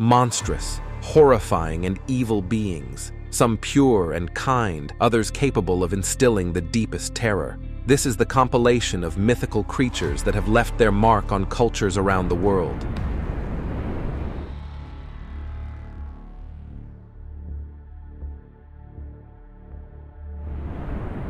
Monstrous, horrifying, and evil beings, some pure and kind, others capable of instilling the deepest terror. This is the compilation of mythical creatures that have left their mark on cultures around the world.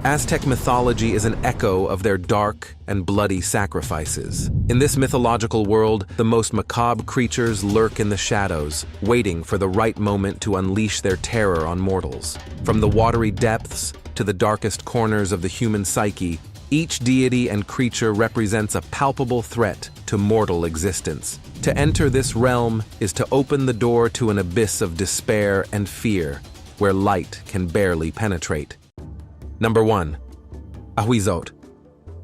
Aztec mythology is an echo of their dark and bloody sacrifices. In this mythological world, the most macabre creatures lurk in the shadows, waiting for the right moment to unleash their terror on mortals. From the watery depths to the darkest corners of the human psyche, each deity and creature represents a palpable threat to mortal existence. To enter this realm is to open the door to an abyss of despair and fear, where light can barely penetrate. Number 1. Ahuizot.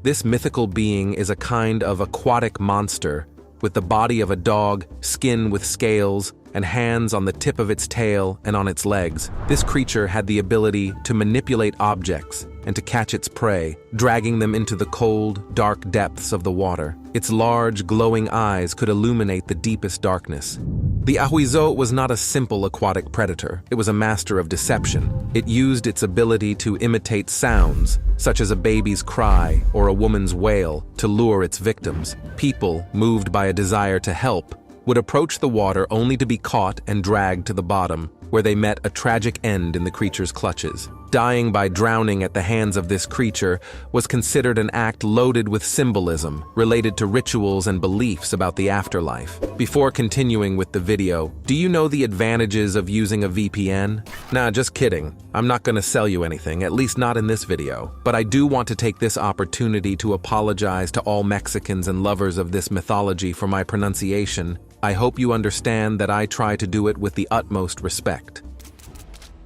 This mythical being is a kind of aquatic monster with the body of a dog, skin with scales, and hands on the tip of its tail and on its legs. This creature had the ability to manipulate objects and to catch its prey, dragging them into the cold, dark depths of the water. Its large, glowing eyes could illuminate the deepest darkness. The Ahuizot was not a simple aquatic predator. It was a master of deception. It used its ability to imitate sounds, such as a baby's cry or a woman's wail, to lure its victims. People, moved by a desire to help, would approach the water only to be caught and dragged to the bottom, where they met a tragic end in the creature's clutches. Dying by drowning at the hands of this creature was considered an act loaded with symbolism related to rituals and beliefs about the afterlife. Before continuing with the video, do you know the advantages of using a VPN? Nah, just kidding. I'm not gonna sell you anything, at least not in this video. But I do want to take this opportunity to apologize to all Mexicans and lovers of this mythology for my pronunciation. I hope you understand that I try to do it with the utmost respect.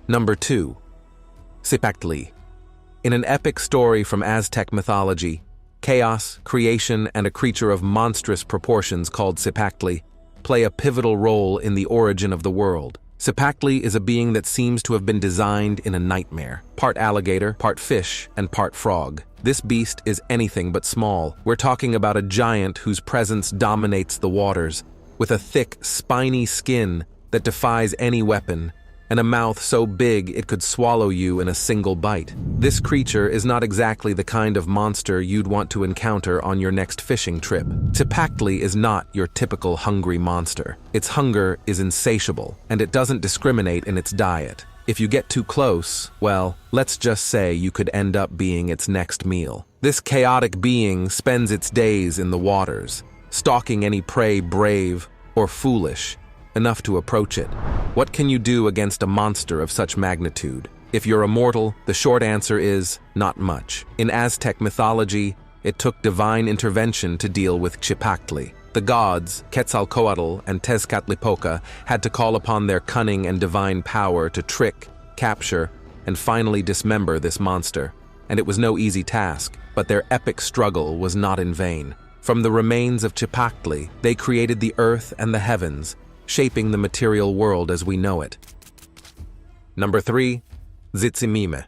Number 2. Cipactli. In an epic story from Aztec mythology, chaos, creation, and a creature of monstrous proportions called Cipactli play a pivotal role in the origin of the world. Cipactli is a being that seems to have been designed in a nightmare. Part alligator, part fish, and part frog. This beast is anything but small. We're talking about a giant whose presence dominates the waters, with a thick, spiny skin that defies any weapon, and a mouth so big it could swallow you in a single bite. This creature is not exactly the kind of monster you'd want to encounter on your next fishing trip. Cipactli is not your typical hungry monster. Its hunger is insatiable, and it doesn't discriminate in its diet. If you get too close, well, let's just say you could end up being its next meal. This chaotic being spends its days in the waters, stalking any prey brave or foolish enough to approach it. What can you do against a monster of such magnitude? If you're a mortal, the short answer is not much. In Aztec mythology, it took divine intervention to deal with Cipactli. The gods, Quetzalcoatl and Tezcatlipoca, had to call upon their cunning and divine power to trick, capture, and finally dismember this monster. And it was no easy task, but their epic struggle was not in vain. From the remains of Cipactli, they created the earth and the heavens, shaping the material world as we know it. Number 3. Tzitzimime.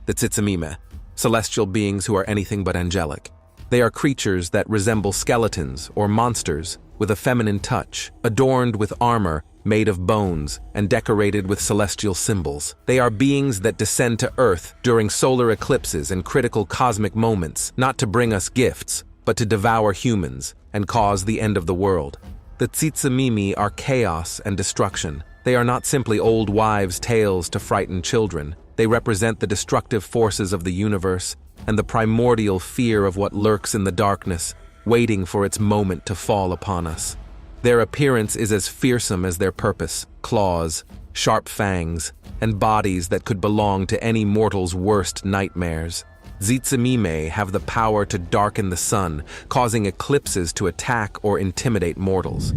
The tzitzimime, celestial beings who are anything but angelic. They are creatures that resemble skeletons or monsters with a feminine touch, adorned with armor made of bones and decorated with celestial symbols. They are beings that descend to Earth during solar eclipses and critical cosmic moments, not to bring us gifts, but to devour humans and cause the end of the world. The tzitzimime are chaos and destruction. They are not simply old wives' tales to frighten children. They represent the destructive forces of the universe and the primordial fear of what lurks in the darkness, waiting for its moment to fall upon us. Their appearance is as fearsome as their purpose: claws, sharp fangs, and bodies that could belong to any mortal's worst nightmares. Tzitzimime have the power to darken the sun, causing eclipses to attack or intimidate mortals.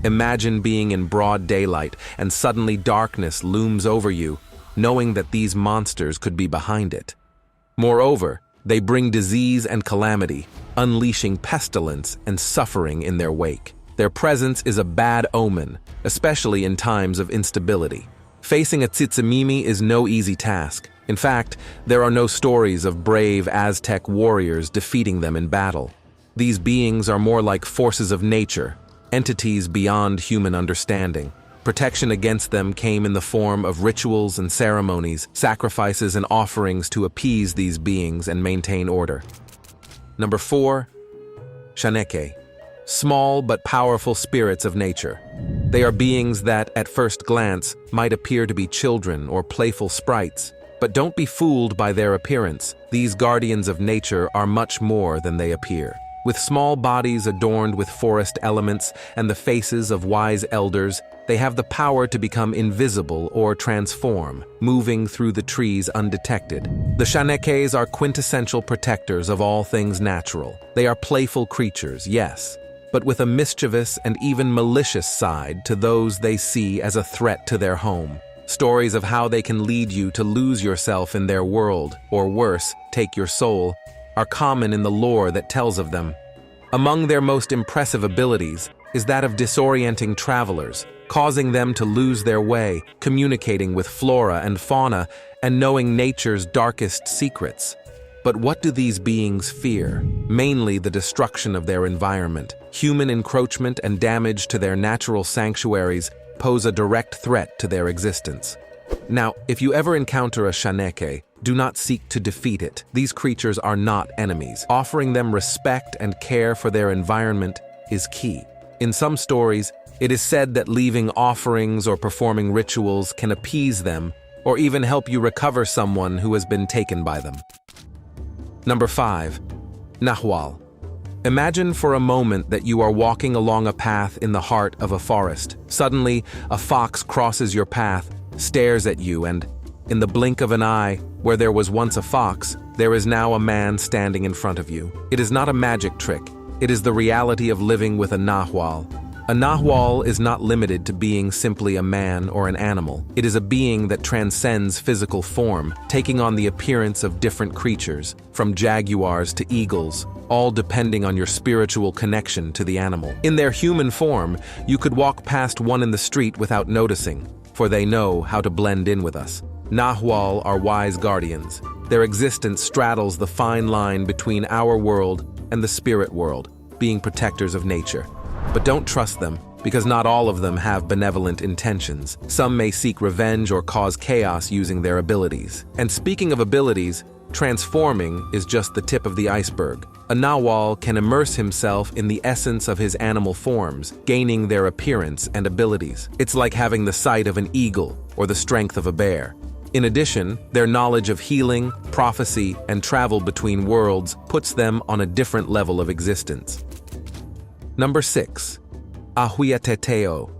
Imagine being in broad daylight and suddenly darkness looms over you, knowing that these monsters could be behind it. Moreover, they bring disease and calamity, unleashing pestilence and suffering in their wake. Their presence is a bad omen, especially in times of instability. Facing a tzitzimime is no easy task. In fact, there are no stories of brave Aztec warriors defeating them in battle. These beings are more like forces of nature, entities beyond human understanding. Protection against them came in the form of rituals and ceremonies, sacrifices and offerings to appease these beings and maintain order. Number 4. Shaneke. Small but powerful spirits of nature. They are beings that, at first glance, might appear to be children or playful sprites. But don't be fooled by their appearance. These guardians of nature are much more than they appear. With small bodies adorned with forest elements and the faces of wise elders, they have the power to become invisible or transform, moving through the trees undetected. The Shanekes are quintessential protectors of all things natural. They are playful creatures, yes, but with a mischievous and even malicious side to those they see as a threat to their home. Stories of how they can lead you to lose yourself in their world, or worse, take your soul, are common in the lore that tells of them. Among their most impressive abilities is that of disorienting travelers, causing them to lose their way, communicating with flora and fauna, and knowing nature's darkest secrets. But what do these beings fear? Mainly the destruction of their environment. Human encroachment and damage to their natural sanctuaries pose a direct threat to their existence. Now, if you ever encounter a Shaneke, do not seek to defeat it. These creatures are not enemies. Offering them respect and care for their environment is key. In some stories, it is said that leaving offerings or performing rituals can appease them or even help you recover someone who has been taken by them. Number 5. Nahual. Imagine for a moment that you are walking along a path in the heart of a forest. Suddenly, a fox crosses your path, stares at you, and, in the blink of an eye, where there was once a fox, there is now a man standing in front of you. It is not a magic trick. It is the reality of living with a nahual. A nahual is not limited to being simply a man or an animal. It is a being that transcends physical form, taking on the appearance of different creatures, from jaguars to eagles, all depending on your spiritual connection to the animal. In their human form, you could walk past one in the street without noticing, for they know how to blend in with us. Nahual are wise guardians. Their existence straddles the fine line between our world and the spirit world, being protectors of nature. But don't trust them, because not all of them have benevolent intentions. Some may seek revenge or cause chaos using their abilities. And speaking of abilities, transforming is just the tip of the iceberg. A nahual can immerse himself in the essence of his animal forms, gaining their appearance and abilities. It's like having the sight of an eagle or the strength of a bear. In addition, their knowledge of healing, prophecy, and travel between worlds puts them on a different level of existence. Number 6. Ahueteteo.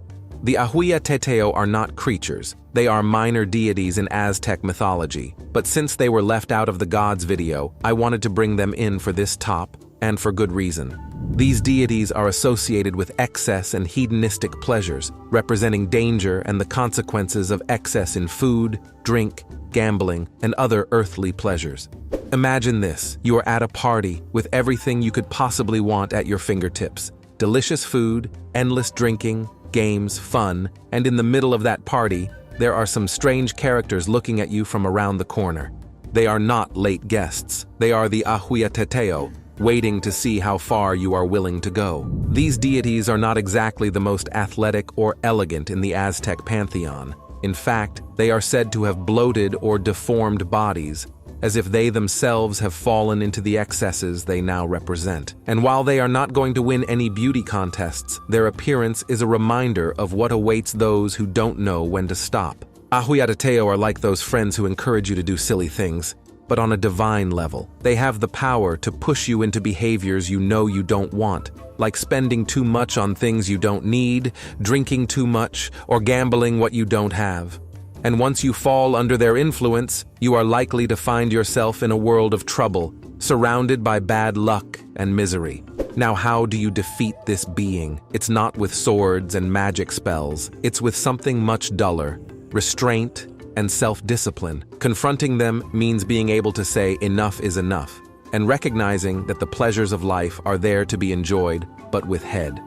The Ahueteteo are not creatures. They are minor deities in Aztec mythology. But since they were left out of the gods video, I wanted to bring them in for this top, and for good reason. These deities are associated with excess and hedonistic pleasures, representing danger and the consequences of excess in food, drink, gambling, and other earthly pleasures. Imagine this: you are at a party with everything you could possibly want at your fingertips. Delicious food, endless drinking, games, fun, and in the middle of that party, there are some strange characters looking at you from around the corner. They are not late guests. They are the Ahueteteo, waiting to see how far you are willing to go. These deities are not exactly the most athletic or elegant in the Aztec pantheon. In fact, they are said to have bloated or deformed bodies, as if they themselves have fallen into the excesses they now represent. And while they are not going to win any beauty contests, their appearance is a reminder of what awaits those who don't know when to stop. Ahueteteo are like those friends who encourage you to do silly things, but on a divine level. They have the power to push you into behaviors you know you don't want, like spending too much on things you don't need, drinking too much, or gambling what you don't have. And once you fall under their influence, you are likely to find yourself in a world of trouble, surrounded by bad luck and misery. Now, how do you defeat this being? It's not with swords and magic spells. It's with something much duller: restraint and self-discipline. Confronting them means being able to say enough is enough, and recognizing that the pleasures of life are there to be enjoyed, but with head.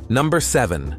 Number 7.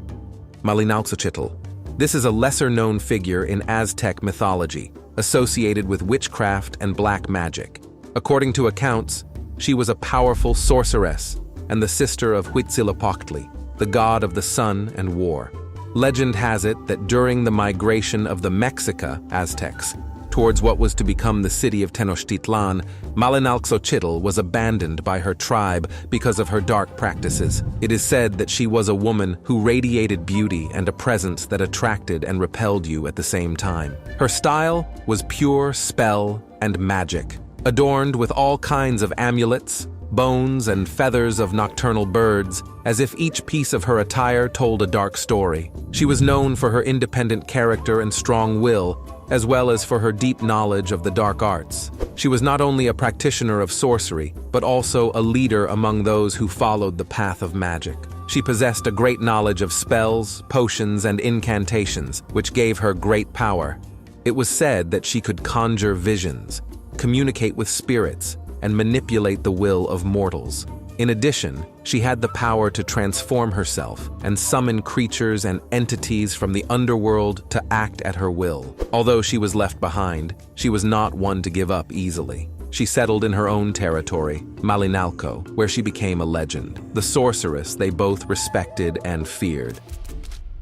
Mythological. This is a lesser-known figure in Aztec mythology, associated with witchcraft and black magic. According to accounts, she was a powerful sorceress and the sister of Huitzilopochtli, the god of the sun and war. Legend has it that during the migration of the Mexica Aztecs towards what was to become the city of Tenochtitlan, Malinalxochitl was abandoned by her tribe because of her dark practices. It is said that she was a woman who radiated beauty and a presence that attracted and repelled you at the same time. Her style was pure spell and magic, adorned with all kinds of amulets, bones, and feathers of nocturnal birds, as if each piece of her attire told a dark story. She was known for her independent character and strong will, as well as for her deep knowledge of the dark arts. She was not only a practitioner of sorcery, but also a leader among those who followed the path of magic. She possessed a great knowledge of spells, potions, and incantations, which gave her great power. It was said that she could conjure visions, communicate with spirits, and manipulate the will of mortals. In addition, she had the power to transform herself and summon creatures and entities from the underworld to act at her will. Although she was left behind, she was not one to give up easily. She settled in her own territory, Malinalco, where she became a legend, the sorceress they both respected and feared.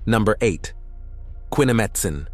Number 8. Quinametsin.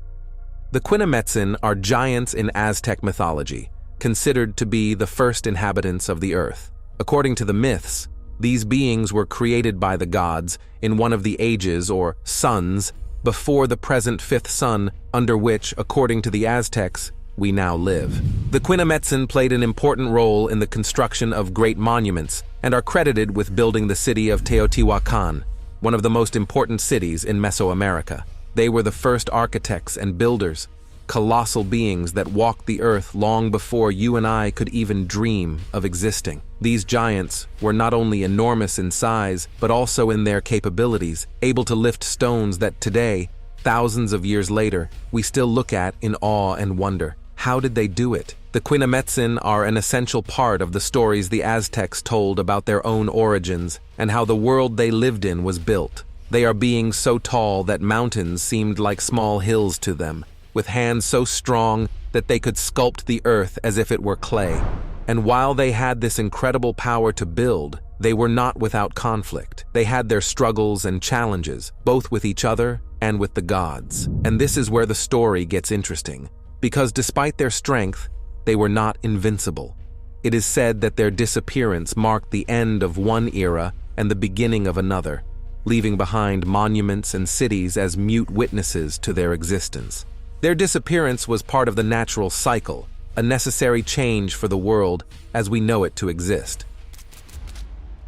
The Quinametsin are giants in Aztec mythology, considered to be the first inhabitants of the earth. According to the myths, these beings were created by the gods in one of the ages or suns before the present fifth sun, under which, according to the Aztecs, we now live. The Quinametsin played an important role in the construction of great monuments and are credited with building the city of Teotihuacan, one of the most important cities in Mesoamerica. They were the first architects and builders, colossal beings that walked the earth long before you and I could even dream of existing. These giants were not only enormous in size, but also in their capabilities, able to lift stones that today, thousands of years later, we still look at in awe and wonder. How did they do it? The Quinametsin are an essential part of the stories the Aztecs told about their own origins and how the world they lived in was built. They are beings so tall that mountains seemed like small hills to them, with hands so strong that they could sculpt the earth as if it were clay. And while they had this incredible power to build, they were not without conflict. They had their struggles and challenges, both with each other and with the gods. And this is where the story gets interesting, because despite their strength, they were not invincible. It is said that their disappearance marked the end of one era and the beginning of another, leaving behind monuments and cities as mute witnesses to their existence. Their disappearance was part of the natural cycle, a necessary change for the world as we know it to exist.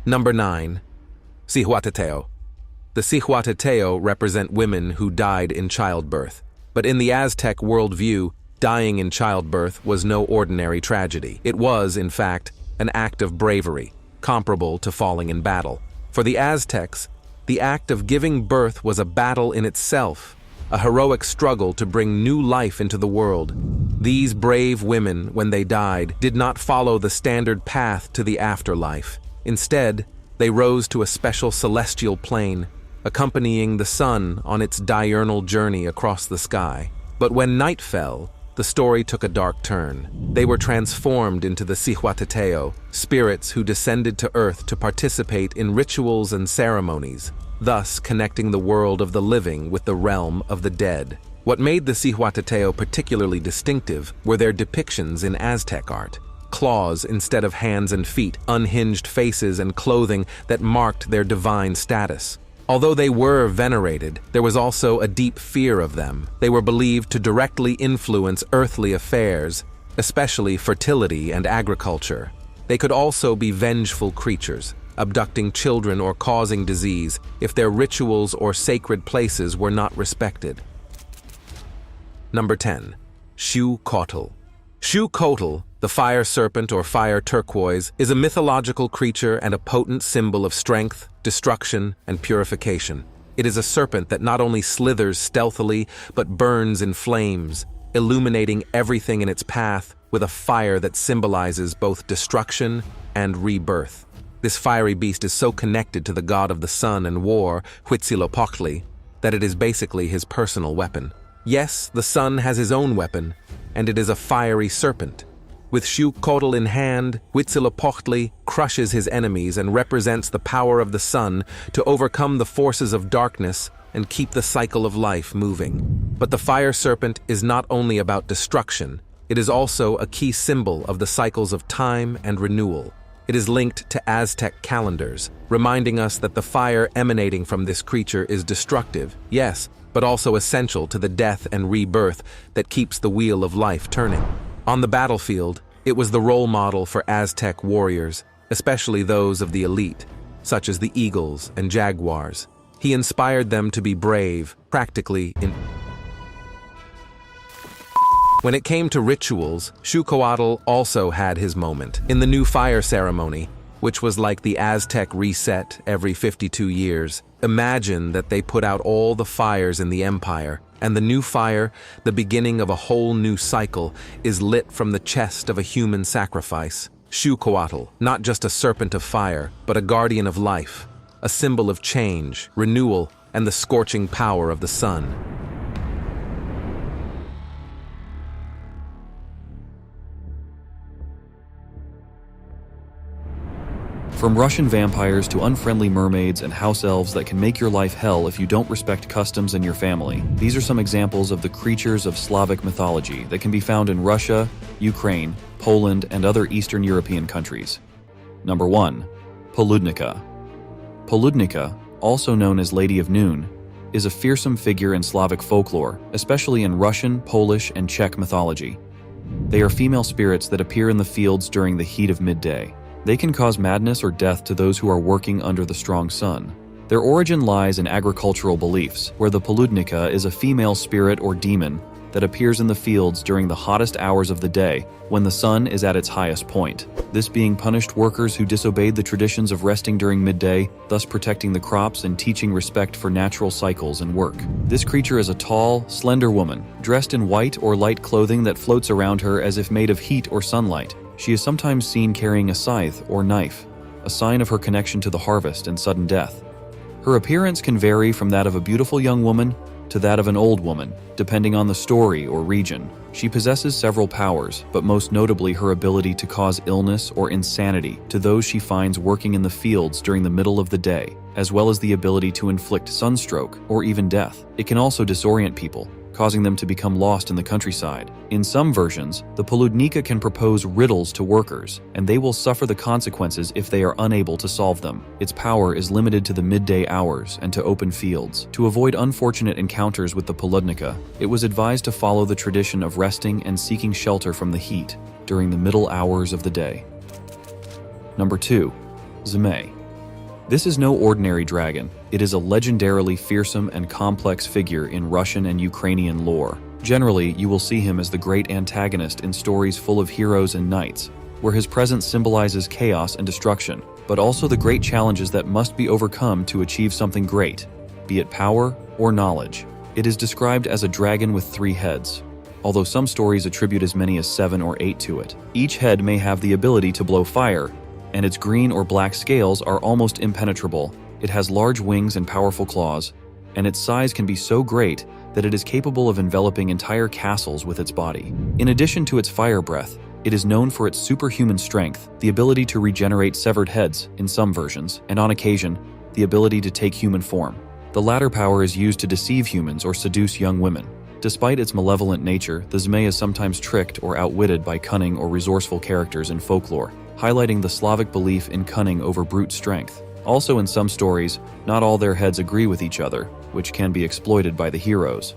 Number 9. Cihuateteo. The Cihuateteo represent women who died in childbirth, but in the Aztec worldview, dying in childbirth was no ordinary tragedy. It was, in fact, an act of bravery, comparable to falling in battle. For the Aztecs, the act of giving birth was a battle in itself, a heroic struggle to bring new life into the world. These brave women, when they died, did not follow the standard path to the afterlife. Instead, they rose to a special celestial plane, accompanying the sun on its diurnal journey across the sky. But when night fell, the story took a dark turn. They were transformed into the Cihuateteo, spirits who descended to earth to participate in rituals and ceremonies, thus connecting the world of the living with the realm of the dead. What made the Cihuateteo particularly distinctive were their depictions in Aztec art. Claws instead of hands and feet, unhinged faces and clothing that marked their divine status. Although they were venerated, there was also a deep fear of them. They were believed to directly influence earthly affairs, especially fertility and agriculture. They could also be vengeful creatures, abducting children or causing disease if their rituals or sacred places were not respected. Number 10. Xiuhtli. Xiuhtli, the fire serpent or fire turquoise, is a mythological creature and a potent symbol of strength, destruction, and purification. It is a serpent that not only slithers stealthily, but burns in flames, illuminating everything in its path with a fire that symbolizes both destruction and rebirth. This fiery beast is so connected to the god of the sun and war, Huitzilopochtli, that it is basically his personal weapon. Yes, the sun has his own weapon, and it is a fiery serpent. With Xiuhtli in hand, Huitzilopochtli crushes his enemies and represents the power of the sun to overcome the forces of darkness and keep the cycle of life moving. But the fire serpent is not only about destruction, it is also a key symbol of the cycles of time and renewal. It is linked to Aztec calendars, reminding us that the fire emanating from this creature is destructive, yes, but also essential to the death and rebirth that keeps the wheel of life turning. On the battlefield, it was the role model for Aztec warriors, especially those of the elite, such as the eagles and jaguars. He inspired them to be brave, practically in. When it came to rituals, Quetzalcoatl also had his moment. In the new fire ceremony, which was like the Aztec reset every 52 years, imagine that they put out all the fires in the empire, and the new fire, the beginning of a whole new cycle, is lit from the chest of a human sacrifice. Quetzalcoatl, not just a serpent of fire, but a guardian of life, a symbol of change, renewal, and the scorching power of the sun. From Russian vampires to unfriendly mermaids and house elves that can make your life hell if you don't respect customs and your family, these are some examples of the creatures of Slavic mythology that can be found in Russia, Ukraine, Poland, and other Eastern European countries. Number 1. Poludnica. Poludnica, also known as Lady of Noon, is a fearsome figure in Slavic folklore, especially in Russian, Polish, and Czech mythology. They are female spirits that appear in the fields during the heat of midday. They can cause madness or death to those who are working under the strong sun. Their origin lies in agricultural beliefs, where the Poludnica is a female spirit or demon that appears in the fields during the hottest hours of the day when the sun is at its highest point. This being punished workers who disobeyed the traditions of resting during midday, thus protecting the crops and teaching respect for natural cycles and work. This creature is a tall, slender woman, dressed in white or light clothing that floats around her as if made of heat or sunlight. She is sometimes seen carrying a scythe or knife, a sign of her connection to the harvest and sudden death. Her appearance can vary from that of a beautiful young woman to that of an old woman, depending on the story or region. She possesses several powers, but most notably her ability to cause illness or insanity to those she finds working in the fields during the middle of the day, as well as the ability to inflict sunstroke or even death. It can also disorient people, causing them to become lost in the countryside. In some versions, the Poludnica can propose riddles to workers, and they will suffer the consequences if they are unable to solve them. Its power is limited to the midday hours and to open fields. To avoid unfortunate encounters with the Poludnica, it was advised to follow the tradition of resting and seeking shelter from the heat during the middle hours of the day. Number 2. Zmei. This is no ordinary dragon. It is a legendarily fearsome and complex figure in Russian and Ukrainian lore. Generally, you will see him as the great antagonist in stories full of heroes and knights, where his presence symbolizes chaos and destruction, but also the great challenges that must be overcome to achieve something great, be it power or knowledge. It is described as a dragon with 3 heads, although some stories attribute as many as 7 or 8 to it. Each head may have the ability to blow fire, and its green or black scales are almost impenetrable. It has large wings and powerful claws, and its size can be so great that it is capable of enveloping entire castles with its body. In addition to its fire breath, it is known for its superhuman strength, the ability to regenerate severed heads in some versions, and on occasion, the ability to take human form. The latter power is used to deceive humans or seduce young women. Despite its malevolent nature, the Zmei is sometimes tricked or outwitted by cunning or resourceful characters in folklore, highlighting the Slavic belief in cunning over brute strength. Also in some stories, not all their heads agree with each other, which can be exploited by the heroes.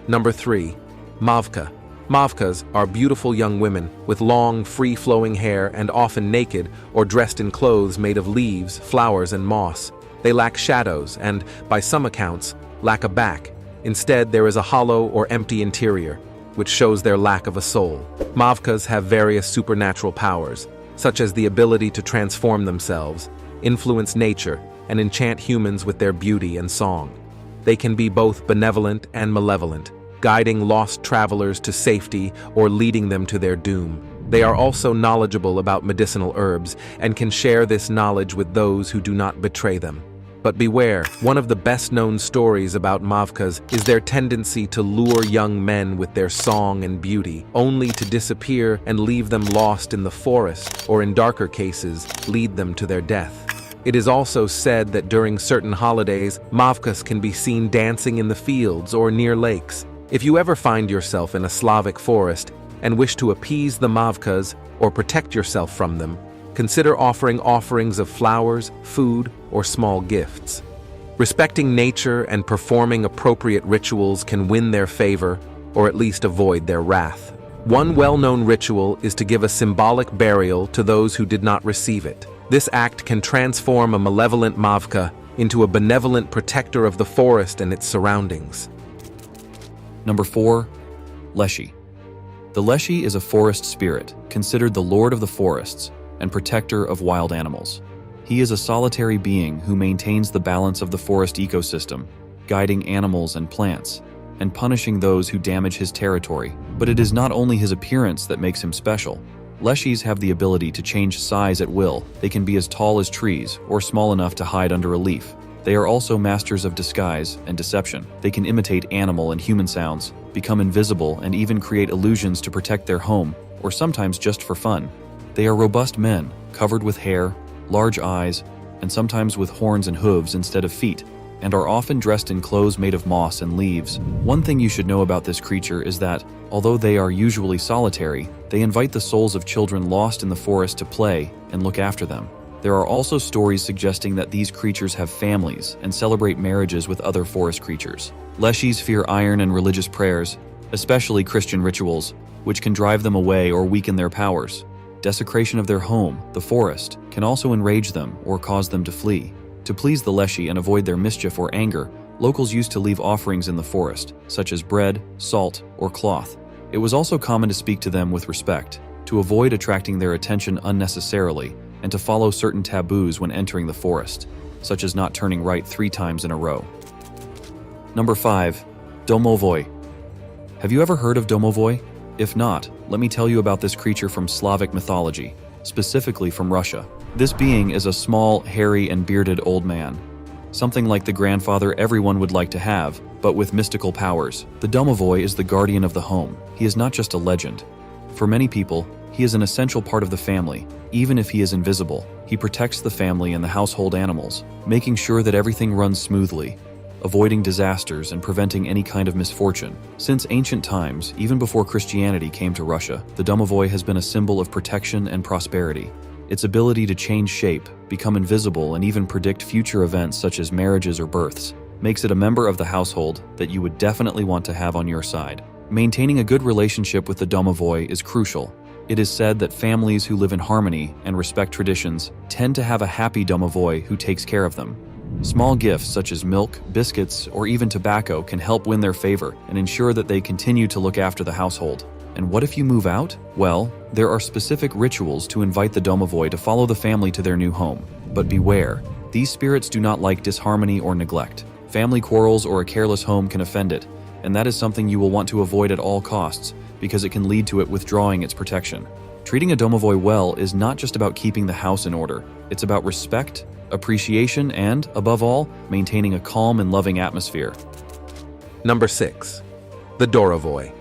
Number 3. Mavka. Mavkas are beautiful young women with long, free-flowing hair and often naked or dressed in clothes made of leaves, flowers, and moss. They lack shadows and, by some accounts, lack a back. Instead, there is a hollow or empty interior, which shows their lack of a soul. Mavkas have various supernatural powers, such as the ability to transform themselves, influence nature, and enchant humans with their beauty and song. They can be both benevolent and malevolent, guiding lost travelers to safety or leading them to their doom. They are also knowledgeable about medicinal herbs and can share this knowledge with those who do not betray them. But beware, one of the best-known stories about Mavkas is their tendency to lure young men with their song and beauty, only to disappear and leave them lost in the forest, or in darker cases, lead them to their death. It is also said that during certain holidays, mavkas can be seen dancing in the fields or near lakes. If you ever find yourself in a Slavic forest and wish to appease the mavkas or protect yourself from them, consider offering offerings of flowers, food, or small gifts. Respecting nature and performing appropriate rituals can win their favor, or at least avoid their wrath. One well-known ritual is to give a symbolic burial to those who did not receive it. This act can transform a malevolent mavka into a benevolent protector of the forest and its surroundings. Number 4. Leshy. The leshy is a forest spirit, considered the lord of the forests and protector of wild animals. He is a solitary being who maintains the balance of the forest ecosystem, guiding animals and plants, and punishing those who damage his territory. But it is not only his appearance that makes him special. Leshies have the ability to change size at will. They can be as tall as trees or small enough to hide under a leaf. They are also masters of disguise and deception. They can imitate animal and human sounds, become invisible, and even create illusions to protect their home, or sometimes just for fun. They are robust men, covered with hair, large eyes, and sometimes with horns and hooves instead of feet, and are often dressed in clothes made of moss and leaves. One thing you should know about this creature is that, although they are usually solitary, they invite the souls of children lost in the forest to play and look after them. There are also stories suggesting that these creatures have families and celebrate marriages with other forest creatures. Leshies fear iron and religious prayers, especially Christian rituals, which can drive them away or weaken their powers. Desecration of their home, the forest, can also enrage them or cause them to flee. To please the leshy and avoid their mischief or anger, locals used to leave offerings in the forest, such as bread, salt, or cloth. It was also common to speak to them with respect, to avoid attracting their attention unnecessarily, and to follow certain taboos when entering the forest, such as not turning right 3 times in a row. Number 5. Domovoi. Have you ever heard of Domovoi? If not, let me tell you about this creature from Slavic mythology, specifically from Russia. This being is a small, hairy, and bearded old man. Something like the grandfather everyone would like to have, but with mystical powers. The Domovoi is the guardian of the home. He is not just a legend. For many people, he is an essential part of the family. Even if he is invisible, he protects the family and the household animals, making sure that everything runs smoothly, avoiding disasters and preventing any kind of misfortune. Since ancient times, even before Christianity came to Russia, the Domovoi has been a symbol of protection and prosperity. Its ability to change shape, become invisible, and even predict future events such as marriages or births makes it a member of the household that you would definitely want to have on your side. Maintaining a good relationship with the Domovoi is crucial. It is said that families who live in harmony and respect traditions tend to have a happy Domovoi who takes care of them. Small gifts such as milk, biscuits, or even tobacco can help win their favor and ensure that they continue to look after the household. And what if you move out? Well, there are specific rituals to invite the Domovoi to follow the family to their new home. But beware, these spirits do not like disharmony or neglect. Family quarrels or a careless home can offend it, and that is something you will want to avoid at all costs because it can lead to it withdrawing its protection. Treating a Domovoi well is not just about keeping the house in order. It's about respect, appreciation, and, above all, maintaining a calm and loving atmosphere. Number 6. The Dorovoi.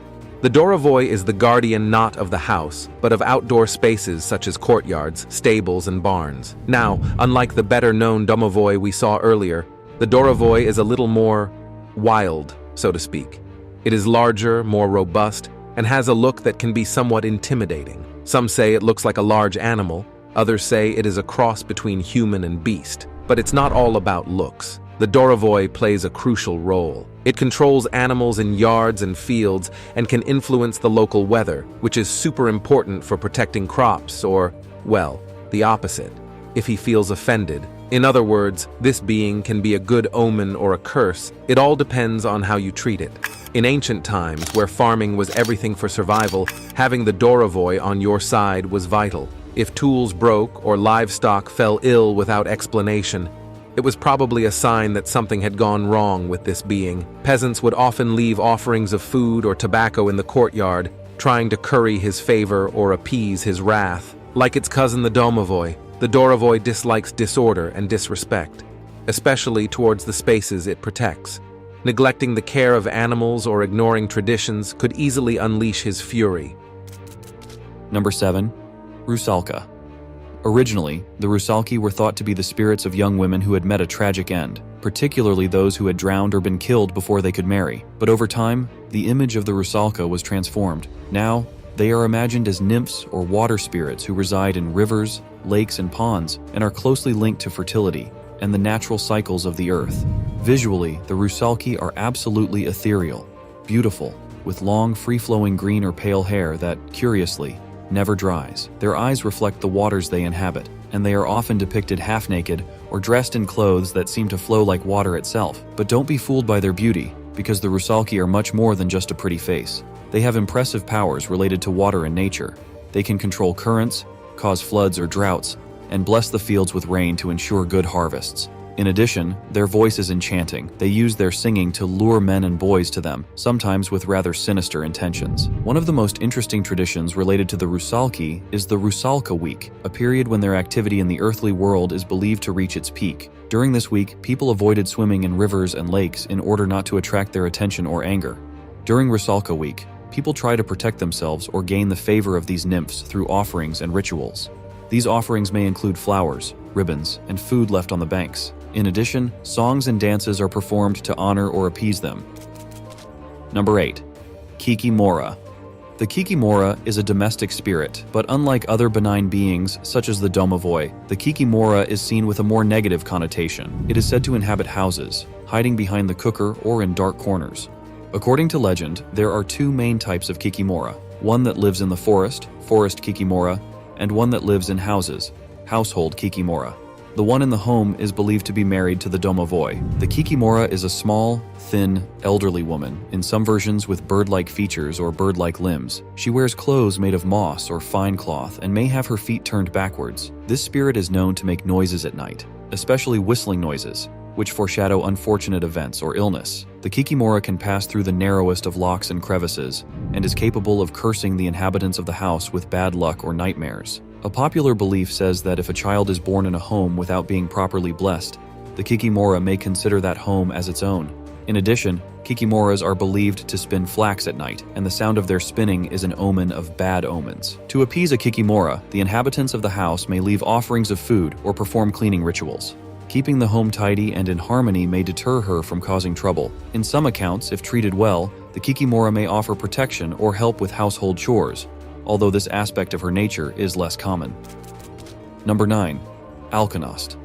The Dorovoi is the guardian not of the house, but of outdoor spaces such as courtyards, stables, and barns. Now, unlike the better-known Domovoi we saw earlier, the Dorovoi is a little more wild, so to speak. It is larger, more robust, and has a look that can be somewhat intimidating. Some say it looks like a large animal, others say it is a cross between human and beast. But it's not all about looks. The Dorovoi plays a crucial role. It controls animals in yards and fields and can influence the local weather, which is super important for protecting crops or, well, the opposite, if he feels offended. In other words, this being can be a good omen or a curse. It all depends on how you treat it. In ancient times, where farming was everything for survival, having the Dorovoi on your side was vital. If tools broke or livestock fell ill without explanation, it was probably a sign that something had gone wrong with this being. Peasants would often leave offerings of food or tobacco in the courtyard, trying to curry his favor or appease his wrath. Like its cousin the Domovoi, the Dorovoi dislikes disorder and disrespect, especially towards the spaces it protects. Neglecting the care of animals or ignoring traditions could easily unleash his fury. Number 7. Rusalka. Originally, the rusalki were thought to be the spirits of young women who had met a tragic end, particularly those who had drowned or been killed before they could marry. But over time, the image of the rusalka was transformed. Now, they are imagined as nymphs or water spirits who reside in rivers, lakes, and ponds, and are closely linked to fertility and the natural cycles of the earth. Visually, the rusalki are absolutely ethereal, beautiful, with long, free-flowing green or pale hair that, curiously, never dries. Their eyes reflect the waters they inhabit, and they are often depicted half-naked or dressed in clothes that seem to flow like water itself. But don't be fooled by their beauty, because the rusalki are much more than just a pretty face. They have impressive powers related to water and nature. They can control currents, cause floods or droughts, and bless the fields with rain to ensure good harvests. In addition, their voice is enchanting. They use their singing to lure men and boys to them, sometimes with rather sinister intentions. One of the most interesting traditions related to the rusalki is the Rusalka Week, a period when their activity in the earthly world is believed to reach its peak. During this week, people avoided swimming in rivers and lakes in order not to attract their attention or anger. During Rusalka Week, people try to protect themselves or gain the favor of these nymphs through offerings and rituals. These offerings may include flowers, ribbons, and food left on the banks. In addition, songs and dances are performed to honor or appease them. Number 8. Kikimora. The Kikimora is a domestic spirit, but unlike other benign beings such as the domovoi, the Kikimora is seen with a more negative connotation. It is said to inhabit houses, hiding behind the cooker or in dark corners. According to legend, there are two main types of Kikimora, one that lives in the forest Kikimora, and one that lives in houses, household Kikimora. The one in the home is believed to be married to the domovoi. The Kikimora is a small, thin, elderly woman, in some versions with bird-like features or bird-like limbs. She wears clothes made of moss or fine cloth and may have her feet turned backwards. This spirit is known to make noises at night, especially whistling noises, which foreshadow unfortunate events or illness. The Kikimora can pass through the narrowest of locks and crevices, and is capable of cursing the inhabitants of the house with bad luck or nightmares. A popular belief says that if a child is born in a home without being properly blessed, the Kikimora may consider that home as its own. In addition, Kikimoras are believed to spin flax at night, and the sound of their spinning is an omen of bad omens. To appease a Kikimora, the inhabitants of the house may leave offerings of food or perform cleaning rituals. Keeping the home tidy and in harmony may deter her from causing trouble. In some accounts, if treated well, the Kikimora may offer protection or help with household chores, although this aspect of her nature is less common. Number 9. Alkonost.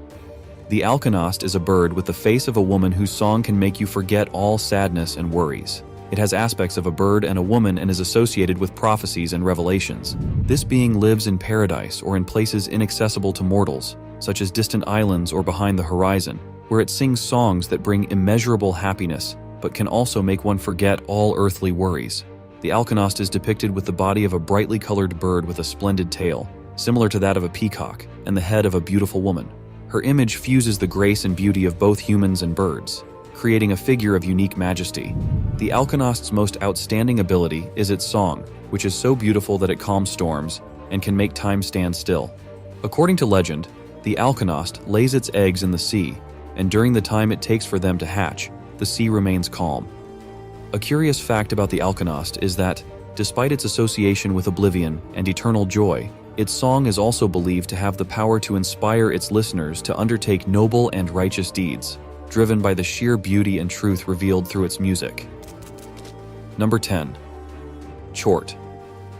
The alkonost is a bird with the face of a woman whose song can make you forget all sadness and worries. It has aspects of a bird and a woman and is associated with prophecies and revelations. This being lives in paradise or in places inaccessible to mortals, such as distant islands or behind the horizon, where it sings songs that bring immeasurable happiness, but can also make one forget all earthly worries. The alkonost is depicted with the body of a brightly colored bird with a splendid tail, similar to that of a peacock, and the head of a beautiful woman. Her image fuses the grace and beauty of both humans and birds, creating a figure of unique majesty. The alkonost's most outstanding ability is its song, which is so beautiful that it calms storms and can make time stand still. According to legend, the alkonost lays its eggs in the sea, and during the time it takes for them to hatch, the sea remains calm. A curious fact about the alkonost is that, despite its association with oblivion and eternal joy, its song is also believed to have the power to inspire its listeners to undertake noble and righteous deeds, driven by the sheer beauty and truth revealed through its music. Number 10. Chort.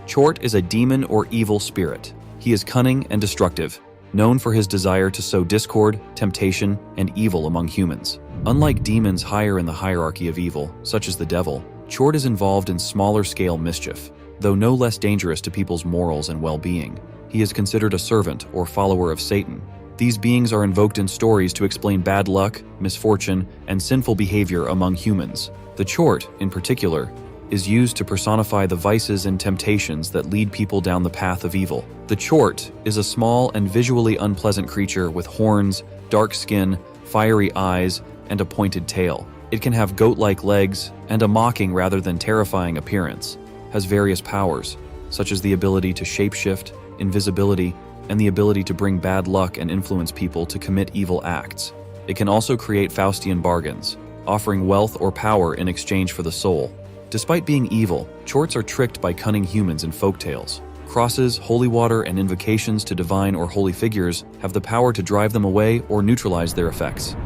Chort is a demon or evil spirit. He is cunning and destructive, known for his desire to sow discord, temptation, and evil among humans. Unlike demons higher in the hierarchy of evil, such as the devil, Chort is involved in smaller-scale mischief. Though no less dangerous to people's morals and well-being, he is considered a servant or follower of Satan. These beings are invoked in stories to explain bad luck, misfortune, and sinful behavior among humans. The Chort, in particular, is used to personify the vices and temptations that lead people down the path of evil. The Chort is a small and visually unpleasant creature with horns, dark skin, fiery eyes, and a pointed tail. It can have goat-like legs and a mocking rather than terrifying appearance. Has various powers, such as the ability to shapeshift, invisibility, and the ability to bring bad luck and influence people to commit evil acts. It can also create Faustian bargains, offering wealth or power in exchange for the soul. Despite being evil, Chorts are tricked by cunning humans in folktales. Crosses, holy water, and invocations to divine or holy figures have the power to drive them away or neutralize their effects.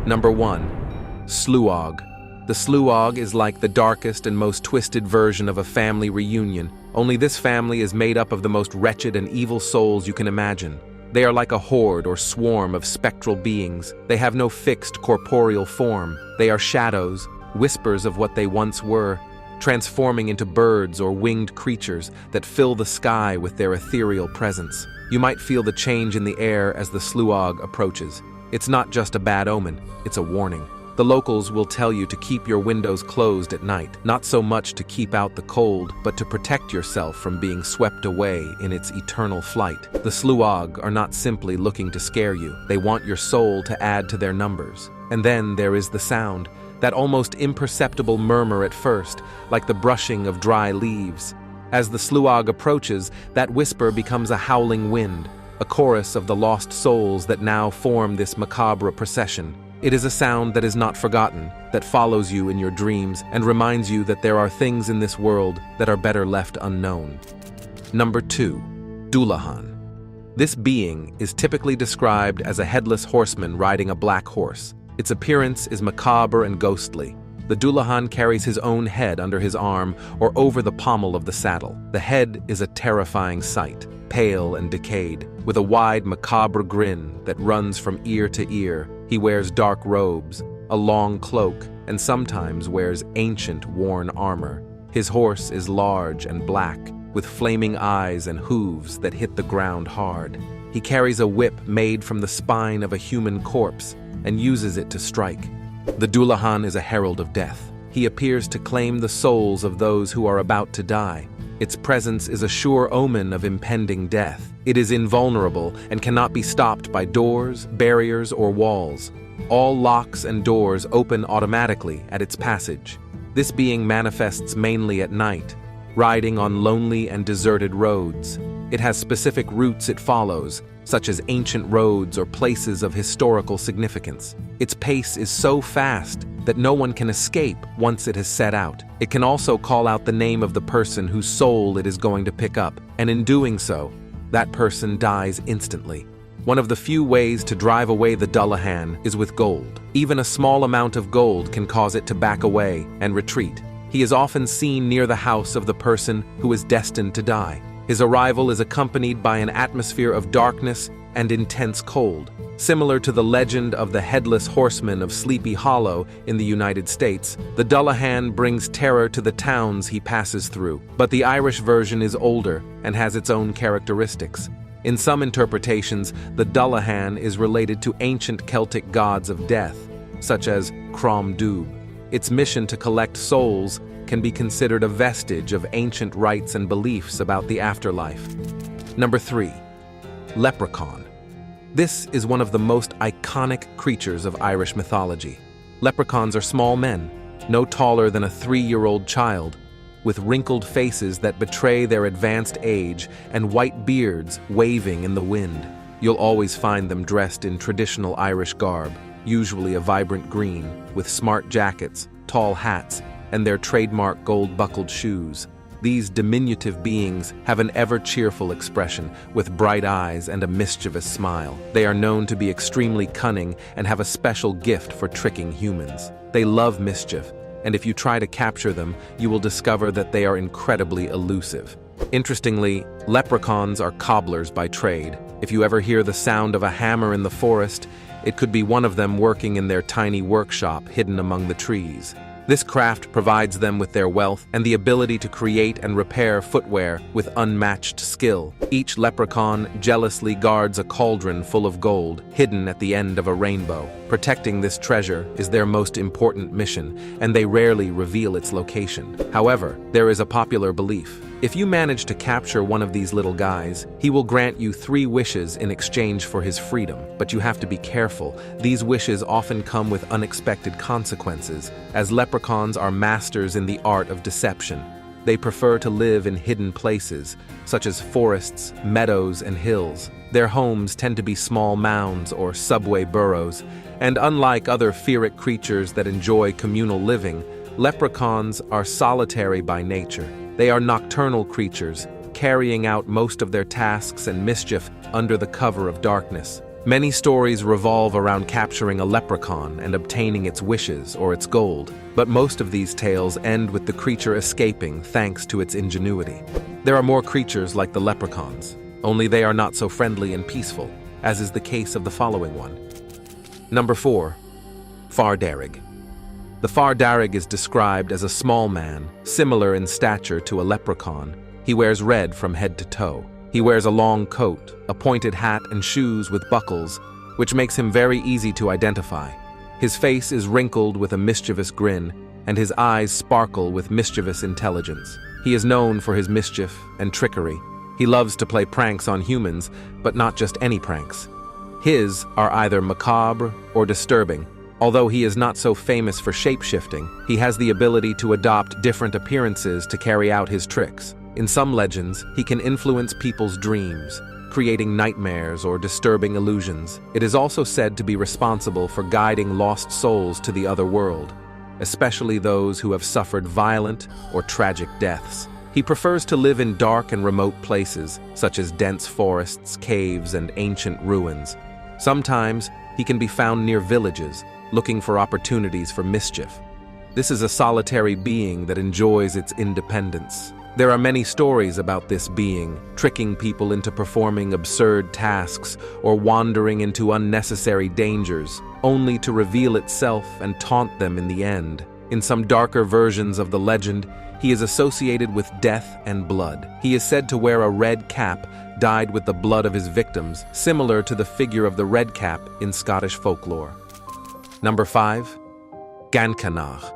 Number 1. Sluag. The sluag is like the darkest and most twisted version of a family reunion, only this family is made up of the most wretched and evil souls you can imagine. They are like a horde or swarm of spectral beings. They have no fixed corporeal form. They are shadows, whispers of what they once were, transforming into birds or winged creatures that fill the sky with their ethereal presence. You might feel the change in the air as the sluag approaches. It's not just a bad omen, it's a warning. The locals will tell you to keep your windows closed at night, not so much to keep out the cold, but to protect yourself from being swept away in its eternal flight. The sluag are not simply looking to scare you, they want your soul to add to their numbers. And then there is the sound, that almost imperceptible murmur at first, like the brushing of dry leaves. As the sluag approaches, that whisper becomes a howling wind, a chorus of the lost souls that now form this macabre procession. It is a sound that is not forgotten, that follows you in your dreams and reminds you that there are things in this world that are better left unknown. Number 2. Dullahan. This being is typically described as a headless horseman riding a black horse. Its appearance is macabre and ghostly. The Dullahan carries his own head under his arm or over the pommel of the saddle. The head is a terrifying sight, pale and decayed, with a wide macabre grin that runs from ear to ear. He wears dark robes, a long cloak, and sometimes wears ancient worn armor. His horse is large and black, with flaming eyes and hooves that hit the ground hard. He carries a whip made from the spine of a human corpse and uses it to strike. The Dullahan is a herald of death. He appears to claim the souls of those who are about to die. Its presence is a sure omen of impending death. It is invulnerable and cannot be stopped by doors, barriers, or walls. All locks and doors open automatically at its passage. This being manifests mainly at night, riding on lonely and deserted roads. It has specific routes it follows, such as ancient roads or places of historical significance. Its pace is so fast that no one can escape once it has set out. It can also call out the name of the person whose soul it is going to pick up, and in doing so, that person dies instantly. One of the few ways to drive away the Dullahan is with gold. Even a small amount of gold can cause it to back away and retreat. He is often seen near the house of the person who is destined to die. His arrival is accompanied by an atmosphere of darkness and intense cold. Similar to the legend of the Headless Horseman of Sleepy Hollow in the United States, the Dullahan brings terror to the towns he passes through. But the Irish version is older and has its own characteristics. In some interpretations, the Dullahan is related to ancient Celtic gods of death, such as Crom Dubh. Its mission to collect souls can be considered a vestige of ancient rites and beliefs about the afterlife. Number 3. Leprechaun. This is one of the most iconic creatures of Irish mythology. Leprechauns are small men, no taller than a 3-year-old child, with wrinkled faces that betray their advanced age and white beards waving in the wind. You'll always find them dressed in traditional Irish garb, usually a vibrant green, with smart jackets, tall hats, and their trademark gold-buckled shoes. These diminutive beings have an ever-cheerful expression, with bright eyes and a mischievous smile. They are known to be extremely cunning and have a special gift for tricking humans. They love mischief, and if you try to capture them, you will discover that they are incredibly elusive. Interestingly, leprechauns are cobblers by trade. If you ever hear the sound of a hammer in the forest, it could be one of them working in their tiny workshop hidden among the trees. This craft provides them with their wealth and the ability to create and repair footwear with unmatched skill. Each leprechaun jealously guards a cauldron full of gold, hidden at the end of a rainbow. Protecting this treasure is their most important mission, and they rarely reveal its location. However, there is a popular belief. If you manage to capture one of these little guys, he will grant you 3 wishes in exchange for his freedom. But you have to be careful. These wishes often come with unexpected consequences, as leprechauns are masters in the art of deception. They prefer to live in hidden places, such as forests, meadows, and hills. Their homes tend to be small mounds or subway burrows, and unlike other feric creatures that enjoy communal living, leprechauns are solitary by nature. They are nocturnal creatures, carrying out most of their tasks and mischief under the cover of darkness. Many stories revolve around capturing a leprechaun and obtaining its wishes or its gold, but most of these tales end with the creature escaping thanks to its ingenuity. There are more creatures like the leprechauns, only they are not so friendly and peaceful, as is the case of the following one. Number 4. Fardarig. The Fardarig is described as a small man, similar in stature to a leprechaun. He wears red from head to toe. He wears a long coat, a pointed hat, and shoes with buckles, which makes him very easy to identify. His face is wrinkled with a mischievous grin, and his eyes sparkle with mischievous intelligence. He is known for his mischief and trickery. He loves to play pranks on humans, but not just any pranks. His are either macabre or disturbing. Although he is not so famous for shape-shifting, he has the ability to adopt different appearances to carry out his tricks. In some legends, he can influence people's dreams, creating nightmares or disturbing illusions. It is also said to be responsible for guiding lost souls to the other world, especially those who have suffered violent or tragic deaths. He prefers to live in dark and remote places, such as dense forests, caves, and ancient ruins. Sometimes, he can be found near villages, looking for opportunities for mischief. This is a solitary being that enjoys its independence. There are many stories about this being, tricking people into performing absurd tasks or wandering into unnecessary dangers, only to reveal itself and taunt them in the end. In some darker versions of the legend, he is associated with death and blood. He is said to wear a red cap dyed with the blood of his victims, similar to the figure of the red cap in Scottish folklore. Number 5. Gancanaach.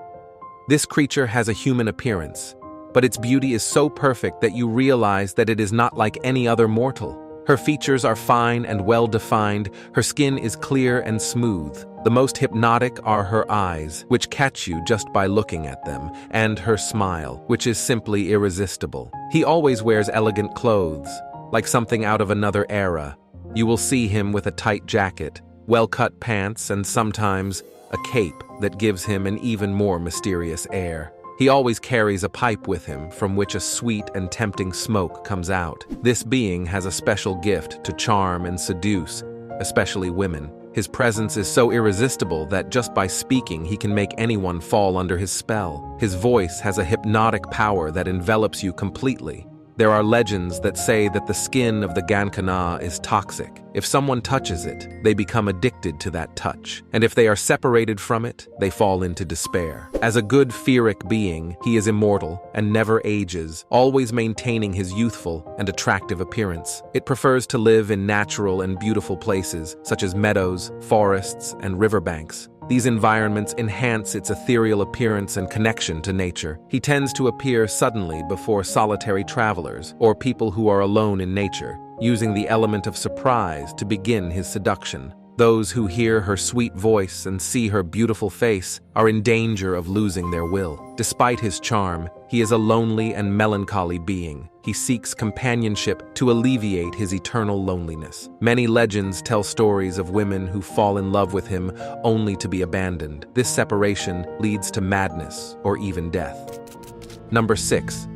This creature has a human appearance, but its beauty is so perfect that you realize that it is not like any other mortal. Her features are fine and well-defined, her skin is clear and smooth. The most hypnotic are her eyes, which catch you just by looking at them, and her smile, which is simply irresistible. He always wears elegant clothes, like something out of another era. You will see him with a tight jacket, well-cut pants, and sometimes a cape that gives him an even more mysterious air. He always carries a pipe with him from which a sweet and tempting smoke comes out. This being has a special gift to charm and seduce, especially women. His presence is so irresistible that just by speaking he can make anyone fall under his spell. His voice has a hypnotic power that envelops you completely. There are legends that say that the skin of the Gancanaach is toxic. If someone touches it, they become addicted to that touch, and if they are separated from it, they fall into despair. As a good feric being, he is immortal and never ages, always maintaining his youthful and attractive appearance. It prefers to live in natural and beautiful places, such as meadows, forests, and riverbanks. These environments enhance its ethereal appearance and connection to nature. He tends to appear suddenly before solitary travelers or people who are alone in nature, using the element of surprise to begin his seduction. Those who hear her sweet voice and see her beautiful face are in danger of losing their will. Despite his charm, he is a lonely and melancholy being. He seeks companionship to alleviate his eternal loneliness. Many legends tell stories of women who fall in love with him only to be abandoned. This separation leads to madness or even death. Number 6.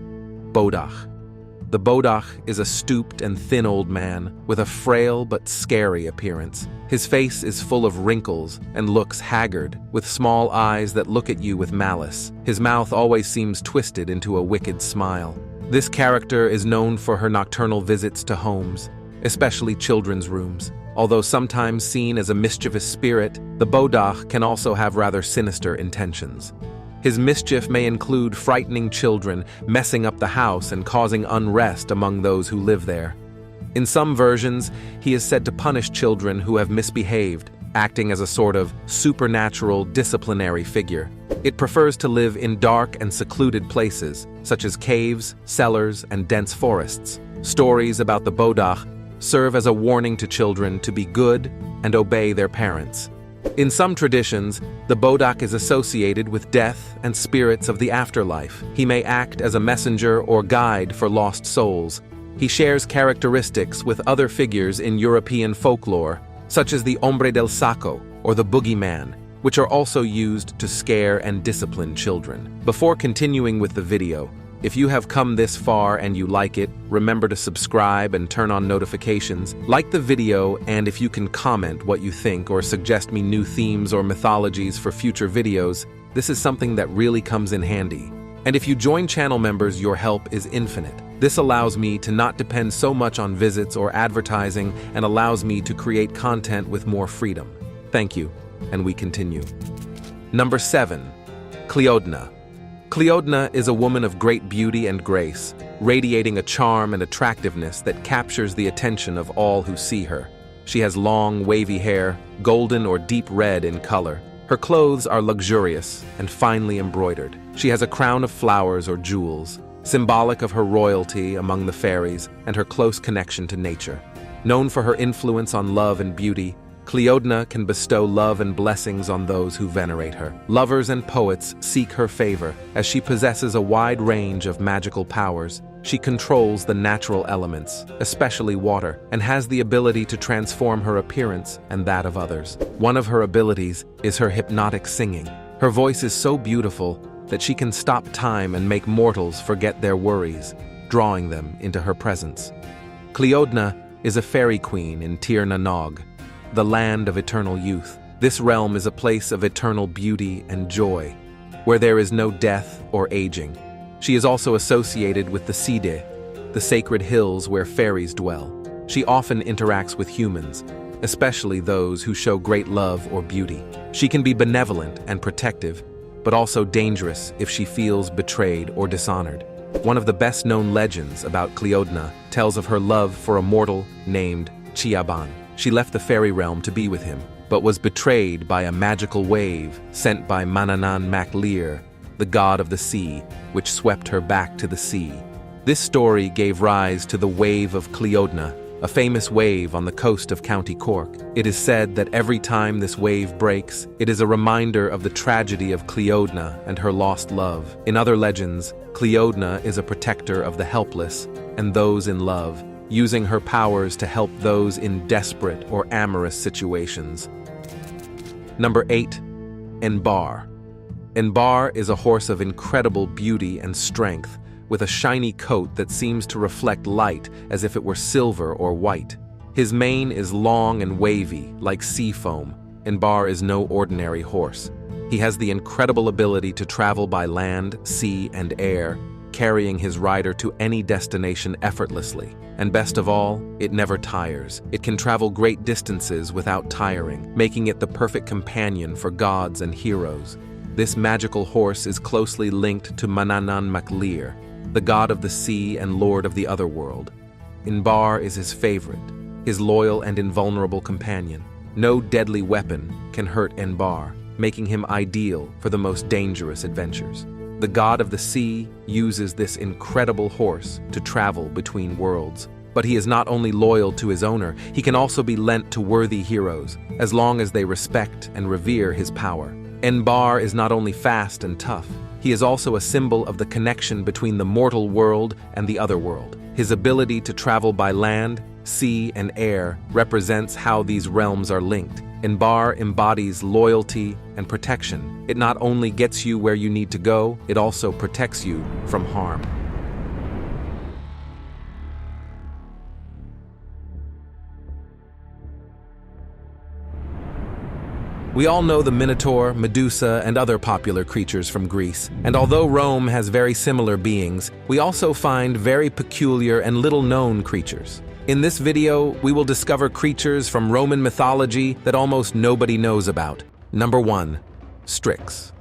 Bodach. The Bodach is a stooped and thin old man with a frail but scary appearance. His face is full of wrinkles and looks haggard, with small eyes that look at you with malice. His mouth always seems twisted into a wicked smile. This character is known for her nocturnal visits to homes, especially children's rooms. Although sometimes seen as a mischievous spirit, the Bodach can also have rather sinister intentions. His mischief may include frightening children, messing up the house, and causing unrest among those who live there. In some versions, he is said to punish children who have misbehaved, acting as a sort of supernatural disciplinary figure. It prefers to live in dark and secluded places, such as caves, cellars, and dense forests. Stories about the Bodach serve as a warning to children to be good and obey their parents. In some traditions, the bodak is associated with death and spirits of the afterlife. He may act as a messenger or guide for lost souls. He shares characteristics with other figures in European folklore, such as the hombre del saco or the boogeyman, which are also used to scare and discipline children. Before continuing with the video, if you have come this far and you like it, remember to subscribe and turn on notifications. Like the video, and if you can comment what you think or suggest me new themes or mythologies for future videos, this is something that really comes in handy. And if you join channel members, your help is infinite. This allows me to not depend so much on visits or advertising and allows me to create content with more freedom. Thank you, and we continue. Number 7. Cleodna. Cleodna is a woman of great beauty and grace, radiating a charm and attractiveness that captures the attention of all who see her. She has long, wavy hair, golden or deep red in color. Her clothes are luxurious and finely embroidered. She has a crown of flowers or jewels, symbolic of her royalty among the fairies and her close connection to nature. Known for her influence on love and beauty, Cleodna can bestow love and blessings on those who venerate her. Lovers and poets seek her favor, as she possesses a wide range of magical powers. She controls the natural elements, especially water, and has the ability to transform her appearance and that of others. One of her abilities is her hypnotic singing. Her voice is so beautiful that she can stop time and make mortals forget their worries, drawing them into her presence. Cleodna is a fairy queen in Tir na Nog, the land of eternal youth. This realm is a place of eternal beauty and joy, where there is no death or aging. She is also associated with the Side, the sacred hills where fairies dwell. She often interacts with humans, especially those who show great love or beauty. She can be benevolent and protective, but also dangerous if she feels betrayed or dishonored. One of the best-known legends about Cleodna tells of her love for a mortal named Chiaban. She left the fairy realm to be with him, but was betrayed by a magical wave sent by Manannán mac Lir, the god of the sea, which swept her back to the sea. This story gave rise to the Wave of Cleodna, a famous wave on the coast of County Cork. It is said that every time this wave breaks, it is a reminder of the tragedy of Cleodna and her lost love. In other legends, Cleodna is a protector of the helpless and those in love, using her powers to help those in desperate or amorous situations. Number 8. Enbar. Enbar is a horse of incredible beauty and strength, with a shiny coat that seems to reflect light as if it were silver or white. His mane is long and wavy, like sea foam. Enbar is no ordinary horse. He has the incredible ability to travel by land, sea, and air, carrying his rider to any destination effortlessly. And best of all, it never tires. It can travel great distances without tiring, making it the perfect companion for gods and heroes. This magical horse is closely linked to Manannán mac Lir, the god of the sea and lord of the otherworld. Enbar is his favorite, his loyal and invulnerable companion. No deadly weapon can hurt Enbar, making him ideal for the most dangerous adventures. The god of the sea uses this incredible horse to travel between worlds. But he is not only loyal to his owner, he can also be lent to worthy heroes, as long as they respect and revere his power. Enbar is not only fast and tough, he is also a symbol of the connection between the mortal world and the other world. His ability to travel by land, sea, and air represents how these realms are linked. Enbar embodies loyalty and protection. It not only gets you where you need to go, it also protects you from harm. We all know the Minotaur, Medusa, and other popular creatures from Greece. And although Rome has very similar beings, we also find very peculiar and little-known creatures. In this video, we will discover creatures from Roman mythology that almost nobody knows about. Number 1. Strix.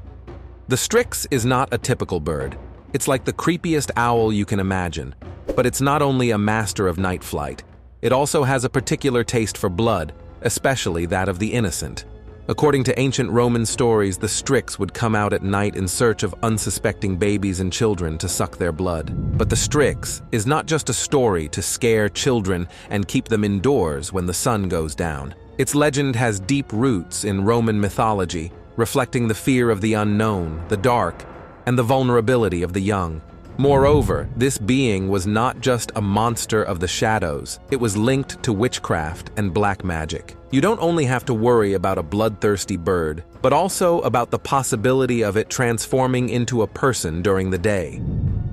The Strix is not a typical bird. It's like the creepiest owl you can imagine. But it's not only a master of night flight. It also has a particular taste for blood, especially that of the innocent. According to ancient Roman stories, the Strix would come out at night in search of unsuspecting babies and children to suck their blood. But the Strix is not just a story to scare children and keep them indoors when the sun goes down. Its legend has deep roots in Roman mythology, reflecting the fear of the unknown, the dark, and the vulnerability of the young. Moreover, this being was not just a monster of the shadows, it was linked to witchcraft and black magic. You don't only have to worry about a bloodthirsty bird, but also about the possibility of it transforming into a person during the day.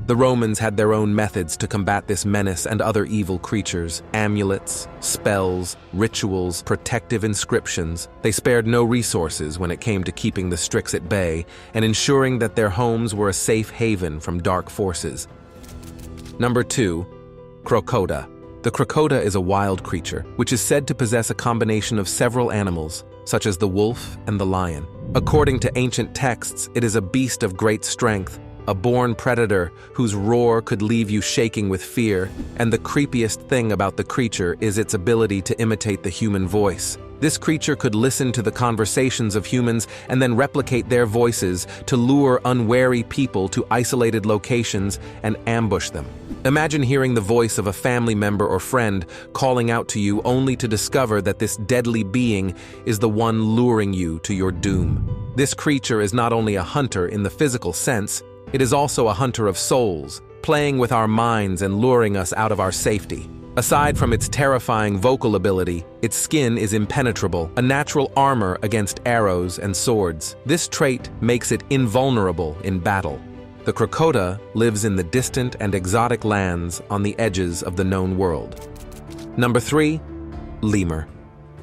The Romans had their own methods to combat this menace and other evil creatures: amulets, spells, rituals, protective inscriptions. They spared no resources when it came to keeping the Strix at bay and ensuring that their homes were a safe haven from dark forces. Number 2. Crocoda. The crocoda is a wild creature, which is said to possess a combination of several animals, such as the wolf and the lion. According to ancient texts, it is a beast of great strength, a born predator whose roar could leave you shaking with fear, and the creepiest thing about the creature is its ability to imitate the human voice. This creature could listen to the conversations of humans and then replicate their voices to lure unwary people to isolated locations and ambush them. Imagine hearing the voice of a family member or friend calling out to you only to discover that this deadly being is the one luring you to your doom. This creature is not only a hunter in the physical sense, it is also a hunter of souls, playing with our minds and luring us out of our safety. Aside from its terrifying vocal ability, its skin is impenetrable, a natural armor against arrows and swords. This trait makes it invulnerable in battle. The crocoda lives in the distant and exotic lands on the edges of the known world. Number 3. Lemur.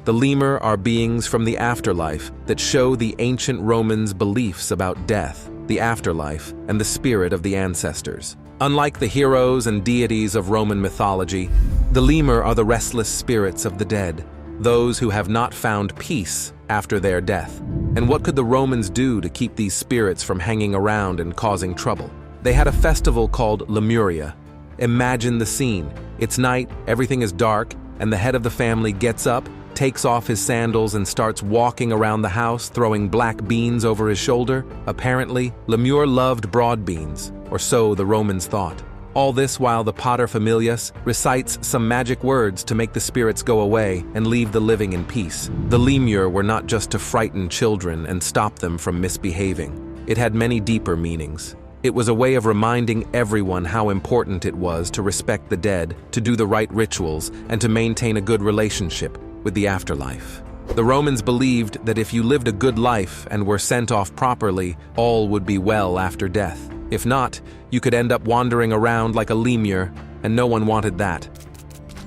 The lemur are beings from the afterlife that show the ancient Romans' beliefs about death, the afterlife, and the spirit of the ancestors. Unlike the heroes and deities of Roman mythology, the lemur are the restless spirits of the dead, those who have not found peace after their death. And what could the Romans do to keep these spirits from hanging around and causing trouble? They had a festival called Lemuria. Imagine the scene. It's night, everything is dark, and the head of the family gets up, takes off his sandals and starts walking around the house, throwing black beans over his shoulder. Apparently, Lemur loved broad beans, or so the Romans thought. All this while the paterfamilias recites some magic words to make the spirits go away and leave the living in peace. The lemur were not just to frighten children and stop them from misbehaving. It had many deeper meanings. It was a way of reminding everyone how important it was to respect the dead, to do the right rituals, and to maintain a good relationship with the afterlife. The Romans believed that if you lived a good life and were sent off properly, all would be well after death. If not, you could end up wandering around like a lemur, and no one wanted that.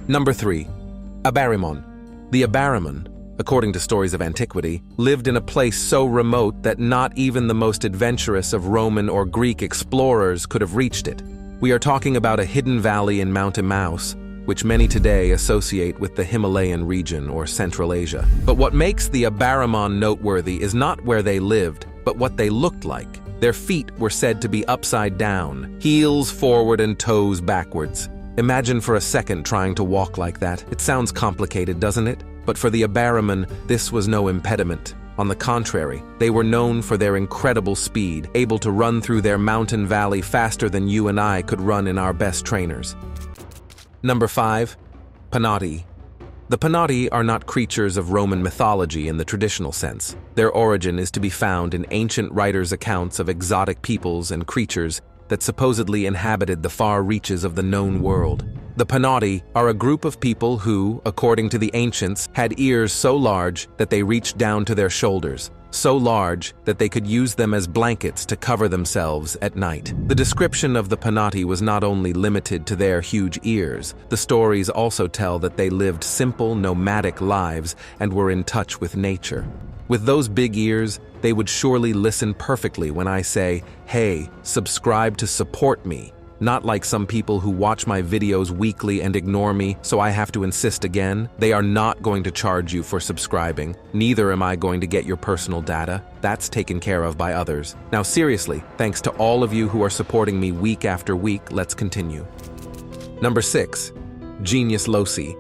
Number 3. Abarimon. The Abarimon, according to stories of antiquity, lived in a place so remote that not even the most adventurous of Roman or Greek explorers could have reached it. We are talking about a hidden valley in Mount Emmaus, which many today associate with the Himalayan region or Central Asia. But what makes the Abarimon noteworthy is not where they lived, but what they looked like. Their feet were said to be upside down, heels forward and toes backwards. Imagine for a second trying to walk like that. It sounds complicated, doesn't it? But for the Abarimon, this was no impediment. On the contrary, they were known for their incredible speed, able to run through their mountain valley faster than you and I could run in our best trainers. Number 5. Panati. The Panati are not creatures of Roman mythology in the traditional sense. Their origin is to be found in ancient writers' accounts of exotic peoples and creatures that supposedly inhabited the far reaches of the known world. The Panati are a group of people who, according to the ancients, had ears so large that they reached down to their shoulders, so large that they could use them as blankets to cover themselves at night. The description of the Panati was not only limited to their huge ears, the stories also tell that they lived simple, nomadic lives and were in touch with nature. With those big ears, they would surely listen perfectly when I say, "Hey, subscribe to support me." Not like some people who watch my videos weekly and ignore me, so I have to insist again. They are not going to charge you for subscribing. Neither am I going to get your personal data. That's taken care of by others. Now seriously, thanks to all of you who are supporting me week after week, let's continue. Number 6. Genius loci.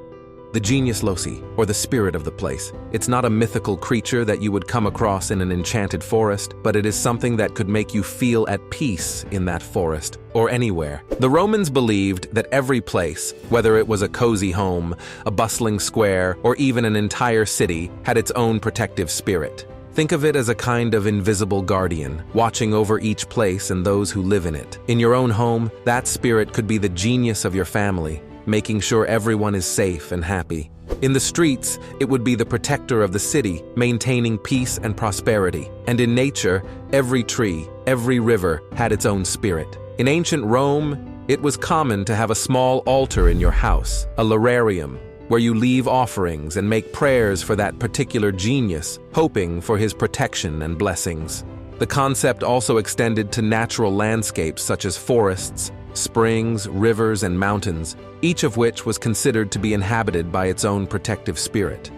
the genius loci, or the spirit of the place. It's not a mythical creature that you would come across in an enchanted forest, but it is something that could make you feel at peace in that forest, or anywhere. The Romans believed that every place, whether it was a cozy home, a bustling square, or even an entire city, had its own protective spirit. Think of it as a kind of invisible guardian, watching over each place and those who live in it. In your own home, that spirit could be the genius of your family, making sure everyone is safe and happy. In the streets, it would be the protector of the city, maintaining peace and prosperity. And in nature, every tree, every river had its own spirit. In ancient Rome, it was common to have a small altar in your house, a lararium, where you leave offerings and make prayers for that particular genius, hoping for his protection and blessings. The concept also extended to natural landscapes such as forests, springs, rivers, and mountains, each of which was considered to be inhabited by its own protective spirit.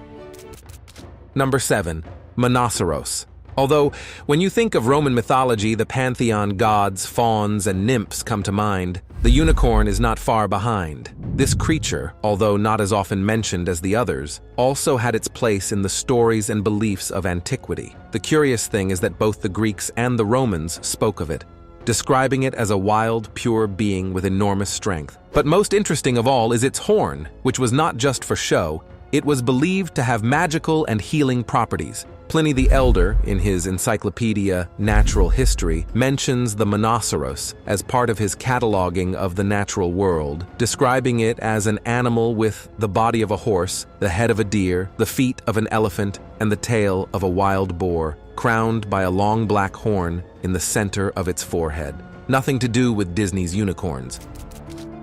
Number 7. Monoceros. Although, when you think of Roman mythology, the pantheon gods, fauns, and nymphs come to mind, the unicorn is not far behind. This creature, although not as often mentioned as the others, also had its place in the stories and beliefs of antiquity. The curious thing is that both the Greeks and the Romans spoke of it, describing it as a wild, pure being with enormous strength. But most interesting of all is its horn, which was not just for show. It was believed to have magical and healing properties. Pliny the Elder, in his Encyclopedia Natural History, mentions the monoceros as part of his cataloging of the natural world, describing it as an animal with the body of a horse, the head of a deer, the feet of an elephant, and the tail of a wild boar, crowned by a long black horn in the center of its forehead. Nothing to do with Disney's unicorns.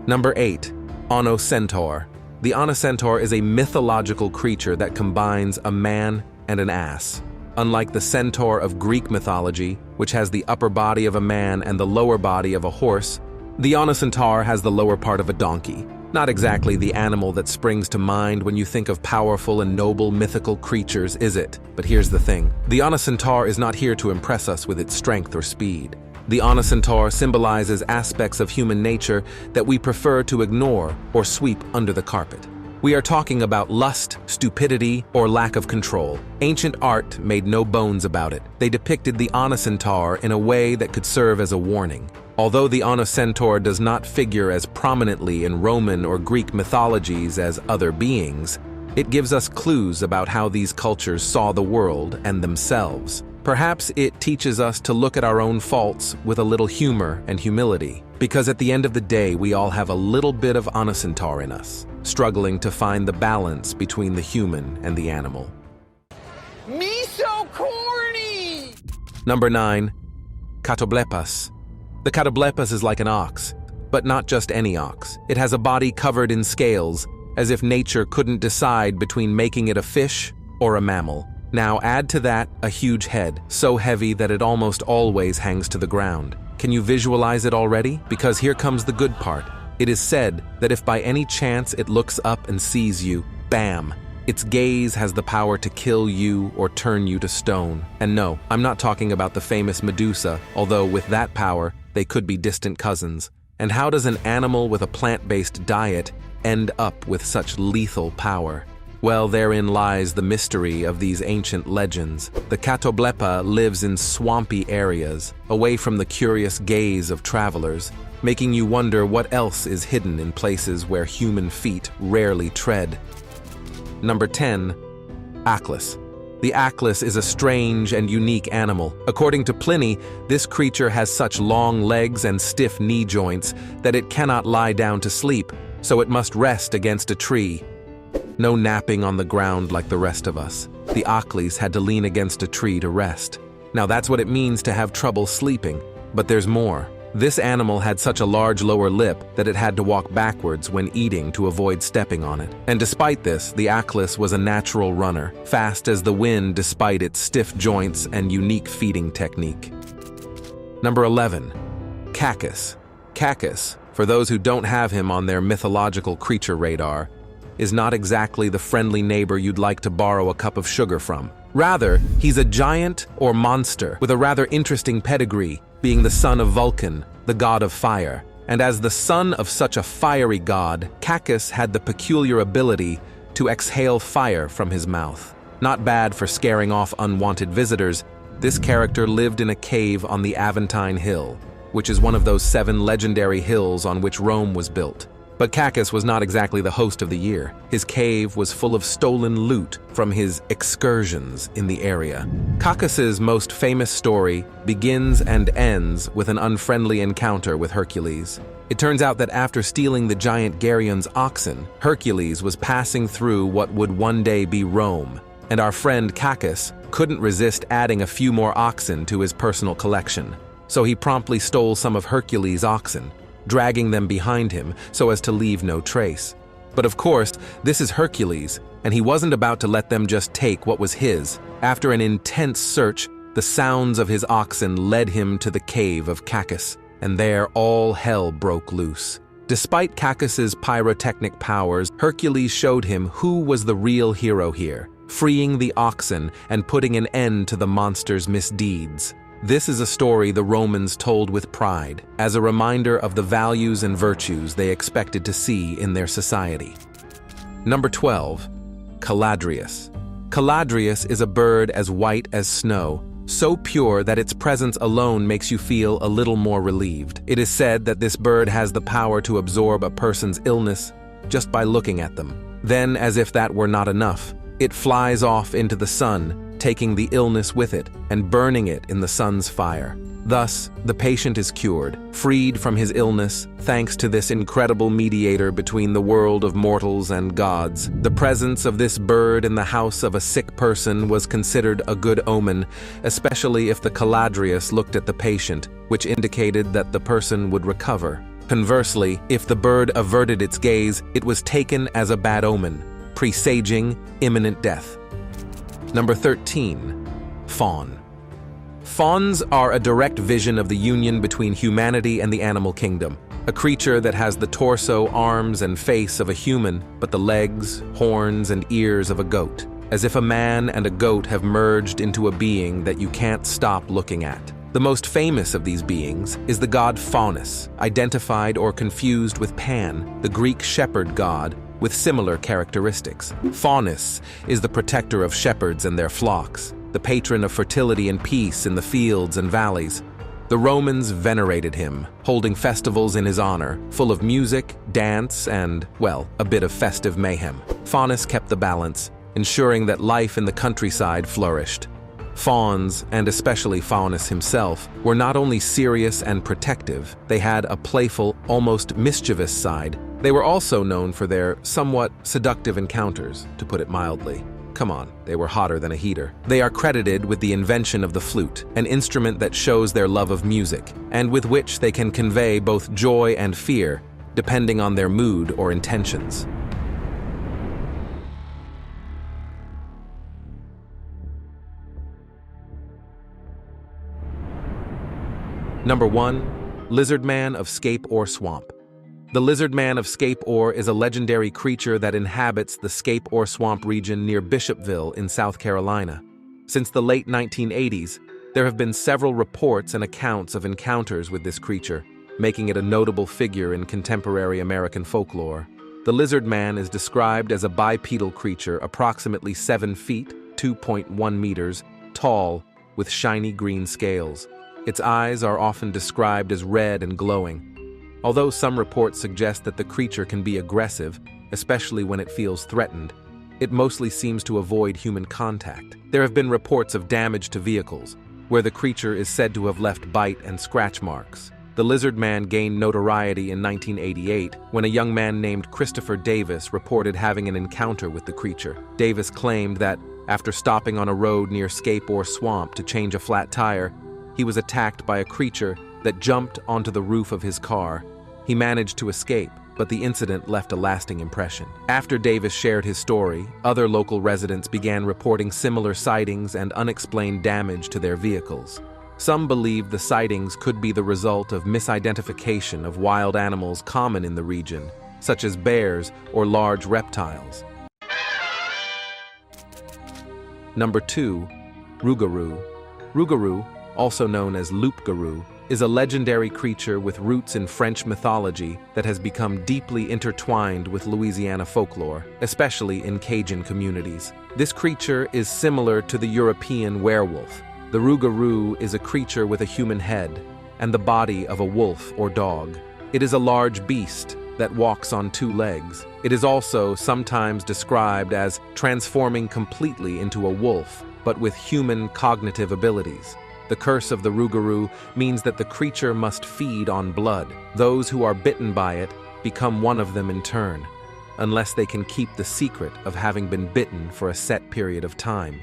Number 8. Onocentaur. The onocentaur is a mythological creature that combines a man and an ass. Unlike the centaur of Greek mythology, which has the upper body of a man and the lower body of a horse, the onocentaur has the lower part of a donkey. Not exactly the animal that springs to mind when you think of powerful and noble mythical creatures, is it? But here's the thing. The onocentaur is not here to impress us with its strength or speed. The onocentaur symbolizes aspects of human nature that we prefer to ignore or sweep under the carpet. We are talking about lust, stupidity, or lack of control. Ancient art made no bones about it. They depicted the onocentaur in a way that could serve as a warning. Although the onocentaur does not figure as prominently in Roman or Greek mythologies as other beings, it gives us clues about how these cultures saw the world and themselves. Perhaps it teaches us to look at our own faults with a little humor and humility, because at the end of the day, we all have a little bit of onocentaur in us, struggling to find the balance between the human and the animal. Me so corny! Number 9. Katoblepas. The katoblepas is like an ox, but not just any ox. It has a body covered in scales, as if nature couldn't decide between making it a fish or a mammal. Now add to that a huge head, so heavy that it almost always hangs to the ground. Can you visualize it already? Because here comes the good part. It is said that if by any chance it looks up and sees you, bam! Its gaze has the power to kill you or turn you to stone. And no, I'm not talking about the famous Medusa, although with that power, they could be distant cousins. And how does an animal with a plant-based diet end up with such lethal power? Well, therein lies the mystery of these ancient legends. The katoblepa lives in swampy areas, away from the curious gaze of travelers, making you wonder what else is hidden in places where human feet rarely tread. Number 10. Aclis. The aclis is a strange and unique animal. According to Pliny, this creature has such long legs and stiff knee joints that it cannot lie down to sleep, so it must rest against a tree. No napping on the ground like the rest of us. The aclis had to lean against a tree to rest. Now that's what it means to have trouble sleeping. But there's more. This animal had such a large lower lip that it had to walk backwards when eating to avoid stepping on it. And despite this, the aclis was a natural runner, fast as the wind despite its stiff joints and unique feeding technique. Number 11. Cacus. Cacus, for those who don't have him on their mythological creature radar, is not exactly the friendly neighbor you'd like to borrow a cup of sugar from. Rather, he's a giant or monster with a rather interesting pedigree, being the son of Vulcan, the god of fire. And as the son of such a fiery god, Cacus had the peculiar ability to exhale fire from his mouth. Not bad for scaring off unwanted visitors, this character lived in a cave on the Aventine Hill, which is one of those 7 legendary hills on which Rome was built. But Cacus was not exactly the host of the year. His cave was full of stolen loot from his excursions in the area. Cacus's most famous story begins and ends with an unfriendly encounter with Hercules. It turns out that after stealing the giant Geryon's oxen, Hercules was passing through what would one day be Rome, and our friend Cacus couldn't resist adding a few more oxen to his personal collection. So he promptly stole some of Hercules' oxen, dragging them behind him so as to leave no trace. But of course, this is Hercules, and he wasn't about to let them just take what was his. After an intense search, the sounds of his oxen led him to the cave of Cacus, and there all hell broke loose. Despite Cacus's pyrotechnic powers, Hercules showed him who was the real hero here, freeing the oxen and putting an end to the monster's misdeeds. This is a story the Romans told with pride, as a reminder of the values and virtues they expected to see in their society. Number 12. Caladrius. Caladrius is a bird as white as snow, so pure that its presence alone makes you feel a little more relieved. It is said that this bird has the power to absorb a person's illness just by looking at them. Then, as if that were not enough, it flies off into the sun, taking the illness with it and burning it in the sun's fire. Thus, the patient is cured, freed from his illness, thanks to this incredible mediator between the world of mortals and gods. The presence of this bird in the house of a sick person was considered a good omen, especially if the Caladrius looked at the patient, which indicated that the person would recover. Conversely, if the bird averted its gaze, it was taken as a bad omen, presaging imminent death. Number 13. Faun. Fauns are a direct vision of the union between humanity and the animal kingdom. A creature that has the torso, arms, and face of a human, but the legs, horns, and ears of a goat. As if a man and a goat have merged into a being that you can't stop looking at. The most famous of these beings is the god Faunus, identified or confused with Pan, the Greek shepherd god, with similar characteristics. Faunus is the protector of shepherds and their flocks, the patron of fertility and peace in the fields and valleys. The Romans venerated him, holding festivals in his honor, full of music, dance, and, well, a bit of festive mayhem. Faunus kept the balance, ensuring that life in the countryside flourished. Fauns, and especially Faunus himself, were not only serious and protective, they had a playful, almost mischievous side. They were also known for their somewhat seductive encounters, to put it mildly. Come on, they were hotter than a heater. They are credited with the invention of the flute, an instrument that shows their love of music, and with which they can convey both joy and fear, depending on their mood or intentions. Number 1. Lizard Man of Scape Ore Swamp. The lizard man of Scape Ore is a legendary creature that inhabits the Scape Ore Swamp region near Bishopville in South Carolina. Since the late 1980s, there have been several reports and accounts of encounters with this creature, making it a notable figure in contemporary American folklore. The lizard man is described as a bipedal creature approximately 7 feet, 2.1 meters, tall, with shiny green scales. Its eyes are often described as red and glowing. Although some reports suggest that the creature can be aggressive, especially when it feels threatened, it mostly seems to avoid human contact. There have been reports of damage to vehicles, where the creature is said to have left bite and scratch marks. The lizard man gained notoriety in 1988 when a young man named Christopher Davis reported having an encounter with the creature. Davis claimed that, after stopping on a road near Scape Ore Swamp to change a flat tire, he was attacked by a creature that jumped onto the roof of his car. He managed to escape, but the incident left a lasting impression. After Davis shared his story, other local residents began reporting similar sightings and unexplained damage to their vehicles. Some believe the sightings could be the result of misidentification of wild animals common in the region, such as bears or large reptiles. Number 2. Rougarou. Rougarou, also known as loup-garou, is a legendary creature with roots in French mythology that has become deeply intertwined with Louisiana folklore, especially in Cajun communities. This creature is similar to the European werewolf. The rougarou is a creature with a human head and the body of a wolf or dog. It is a large beast that walks on two legs. It is also sometimes described as transforming completely into a wolf, but with human cognitive abilities. The curse of the rougarou means that the creature must feed on blood. Those who are bitten by it become one of them in turn, unless they can keep the secret of having been bitten for a set period of time,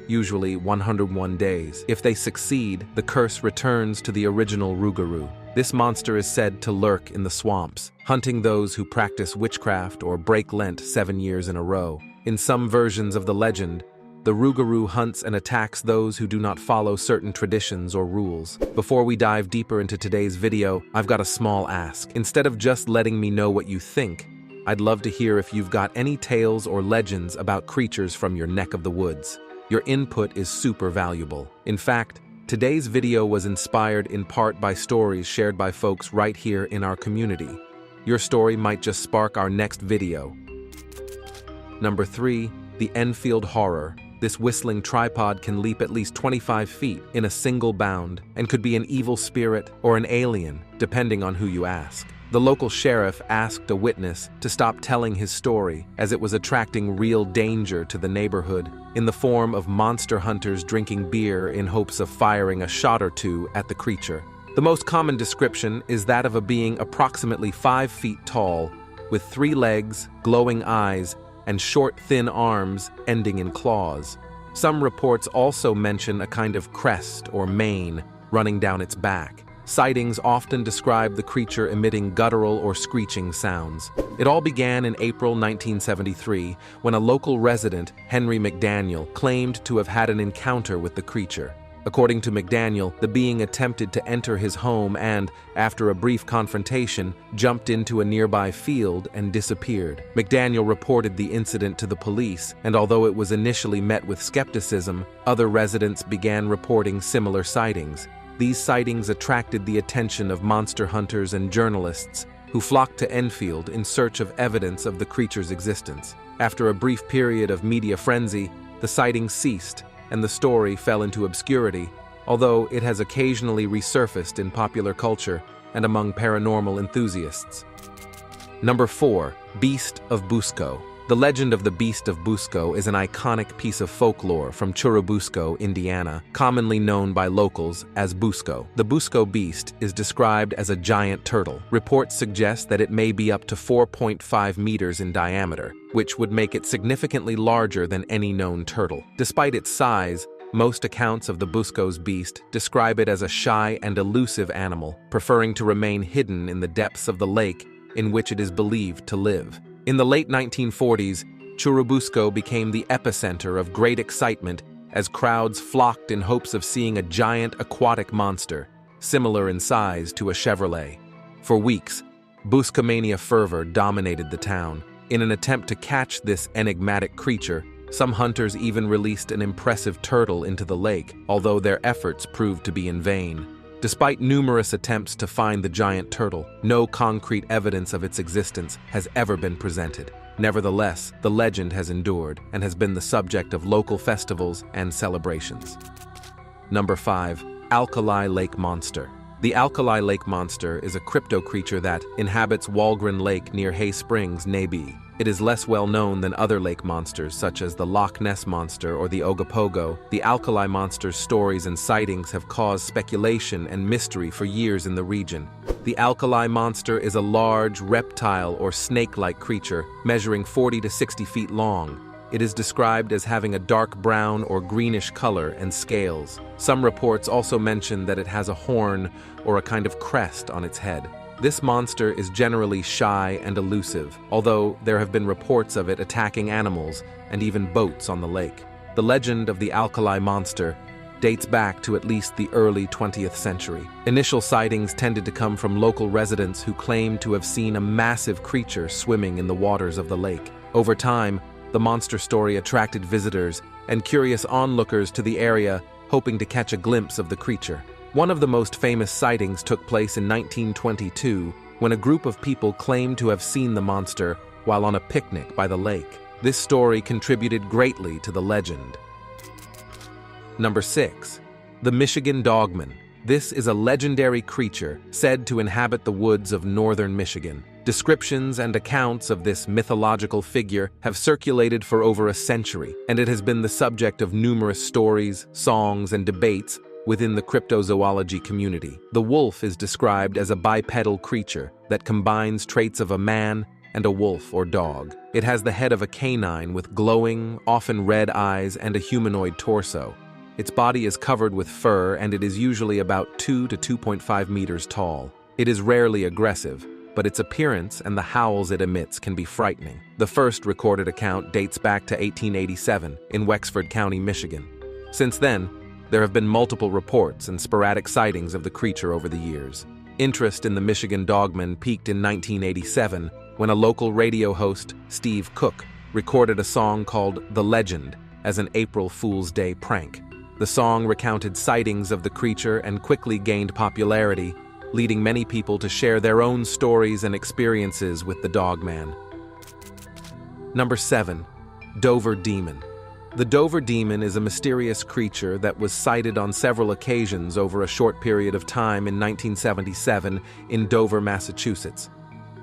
usually 101 days. If they succeed, the curse returns to the original rougarou. This monster is said to lurk in the swamps, hunting those who practice witchcraft or break Lent 7 years in a row. In some versions of the legend, the rougarou hunts and attacks those who do not follow certain traditions or rules. Before we dive deeper into today's video, I've got a small ask. Instead of just letting me know what you think, I'd love to hear if you've got any tales or legends about creatures from your neck of the woods. Your input is super valuable. In fact, today's video was inspired in part by stories shared by folks right here in our community. Your story might just spark our next video. Number 3, the Enfield Horror. This whistling tripod can leap at least 25 feet in a single bound and could be an evil spirit or an alien, depending on who you ask. The local sheriff asked a witness to stop telling his story as it was attracting real danger to the neighborhood in the form of monster hunters drinking beer in hopes of firing a shot or two at the creature. The most common description is that of a being approximately 5 feet tall, with 3 legs, glowing eyes, and short, thin arms ending in claws. Some reports also mention a kind of crest or mane running down its back. Sightings often describe the creature emitting guttural or screeching sounds. It all began in April 1973 when a local resident, Henry McDaniel, claimed to have had an encounter with the creature. According to McDaniel, the being attempted to enter his home and, after a brief confrontation, jumped into a nearby field and disappeared. McDaniel reported the incident to the police, and although it was initially met with skepticism, other residents began reporting similar sightings. These sightings attracted the attention of monster hunters and journalists, who flocked to Enfield in search of evidence of the creature's existence. After a brief period of media frenzy, the sightings ceased, and the story fell into obscurity, although it has occasionally resurfaced in popular culture and among paranormal enthusiasts. Number 4, Beast of Busco. The legend of the Beast of Busco is an iconic piece of folklore from Churubusco, Indiana, commonly known by locals as Busco. The Busco beast is described as a giant turtle. Reports suggest that it may be up to 4.5 meters in diameter, which would make it significantly larger than any known turtle. Despite its size, most accounts of the Busco's beast describe it as a shy and elusive animal, preferring to remain hidden in the depths of the lake in which it is believed to live. In the late 1940s, Churubusco became the epicenter of great excitement as crowds flocked in hopes of seeing a giant aquatic monster, similar in size to a Chevrolet. For weeks, Buscomania fervor dominated the town. In an attempt to catch this enigmatic creature, some hunters even released an impressive turtle into the lake, although their efforts proved to be in vain. Despite numerous attempts to find the giant turtle, no concrete evidence of its existence has ever been presented. Nevertheless, the legend has endured and has been the subject of local festivals and celebrations. Number 5, Alkali Lake Monster. The Alkali Lake Monster is a crypto creature that inhabits Walgren Lake near Hay Springs, Nabi. It is less well known than other lake monsters such as the Loch Ness Monster or the Ogopogo. The Alkali Monster's stories and sightings have caused speculation and mystery for years in the region. The Alkali Monster is a large reptile or snake-like creature measuring 40 to 60 feet long. It is described as having a dark brown or greenish color and scales. Some reports also mention that it has a horn or a kind of crest on its head. This monster is generally shy and elusive, although there have been reports of it attacking animals and even boats on the lake. The legend of the Alkali Monster dates back to at least the early 20th century. Initial sightings tended to come from local residents who claimed to have seen a massive creature swimming in the waters of the lake. Over time, the monster story attracted visitors and curious onlookers to the area, hoping to catch a glimpse of the creature. One of the most famous sightings took place in 1922 when a group of people claimed to have seen the monster while on a picnic by the lake. This story contributed greatly to the legend. Number 6. The Michigan Dogman. This is a legendary creature said to inhabit the woods of northern Michigan. Descriptions and accounts of this mythological figure have circulated for over a century, and it has been the subject of numerous stories, songs, and debates within the cryptozoology community. The wolf is described as a bipedal creature that combines traits of a man and a wolf or dog. It has the head of a canine with glowing, often red eyes and a humanoid torso. Its body is covered with fur, and it is usually about 2 to 2.5 meters tall. It is rarely aggressive, but its appearance and the howls it emits can be frightening. The first recorded account dates back to 1887 in Wexford County, Michigan. Since then, there have been multiple reports and sporadic sightings of the creature over the years. Interest in the Michigan Dogman peaked in 1987 when a local radio host, Steve Cook, recorded a song called "The Legend" as an April Fool's Day prank. The song recounted sightings of the creature and quickly gained popularity, leading many people to share their own stories and experiences with the Dogman. Number 7. Dover Demon. The Dover Demon is a mysterious creature that was sighted on several occasions over a short period of time in 1977 in Dover, Massachusetts.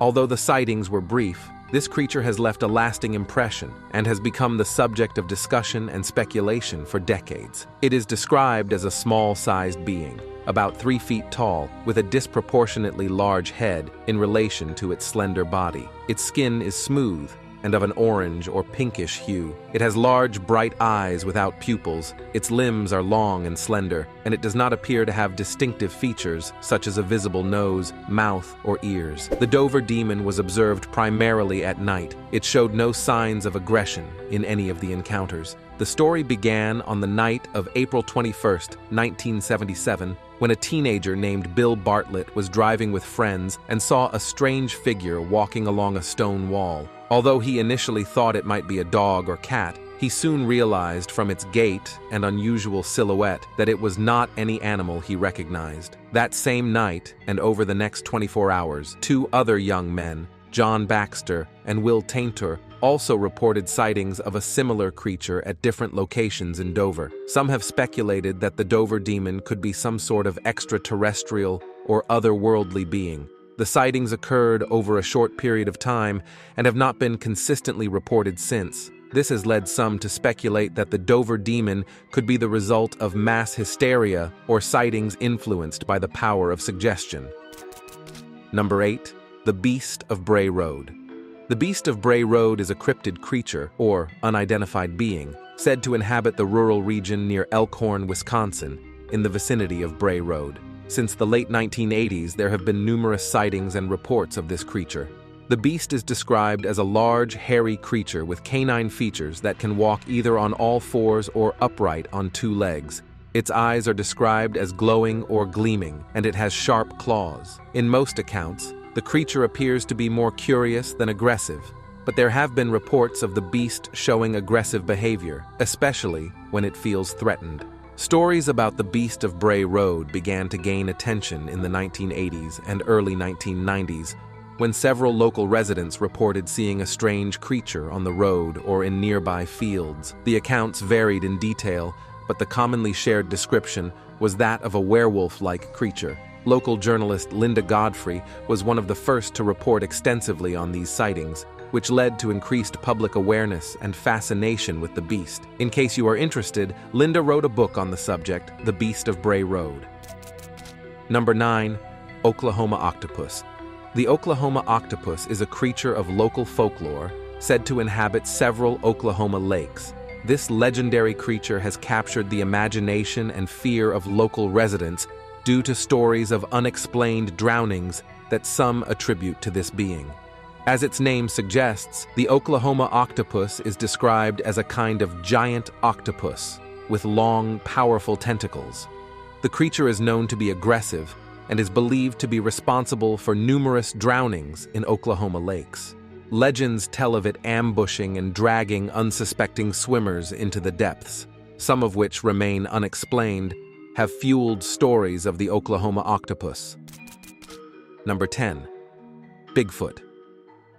Although the sightings were brief, this creature has left a lasting impression and has become the subject of discussion and speculation for decades. It is described as a small-sized being, about 3 feet tall, with a disproportionately large head in relation to its slender body. Its skin is smooth and of an orange or pinkish hue. It has large, bright eyes without pupils. Its limbs are long and slender, and it does not appear to have distinctive features such as a visible nose, mouth, or ears. The Dover Demon was observed primarily at night. It showed no signs of aggression in any of the encounters. The story began on the night of April 21st, 1977, when a teenager named Bill Bartlett was driving with friends and saw a strange figure walking along a stone wall. Although he initially thought it might be a dog or cat, he soon realized from its gait and unusual silhouette that it was not any animal he recognized. That same night, and over the next 24 hours, 2 other young men, John Baxter and Will Tainter, also reported sightings of a similar creature at different locations in Dover. Some have speculated that the Dover Demon could be some sort of extraterrestrial or otherworldly being. The sightings occurred over a short period of time and have not been consistently reported since. This has led some to speculate that the Dover Demon could be the result of mass hysteria or sightings influenced by the power of suggestion. Number 8. The Beast of Bray Road. The Beast of Bray Road is a cryptid creature, or unidentified being, said to inhabit the rural region near Elkhorn, Wisconsin, in the vicinity of Bray Road. Since the late 1980s, there have been numerous sightings and reports of this creature. The beast is described as a large, hairy creature with canine features that can walk either on all fours or upright on 2 legs. Its eyes are described as glowing or gleaming, and it has sharp claws. In most accounts, the creature appears to be more curious than aggressive, but there have been reports of the beast showing aggressive behavior, especially when it feels threatened. Stories about the Beast of Bray Road began to gain attention in the 1980s and early 1990s, when several local residents reported seeing a strange creature on the road or in nearby fields. The accounts varied in detail, but the commonly shared description was that of a werewolf-like creature. Local journalist Linda Godfrey was one of the first to report extensively on these sightings, which led to increased public awareness and fascination with the beast. In case you are interested, Linda wrote a book on the subject, The Beast of Bray Road. Number 9. Oklahoma Octopus. The Oklahoma octopus is a creature of local folklore said to inhabit several Oklahoma lakes. This legendary creature has captured the imagination and fear of local residents due to stories of unexplained drownings that some attribute to this being. As its name suggests, the Oklahoma octopus is described as a kind of giant octopus with long, powerful tentacles. The creature is known to be aggressive and is believed to be responsible for numerous drownings in Oklahoma lakes. Legends tell of it ambushing and dragging unsuspecting swimmers into the depths, some of which remain unexplained, have fueled stories of the Oklahoma octopus. Number 10. Bigfoot.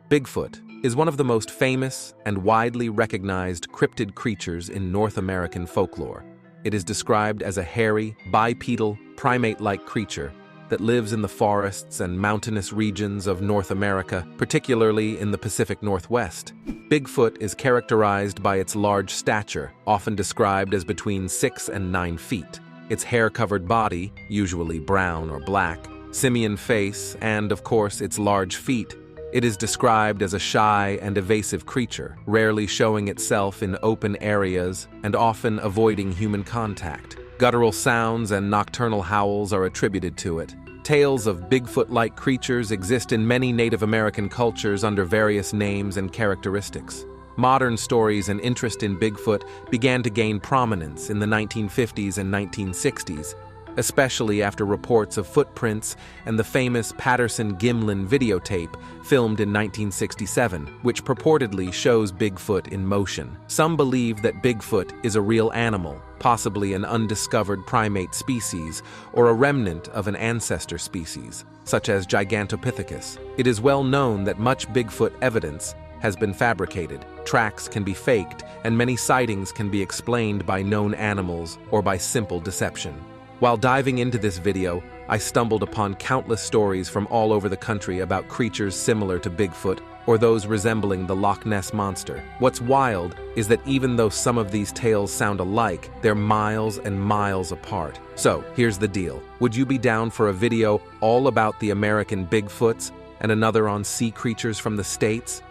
Bigfoot is one of the most famous and widely recognized cryptid creatures in North American folklore. It is described as a hairy, bipedal, primate-like creature that lives in the forests and mountainous regions of North America, particularly in the Pacific Northwest. Bigfoot is characterized by its large stature, often described as between 6 and 9 feet. Its hair-covered body, usually brown or black, simian face, and, of course, its large feet. It is described as a shy and evasive creature, rarely showing itself in open areas and often avoiding human contact. Guttural sounds and nocturnal howls are attributed to it. Tales of Bigfoot-like creatures exist in many Native American cultures under various names and characteristics. Modern stories and interest in Bigfoot began to gain prominence in the 1950s and 1960s, especially after reports of footprints and the famous Patterson-Gimlin videotape filmed in 1967, which purportedly shows Bigfoot in motion. Some believe that Bigfoot is a real animal, possibly an undiscovered primate species or a remnant of an ancestor species, such as Gigantopithecus. It is well known that much Bigfoot evidence has been fabricated. Tracks can be faked, and many sightings can be explained by known animals or by simple deception. While diving into this video, I stumbled upon countless stories from all over the country about creatures similar to Bigfoot or those resembling the Loch Ness Monster. What's wild is that even though some of these tales sound alike, they're miles and miles apart. So, here's the deal. Would you be down for a video all about the American Bigfoots and another on sea creatures from the States?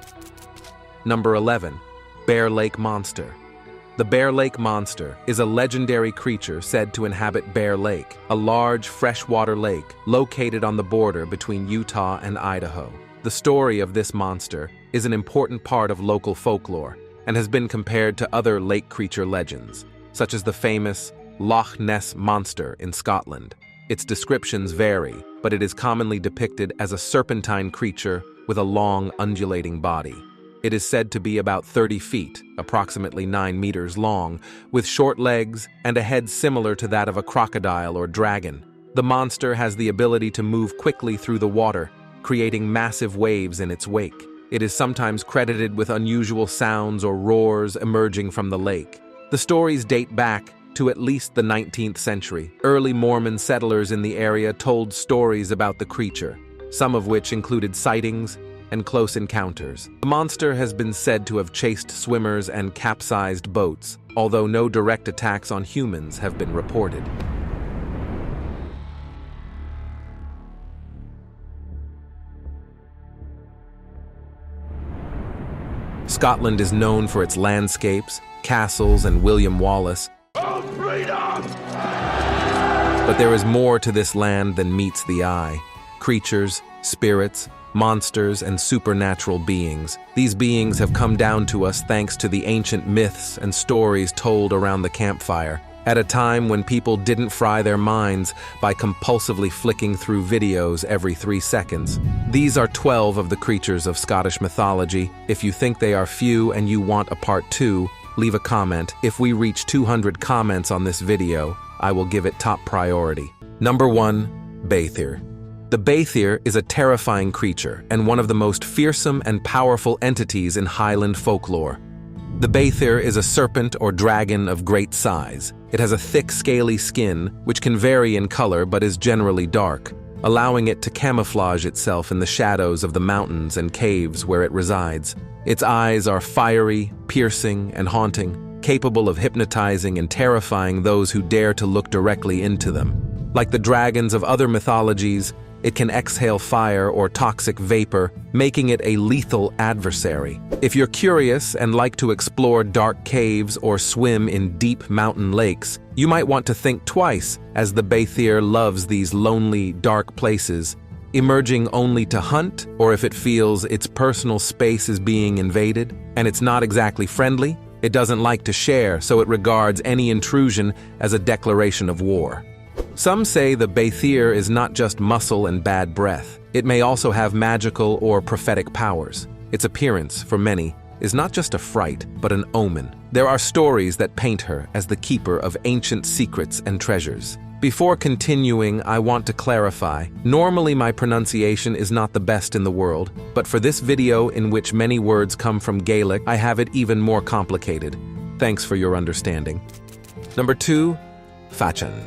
Number 11. Bear Lake Monster. The Bear Lake Monster is a legendary creature said to inhabit Bear Lake, a large freshwater lake located on the border between Utah and Idaho. The story of this monster is an important part of local folklore and has been compared to other lake creature legends, such as the famous Loch Ness Monster in Scotland. Its descriptions vary, but it is commonly depicted as a serpentine creature with a long, undulating body. It is said to be about 30 feet, approximately 9 meters long, with short legs and a head similar to that of a crocodile or dragon. The monster has the ability to move quickly through the water, creating massive waves in its wake. It is sometimes credited with unusual sounds or roars emerging from the lake. The stories date back to at least the 19th century. Early Mormon settlers in the area told stories about the creature, some of which included sightings and close encounters. The monster has been said to have chased swimmers and capsized boats, although no direct attacks on humans have been reported. Scotland is known for its landscapes, castles, and William Wallace. Oh, freedom! But there is more to this land than meets the eye. Creatures, spirits, monsters, and supernatural beings. These beings have come down to us thanks to the ancient myths and stories told around the campfire, at a time when people didn't fry their minds by compulsively flicking through videos every 3 seconds. These are 12 of the creatures of Scottish mythology. If you think they are few and you want a part 2, leave a comment. If we reach 200 comments on this video, I will give it top priority. Number 1. Bestiary. The bestiary is a terrifying creature and one of the most fearsome and powerful entities in Highland folklore. The bestiary is a serpent or dragon of great size. It has a thick, scaly skin, which can vary in color but is generally dark, allowing it to camouflage itself in the shadows of the mountains and caves where it resides. Its eyes are fiery, piercing, and haunting, capable of hypnotizing and terrifying those who dare to look directly into them. Like the dragons of other mythologies, it can exhale fire or toxic vapor, making it a lethal adversary. If you're curious and like to explore dark caves or swim in deep mountain lakes, you might want to think twice, as the bestiary loves these lonely, dark places, emerging only to hunt, or if it feels its personal space is being invaded, and it's not exactly friendly. It doesn't like to share, so it regards any intrusion as a declaration of war. Some say the bestiary is not just muscle and bad breath. It may also have magical or prophetic powers. Its appearance, for many, is not just a fright, but an omen. There are stories that paint her as the keeper of ancient secrets and treasures. Before continuing, I want to clarify. Normally my pronunciation is not the best in the world, but for this video in which many words come from Gaelic, I have it even more complicated. Thanks for your understanding. Number 2, fachan.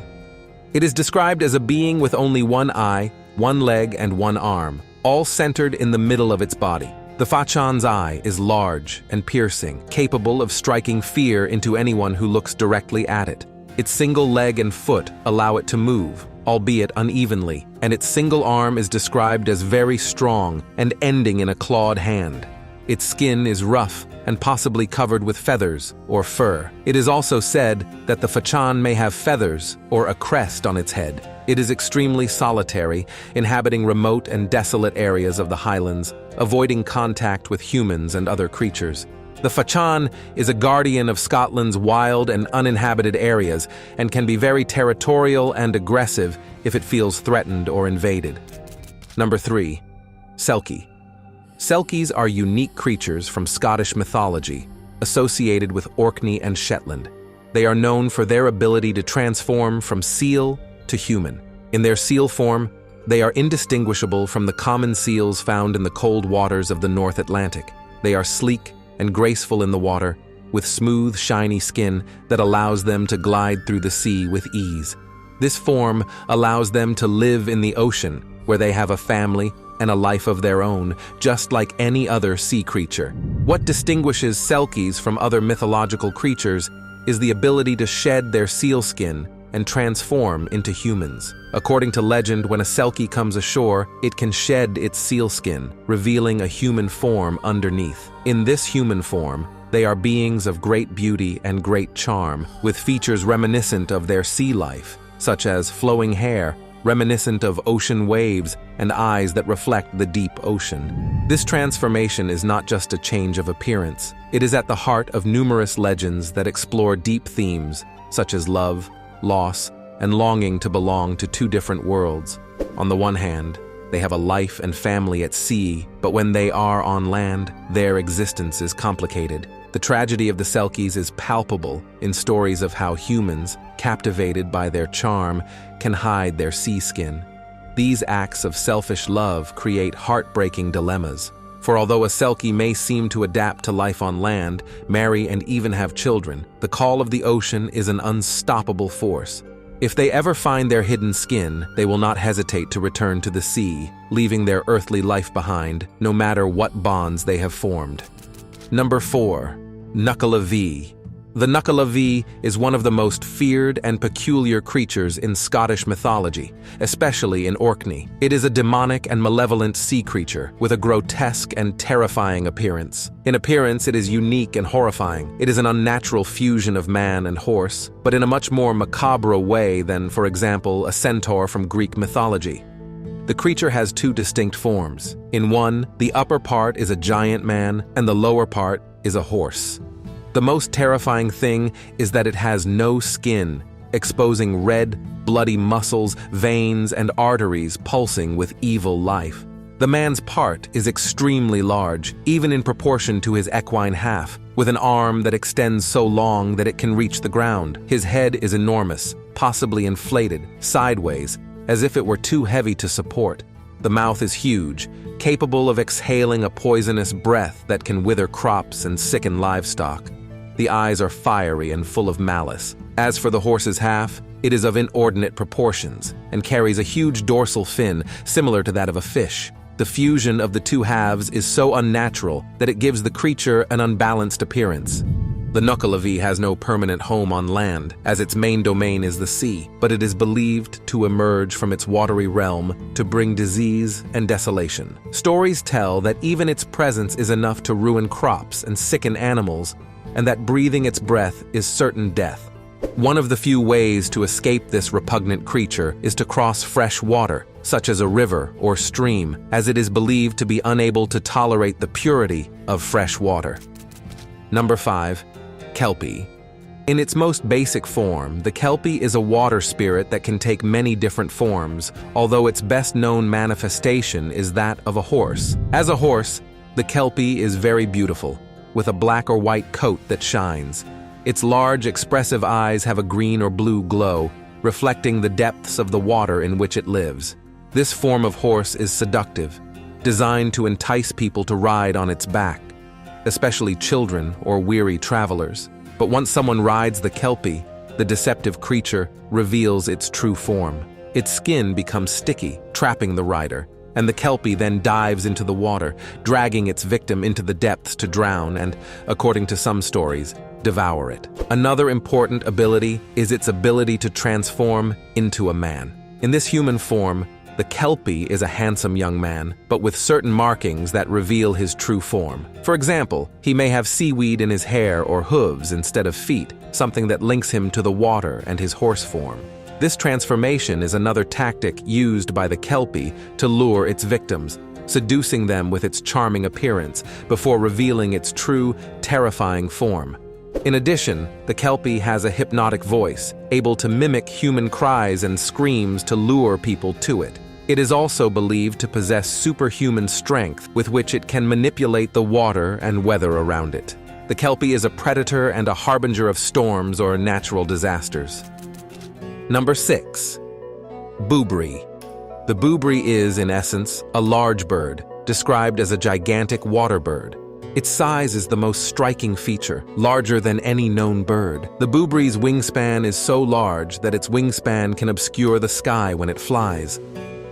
It is described as a being with only one eye, one leg, and one arm, all centered in the middle of its body. The fachan's eye is large and piercing, capable of striking fear into anyone who looks directly at it. Its single leg and foot allow it to move, albeit unevenly, and its single arm is described as very strong and ending in a clawed hand. Its skin is rough and possibly covered with feathers or fur. It is also said that the fachan may have feathers or a crest on its head. It is extremely solitary, inhabiting remote and desolate areas of the highlands, avoiding contact with humans and other creatures. The fachan is a guardian of Scotland's wild and uninhabited areas and can be very territorial and aggressive if it feels threatened or invaded. Number 3, selkie. Selkies are unique creatures from Scottish mythology, associated with Orkney and Shetland. They are known for their ability to transform from seal to human. In their seal form, they are indistinguishable from the common seals found in the cold waters of the North Atlantic. They are sleek and graceful in the water, with smooth, shiny skin that allows them to glide through the sea with ease. This form allows them to live in the ocean, where they have a family and a life of their own, just like any other sea creature. What distinguishes selkies from other mythological creatures is the ability to shed their seal skin and transform into humans. According to legend, when a selkie comes ashore, it can shed its seal skin, revealing a human form underneath. In this human form, they are beings of great beauty and great charm, with features reminiscent of their sea life, such as flowing hair, reminiscent of ocean waves, and eyes that reflect the deep ocean. This transformation is not just a change of appearance. It is at the heart of numerous legends that explore deep themes, such as love, loss, and longing to belong to two different worlds. On the one hand, they have a life and family at sea, but when they are on land, their existence is complicated. The tragedy of the selkies is palpable in stories of how humans, captivated by their charm, can hide their sea skin. These acts of selfish love create heartbreaking dilemmas. For although a selkie may seem to adapt to life on land, marry, and even have children, the call of the ocean is an unstoppable force. If they ever find their hidden skin, they will not hesitate to return to the sea, leaving their earthly life behind, no matter what bonds they have formed. Number 4, nahuales. The nahuales is one of the most feared and peculiar creatures in Scottish mythology, especially in Orkney. It is a demonic and malevolent sea creature with a grotesque and terrifying appearance. In appearance, it is unique and horrifying. It is an unnatural fusion of man and horse, but in a much more macabre way than, for example, a centaur from Greek mythology. The creature has two distinct forms. In one, the upper part is a giant man and the lower part is a horse. The most terrifying thing is that it has no skin, exposing red, bloody muscles, veins, and arteries pulsing with evil life. The man's part is extremely large, even in proportion to his equine half, with an arm that extends so long that it can reach the ground. His head is enormous, possibly inflated, sideways, as if it were too heavy to support. The mouth is huge, capable of exhaling a poisonous breath that can wither crops and sicken livestock. The eyes are fiery and full of malice. As for the horse's half, it is of inordinate proportions and carries a huge dorsal fin similar to that of a fish. The fusion of the two halves is so unnatural that it gives the creature an unbalanced appearance. The nahuales has no permanent home on land, as its main domain is the sea, but it is believed to emerge from its watery realm to bring disease and desolation. Stories tell that even its presence is enough to ruin crops and sicken animals, and that breathing its breath is certain death. One of the few ways to escape this repugnant creature is to cross fresh water, such as a river or stream, as it is believed to be unable to tolerate the purity of fresh water. Number 5, kelpie. In its most basic form, the kelpie is a water spirit that can take many different forms, although its best-known manifestation is that of a horse. As a horse, the kelpie is very beautiful, with a black or white coat that shines. Its large, expressive eyes have a green or blue glow, reflecting the depths of the water in which it lives. This form of horse is seductive, designed to entice people to ride on its back, especially children or weary travelers. But once someone rides the kelpie, the deceptive creature reveals its true form. Its skin becomes sticky, trapping the rider, and the kelpie then dives into the water, dragging its victim into the depths to drown and, according to some stories, devour it. Another important ability is its ability to transform into a man. In this human form, the kelpie is a handsome young man, but with certain markings that reveal his true form. For example, he may have seaweed in his hair or hooves instead of feet, something that links him to the water and his horse form. This transformation is another tactic used by the kelpie to lure its victims, seducing them with its charming appearance before revealing its true, terrifying form. In addition, the kelpie has a hypnotic voice, able to mimic human cries and screams to lure people to it. It is also believed to possess superhuman strength with which it can manipulate the water and weather around it. The kelpie is a predator and a harbinger of storms or natural disasters. Number 6. Boobry. The boobry is, in essence, a large bird, described as a gigantic water bird. Its size is the most striking feature, larger than any known bird. The boobry's wingspan is so large that its wingspan can obscure the sky when it flies.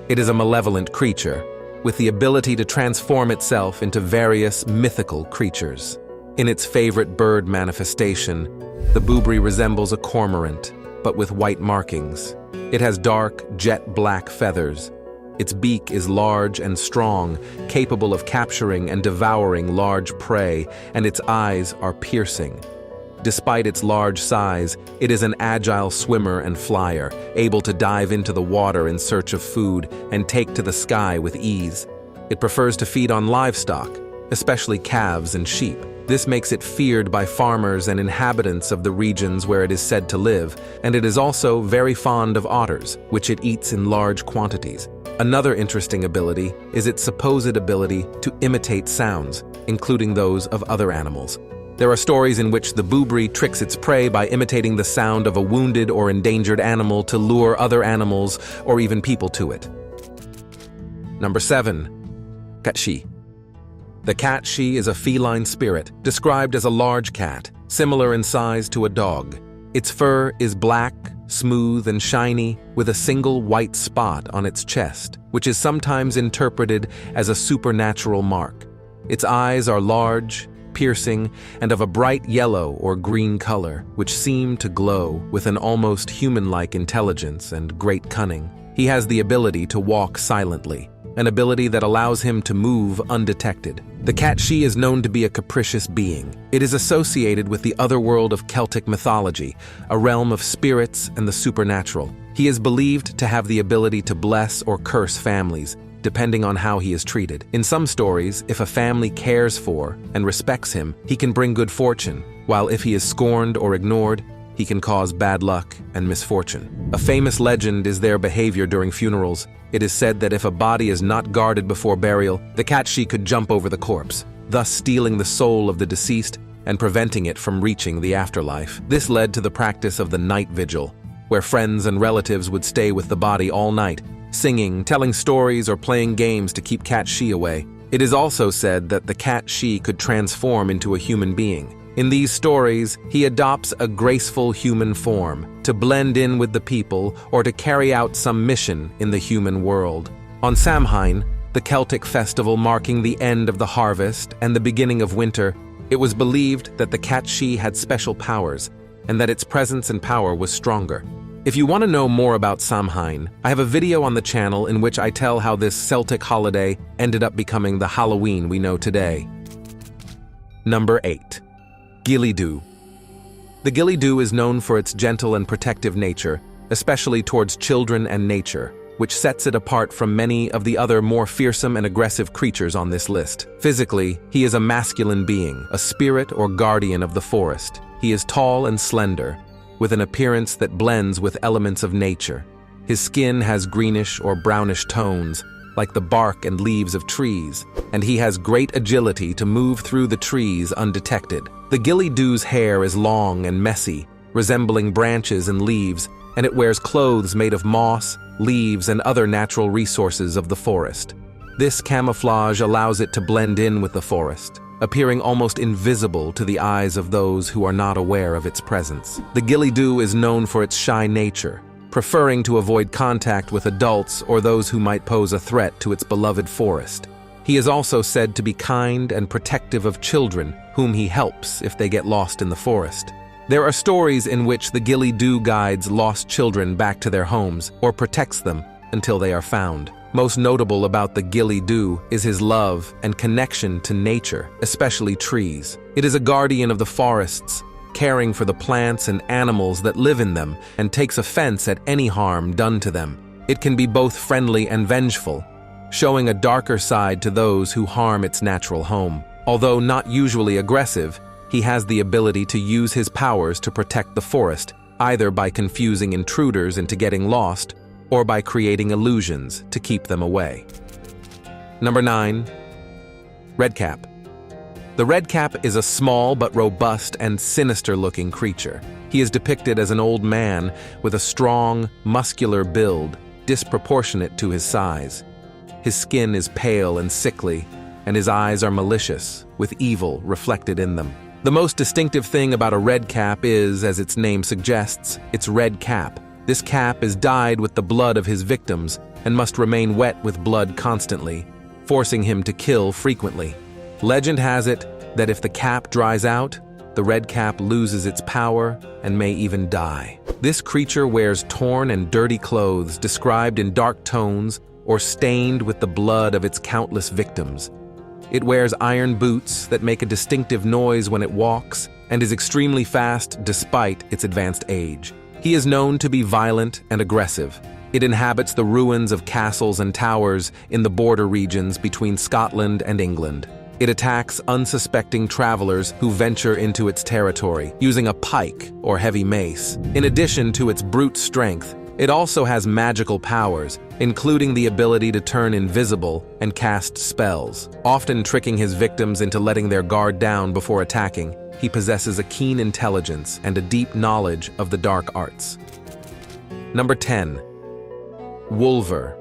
It is a malevolent creature, with the ability to transform itself into various mythical creatures. In its favorite bird manifestation, the boobry resembles a cormorant, but with white markings. It has dark, jet-black feathers. Its beak is large and strong, capable of capturing and devouring large prey, and its eyes are piercing. Despite its large size, it is an agile swimmer and flyer, able to dive into the water in search of food and take to the sky with ease. It prefers to feed on livestock, especially calves and sheep. This makes it feared by farmers and inhabitants of the regions where it is said to live, and it is also very fond of otters, which it eats in large quantities. Another interesting ability is its supposed ability to imitate sounds, including those of other animals. There are stories in which the boobry tricks its prey by imitating the sound of a wounded or endangered animal to lure other animals or even people to it. Number 7. Catshi. The catshi is a feline spirit, described as a large cat, similar in size to a dog. Its fur is black, smooth and shiny, with a single white spot on its chest, which is sometimes interpreted as a supernatural mark. Its eyes are large, piercing, and of a bright yellow or green color, which seem to glow with an almost human-like intelligence and great cunning. He has the ability to walk silently, an ability that allows him to move undetected. The catshi is known to be a capricious being. It is associated with the otherworld of Celtic mythology, a realm of spirits and the supernatural. He is believed to have the ability to bless or curse families, depending on how he is treated. In some stories, if a family cares for and respects him, he can bring good fortune, while if he is scorned or ignored, he can cause bad luck and misfortune. A famous legend is their behavior during funerals. It is said that if a body is not guarded before burial, the catshi could jump over the corpse, thus stealing the soul of the deceased and preventing it from reaching the afterlife. This led to the practice of the night vigil, where friends and relatives would stay with the body all night, singing, telling stories, or playing games to keep catshi away. It is also said that the catshi could transform into a human being. In these stories, he adopts a graceful human form to blend in with the people or to carry out some mission in the human world. On Samhain, the Celtic festival marking the end of the harvest and the beginning of winter, it was believed that the catshi had special powers and that its presence and power was stronger. If you want to know more about Samhain, I have a video on the channel in which I tell how this Celtic holiday ended up becoming the Halloween we know today. Number 8. Gilly-doo. The gilly-doo is known for its gentle and protective nature, especially towards children and nature, which sets it apart from many of the other more fearsome and aggressive creatures on this list. Physically, he is a masculine being, a spirit or guardian of the forest. He is tall and slender, with an appearance that blends with elements of nature. His skin has greenish or brownish tones, like the bark and leaves of trees, and he has great agility to move through the trees undetected. The gilly-doo's hair is long and messy, resembling branches and leaves, and it wears clothes made of moss, leaves, and other natural resources of the forest. This camouflage allows it to blend in with the forest, appearing almost invisible to the eyes of those who are not aware of its presence. The ghillie-doo is known for its shy nature, preferring to avoid contact with adults or those who might pose a threat to its beloved forest. He is also said to be kind and protective of children, whom he helps if they get lost in the forest. There are stories in which the ghillie-doo guides lost children back to their homes or protects them until they are found. Most notable about the ghillie-doo is his love and connection to nature, especially trees. It is a guardian of the forests, caring for the plants and animals that live in them, and takes offense at any harm done to them. It can be both friendly and vengeful, showing a darker side to those who harm its natural home. Although not usually aggressive, he has the ability to use his powers to protect the forest, either by confusing intruders into getting lost, or by creating illusions to keep them away. Number 9. Redcap. The redcap is a small but robust and sinister-looking creature. He is depicted as an old man with a strong, muscular build, disproportionate to his size. His skin is pale and sickly, and his eyes are malicious, with evil reflected in them. The most distinctive thing about a redcap is, as its name suggests, its red cap. This cap is dyed with the blood of his victims and must remain wet with blood constantly, forcing him to kill frequently. Legend has it that if the cap dries out, the red cap loses its power and may even die. This creature wears torn and dirty clothes described in dark tones or stained with the blood of its countless victims. It wears iron boots that make a distinctive noise when it walks and is extremely fast despite its advanced age. He is known to be violent and aggressive. It inhabits the ruins of castles and towers in the border regions between Scotland and England. It attacks unsuspecting travelers who venture into its territory, using a pike or heavy mace. In addition to its brute strength, it also has magical powers, including the ability to turn invisible and cast spells. Often tricking his victims into letting their guard down before attacking, he possesses a keen intelligence and a deep knowledge of the dark arts. Number 10. Wolver.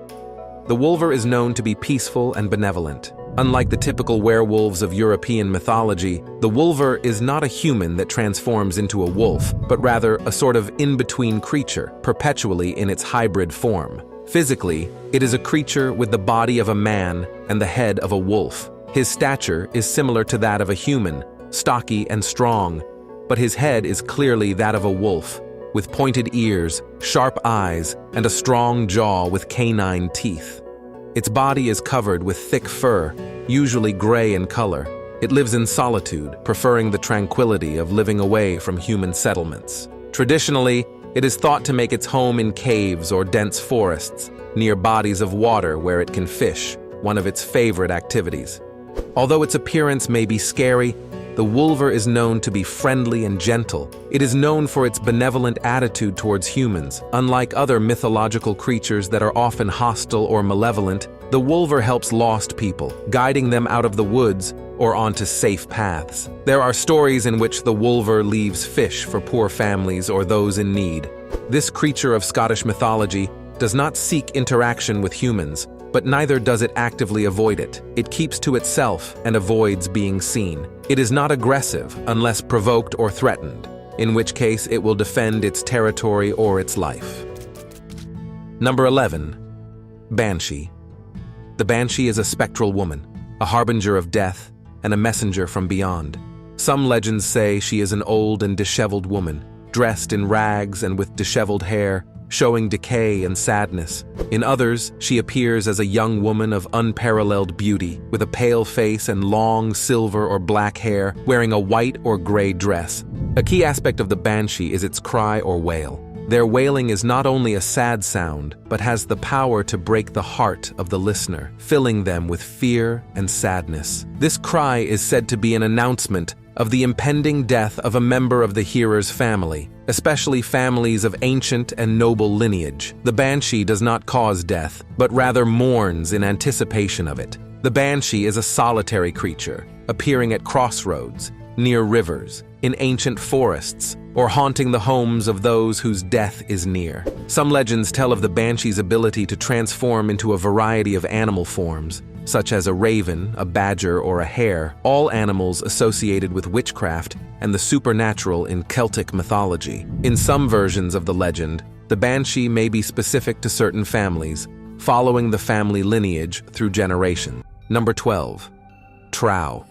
The wolver is known to be peaceful and benevolent. Unlike the typical werewolves of European mythology, the wolver is not a human that transforms into a wolf, but rather a sort of in-between creature, perpetually in its hybrid form. Physically, it is a creature with the body of a man and the head of a wolf. His stature is similar to that of a human, stocky and strong, but his head is clearly that of a wolf, with pointed ears, sharp eyes, and a strong jaw with canine teeth. Its body is covered with thick fur, usually gray in color. It lives in solitude, preferring the tranquility of living away from human settlements. Traditionally, it is thought to make its home in caves or dense forests, near bodies of water where it can fish, one of its favorite activities. Although its appearance may be scary, the wolver is known to be friendly and gentle. It is known for its benevolent attitude towards humans. Unlike other mythological creatures that are often hostile or malevolent, the wolver helps lost people, guiding them out of the woods or onto safe paths. There are stories in which the wolver leaves fish for poor families or those in need. This creature of Scottish mythology does not seek interaction with humans, but neither does it actively avoid it. It keeps to itself and avoids being seen. It is not aggressive unless provoked or threatened, in which case it will defend its territory or its life. Number 11. Banshee. The banshee is a spectral woman, a harbinger of death and a messenger from beyond. Some legends say she is an old and disheveled woman, dressed in rags and with disheveled hair, showing decay and sadness. In others, she appears as a young woman of unparalleled beauty, with a pale face and long silver or black hair, wearing a white or gray dress. A key aspect of the banshee is its cry or wail. Their wailing is not only a sad sound, but has the power to break the heart of the listener, filling them with fear and sadness. This cry is said to be an announcement of the impending death of a member of the hearer's family, especially families of ancient and noble lineage. The banshee does not cause death, but rather mourns in anticipation of it. The banshee is a solitary creature, appearing at crossroads, near rivers, in ancient forests, or haunting the homes of those whose death is near. Some legends tell of the banshee's ability to transform into a variety of animal forms, such as a raven, a badger, or a hare, all animals associated with witchcraft and the supernatural in Celtic mythology. In some versions of the legend, the banshee may be specific to certain families, following the family lineage through generations. Number 12. Drougr.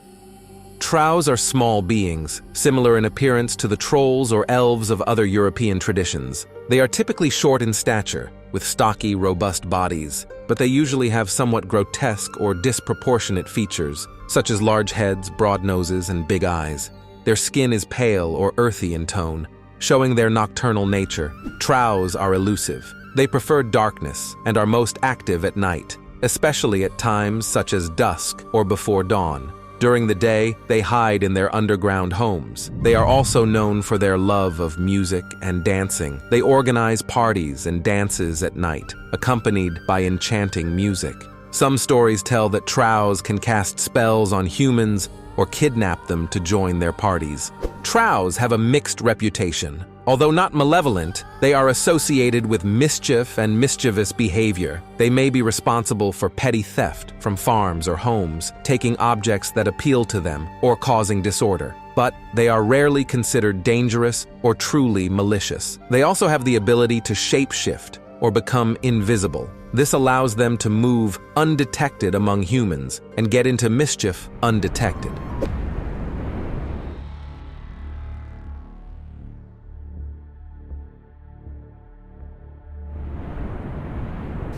Draugs are small beings, similar in appearance to the trolls or elves of other European traditions. They are typically short in stature, with stocky, robust bodies, but they usually have somewhat grotesque or disproportionate features, such as large heads, broad noses, and big eyes. Their skin is pale or earthy in tone, showing their nocturnal nature. Draugs are elusive. They prefer darkness and are most active at night, especially at times such as dusk or before dawn. During the day, they hide in their underground homes. They are also known for their love of music and dancing. They organize parties and dances at night, accompanied by enchanting music. Some stories tell that Draugs can cast spells on humans or kidnap them to join their parties. Draugs have a mixed reputation. Although not malevolent, they are associated with mischief and mischievous behavior. They may be responsible for petty theft from farms or homes, taking objects that appeal to them, or causing disorder. But they are rarely considered dangerous or truly malicious. They also have the ability to shapeshift or become invisible. This allows them to move undetected among humans and get into mischief undetected.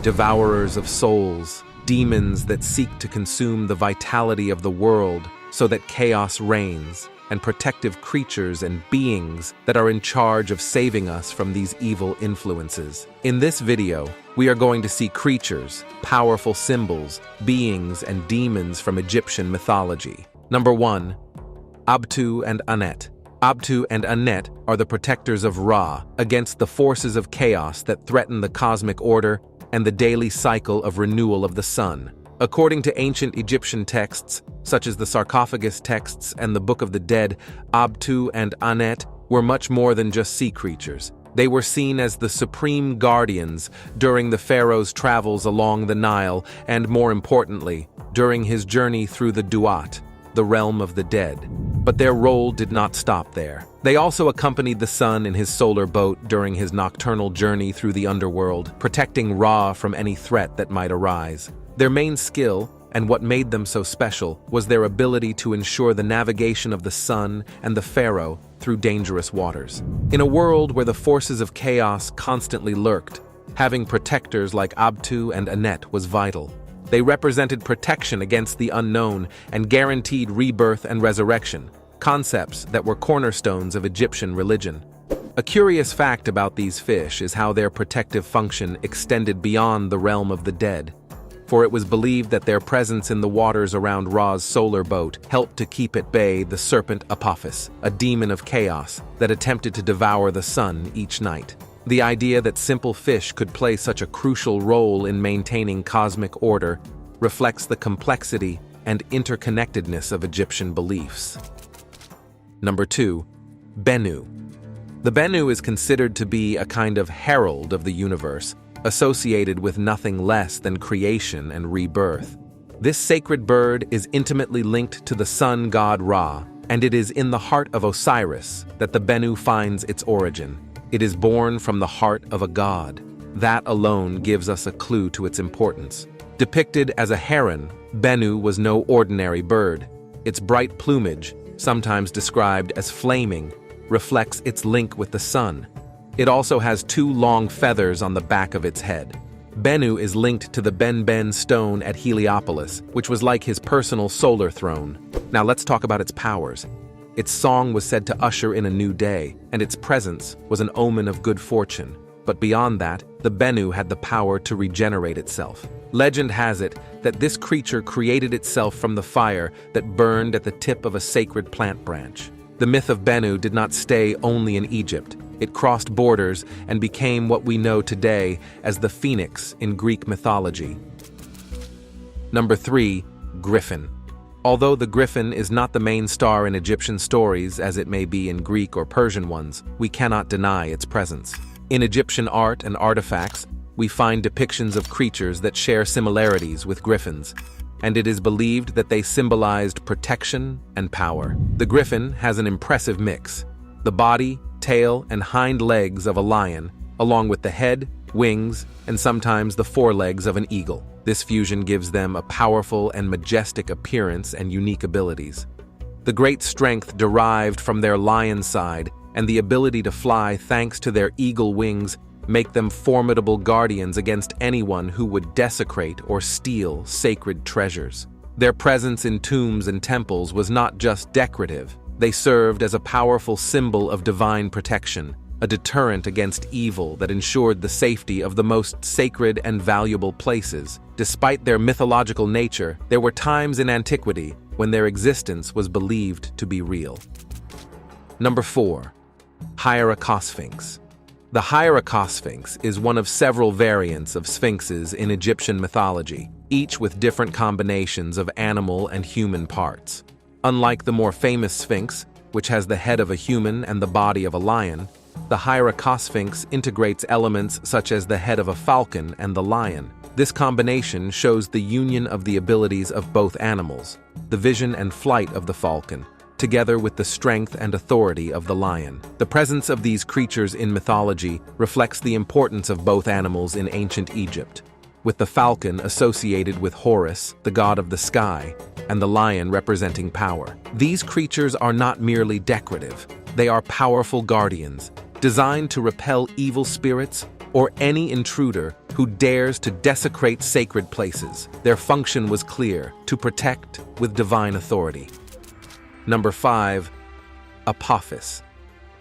Devourers of souls, demons that seek to consume the vitality of the world so that chaos reigns, and protective creatures and beings that are in charge of saving us from these evil influences. In this video, we are going to see creatures, powerful symbols, beings, and demons from Egyptian mythology. Number 1. Abtu and Anet. Abtu and Anet are the protectors of Ra against the forces of chaos that threaten the cosmic order and the daily cycle of renewal of the sun. According to ancient Egyptian texts, such as the sarcophagus texts and the Book of the Dead, Abtu and Anet were much more than just sea creatures. They were seen as the supreme guardians during the pharaoh's travels along the Nile and, more importantly, during his journey through the Duat, the realm of the dead. But their role did not stop there. They also accompanied the sun in his solar boat during his nocturnal journey through the underworld, protecting Ra from any threat that might arise. Their main skill, and what made them so special, was their ability to ensure the navigation of the sun and the pharaoh through dangerous waters. In a world where the forces of chaos constantly lurked, having protectors like Abtu and Anet was vital. They represented protection against the unknown and guaranteed rebirth and resurrection, concepts that were cornerstones of Egyptian religion. A curious fact about these fish is how their protective function extended beyond the realm of the dead, for it was believed that their presence in the waters around Ra's solar boat helped to keep at bay the serpent Apophis, a demon of chaos that attempted to devour the sun each night. The idea that simple fish could play such a crucial role in maintaining cosmic order reflects the complexity and interconnectedness of Egyptian beliefs. Number 2. Bennu. The Bennu is considered to be a kind of herald of the universe, associated with nothing less than creation and rebirth. This sacred bird is intimately linked to the sun god Ra, and it is in the heart of Osiris that the Bennu finds its origin. It is born from the heart of a god. That alone gives us a clue to its importance. Depicted as a heron, Bennu was no ordinary bird. Its bright plumage, sometimes described as flaming, reflects its link with the sun. It also has 2 long feathers on the back of its head. Bennu is linked to the Ben stone at Heliopolis, which was like his personal solar throne. Now let's talk about its powers. Its song was said to usher in a new day, and its presence was an omen of good fortune. But beyond that, the Bennu had the power to regenerate itself. Legend has it that this creature created itself from the fire that burned at the tip of a sacred plant branch. The myth of Bennu did not stay only in Egypt. It crossed borders and became what we know today as the phoenix in Greek mythology. Number 3. Griffin. Although the griffin is not the main star in Egyptian stories as it may be in Greek or Persian ones, we cannot deny its presence. In Egyptian art and artifacts, we find depictions of creatures that share similarities with griffins, and it is believed that they symbolized protection and power. The griffin has an impressive mix: the body, tail, and hind legs of a lion, along with the head, wings, and sometimes the forelegs of an eagle. This fusion gives them a powerful and majestic appearance and unique abilities. The great strength derived from their lion side and the ability to fly thanks to their eagle wings make them formidable guardians against anyone who would desecrate or steal sacred treasures. Their presence in tombs and temples was not just decorative. They served as a powerful symbol of divine protection, a deterrent against evil that ensured the safety of the most sacred and valuable places. Despite their mythological nature, there were times in antiquity when their existence was believed to be real. Number 4. Hierakosphinx. The Hierakosphinx is one of several variants of sphinxes in Egyptian mythology, each with different combinations of animal and human parts. Unlike the more famous sphinx, which has the head of a human and the body of a lion, the Hierakosphinx integrates elements such as the head of a falcon and the lion. This combination shows the union of the abilities of both animals, the vision and flight of the falcon, together with the strength and authority of the lion. The presence of these creatures in mythology reflects the importance of both animals in ancient Egypt, with the falcon associated with Horus, the god of the sky, and the lion representing power. These creatures are not merely decorative, they are powerful guardians, designed to repel evil spirits or any intruder who dares to desecrate sacred places. Their function was clear: to protect with divine authority. Number 5. Apophis.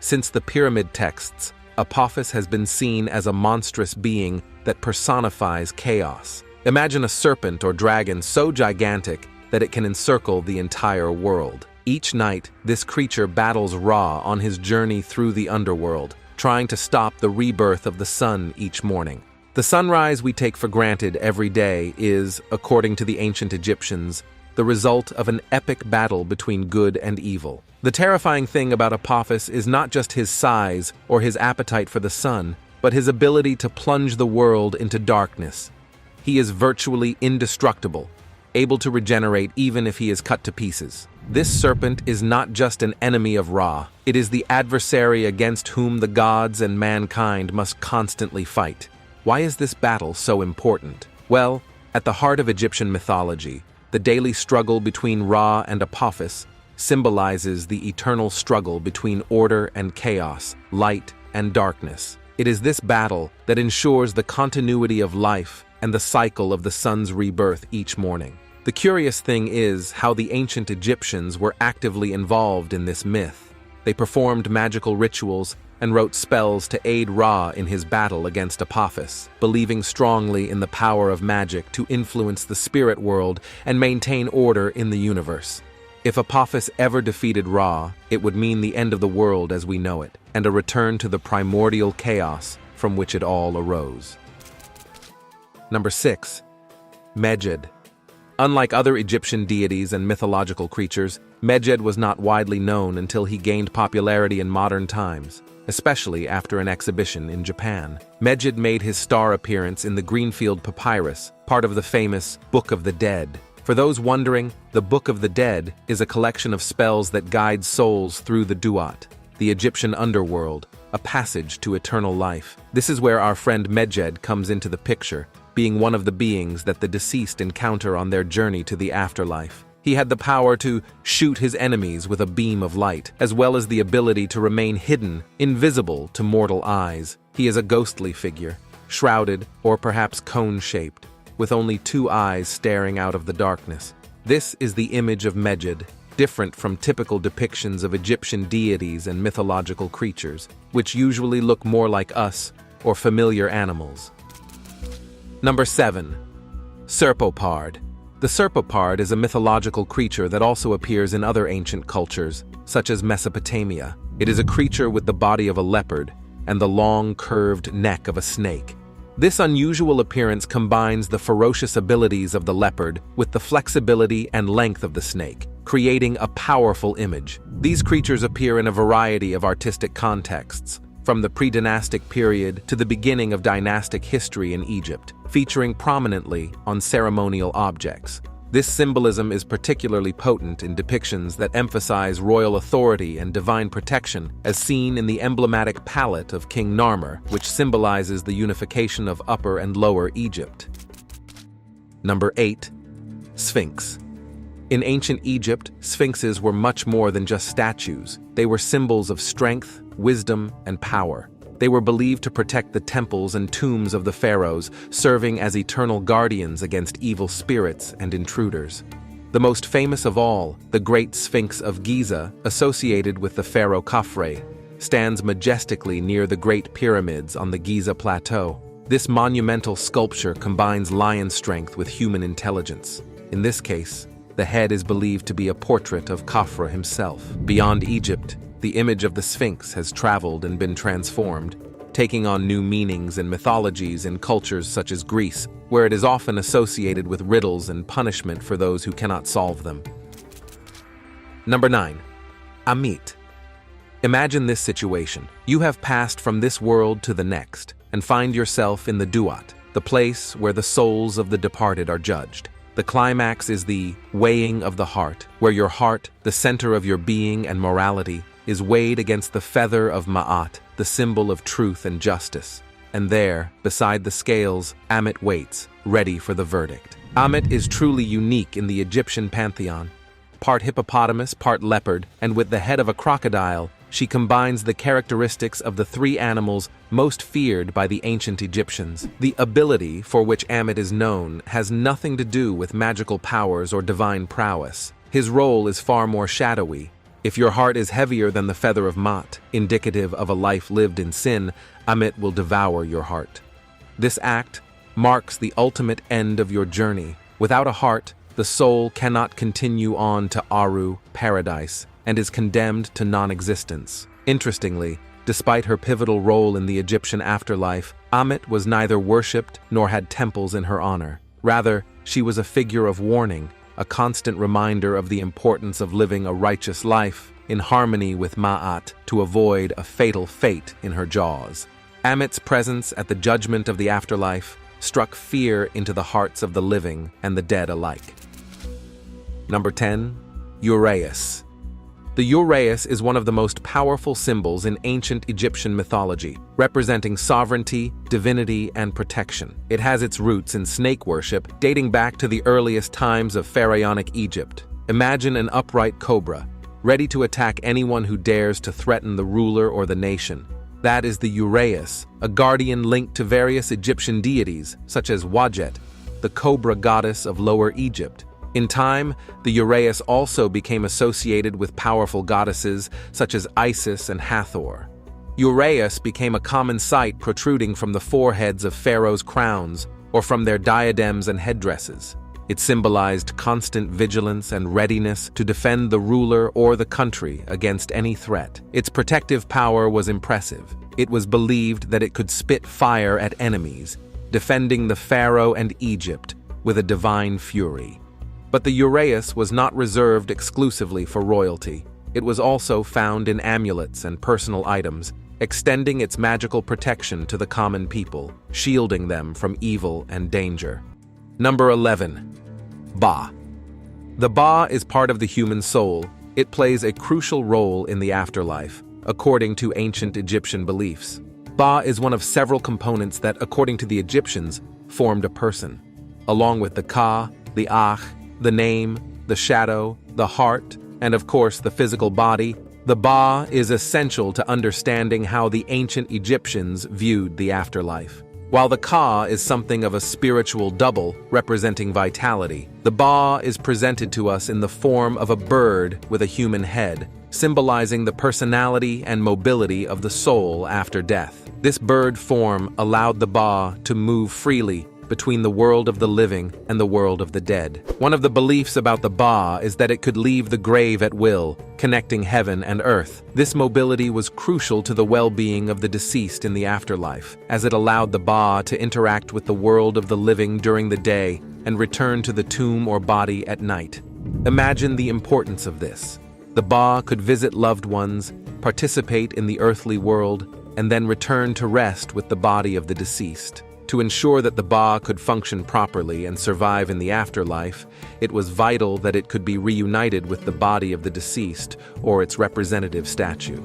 Since the pyramid texts, Apophis has been seen as a monstrous being that personifies chaos. Imagine a serpent or dragon so gigantic that it can encircle the entire world. Each night, this creature battles Ra on his journey through the underworld, trying to stop the rebirth of the sun each morning. The sunrise we take for granted every day is, according to the ancient Egyptians, the result of an epic battle between good and evil. The terrifying thing about Apophis is not just his size or his appetite for the sun, but his ability to plunge the world into darkness. He is virtually indestructible, able to regenerate even if he is cut to pieces. This serpent is not just an enemy of Ra, it is the adversary against whom the gods and mankind must constantly fight. Why is this battle so important? Well, at the heart of Egyptian mythology, the daily struggle between Ra and Apophis symbolizes the eternal struggle between order and chaos, light and darkness. It is this battle that ensures the continuity of life and the cycle of the sun's rebirth each morning. The curious thing is how the ancient Egyptians were actively involved in this myth. They performed magical rituals and wrote spells to aid Ra in his battle against Apophis, believing strongly in the power of magic to influence the spirit world and maintain order in the universe. If Apophis ever defeated Ra, it would mean the end of the world as we know it, and a return to the primordial chaos from which it all arose. Number 6. Medjed. Unlike other Egyptian deities and mythological creatures, Medjed was not widely known until he gained popularity in modern times, especially after an exhibition in Japan. Medjed made his star appearance in the Greenfield Papyrus, part of the famous Book of the Dead. For those wondering, the Book of the Dead is a collection of spells that guide souls through the Duat, the Egyptian underworld, a passage to eternal life. This is where our friend Medjed comes into the picture, being one of the beings that the deceased encounter on their journey to the afterlife. He had the power to shoot his enemies with a beam of light, as well as the ability to remain hidden, invisible to mortal eyes. He is a ghostly figure, shrouded or perhaps cone-shaped, with only 2 eyes staring out of the darkness. This is the image of Medjed, different from typical depictions of Egyptian deities and mythological creatures, which usually look more like us or familiar animals. Number 7. Serpopard. The serpopard is a mythological creature that also appears in other ancient cultures, such as Mesopotamia. It is a creature with the body of a leopard and the long, curved neck of a snake. This unusual appearance combines the ferocious abilities of the leopard with the flexibility and length of the snake, creating a powerful image. These creatures appear in a variety of artistic contexts, from the pre-dynastic period to the beginning of dynastic history in Egypt, featuring prominently on ceremonial objects. This symbolism is particularly potent in depictions that emphasize royal authority and divine protection, as seen in the emblematic palette of King Narmer, which symbolizes the unification of Upper and Lower Egypt. Number 8. Sphinx. In ancient Egypt, sphinxes were much more than just statues. They were symbols of strength, wisdom, and power. They were believed to protect the temples and tombs of the pharaohs, serving as eternal guardians against evil spirits and intruders. The most famous of all, the Great Sphinx of Giza, associated with the pharaoh Khafre, stands majestically near the Great Pyramids on the Giza Plateau. This monumental sculpture combines lion strength with human intelligence. In this case, the head is believed to be a portrait of Khafre himself. Beyond Egypt, the image of the Sphinx has traveled and been transformed, taking on new meanings and mythologies in cultures such as Greece, where it is often associated with riddles and punishment for those who cannot solve them. Number 9. Ammit. Imagine this situation. You have passed from this world to the next, and find yourself in the Duat, the place where the souls of the departed are judged. The climax is the weighing of the heart, where your heart, the center of your being and morality, is weighed against the feather of Ma'at, the symbol of truth and justice. And there, beside the scales, Ammit waits, ready for the verdict. Ammit is truly unique in the Egyptian pantheon. Part hippopotamus, part leopard, and with the head of a crocodile, she combines the characteristics of the three animals most feared by the ancient Egyptians. The ability for which Ammit is known has nothing to do with magical powers or divine prowess. His role is far more shadowy. If your heart is heavier than the feather of Ma'at, indicative of a life lived in sin, Ammit will devour your heart. This act marks the ultimate end of your journey. Without a heart, the soul cannot continue on to Aru, paradise, and is condemned to non-existence. Interestingly, despite her pivotal role in the Egyptian afterlife, Ammit was neither worshipped nor had temples in her honor. Rather, she was a figure of warning, a constant reminder of the importance of living a righteous life in harmony with Ma'at to avoid a fatal fate in her jaws. Ammit's presence at the judgment of the afterlife struck fear into the hearts of the living and the dead alike. Number 10. Uraeus. The Uraeus is one of the most powerful symbols in ancient Egyptian mythology, representing sovereignty, divinity, and protection. It has its roots in snake worship, dating back to the earliest times of pharaonic Egypt. Imagine an upright cobra, ready to attack anyone who dares to threaten the ruler or the nation. That is the Uraeus, a guardian linked to various Egyptian deities, such as Wajet, the cobra goddess of Lower Egypt. In time, the Uraeus also became associated with powerful goddesses such as Isis and Hathor. Uraeus became a common sight protruding from the foreheads of pharaohs' crowns or from their diadems and headdresses. It symbolized constant vigilance and readiness to defend the ruler or the country against any threat. Its protective power was impressive. It was believed that it could spit fire at enemies, defending the pharaoh and Egypt with a divine fury. But the Uraeus was not reserved exclusively for royalty. It was also found in amulets and personal items, extending its magical protection to the common people, shielding them from evil and danger. Number 11. Ba. The Ba is part of the human soul. It plays a crucial role in the afterlife, according to ancient Egyptian beliefs. Ba is one of several components that, according to the Egyptians, formed a person. Along with the Ka, the Ach, the name, the shadow, the heart, and of course the physical body, the Ba is essential to understanding how the ancient Egyptians viewed the afterlife. While the Ka is something of a spiritual double representing vitality, the Ba is presented to us in the form of a bird with a human head, symbolizing the personality and mobility of the soul after death. This bird form allowed the Ba to move freely, between the world of the living and the world of the dead. One of the beliefs about the ba is that it could leave the grave at will, connecting heaven and earth. This mobility was crucial to the well-being of the deceased in the afterlife, as it allowed the ba to interact with the world of the living during the day and return to the tomb or body at night. Imagine the importance of this. The ba could visit loved ones, participate in the earthly world, and then return to rest with the body of the deceased. To ensure that the ba could function properly and survive in the afterlife, it was vital that it could be reunited with the body of the deceased or its representative statue.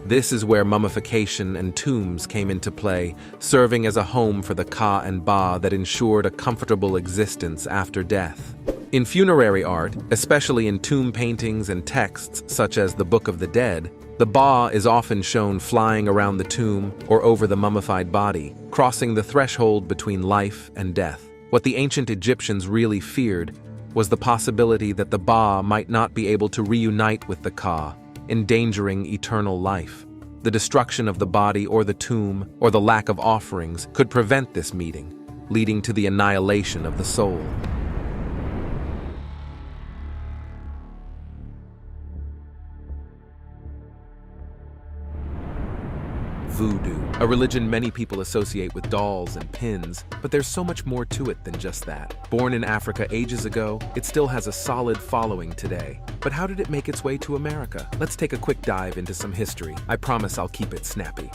This is where mummification and tombs came into play, serving as a home for the ka and ba that ensured a comfortable existence after death. In funerary art, especially in tomb paintings and texts such as the Book of the Dead, the ba is often shown flying around the tomb or over the mummified body, crossing the threshold between life and death. What the ancient Egyptians really feared was the possibility that the ba might not be able to reunite with the ka, endangering eternal life. The destruction of the body or the tomb, or the lack of offerings, could prevent this meeting, leading to the annihilation of the soul. Voodoo, a religion many people associate with dolls and pins, but there's so much more to it than just that. Born in Africa ages ago, it still has a solid following today. But how did it make its way to America? Let's take a quick dive into some history. I promise I'll keep it snappy.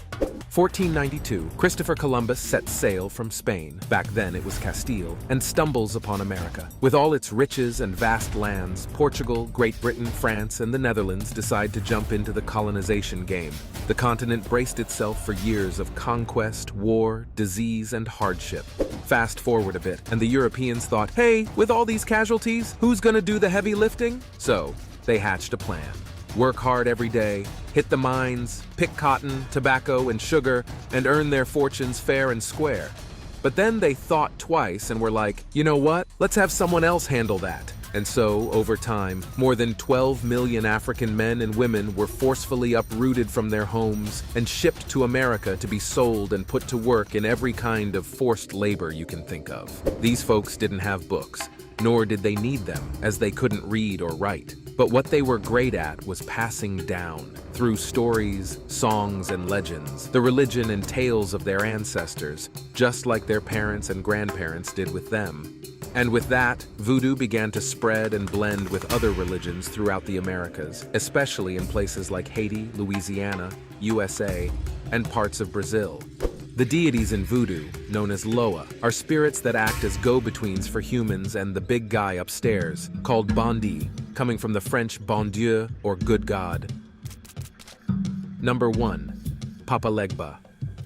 1492, Christopher Columbus sets sail from Spain, back then it was Castile, and stumbles upon America. With all its riches and vast lands, Portugal, Great Britain, France, and the Netherlands decide to jump into the colonization game. The continent braced itself for years of conquest, war, disease, and hardship. Fast forward a bit, and the Europeans thought, hey, with all these casualties, who's gonna do the heavy lifting? So, they hatched a plan. Work hard every day, hit the mines, pick cotton, tobacco, and sugar, and earn their fortunes fair and square. But then they thought twice and were like, you know what? Let's have someone else handle that. And so, over time, more than 12 million African men and women were forcefully uprooted from their homes and shipped to America to be sold and put to work in every kind of forced labor you can think of. These folks didn't have books, nor did they need them, as they couldn't read or write. But what they were great at was passing down, through stories, songs, and legends, the religion and tales of their ancestors, just like their parents and grandparents did with them. And with that, voodoo began to spread and blend with other religions throughout the Americas, especially in places like Haiti, Louisiana, USA, and parts of Brazil. The deities in voodoo, known as Loa, are spirits that act as go-betweens for humans and the big guy upstairs, called Bandi, coming from the French bon Dieu, or good God. Number 1. Papa Legba.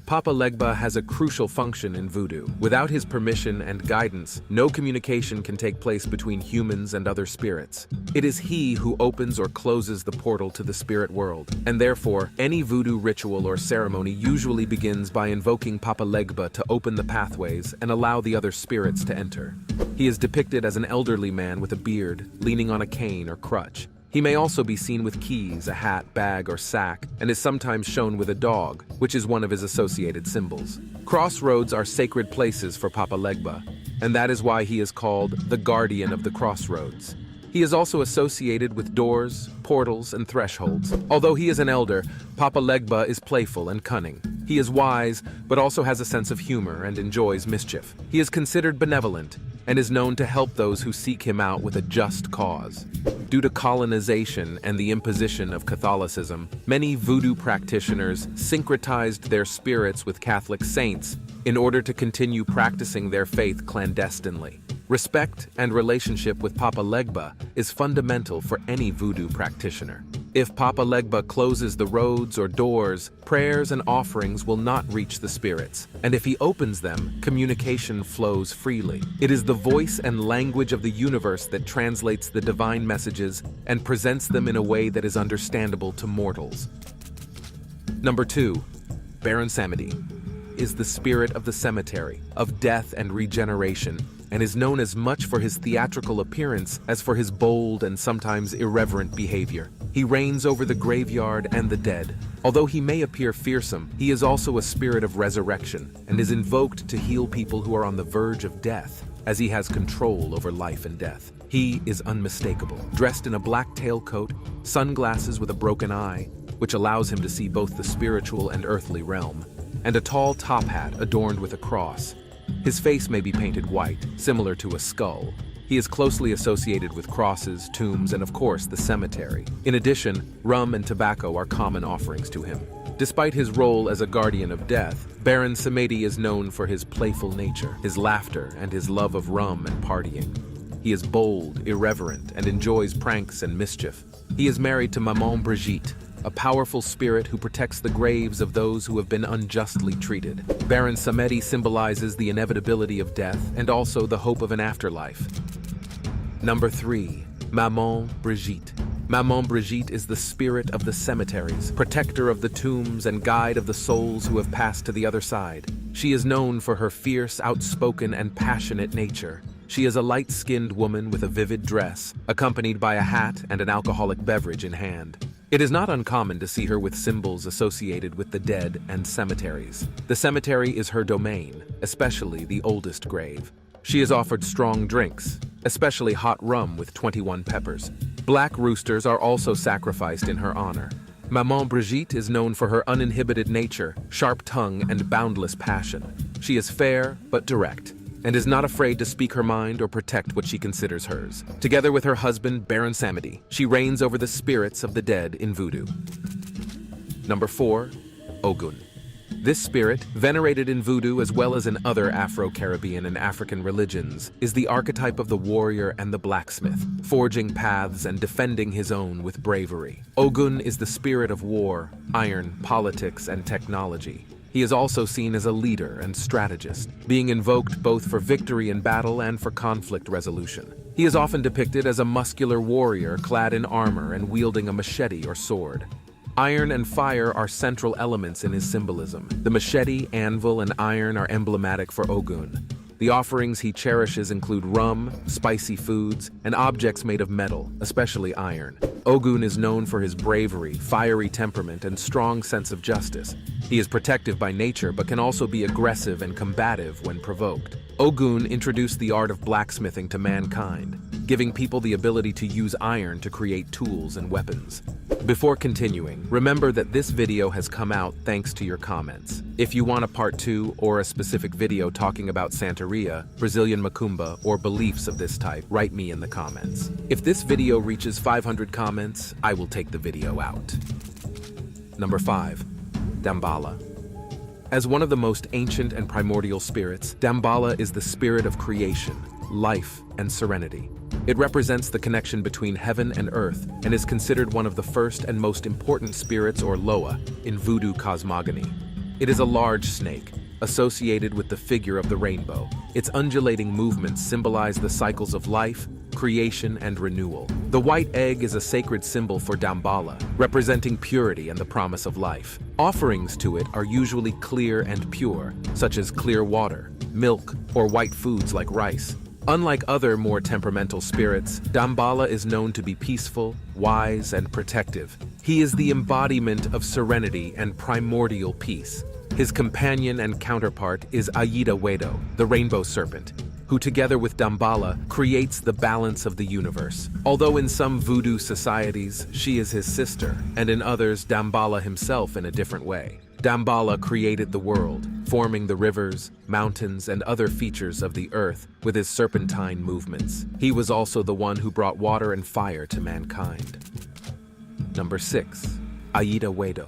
Papa Legba has a crucial function in voodoo. Without his permission and guidance, no communication can take place between humans and other spirits. It is he who opens or closes the portal to the spirit world, and therefore, any voodoo ritual or ceremony usually begins by invoking Papa Legba to open the pathways and allow the other spirits to enter. He is depicted as an elderly man with a beard, leaning on a cane or crutch. He may also be seen with keys, a hat, bag, or sack, and is sometimes shown with a dog, which is one of his associated symbols. Crossroads are sacred places for Papa Legba, and that is why he is called the guardian of the crossroads. He is also associated with doors, portals, and thresholds. Although he is an elder, Papa Legba is playful and cunning. He is wise, but also has a sense of humor and enjoys mischief. He is considered benevolent, and is known to help those who seek him out with a just cause. Due to colonization and the imposition of Catholicism, many voodoo practitioners syncretized their spirits with Catholic saints in order to continue practicing their faith clandestinely. Respect and relationship with Papa Legba is fundamental for any voodoo practitioner. If Papa Legba closes the roads or doors, prayers and offerings will not reach the spirits, and if he opens them, communication flows freely. It is the voice and language of the universe that translates the divine messages and presents them in a way that is understandable to mortals. Number 2. Baron Samedi is the spirit of the cemetery, of death and regeneration, and is known as much for his theatrical appearance as for his bold and sometimes irreverent behavior. He reigns over the graveyard and the dead. Although he may appear fearsome, he is also a spirit of resurrection and is invoked to heal people who are on the verge of death, as he has control over life and death. He is unmistakable, dressed in a black tailcoat, sunglasses with a broken eye, which allows him to see both the spiritual and earthly realm, and a tall top hat adorned with a cross. His face may be painted white, similar to a skull. He is closely associated with crosses, tombs, and of course the cemetery. In addition, rum and tobacco are common offerings to him. Despite his role as a guardian of death, Baron Samedi is known for his playful nature, his laughter, and his love of rum and partying. He is bold, irreverent, and enjoys pranks and mischief. He is married to Maman Brigitte, a powerful spirit who protects the graves of those who have been unjustly treated. Baron Samedi symbolizes the inevitability of death and also the hope of an afterlife. Number 3. Maman Brigitte. Maman Brigitte is the spirit of the cemeteries, protector of the tombs and guide of the souls who have passed to the other side. She is known for her fierce, outspoken, and passionate nature. She is a light-skinned woman with a vivid dress, accompanied by a hat and an alcoholic beverage in hand. It is not uncommon to see her with symbols associated with the dead and cemeteries. The cemetery is her domain, especially the oldest grave. She is offered strong drinks, especially hot rum with 21 peppers. Black roosters are also sacrificed in her honor. Maman Brigitte is known for her uninhibited nature, sharp tongue, and boundless passion. She is fair but direct, and is not afraid to speak her mind or protect what she considers hers. Together with her husband, Baron Samedi, she reigns over the spirits of the dead in voodoo. Number 4. Ogun. This spirit, venerated in voodoo as well as in other Afro-Caribbean and African religions, is the archetype of the warrior and the blacksmith, forging paths and defending his own with bravery. Ogun is the spirit of war, iron, politics, and technology. He is also seen as a leader and strategist, being invoked both for victory in battle and for conflict resolution. He is often depicted as a muscular warrior clad in armor and wielding a machete or sword. Iron and fire are central elements in his symbolism. The machete, anvil, and iron are emblematic for Ogun. The offerings he cherishes include rum, spicy foods, and objects made of metal, especially iron. Ogun is known for his bravery, fiery temperament, and strong sense of justice. He is protective by nature but can also be aggressive and combative when provoked. Ogun introduced the art of blacksmithing to mankind, giving people the ability to use iron to create tools and weapons. Before continuing, remember that this video has come out thanks to your comments. If you want a part 2 or a specific video talking about Santeria, Brazilian Macumba, or beliefs of this type, write me in the comments. If this video reaches 500 comments, I will take the video out. Number 5. Damballa. As one of the most ancient and primordial spirits, Damballa is the spirit of creation, life, and serenity. It represents the connection between heaven and earth and is considered one of the first and most important spirits or loa in voodoo cosmogony. It is a large snake, associated with the figure of the rainbow. Its undulating movements symbolize the cycles of life, creation, and renewal. The white egg is a sacred symbol for Damballa, representing purity and the promise of life. Offerings to it are usually clear and pure, such as clear water, milk, or white foods like rice. Unlike other more temperamental spirits, Damballa is known to be peaceful, wise, and protective. He is the embodiment of serenity and primordial peace. His companion and counterpart is Ayida Wedo, the rainbow serpent, who together with Damballa creates the balance of the universe. Although in some voodoo societies, she is his sister, and in others, Damballa himself in a different way. Damballa created the world, forming the rivers, mountains, and other features of the earth with his serpentine movements. He was also the one who brought water and fire to mankind. Number 6. Ayida Wedo.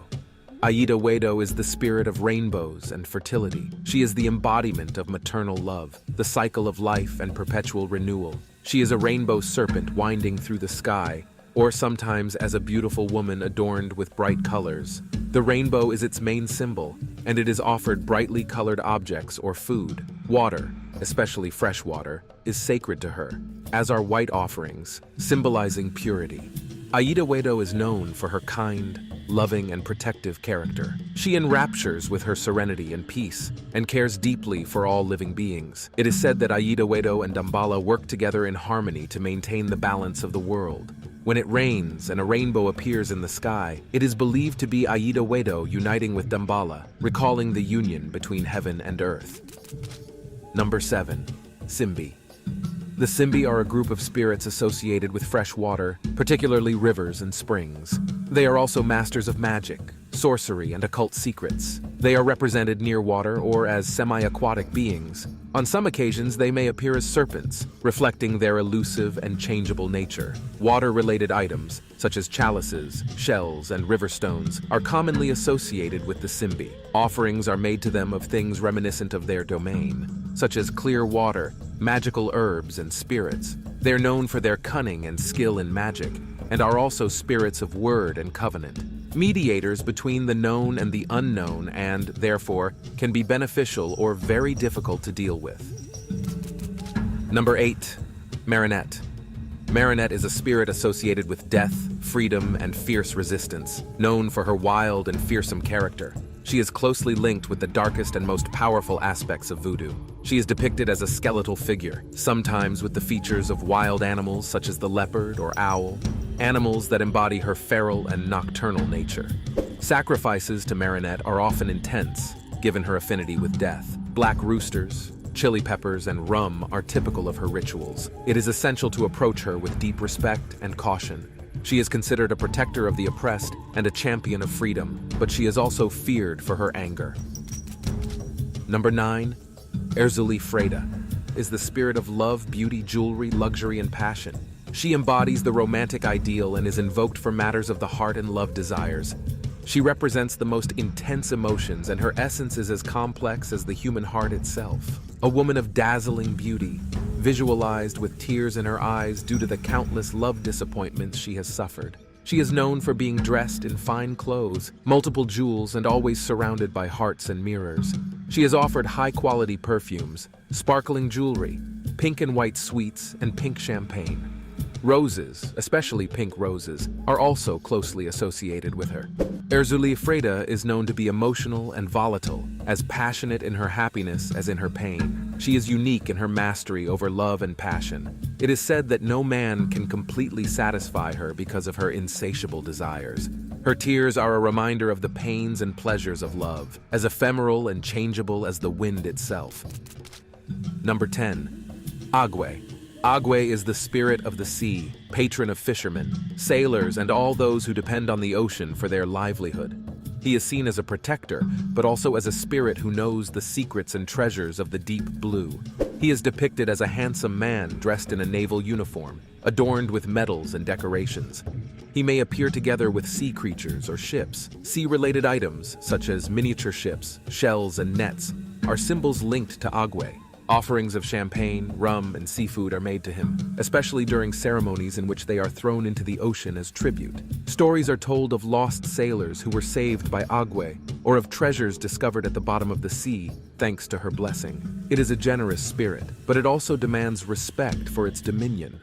Ayida Wedo is the spirit of rainbows and fertility. She is the embodiment of maternal love, the cycle of life and perpetual renewal. She is a rainbow serpent winding through the sky, or sometimes as a beautiful woman adorned with bright colors. The rainbow is its main symbol, and it is offered brightly colored objects or food. Water, especially fresh water, is sacred to her, as are white offerings, symbolizing purity. Ayida Wedo is known for her kind, loving, and protective character. She enraptures with her serenity and peace, and cares deeply for all living beings. It is said that Ayida Wedo and Damballa work together in harmony to maintain the balance of the world. When it rains and a rainbow appears in the sky, it is believed to be Aida Wedo uniting with Damballa, recalling the union between heaven and earth. Number 7. Simbi. The Simbi are a group of spirits associated with fresh water, particularly rivers and springs. They are also masters of magic, sorcery, and occult secrets. They are represented near water or as semi-aquatic beings. On some occasions, they may appear as serpents, reflecting their elusive and changeable nature. Water-related items, such as chalices, shells, and river stones, are commonly associated with the Simbi. Offerings are made to them of things reminiscent of their domain, such as clear water, magical herbs, and spirits. They're known for their cunning and skill in magic, and are also spirits of word and covenant, mediators between the known and the unknown, and, therefore, can be beneficial or very difficult to deal with. Number 8. Marinette. Marinette is a spirit associated with death, freedom, and fierce resistance, known for her wild and fearsome character. She is closely linked with the darkest and most powerful aspects of voodoo. She is depicted as a skeletal figure, sometimes with the features of wild animals such as the leopard or owl, animals that embody her feral and nocturnal nature. Sacrifices to Marinette are often intense, given her affinity with death. Black roosters, chili peppers, and rum are typical of her rituals. It is essential to approach her with deep respect and caution. She is considered a protector of the oppressed and a champion of freedom, but she is also feared for her anger. Number 9. Erzuli Freda is the spirit of love, beauty, jewelry, luxury, and passion. She embodies the romantic ideal and is invoked for matters of the heart and love desires. She represents the most intense emotions, and her essence is as complex as the human heart itself. A woman of dazzling beauty, visualized with tears in her eyes due to the countless love disappointments she has suffered. She is known for being dressed in fine clothes, multiple jewels, and always surrounded by hearts and mirrors. She is offered high-quality perfumes, sparkling jewelry, pink and white sweets, and pink champagne. Roses, especially pink roses, are also closely associated with her. Erzuli Freda is known to be emotional and volatile, as passionate in her happiness as in her pain. She is unique in her mastery over love and passion. It is said that no man can completely satisfy her because of her insatiable desires. Her tears are a reminder of the pains and pleasures of love, as ephemeral and changeable as the wind itself. Number 10. Agwe. Agwe is the spirit of the sea, patron of fishermen, sailors, and all those who depend on the ocean for their livelihood. He is seen as a protector, but also as a spirit who knows the secrets and treasures of the deep blue. He is depicted as a handsome man dressed in a naval uniform, adorned with medals and decorations. He may appear together with sea creatures or ships. Sea-related items, such as miniature ships, shells, and nets, are symbols linked to Agwe. Offerings of champagne, rum, and seafood are made to him, especially during ceremonies in which they are thrown into the ocean as tribute. Stories are told of lost sailors who were saved by Agwe, or of treasures discovered at the bottom of the sea, thanks to her blessing. It is a generous spirit, but it also demands respect for its dominion.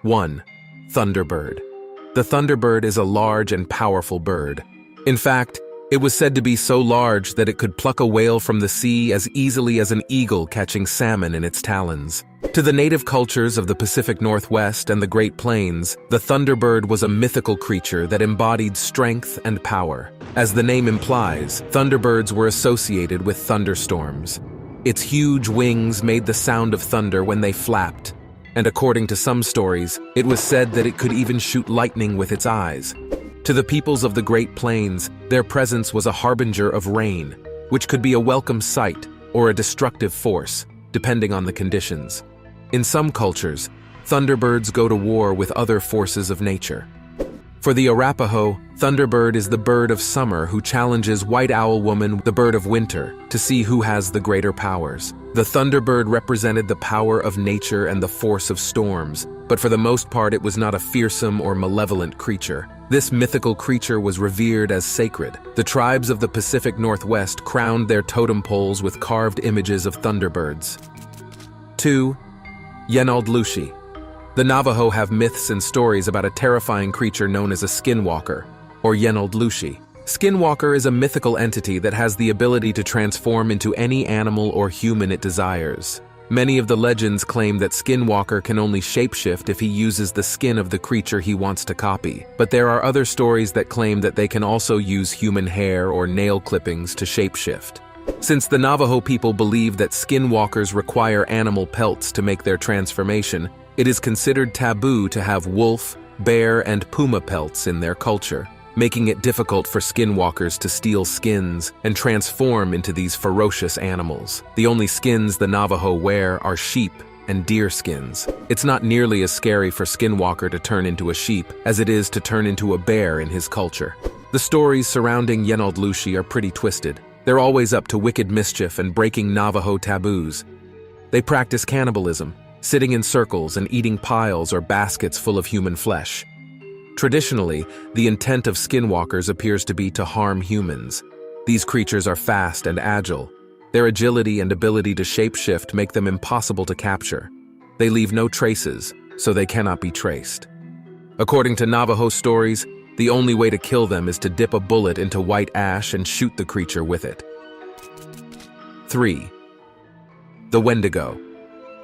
One. Thunderbird. The thunderbird is a large and powerful bird. In fact, it was said to be so large that it could pluck a whale from the sea as easily as an eagle catching salmon in its talons. To the native cultures of the Pacific Northwest and the Great Plains, the thunderbird was a mythical creature that embodied strength and power. As the name implies, thunderbirds were associated with thunderstorms. Its huge wings made the sound of thunder when they flapped, and according to some stories, it was said that it could even shoot lightning with its eyes. To the peoples of the Great Plains, their presence was a harbinger of rain, which could be a welcome sight or a destructive force, depending on the conditions. In some cultures, thunderbirds go to war with other forces of nature. For the Arapaho, Thunderbird is the bird of summer who challenges White Owl Woman, the bird of winter, to see who has the greater powers. The Thunderbird represented the power of nature and the force of storms, but for the most part it was not a fearsome or malevolent creature. This mythical creature was revered as sacred. The tribes of the Pacific Northwest crowned their totem poles with carved images of thunderbirds. 2. Yenaldlushi. The Navajo have myths and stories about a terrifying creature known as a skinwalker, or Yenaldlushi. Skinwalker is a mythical entity that has the ability to transform into any animal or human it desires. Many of the legends claim that Skinwalker can only shapeshift if he uses the skin of the creature he wants to copy, but there are other stories that claim that they can also use human hair or nail clippings to shapeshift. Since the Navajo people believe that skinwalkers require animal pelts to make their transformation, it is considered taboo to have wolf, bear, and puma pelts in their culture, making it difficult for skinwalkers to steal skins and transform into these ferocious animals. The only skins the Navajo wear are sheep and deer skins. It's not nearly as scary for Skinwalker to turn into a sheep as it is to turn into a bear in his culture. The stories surrounding Yenaldlushi are pretty twisted. They're always up to wicked mischief and breaking Navajo taboos. They practice cannibalism, sitting in circles and eating piles or baskets full of human flesh. Traditionally, the intent of skinwalkers appears to be to harm humans. These creatures are fast and agile. Their agility and ability to shapeshift make them impossible to capture. They leave no traces, so they cannot be traced. According to Navajo stories, the only way to kill them is to dip a bullet into white ash and shoot the creature with it. 3. The Wendigo.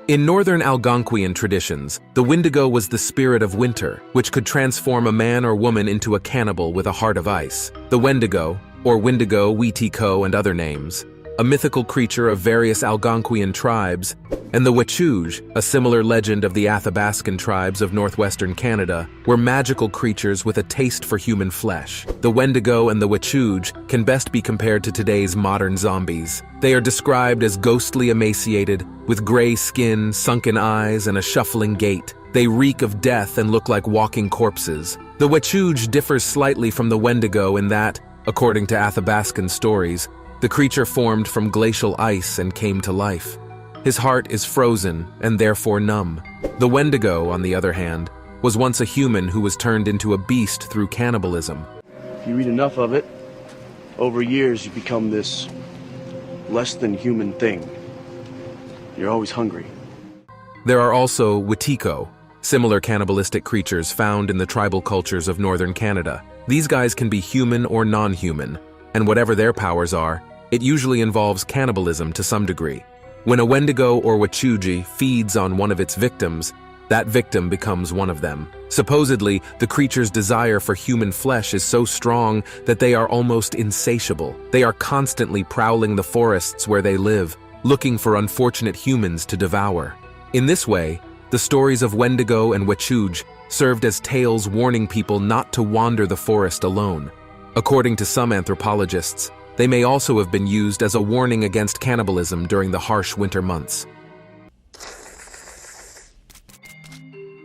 In northern Algonquian traditions, the Wendigo was the spirit of winter, which could transform a man or woman into a cannibal with a heart of ice. The Wendigo, or Wendigo, Wetiko, and other names, a mythical creature of various Algonquian tribes, and the Wet'suwet'en, a similar legend of the Athabascan tribes of northwestern Canada, were magical creatures with a taste for human flesh. The Wendigo and the Wet'suwet'en can best be compared to today's modern zombies. They are described as ghostly emaciated, with gray skin, sunken eyes, and a shuffling gait. They reek of death and look like walking corpses. The Wet'suwet'en differs slightly from the Wendigo in that, according to Athabascan stories, the creature formed from glacial ice and came to life. His heart is frozen and therefore numb. The Wendigo, on the other hand, was once a human who was turned into a beast through cannibalism. If you read enough of it, over years you become this less than human thing. You're always hungry. There are also Wetiko, similar cannibalistic creatures found in the tribal cultures of northern Canada. These guys can be human or non-human, and whatever their powers are, it usually involves cannibalism to some degree. When a Wendigo or Wet'suwet'en feeds on one of its victims, that victim becomes one of them. Supposedly, the creature's desire for human flesh is so strong that they are almost insatiable. They are constantly prowling the forests where they live, looking for unfortunate humans to devour. In this way, the stories of Wendigo and Wet'suwet'en served as tales warning people not to wander the forest alone. According to some anthropologists, they may also have been used as a warning against cannibalism during the harsh winter months.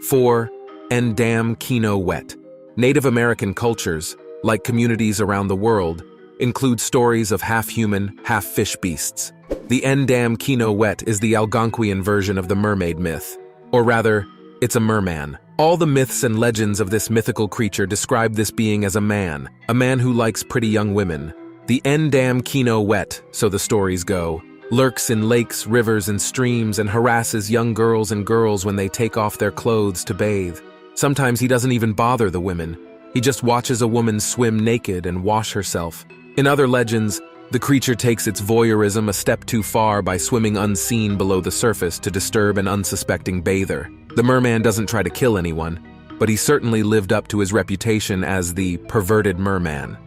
4. Ndam Kino Wet. Native American cultures, like communities around the world, include stories of half-human, half-fish beasts. The Ndam Kino Wet is the Algonquian version of the mermaid myth. Or rather, it's a merman. All the myths and legends of this mythical creature describe this being as a man who likes pretty young women. The Ndam Kino Wet, so the stories go, lurks in lakes, rivers, and streams and harasses young girls and girls when they take off their clothes to bathe. Sometimes he doesn't even bother the women. He just watches a woman swim naked and wash herself. In other legends, the creature takes its voyeurism a step too far by swimming unseen below the surface to disturb an unsuspecting bather. The merman doesn't try to kill anyone, but he certainly lived up to his reputation as the perverted merman.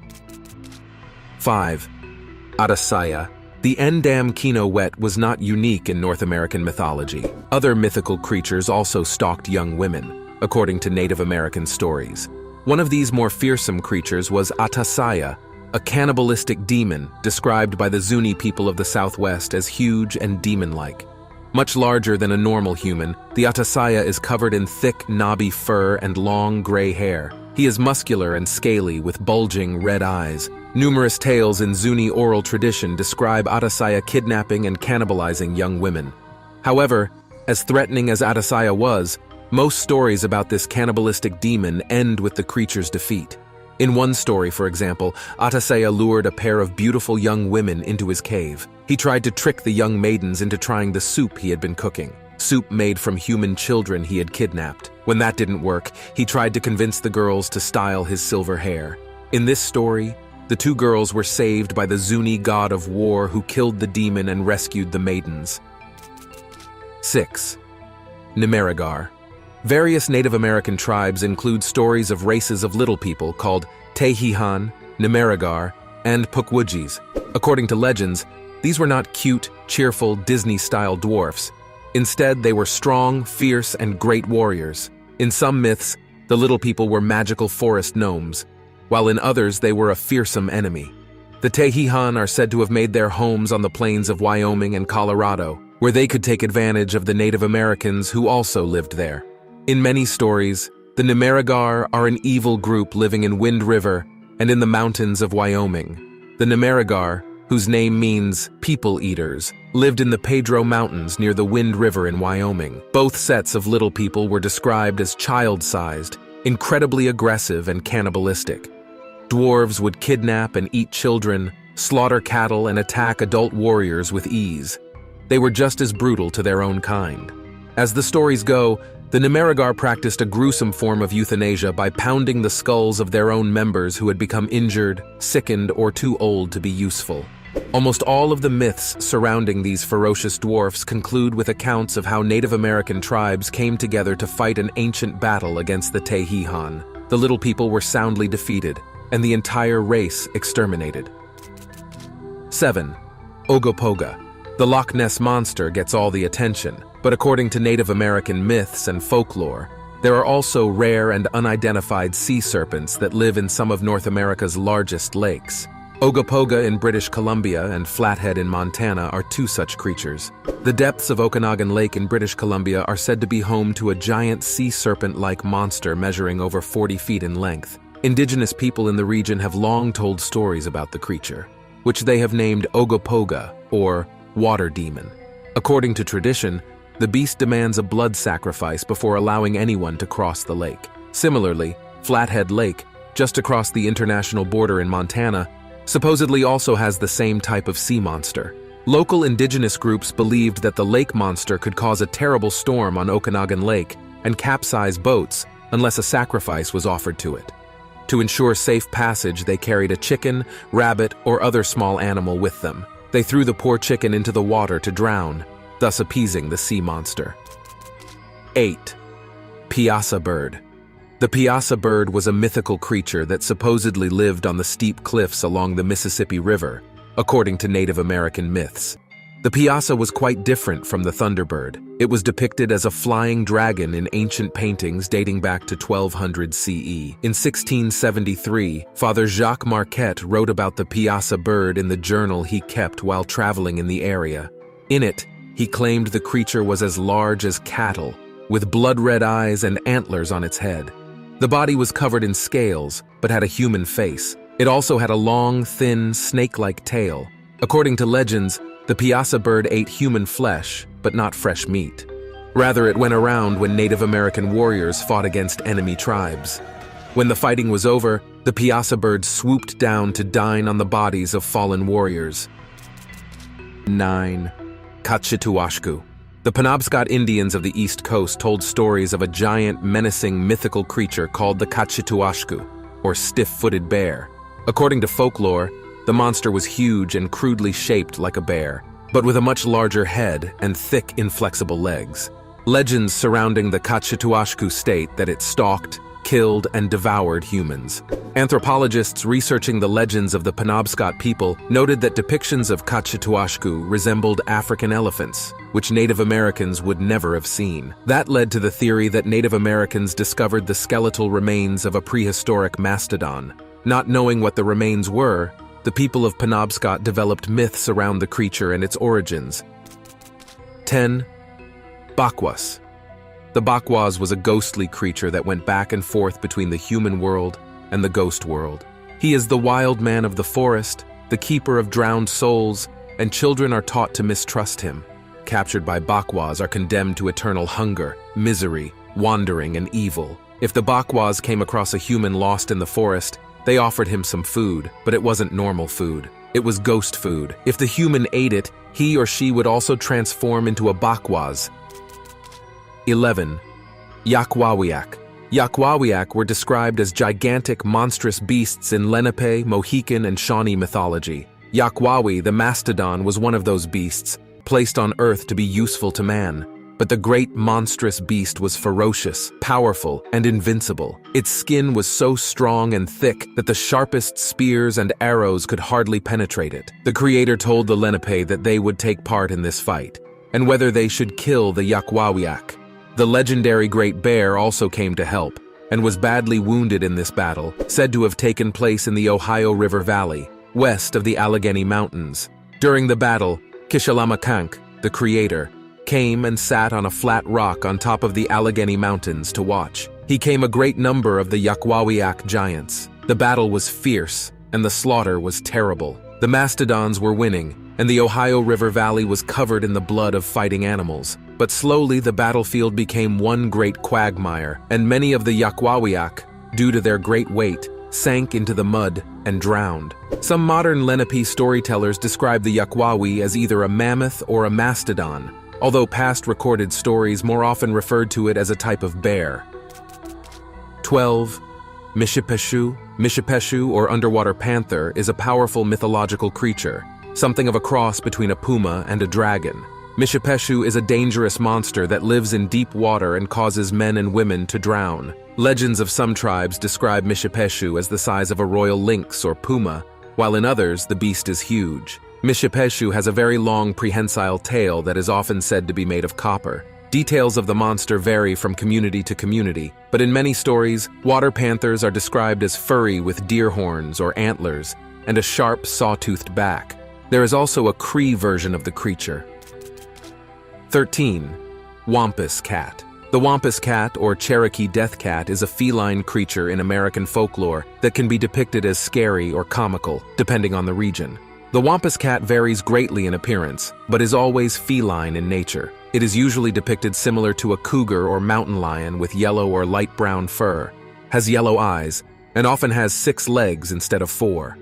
5. Atasaya. The Ndam Kino Wet was not unique in North American mythology. Other mythical creatures also stalked young women, according to Native American stories. One of these more fearsome creatures was Atasaya, a cannibalistic demon described by the Zuni people of the Southwest as huge and demon-like. Much larger than a normal human, the Atasaya is covered in thick, knobby fur and long, gray hair. He is muscular and scaly with bulging red eyes. Numerous tales in Zuni oral tradition describe Atasaya kidnapping and cannibalizing young women. However, as threatening as Atasaya was, most stories about this cannibalistic demon end with the creature's defeat. In one story, for example, Atasaya lured a pair of beautiful young women into his cave. He tried to trick the young maidens into trying the soup he had been cooking, soup made from human children he had kidnapped. When that didn't work, he tried to convince the girls to style his silver hair. In this story, The two girls were saved by the Zuni god of war who killed the demon and rescued the maidens. 6. Nimeragar. Various Native American tribes include stories of races of little people called Tehihan, Nimeragar, and Pukwudgies. According to legends, these were not cute, cheerful, Disney-style dwarfs. Instead, they were strong, fierce, and great warriors. In some myths, the little people were magical forest gnomes, while in others they were a fearsome enemy. The Tehihan are said to have made their homes on the plains of Wyoming and Colorado, where they could take advantage of the Native Americans who also lived there. In many stories, the Nimeragar are an evil group living in Wind River and in the mountains of Wyoming. The Nimeragar, whose name means people eaters, lived in the Pedro Mountains near the Wind River in Wyoming. Both sets of little people were described as child-sized, incredibly aggressive and cannibalistic. Dwarves would kidnap and eat children, slaughter cattle, and attack adult warriors with ease. They were just as brutal to their own kind. As the stories go, the Nimeragar practiced a gruesome form of euthanasia by pounding the skulls of their own members who had become injured, sickened, or too old to be useful. Almost all of the myths surrounding these ferocious dwarfs conclude with accounts of how Native American tribes came together to fight an ancient battle against the Tehihan. The little people were soundly defeated, and the entire race exterminated. 7. Ogopoga. The Loch Ness Monster gets all the attention, but according to Native American myths and folklore, there are also rare and unidentified sea serpents that live in some of North America's largest lakes. Ogopoga in British Columbia and Flathead in Montana are two such creatures. The depths of Okanagan Lake in British Columbia are said to be home to a giant sea serpent-like monster measuring over 40 feet in length. Indigenous people in the region have long told stories about the creature, which they have named Ogopoga, or water demon. According to tradition, the beast demands a blood sacrifice before allowing anyone to cross the lake. Similarly, Flathead Lake, just across the international border in Montana, supposedly also has the same type of sea monster. Local indigenous groups believed that the lake monster could cause a terrible storm on Okanagan Lake and capsize boats unless a sacrifice was offered to it. To ensure safe passage, they carried a chicken, rabbit, or other small animal with them. They threw the poor chicken into the water to drown, thus appeasing the sea monster. 8. Piasa bird. The Piasa bird was a mythical creature that supposedly lived on the steep cliffs along the Mississippi River, according to Native American myths. The Piasa was quite different from the thunderbird. It was depicted as a flying dragon in ancient paintings dating back to 1200 CE. In 1673, Father Jacques Marquette wrote about the Piasa bird in the journal he kept while traveling in the area. In it, he claimed the creature was as large as cattle, with blood-red eyes and antlers on its head. The body was covered in scales, but had a human face. It also had a long, thin, snake-like tail. According to legends, the Piasa bird ate human flesh, but not fresh meat. Rather, it went around when Native American warriors fought against enemy tribes. When the fighting was over, the Piasa bird swooped down to dine on the bodies of fallen warriors. 9. Kachituashku. The Penobscot Indians of the East Coast told stories of a giant, menacing, mythical creature called the Kachituashku, or stiff-footed bear. According to folklore, the monster was huge and crudely shaped like a bear, but with a much larger head and thick, inflexible legs. Legends surrounding the Kachituashku state that it stalked, killed, and devoured humans. Anthropologists researching the legends of the Penobscot people noted that depictions of Kachituashku resembled African elephants, which Native Americans would never have seen. That led to the theory that Native Americans discovered the skeletal remains of a prehistoric mastodon. Not knowing what the remains were, the people of Penobscot developed myths around the creature and its origins. 10. Bakwas. The Bakwas was a ghostly creature that went back and forth between the human world and the ghost world. He is the wild man of the forest, the keeper of drowned souls, and children are taught to mistrust him. Captured by Bakwas are condemned to eternal hunger, misery, wandering, and evil. If the Bakwas came across a human lost in the forest, they offered him some food, but it wasn't normal food. It was ghost food. If the human ate it, he or she would also transform into a Bakwas. 11. Yakwawiak. Yakwawiak were described as gigantic, monstrous beasts in Lenape, Mohican, and Shawnee mythology. Yakwawi, the mastodon, was one of those beasts, placed on Earth to be useful to man. But the great monstrous beast was ferocious, powerful, and invincible. Its skin was so strong and thick that the sharpest spears and arrows could hardly penetrate it. The creator told the Lenape that they would take part in this fight, and whether they should kill the Yakwawiak. The legendary Great Bear also came to help, and was badly wounded in this battle, said to have taken place in the Ohio River Valley, west of the Allegheny Mountains. During the battle, Kishalamakank, the creator, came and sat on a flat rock on top of the Allegheny Mountains to watch. He came a great number of the Yakwawiak giants. The battle was fierce, and the slaughter was terrible. The mastodons were winning, and the Ohio River Valley was covered in the blood of fighting animals. But slowly the battlefield became one great quagmire, and many of the Yakwawiak, due to their great weight, sank into the mud and drowned. Some modern Lenape storytellers describe the Yakwawi as either a mammoth or a mastodon, although past recorded stories more often referred to it as a type of bear. 12. Mishipeshu. Mishipeshu, or underwater panther, is a powerful mythological creature, something of a cross between a puma and a dragon. Mishipeshu is a dangerous monster that lives in deep water and causes men and women to drown. Legends of some tribes describe Mishipeshu as the size of a royal lynx or puma, while in others the beast is huge. Mishipeshu has a very long prehensile tail that is often said to be made of copper. Details of the monster vary from community to community, but in many stories, water panthers are described as furry with deer horns or antlers and a sharp, saw-toothed back. There is also a Cree version of the creature. 13. Wampus cat. The wampus cat, or Cherokee death cat, is a feline creature in American folklore that can be depicted as scary or comical, depending on the region. The wampus cat varies greatly in appearance, but is always feline in nature. It is usually depicted similar to a cougar or mountain lion with yellow or light brown fur, has yellow eyes, and often has 6 legs instead of 4.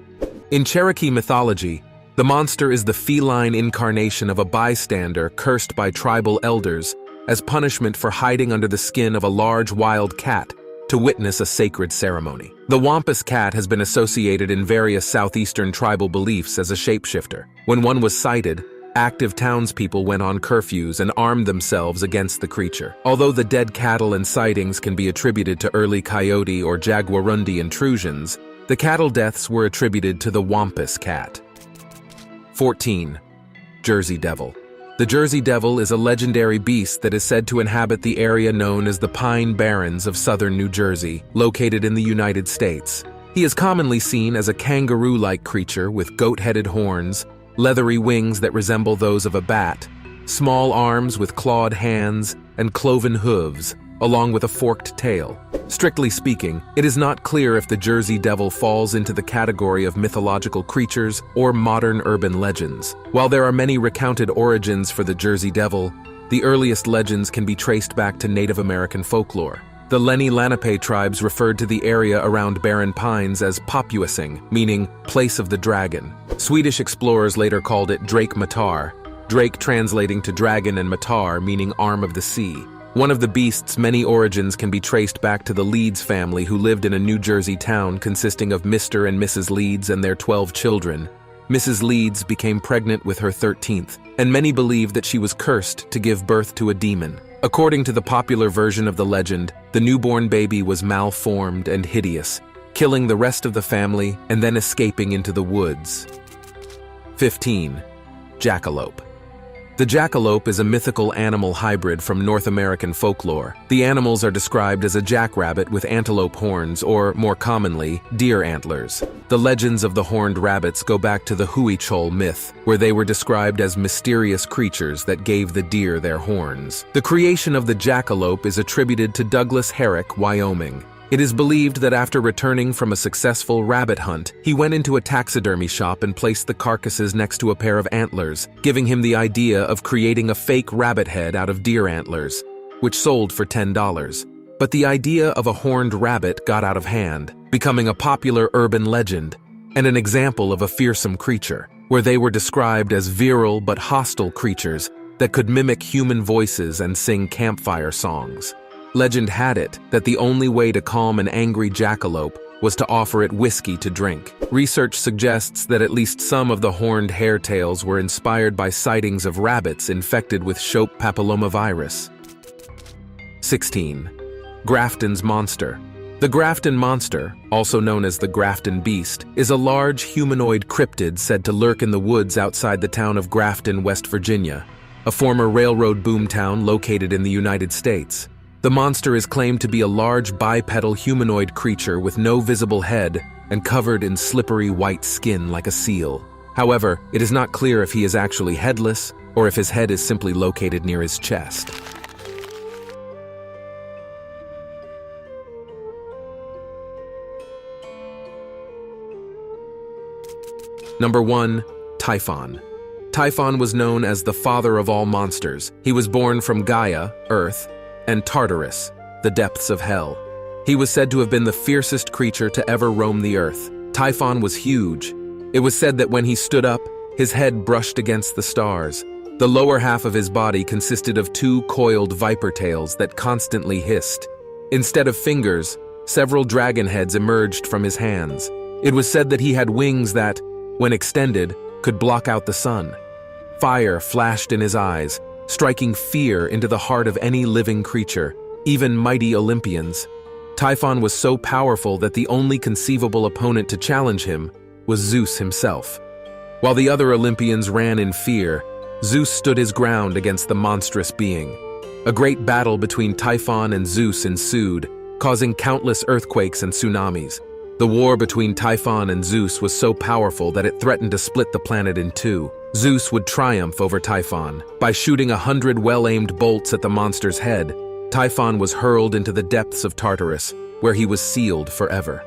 In Cherokee mythology, the monster is the feline incarnation of a bystander cursed by tribal elders as punishment for hiding under the skin of a large wild cat to witness a sacred ceremony. The wampus cat has been associated in various southeastern tribal beliefs as a shapeshifter. When one was sighted, active townspeople went on curfews and armed themselves against the creature. Although the dead cattle and sightings can be attributed to early coyote or jaguarundi intrusions, the cattle deaths were attributed to the wampus cat. 14. Jersey Devil. The Jersey Devil is a legendary beast that is said to inhabit the area known as the Pine Barrens of southern New Jersey, located in the United States. He is commonly seen as a kangaroo-like creature with goat-headed horns, leathery wings that resemble those of a bat, small arms with clawed hands, and cloven hooves, along with a forked tail. Strictly speaking, it is not clear if the Jersey Devil falls into the category of mythological creatures or modern urban legends. While there are many recounted origins for the Jersey Devil, the earliest legends can be traced back to Native American folklore. The Lenni Lenape tribes referred to the area around Barren Pines as Popuasing, meaning place of the dragon. Swedish explorers later called it Drake Matar, Drake translating to dragon and Matar meaning arm of the sea. One of the beast's many origins can be traced back to the Leeds family who lived in a New Jersey town consisting of Mr. and Mrs. Leeds and their 12 children. Mrs. Leeds became pregnant with her 13th, and many believe that she was cursed to give birth to a demon. According to the popular version of the legend, the newborn baby was malformed and hideous, killing the rest of the family and then escaping into the woods. 15. Jackalope. The jackalope is a mythical animal hybrid from North American folklore. The animals are described as a jackrabbit with antelope horns, or, more commonly, deer antlers. The legends of the horned rabbits go back to the Huichol myth, where they were described as mysterious creatures that gave the deer their horns. The creation of the jackalope is attributed to Douglas Herrick, Wyoming. It is believed that after returning from a successful rabbit hunt, he went into a taxidermy shop and placed the carcasses next to a pair of antlers, giving him the idea of creating a fake rabbit head out of deer antlers, which sold for $10. But the idea of a horned rabbit got out of hand, becoming a popular urban legend and an example of a fearsome creature, where they were described as virile but hostile creatures that could mimic human voices and sing campfire songs. Legend had it that the only way to calm an angry jackalope was to offer it whiskey to drink. Research suggests that at least some of the horned hairtails were inspired by sightings of rabbits infected with Shope papillomavirus. 16. Grafton's monster. The Grafton monster, also known as the Grafton beast, is a large humanoid cryptid said to lurk in the woods outside the town of Grafton, West Virginia, a former railroad boomtown located in the United States. The monster is claimed to be a large bipedal humanoid creature with no visible head and covered in slippery white skin like a seal. However, it is not clear if he is actually headless or if his head is simply located near his chest. Number 1. Typhon. Typhon was known as the father of all monsters. He was born from Gaia, Earth, and Tartarus, the depths of hell. He was said to have been the fiercest creature to ever roam the earth. Typhon was huge. It was said that when he stood up, his head brushed against the stars. The lower half of his body consisted of 2 coiled viper tails that constantly hissed. Instead of fingers, several dragon heads emerged from his hands. It was said that he had wings that, when extended, could block out the sun. Fire flashed in his eyes, striking fear into the heart of any living creature, even mighty Olympians. Typhon was so powerful that the only conceivable opponent to challenge him was Zeus himself. While the other Olympians ran in fear, Zeus stood his ground against the monstrous being. A great battle between Typhon and Zeus ensued, causing countless earthquakes and tsunamis. The war between Typhon and Zeus was so powerful that it threatened to split the planet in 2. Zeus would triumph over Typhon. By shooting 100 well-aimed bolts at the monster's head, Typhon was hurled into the depths of Tartarus, where he was sealed forever.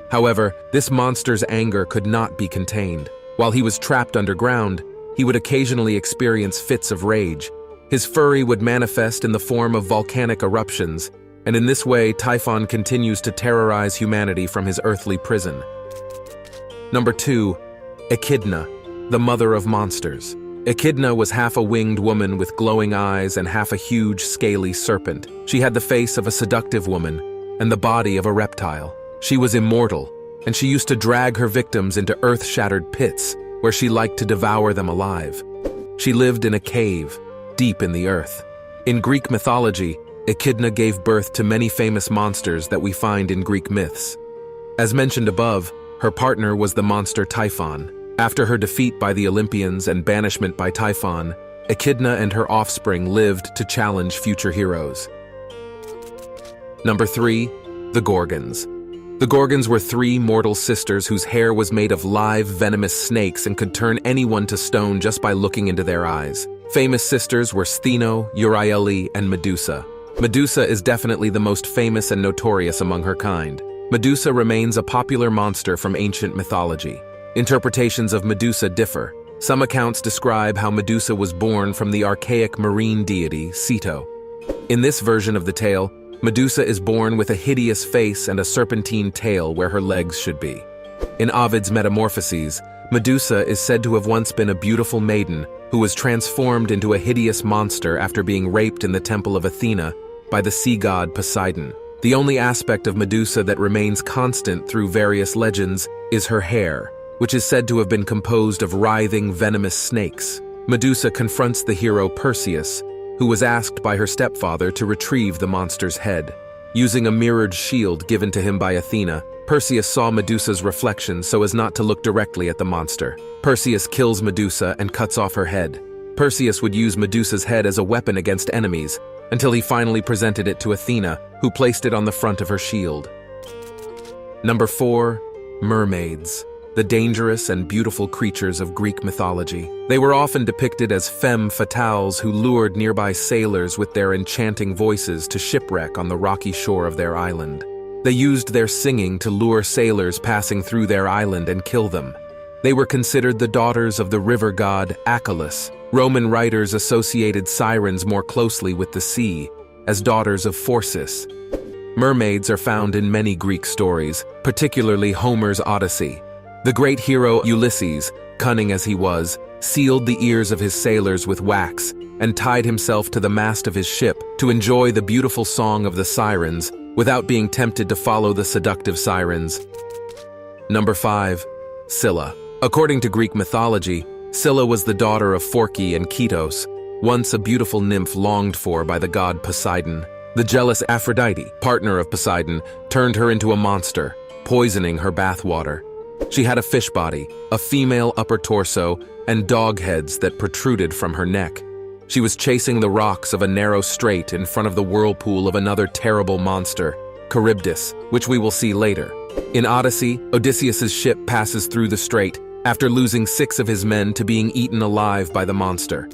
However, this monster's anger could not be contained. While he was trapped underground, he would occasionally experience fits of rage. His fury would manifest in the form of volcanic eruptions, and in this way, Typhon continues to terrorize humanity from his earthly prison. Number 2. Echidna, the mother of monsters. Echidna was half a winged woman with glowing eyes and half a huge, scaly serpent. She had the face of a seductive woman and the body of a reptile. She was immortal, and she used to drag her victims into earth-shattered pits, where she liked to devour them alive. She lived in a cave, deep in the earth. In Greek mythology, Echidna gave birth to many famous monsters that we find in Greek myths. As mentioned above, her partner was the monster Typhon. After her defeat by the Olympians and banishment by Typhon, Echidna and her offspring lived to challenge future heroes. Number 3. The Gorgons. The Gorgons were 3 mortal sisters whose hair was made of live, venomous snakes and could turn anyone to stone just by looking into their eyes. Famous sisters were Stheno, Euryale, and Medusa. Medusa is definitely the most famous and notorious among her kind. Medusa remains a popular monster from ancient mythology. Interpretations of Medusa differ. Some accounts describe how Medusa was born from the archaic marine deity, Ceto. In this version of the tale, Medusa is born with a hideous face and a serpentine tail where her legs should be. In Ovid's Metamorphoses, Medusa is said to have once been a beautiful maiden who was transformed into a hideous monster after being raped in the temple of Athena by the sea god Poseidon. The only aspect of Medusa that remains constant through various legends is her hair, which is said to have been composed of writhing, venomous snakes. Medusa confronts the hero Perseus, who was asked by her stepfather to retrieve the monster's head. Using a mirrored shield given to him by Athena, Perseus saw Medusa's reflection so as not to look directly at the monster. Perseus kills Medusa and cuts off her head. Perseus would use Medusa's head as a weapon against enemies, until he finally presented it to Athena, who placed it on the front of her shield. Number 4. Mermaids, the dangerous and beautiful creatures of Greek mythology. They were often depicted as femme fatales who lured nearby sailors with their enchanting voices to shipwreck on the rocky shore of their island. They used their singing to lure sailors passing through their island and kill them. They were considered the daughters of the river god Achelous. Roman writers associated sirens more closely with the sea, as daughters of Phorcys. Mermaids are found in many Greek stories, particularly Homer's Odyssey. The great hero Ulysses, cunning as he was, sealed the ears of his sailors with wax and tied himself to the mast of his ship to enjoy the beautiful song of the sirens without being tempted to follow the seductive sirens. Number 5. Scylla. According to Greek mythology, Scylla was the daughter of Phorcys and Ketos, once a beautiful nymph longed for by the god Poseidon. The jealous Aphrodite, partner of Poseidon, turned her into a monster, poisoning her bathwater. She had a fish body, a female upper torso, and dog heads that protruded from her neck. She was chasing the rocks of a narrow strait in front of the whirlpool of another terrible monster, Charybdis, which we will see later. In Odyssey, Odysseus's ship passes through the strait after losing 6 of his men to being eaten alive by the monster.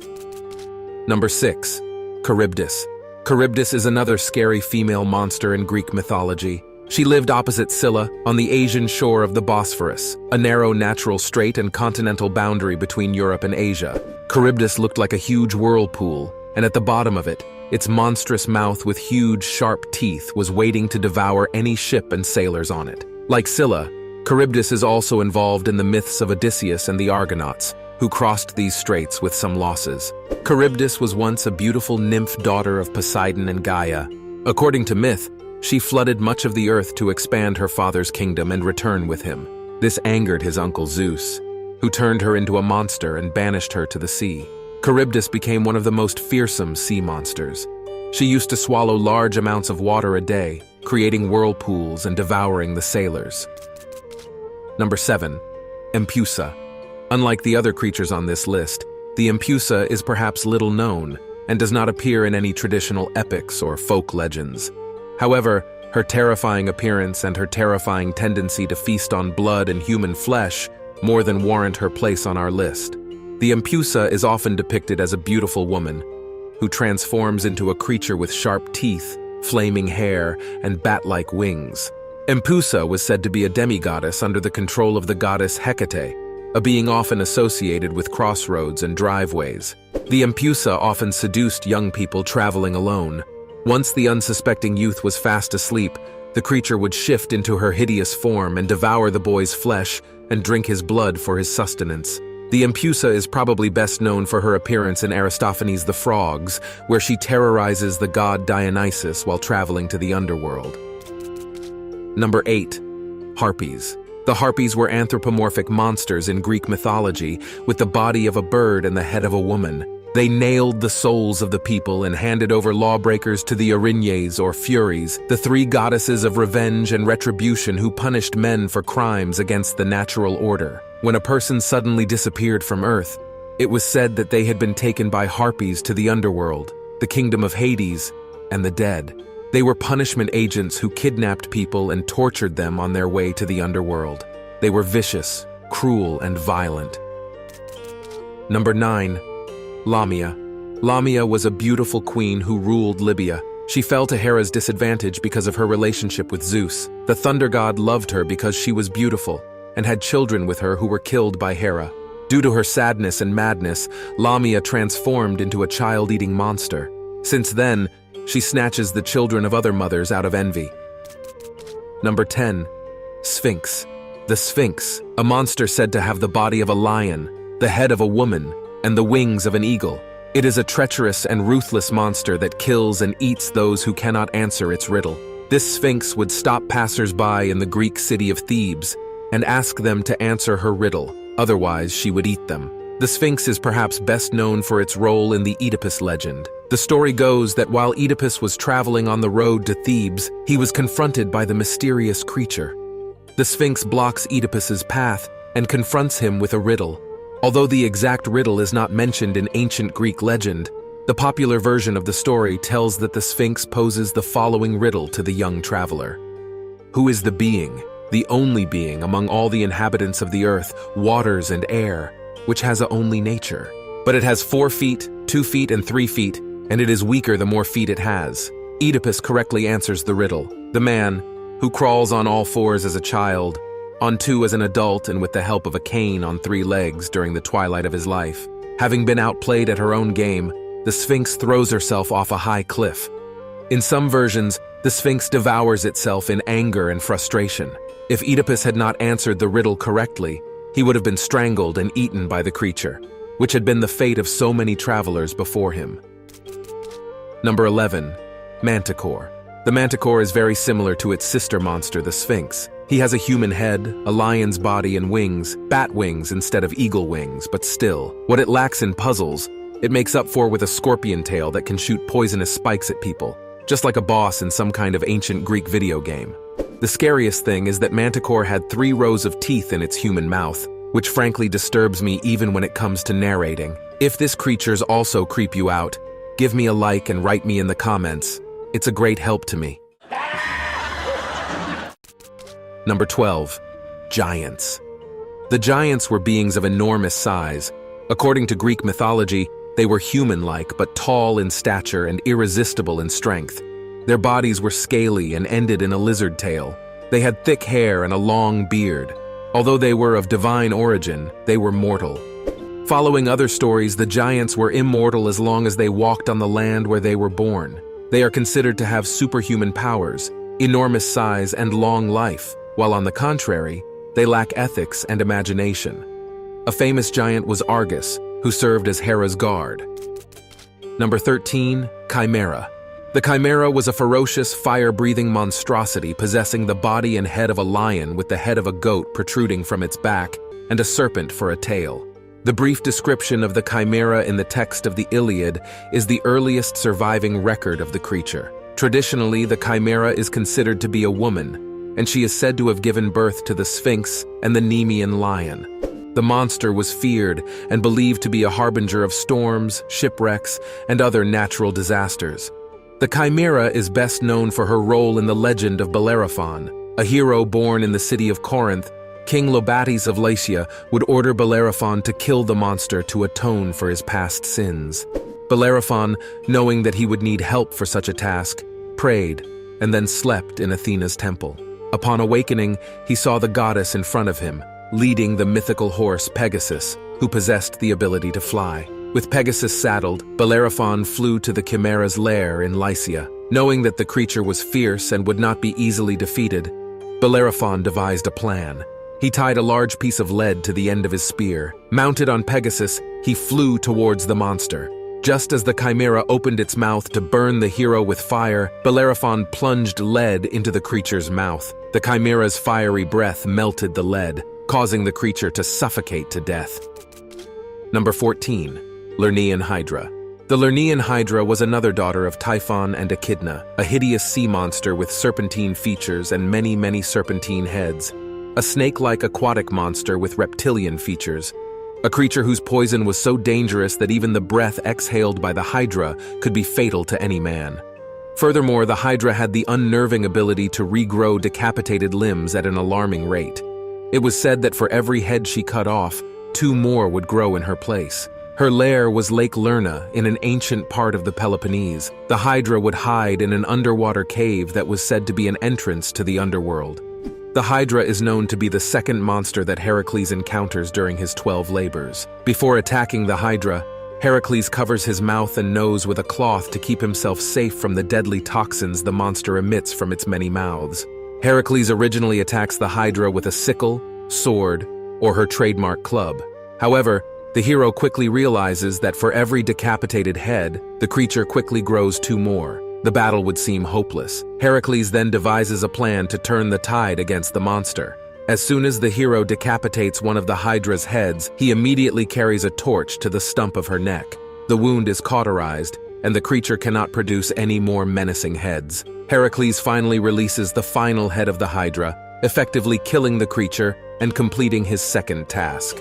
Number 6. Charybdis. Charybdis is another scary female monster in Greek mythology. She lived opposite Scylla on the Asian shore of the Bosphorus, a narrow natural strait and continental boundary between Europe and Asia. Charybdis looked like a huge whirlpool, and at the bottom of it, its monstrous mouth with huge, sharp teeth was waiting to devour any ship and sailors on it. Like Scylla, Charybdis is also involved in the myths of Odysseus and the Argonauts, who crossed these straits with some losses. Charybdis was once a beautiful nymph daughter of Poseidon and Gaia. According to myth, she flooded much of the earth to expand her father's kingdom and return with him. This angered his uncle Zeus, who turned her into a monster and banished her to the sea. Charybdis became one of the most fearsome sea monsters. She used to swallow large amounts of water a day, creating whirlpools and devouring the sailors. Number 7. Empusa. Unlike the other creatures on this list, the Empusa is perhaps little known and does not appear in any traditional epics or folk legends. However, her terrifying appearance and her terrifying tendency to feast on blood and human flesh more than warrant her place on our list. The Empusa is often depicted as a beautiful woman who transforms into a creature with sharp teeth, flaming hair, and bat-like wings. Empusa was said to be a demigoddess under the control of the goddess Hecate, a being often associated with crossroads and driveways. The Empusa often seduced young people traveling alone. Once the unsuspecting youth was fast asleep, the creature would shift into her hideous form and devour the boy's flesh and drink his blood for his sustenance. The Empusa is probably best known for her appearance in Aristophanes' The Frogs, where she terrorizes the god Dionysus while traveling to the underworld. Number 8. Harpies. The harpies were anthropomorphic monsters in Greek mythology, with the body of a bird and the head of a woman. They nailed the souls of the people and handed over lawbreakers to the Erinyes or Furies, the 3 goddesses of revenge and retribution who punished men for crimes against the natural order. When a person suddenly disappeared from Earth, it was said that they had been taken by harpies to the underworld, the kingdom of Hades, and the dead. They were punishment agents who kidnapped people and tortured them on their way to the underworld. They were vicious, cruel, and violent. Number 9. Lamia. Lamia was a beautiful queen who ruled Libya. She fell to Hera's disadvantage because of her relationship with Zeus. The thunder god loved her because she was beautiful and had children with her who were killed by Hera. Due to her sadness and madness, Lamia transformed into a child-eating monster. Since then, she snatches the children of other mothers out of envy. Number 10. Sphinx. The Sphinx, a monster said to have the body of a lion, the head of a woman, and the wings of an eagle. It is a treacherous and ruthless monster that kills and eats those who cannot answer its riddle. This Sphinx would stop passers-by in the Greek city of Thebes and ask them to answer her riddle, otherwise she would eat them. The Sphinx is perhaps best known for its role in the Oedipus legend. The story goes that while Oedipus was traveling on the road to Thebes, he was confronted by the mysterious creature. The Sphinx blocks Oedipus's path and confronts him with a riddle. Although the exact riddle is not mentioned in ancient Greek legend, the popular version of the story tells that the Sphinx poses the following riddle to the young traveler. Who is the being, the only being among all the inhabitants of the earth, waters and air, which has a only nature? But it has 4 feet, 2 feet, and 3 feet, and it is weaker the more feet it has. Oedipus correctly answers the riddle. The man, who crawls on all 4s as a child, on 2 as an adult, and with the help of a cane on 3 legs during the twilight of his life. Having been outplayed at her own game, the Sphinx throws herself off a high cliff. In some versions, the Sphinx devours itself in anger and frustration. If Oedipus had not answered the riddle correctly, he would have been strangled and eaten by the creature. which had been the fate of so many travelers before him. Number 11. Manticore. The manticore is very similar to its sister monster, the Sphinx. He has a human head, a lion's body and wings, bat wings instead of eagle wings, but still, what it lacks in puzzles, it makes up for with a scorpion tail that can shoot poisonous spikes at people, just like a boss in some kind of ancient Greek video game. The scariest thing is that Manticore had 3 rows of teeth in its human mouth, which frankly disturbs me even when it comes to narrating. If this creature's also creep you out, give me a like and write me in the comments. It's a great help to me. Number 12. Giants. The giants were beings of enormous size. According to Greek mythology, they were human-like but tall in stature and irresistible in strength. Their bodies were scaly and ended in a lizard tail. They had thick hair and a long beard. Although they were of divine origin, they were mortal. Following other stories, the giants were immortal as long as they walked on the land where they were born. They are considered to have superhuman powers, enormous size, and long life, while on the contrary, they lack ethics and imagination. A famous giant was Argus, who served as Hera's guard. Number 13. Chimera. The chimera was a ferocious, fire-breathing monstrosity possessing the body and head of a lion with the head of a goat protruding from its back and a serpent for a tail. The brief description of the chimera in the text of the Iliad is the earliest surviving record of the creature. Traditionally, the chimera is considered to be a woman, and she is said to have given birth to the Sphinx and the Nemean lion. The monster was feared and believed to be a harbinger of storms, shipwrecks, and other natural disasters. The chimera is best known for her role in the legend of Bellerophon, a hero born in the city of Corinth. King Lobates of Lycia would order Bellerophon to kill the monster to atone for his past sins. Bellerophon, knowing that he would need help for such a task, prayed and then slept in Athena's temple. Upon awakening, he saw the goddess in front of him, leading the mythical horse Pegasus, who possessed the ability to fly. With Pegasus saddled, Bellerophon flew to the chimera's lair in Lycia. Knowing that the creature was fierce and would not be easily defeated, Bellerophon devised a plan. He tied a large piece of lead to the end of his spear. Mounted on Pegasus, he flew towards the monster. Just as the chimera opened its mouth to burn the hero with fire, Bellerophon plunged lead into the creature's mouth. The chimera's fiery breath melted the lead, causing the creature to suffocate to death. Number 14. Lernaean Hydra. The Lernaean Hydra was another daughter of Typhon and Echidna, a hideous sea monster with serpentine features and many serpentine heads. A snake-like aquatic monster with reptilian features. A creature whose poison was so dangerous that even the breath exhaled by the Hydra could be fatal to any man. Furthermore, the Hydra had the unnerving ability to regrow decapitated limbs at an alarming rate. It was said that for every head she cut off, 2 more would grow in her place. Her lair was Lake Lerna in an ancient part of the Peloponnese. The Hydra would hide in an underwater cave that was said to be an entrance to the underworld. The Hydra is known to be the second monster that Heracles encounters during his 12 labors. Before attacking the Hydra, Heracles covers his mouth and nose with a cloth to keep himself safe from the deadly toxins the monster emits from its many mouths. Heracles originally attacks the Hydra with a sickle, sword, or her trademark club. However, the hero quickly realizes that for every decapitated head, the creature quickly grows 2 more. The battle would seem hopeless. Heracles then devises a plan to turn the tide against the monster. As soon as the hero decapitates one of the Hydra's heads, he immediately carries a torch to the stump of her neck. The wound is cauterized, and the creature cannot produce any more menacing heads. Heracles finally releases the final head of the Hydra, effectively killing the creature and completing his second task.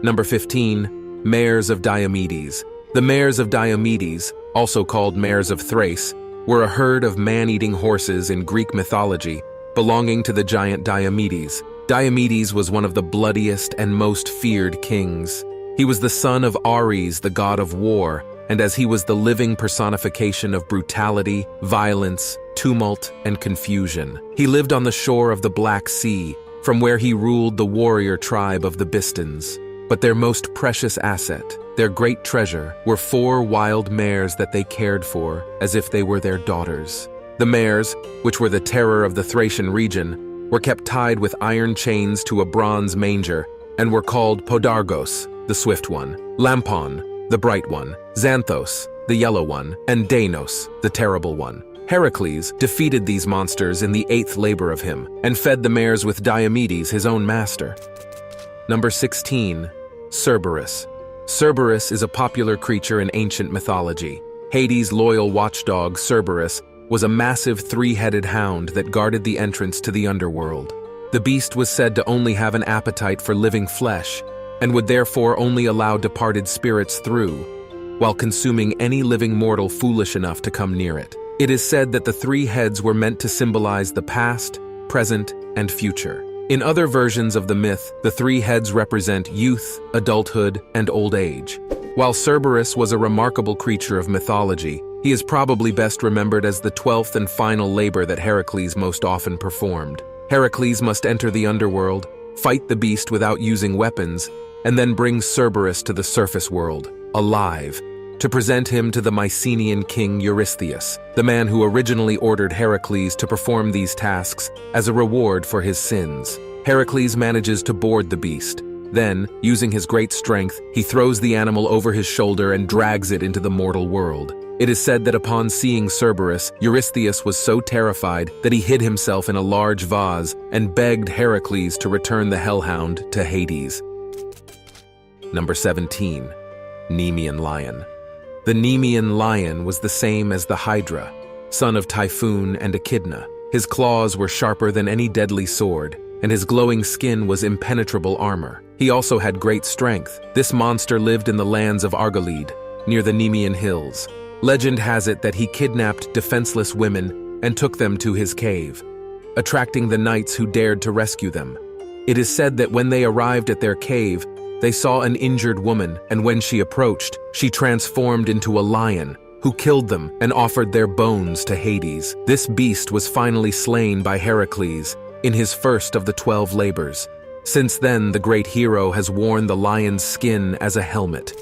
Number 15. Mares of Diomedes. The mares of Diomedes, also called mares of Thrace, were a herd of man-eating horses in Greek mythology, belonging to the giant Diomedes. Diomedes was one of the bloodiest and most feared kings. He was the son of Ares, the god of war, and as he was the living personification of brutality, violence, tumult, and confusion. He lived on the shore of the Black Sea, from where he ruled the warrior tribe of the Bistons. But their most precious asset, their great treasure, were 4 wild mares that they cared for as if they were their daughters. The mares, which were the terror of the Thracian region, were kept tied with iron chains to a bronze manger and were called podargos, the swift one, Lampon, the bright one, Xanthos, the yellow one, and Deinos, the terrible one. Heracles defeated these monsters in the 8th labor of him, and fed the mares with Diomedes, his own master. Number 16. Cerberus. Cerberus is a popular creature in ancient mythology. Hades' loyal watchdog, Cerberus, was a massive 3-headed hound that guarded the entrance to the underworld. The beast was said to only have an appetite for living flesh, and would therefore only allow departed spirits through, while consuming any living mortal foolish enough to come near it. It is said that the 3 heads were meant to symbolize the past, present, and future. In other versions of the myth, the 3 heads represent youth, adulthood, and old age. While Cerberus was a remarkable creature of mythology, he is probably best remembered as the 12th and final labor that Heracles most often performed. Heracles must enter the underworld, fight the beast without using weapons, and then bring Cerberus to the surface world, alive, to present him to the Mycenaean king Eurystheus, the man who originally ordered Heracles to perform these tasks as a reward for his sins. Heracles manages to board the beast. Then, using his great strength, he throws the animal over his shoulder and drags it into the mortal world. It is said that upon seeing Cerberus, Eurystheus was so terrified that he hid himself in a large vase and begged Heracles to return the hellhound to Hades. Number 17. Nemean lion. The Nemean lion was the same as the Hydra, son of Typhoon and Echidna. His claws were sharper than any deadly sword, and his glowing skin was impenetrable armor. He also had great strength. This monster lived in the lands of Argolide, near the Nemean hills. Legend has it that he kidnapped defenseless women and took them to his cave, attracting the knights who dared to rescue them. It is said that when they arrived at their cave, they saw an injured woman, and when she approached, she transformed into a lion, who killed them and offered their bones to Hades. This beast was finally slain by Heracles in his first of the 12 labors. Since then, the great hero has worn the lion's skin as a helmet.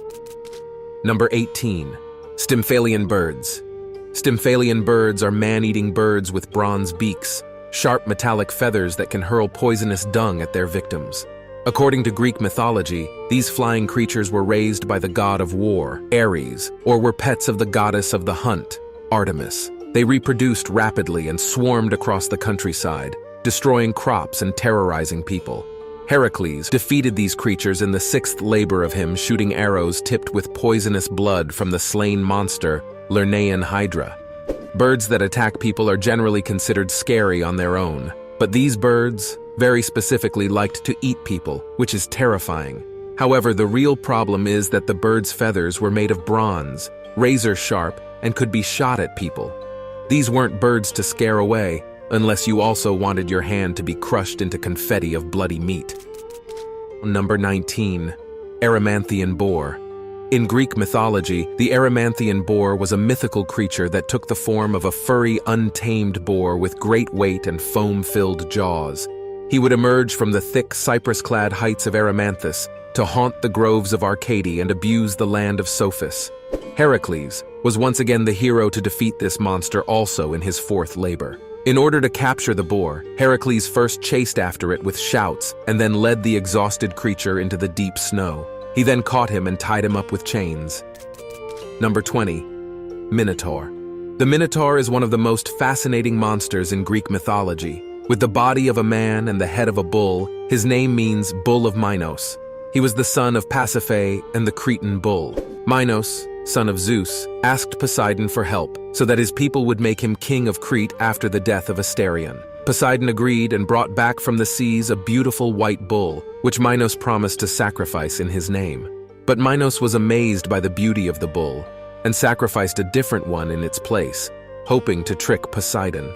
Number 18. Stymphalian birds. Stymphalian birds are man-eating birds with bronze beaks, sharp metallic feathers that can hurl poisonous dung at their victims. According to Greek mythology, these flying creatures were raised by the god of war, Ares, or were pets of the goddess of the hunt, Artemis. They reproduced rapidly and swarmed across the countryside, destroying crops and terrorizing people. Heracles defeated these creatures in the 6th labor of him, shooting arrows tipped with poisonous blood from the slain monster, Lernaean Hydra. Birds that attack people are generally considered scary on their own, but these birds very specifically liked to eat people, which is terrifying. However, the real problem is that the bird's feathers were made of bronze, razor sharp, and could be shot at people. These weren't birds to scare away, unless you also wanted your hand to be crushed into confetti of bloody meat. Number 19. Erymanthian boar. In Greek mythology, the Erymanthian boar was a mythical creature that took the form of a furry, untamed boar with great weight and foam-filled jaws. He would emerge from the thick, cypress-clad heights of Erymanthus to haunt the groves of Arcady and abuse the land of Sophis. Heracles was once again the hero to defeat this monster also in his 4th labor. In order to capture the boar, Heracles first chased after it with shouts and then led the exhausted creature into the deep snow. He then caught him and tied him up with chains. Number 20. Minotaur. The Minotaur is one of the most fascinating monsters in Greek mythology. With the body of a man and the head of a bull, his name means Bull of Minos. He was the son of Pasiphae and the Cretan bull. Minos, son of Zeus, asked Poseidon for help so that his people would make him king of Crete after the death of Asterion. Poseidon agreed and brought back from the seas a beautiful white bull, which Minos promised to sacrifice in his name. But Minos was amazed by the beauty of the bull and sacrificed a different one in its place, hoping to trick Poseidon.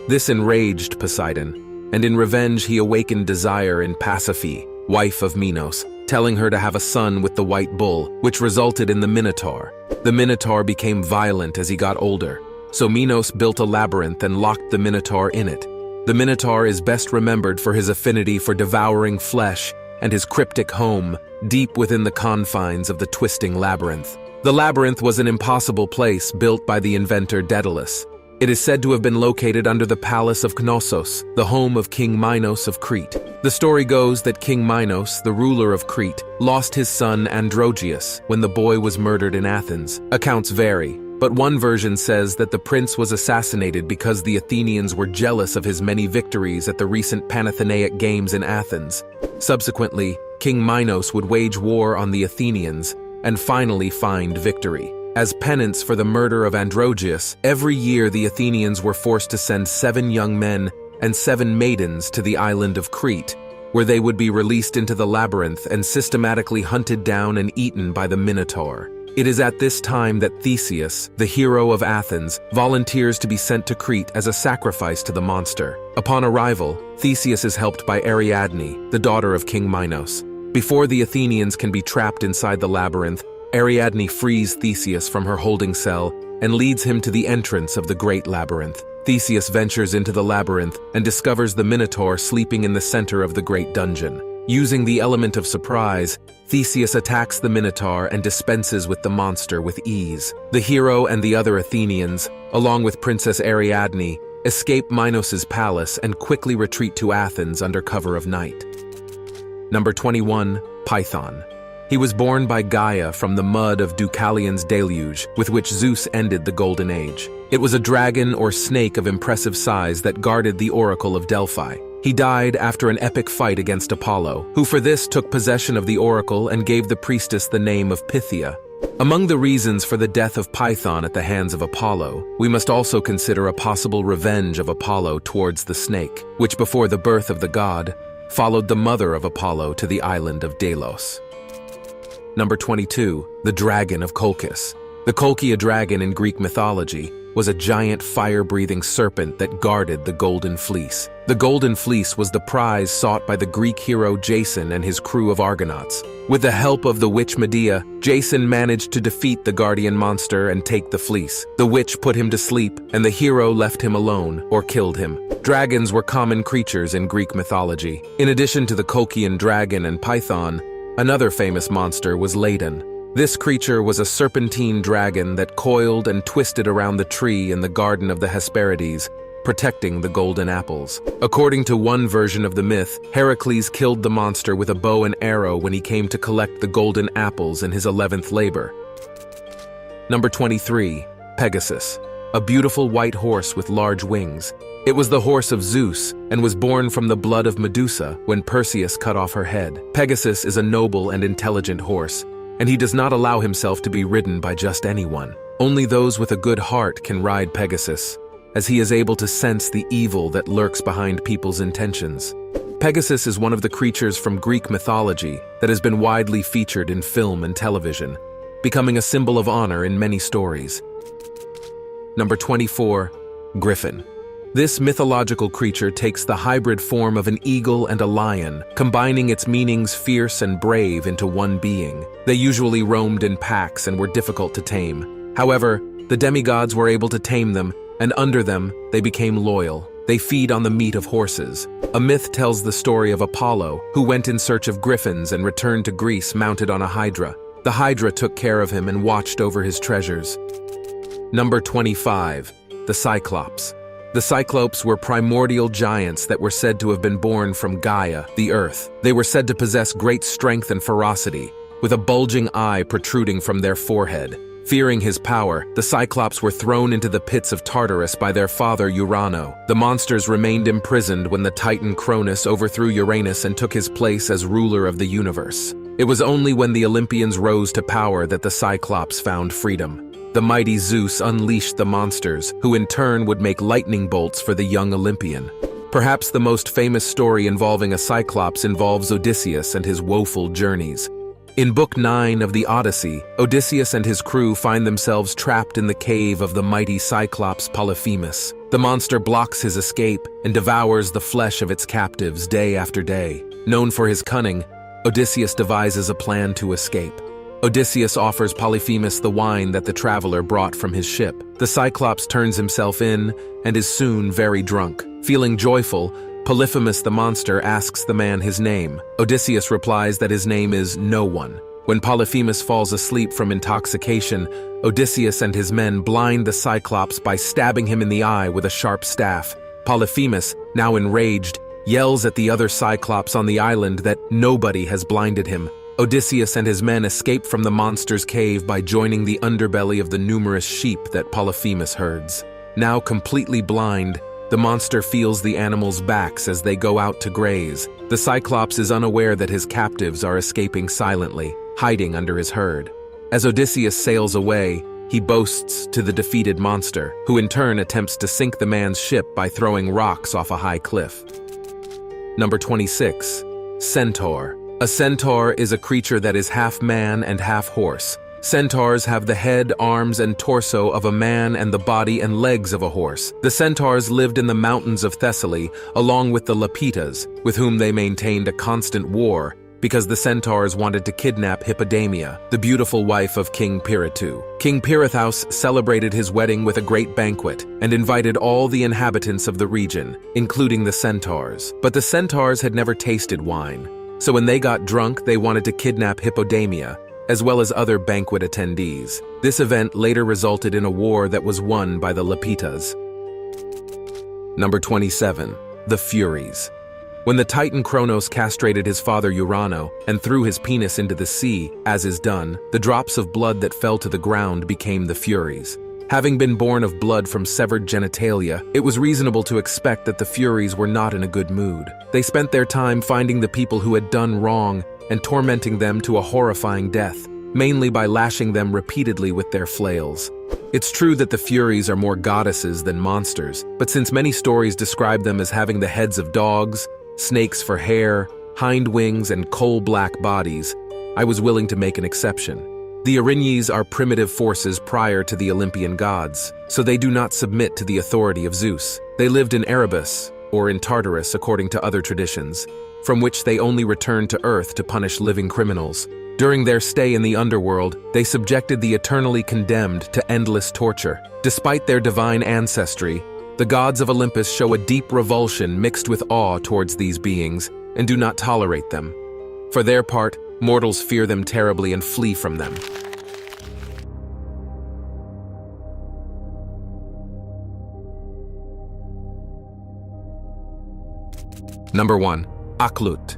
This enraged Poseidon, and in revenge he awakened desire in Pasiphae, wife of Minos, telling her to have a son with the white bull, which resulted in the Minotaur. The Minotaur became violent as he got older, so Minos built a labyrinth and locked the Minotaur in it. The Minotaur is best remembered for his affinity for devouring flesh and his cryptic home deep within the confines of the twisting labyrinth. The labyrinth was an impossible place built by the inventor Daedalus. It is said to have been located under the palace of Knossos, the home of King Minos of Crete. The story goes that King Minos, the ruler of Crete, lost his son Androgeus when the boy was murdered in Athens. Accounts vary, but one version says that the prince was assassinated because the Athenians were jealous of his many victories at the recent Panathenaic Games in Athens. Subsequently, King Minos would wage war on the Athenians and finally find victory. As penance for the murder of Androgeus, every year the Athenians were forced to send 7 young men and 7 maidens to the island of Crete, where they would be released into the labyrinth and systematically hunted down and eaten by the Minotaur. It is at this time that Theseus, the hero of Athens, volunteers to be sent to Crete as a sacrifice to the monster. Upon arrival, Theseus is helped by Ariadne, the daughter of King Minos. Before the Athenians can be trapped inside the labyrinth, Ariadne frees Theseus from her holding cell and leads him to the entrance of the great labyrinth. Theseus ventures into the labyrinth and discovers the Minotaur sleeping in the center of the great dungeon. Using the element of surprise, Theseus attacks the Minotaur and dispenses with the monster with ease. The hero and the other Athenians, along with Princess Ariadne, escape Minos's palace and quickly retreat to Athens under cover of night. Number 21. Python. He was born by Gaia from the mud of Deucalion's deluge, with which Zeus ended the Golden Age. It was a dragon or snake of impressive size that guarded the Oracle of Delphi. He died after an epic fight against Apollo, who for this took possession of the oracle and gave the priestess the name of Pythia. Among the reasons for the death of Python at the hands of Apollo, we must also consider a possible revenge of Apollo towards the snake, which before the birth of the god, followed the mother of Apollo to the island of Delos. Number 22. The Dragon of Colchis. The Colchia dragon in Greek mythology was a giant fire-breathing serpent that guarded the Golden Fleece. The Golden Fleece was the prize sought by the Greek hero Jason and his crew of Argonauts. With the help of the witch Medea, Jason managed to defeat the guardian monster and take the fleece. The witch put him to sleep, and the hero left him alone or killed him. Dragons were common creatures in Greek mythology. In addition to the Colchian dragon and Python, another famous monster was Ladon. This creature was a serpentine dragon that coiled and twisted around the tree in the garden of the Hesperides, protecting the golden apples. According to one version of the myth, Heracles killed the monster with a bow and arrow when he came to collect the golden apples in his 11th labor. Number 23. Pegasus. A beautiful white horse with large wings. It was the horse of Zeus and was born from the blood of Medusa when Perseus cut off her head. Pegasus is a noble and intelligent horse, and he does not allow himself to be ridden by just anyone. Only those with a good heart can ride Pegasus, as he is able to sense the evil that lurks behind people's intentions. Pegasus is one of the creatures from Greek mythology that has been widely featured in film and television, becoming a symbol of honor in many stories. Number 24. Griffin. This mythological creature takes the hybrid form of an eagle and a lion, combining its meanings fierce and brave into one being. They usually roamed in packs and were difficult to tame. However, the demigods were able to tame them, and under them, they became loyal. They feed on the meat of horses. A myth tells the story of Apollo, who went in search of griffins and returned to Greece mounted on a hydra. The hydra took care of him and watched over his treasures. Number 25. The Cyclopes. The Cyclopes were primordial giants that were said to have been born from Gaia, the earth. They were said to possess great strength and ferocity, with a bulging eye protruding from their forehead. Fearing his power, the Cyclopes were thrown into the pits of Tartarus by their father Urano. The monsters remained imprisoned when the Titan Cronus overthrew Uranus and took his place as ruler of the universe. It was only when the Olympians rose to power that the Cyclopes found freedom. The mighty Zeus unleashed the monsters, who in turn would make lightning bolts for the young Olympian. Perhaps the most famous story involving a Cyclops involves Odysseus and his woeful journeys. In Book 9 of the Odyssey, Odysseus and his crew find themselves trapped in the cave of the mighty Cyclops Polyphemus. The monster blocks his escape and devours the flesh of its captives day after day. Known for his cunning, Odysseus devises a plan to escape. Odysseus offers Polyphemus the wine that the traveler brought from his ship. The Cyclops turns himself in and is soon very drunk. Feeling joyful, Polyphemus the monster asks the man his name. Odysseus replies that his name is No One. When Polyphemus falls asleep from intoxication, Odysseus and his men blind the Cyclops by stabbing him in the eye with a sharp staff. Polyphemus, now enraged, yells at the other Cyclops on the island that nobody has blinded him. Odysseus and his men escape from the monster's cave by joining the underbelly of the numerous sheep that Polyphemus herds. Now completely blind, the monster feels the animals' backs as they go out to graze. The Cyclops is unaware that his captives are escaping silently, hiding under his herd. As Odysseus sails away, he boasts to the defeated monster, who in turn attempts to sink the man's ship by throwing rocks off a high cliff. Number 26. Centaur. A centaur is a creature that is half man and half horse. Centaurs have the head, arms, and torso of a man and the body and legs of a horse. The centaurs lived in the mountains of Thessaly, along with the Lapitas, with whom they maintained a constant war, because the centaurs wanted to kidnap Hippodamia, the beautiful wife of King Pirithous. King Pirithous celebrated his wedding with a great banquet and invited all the inhabitants of the region, including the centaurs. But the centaurs had never tasted wine, so when they got drunk, they wanted to kidnap Hippodamia, as well as other banquet attendees. This event later resulted in a war that was won by the Lapitas. Number 27. The Furies. When the Titan Kronos castrated his father Urano and threw his penis into the sea, as is done, the drops of blood that fell to the ground became the Furies. Having been born of blood from severed genitalia, it was reasonable to expect that the Furies were not in a good mood. They spent their time finding the people who had done wrong and tormenting them to a horrifying death, mainly by lashing them repeatedly with their flails. It's true that the Furies are more goddesses than monsters, but since many stories describe them as having the heads of dogs, snakes for hair, hind wings, and coal-black bodies, I was willing to make an exception. The Erinyes are primitive forces prior to the Olympian gods, so they do not submit to the authority of Zeus. They lived in Erebus, or in Tartarus according to other traditions, from which they only returned to Earth to punish living criminals. During their stay in the underworld, they subjected the eternally condemned to endless torture. Despite their divine ancestry, the gods of Olympus show a deep revulsion mixed with awe towards these beings and do not tolerate them. For their part, mortals fear them terribly and flee from them. Number 1. Aklut.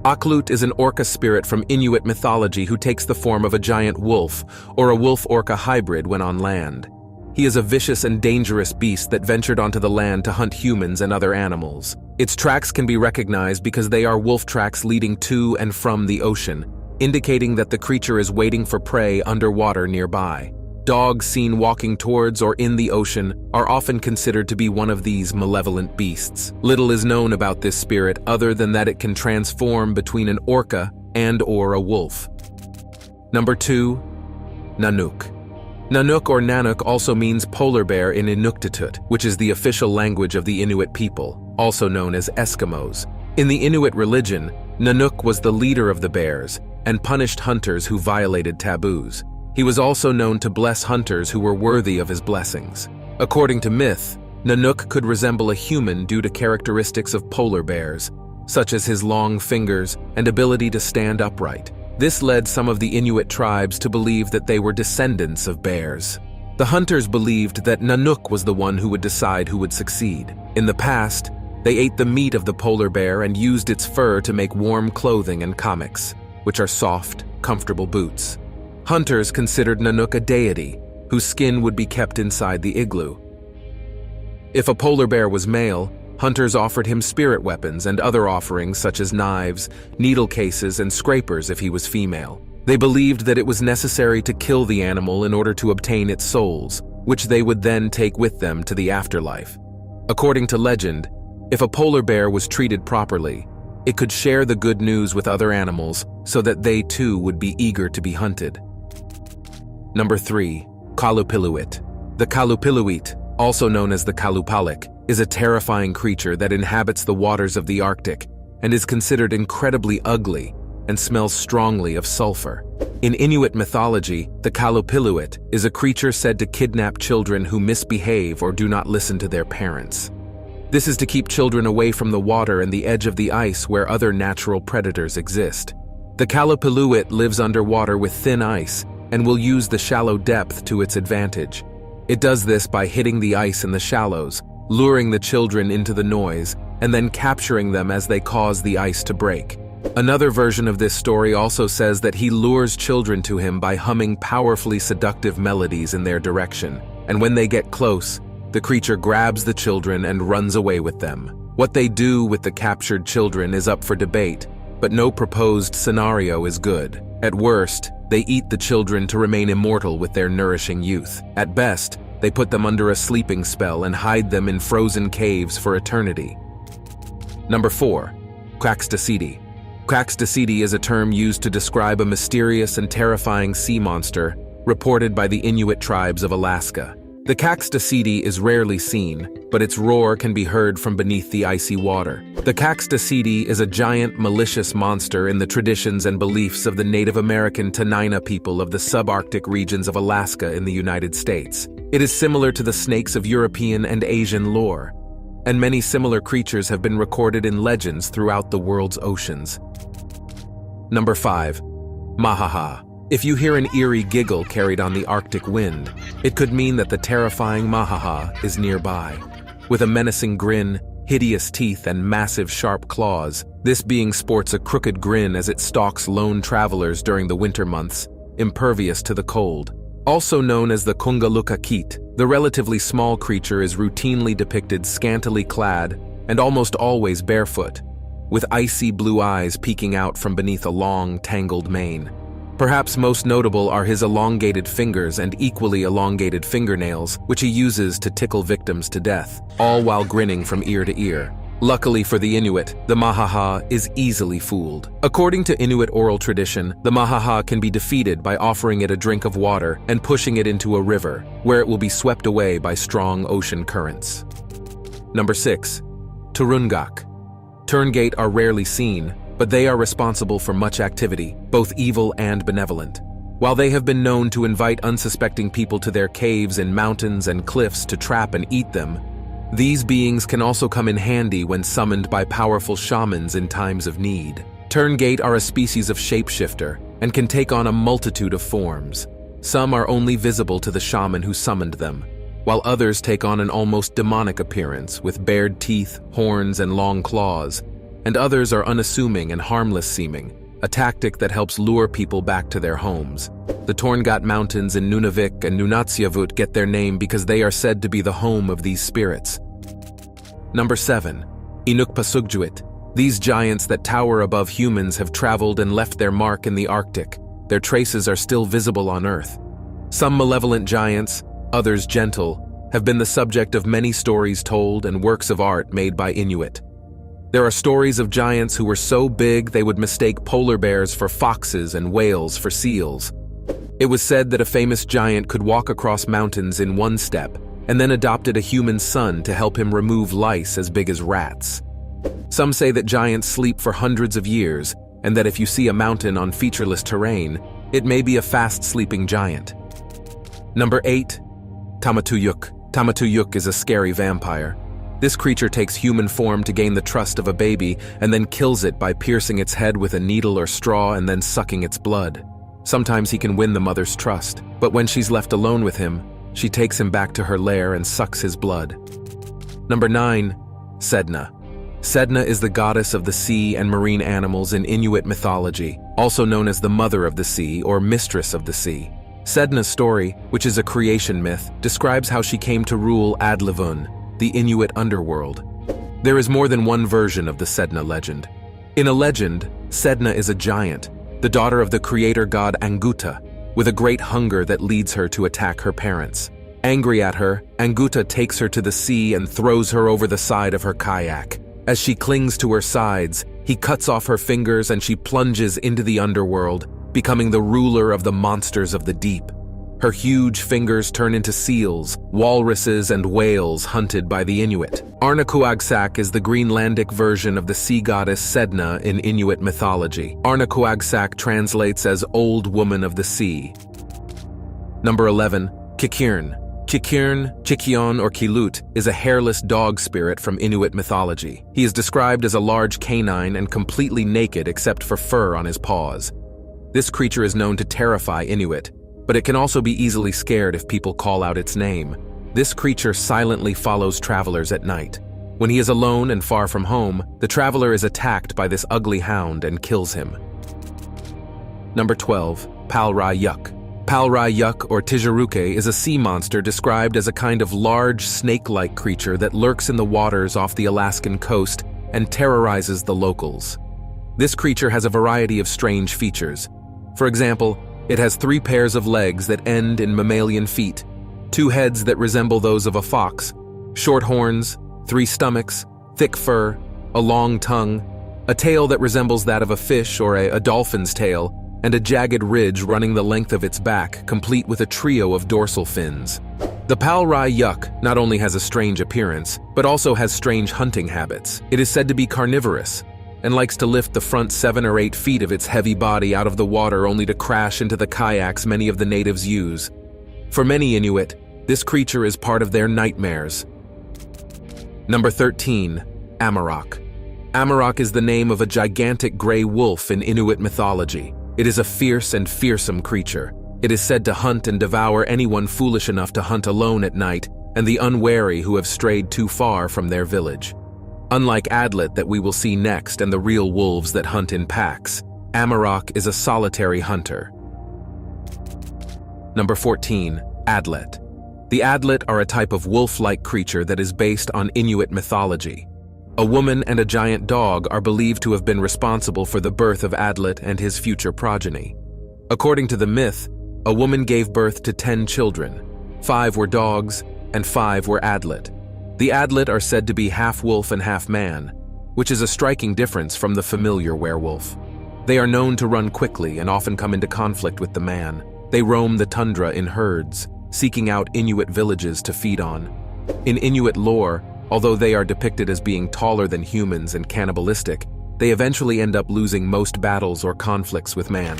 Aklut is an orca spirit from Inuit mythology who takes the form of a giant wolf or a wolf-orca hybrid when on land. He is a vicious and dangerous beast that ventured onto the land to hunt humans and other animals. Its tracks can be recognized because they are wolf tracks leading to and from the ocean, indicating that the creature is waiting for prey underwater nearby. Dogs seen walking towards or in the ocean are often considered to be one of these malevolent beasts. Little is known about this spirit other than that it can transform between an orca and/or a wolf. Number 2. Nanook. Nanook or Nanook also means polar bear in Inuktitut, which is the official language of the Inuit people, also known as Eskimos. In the Inuit religion, Nanook was the leader of the bears and punished hunters who violated taboos. He was also known to bless hunters who were worthy of his blessings. According to myth, Nanook could resemble a human due to characteristics of polar bears, such as his long fingers and ability to stand upright. This led some of the Inuit tribes to believe that they were descendants of bears. The hunters believed that Nanook was the one who would decide who would succeed. In the past, they ate the meat of the polar bear and used its fur to make warm clothing and kamiks, which are soft, comfortable boots. Hunters considered Nanook a deity, whose skin would be kept inside the igloo. If a polar bear was male, hunters offered him spirit weapons and other offerings such as knives, needle cases, and scrapers if he was female. They believed that it was necessary to kill the animal in order to obtain its souls, which they would then take with them to the afterlife. According to legend, if a polar bear was treated properly, it could share the good news with other animals so that they too would be eager to be hunted. Number 3. Kalupiluit. The Kalupiluit, also known as the Kalupalik, is a terrifying creature that inhabits the waters of the Arctic and is considered incredibly ugly and smells strongly of sulfur. In Inuit mythology, the Kalupiluit is a creature said to kidnap children who misbehave or do not listen to their parents. This is to keep children away from the water and the edge of the ice where other natural predators exist. The kalappaluit lives underwater with thin ice and will use the shallow depth to its advantage. It does this by hitting the ice in the shallows, luring the children into the noise, and then capturing them as they cause the ice to break. Another version of this story also says that he lures children to him by humming powerfully seductive melodies in their direction, and when they get close, the creature grabs the children and runs away with them. What they do with the captured children is up for debate, but no proposed scenario is good. At worst, they eat the children to remain immortal with their nourishing youth. At best, they put them under a sleeping spell and hide them in frozen caves for eternity. Number 4. Quaxtaceti. Quaxtaceti is a term used to describe a mysterious and terrifying sea monster reported by the Inuit tribes of Alaska. The Quaxtaceti is rarely seen, but its roar can be heard from beneath the icy water. The Quaxtaceti is a giant, malicious monster in the traditions and beliefs of the Native American Tanifa people of the subarctic regions of Alaska in the United States. It is similar to the snakes of European and Asian lore, and many similar creatures have been recorded in legends throughout the world's oceans. Number 5. Mahaha. If you hear an eerie giggle carried on the Arctic wind, it could mean that the terrifying Mahaha is nearby. With a menacing grin, hideous teeth, and massive sharp claws, this being sports a crooked grin as it stalks lone travelers during the winter months, impervious to the cold. Also known as the kungalukakit, the relatively small creature is routinely depicted scantily clad and almost always barefoot, with icy blue eyes peeking out from beneath a long, tangled mane. Perhaps most notable are his elongated fingers and equally elongated fingernails, which he uses to tickle victims to death, all while grinning from ear to ear. Luckily for the Inuit, the Mahaha is easily fooled. According to Inuit oral tradition, the Mahaha can be defeated by offering it a drink of water and pushing it into a river, where it will be swept away by strong ocean currents. Number 6. Turungak. Turngate are rarely seen, but they are responsible for much activity, both evil and benevolent. While they have been known to invite unsuspecting people to their caves in mountains and cliffs to trap and eat them, these beings can also come in handy when summoned by powerful shamans in times of need. Turngate are a species of shapeshifter and can take on a multitude of forms. Some are only visible to the shaman who summoned them, while others take on an almost demonic appearance with bared teeth, horns, and long claws, and others are unassuming and harmless seeming, a tactic that helps lure people back to their homes. The Torngat Mountains in Nunavik and Nunatsiavut get their name because they are said to be the home of these spirits. Number 7. Inukpasugjuit. These giants that tower above humans have traveled and left their mark in the Arctic. Their traces are still visible on Earth. Some malevolent giants, others gentle, have been the subject of many stories told and works of art made by Inuit. There are stories of giants who were so big they would mistake polar bears for foxes and whales for seals. It was said that a famous giant could walk across mountains in one step and then adopted a human son to help him remove lice as big as rats. Some say that giants sleep for hundreds of years, and that if you see a mountain on featureless terrain, it may be a fast-sleeping giant. Number 8. Tamatuyuk. Tamatuyuk is a scary vampire. This creature takes human form to gain the trust of a baby and then kills it by piercing its head with a needle or straw and then sucking its blood. Sometimes he can win the mother's trust, but when she's left alone with him, she takes him back to her lair and sucks his blood. Number 9. Sedna. Sedna is the goddess of the sea and marine animals in Inuit mythology, also known as the mother of the sea or mistress of the sea. Sedna's story, which is a creation myth, describes how she came to rule Adlivun, the Inuit underworld. There is more than one version of the Sedna legend. In a legend, Sedna is a giant, the daughter of the creator god Anguta, with a great hunger that leads her to attack her parents. Angry at her, Anguta takes her to the sea and throws her over the side of her kayak. As she clings to her sides, he cuts off her fingers and she plunges into the underworld, becoming the ruler of the monsters of the deep. Her huge fingers turn into seals, walruses, and whales hunted by the Inuit. Arnaquagsak is the Greenlandic version of the sea goddess Sedna in Inuit mythology. Arnaquagsak translates as Old Woman of the Sea. Number 11. Kikirn. Chikion, or Kilut is a hairless dog spirit from Inuit mythology. He is described as a large canine and completely naked except for fur on his paws. This creature is known to terrify Inuit, but it can also be easily scared if people call out its name. This creature silently follows travelers at night. When he is alone and far from home, the traveler is attacked by this ugly hound and kills him. Number 12. Palra-yuk. Palra-yuk, or tijaruke, is a sea monster described as a kind of large snake-like creature that lurks in the waters off the Alaskan coast and terrorizes the locals. This creature has a variety of strange features. For example, it has 3 pairs of legs that end in mammalian feet, 2 heads that resemble those of a fox, short horns, 3 stomachs, thick fur, a long tongue, a tail that resembles that of a fish or a dolphin's tail, and a jagged ridge running the length of its back, complete with a trio of dorsal fins. The Palra-yuk not only has a strange appearance, but also has strange hunting habits. It is said to be carnivorous, and likes to lift the front 7 or 8 feet of its heavy body out of the water only to crash into the kayaks many of the natives use. For many Inuit, this creature is part of their nightmares. Number 13. Amarok. Amarok is the name of a gigantic gray wolf in Inuit mythology. It is a fierce and fearsome creature. It is said to hunt and devour anyone foolish enough to hunt alone at night and the unwary who have strayed too far from their village. Unlike Adlet that we will see next and the real wolves that hunt in packs, Amarok is a solitary hunter. Number 14. Adlet. The Adlet are a type of wolf-like creature that is based on Inuit mythology. A woman and a giant dog are believed to have been responsible for the birth of Adlet and his future progeny. According to the myth, a woman gave birth to 10 children. 5 were dogs, and 5 were Adlet. The Adlet are said to be half wolf and half man, which is a striking difference from the familiar werewolf. They are known to run quickly and often come into conflict with the man. They roam the tundra in herds, seeking out Inuit villages to feed on. In Inuit lore, although they are depicted as being taller than humans and cannibalistic, they eventually end up losing most battles or conflicts with man.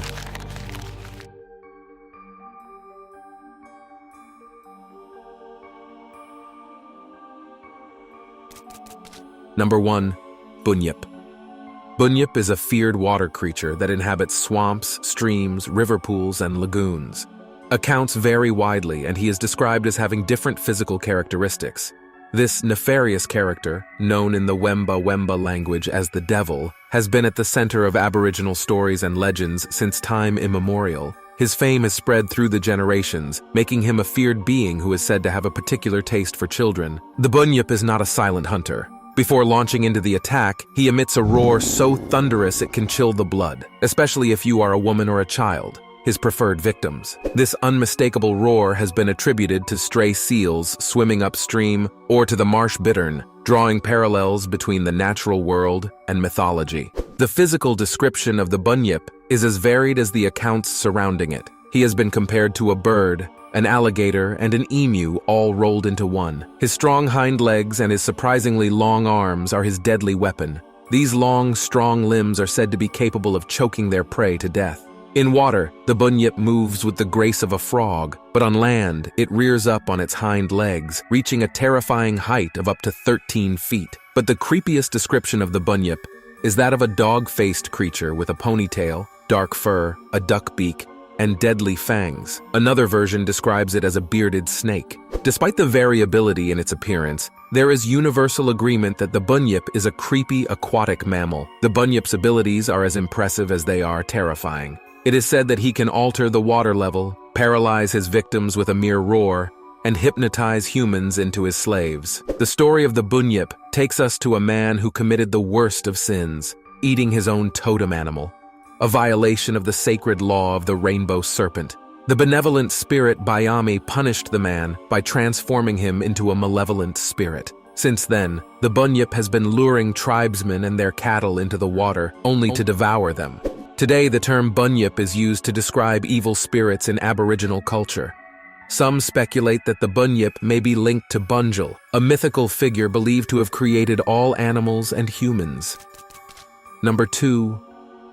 Number 1. Bunyip. Bunyip is a feared water creature that inhabits swamps, streams, river pools, and lagoons. Accounts vary widely, and he is described as having different physical characteristics. This nefarious character, known in the Wemba language as the Devil, has been at the center of Aboriginal stories and legends since time immemorial. His fame has spread through the generations, making him a feared being who is said to have a particular taste for children. The Bunyip is not a silent hunter. Before launching into the attack, he emits a roar so thunderous it can chill the blood, especially if you are a woman or a child, his preferred victims. This unmistakable roar has been attributed to stray seals swimming upstream or to the marsh bittern, drawing parallels between the natural world and mythology. The physical description of the Bunyip is as varied as the accounts surrounding it. He has been compared to a bird, an alligator, and an emu all rolled into one. His strong hind legs and his surprisingly long arms are his deadly weapon. These long, strong limbs are said to be capable of choking their prey to death. In water, the Bunyip moves with the grace of a frog, but on land, it rears up on its hind legs, reaching a terrifying height of up to 13 feet. But the creepiest description of the Bunyip is that of a dog-faced creature with a ponytail, dark fur, a duck beak, and deadly fangs. Another version describes it as a bearded snake. Despite the variability in its appearance, there is universal agreement that the Bunyip is a creepy aquatic mammal. The Bunyip's abilities are as impressive as they are terrifying. It is said that he can alter the water level, paralyze his victims with a mere roar, and hypnotize humans into his slaves. The story of the Bunyip takes us to a man who committed the worst of sins, eating his own totem animal, a violation of the sacred law of the rainbow serpent. The benevolent spirit Bayami punished the man by transforming him into a malevolent spirit. Since then, the Bunyip has been luring tribesmen and their cattle into the water, only to devour them. Today, the term Bunyip is used to describe evil spirits in Aboriginal culture. Some speculate that the Bunyip may be linked to Bunjil, a mythical figure believed to have created all animals and humans. Number 2.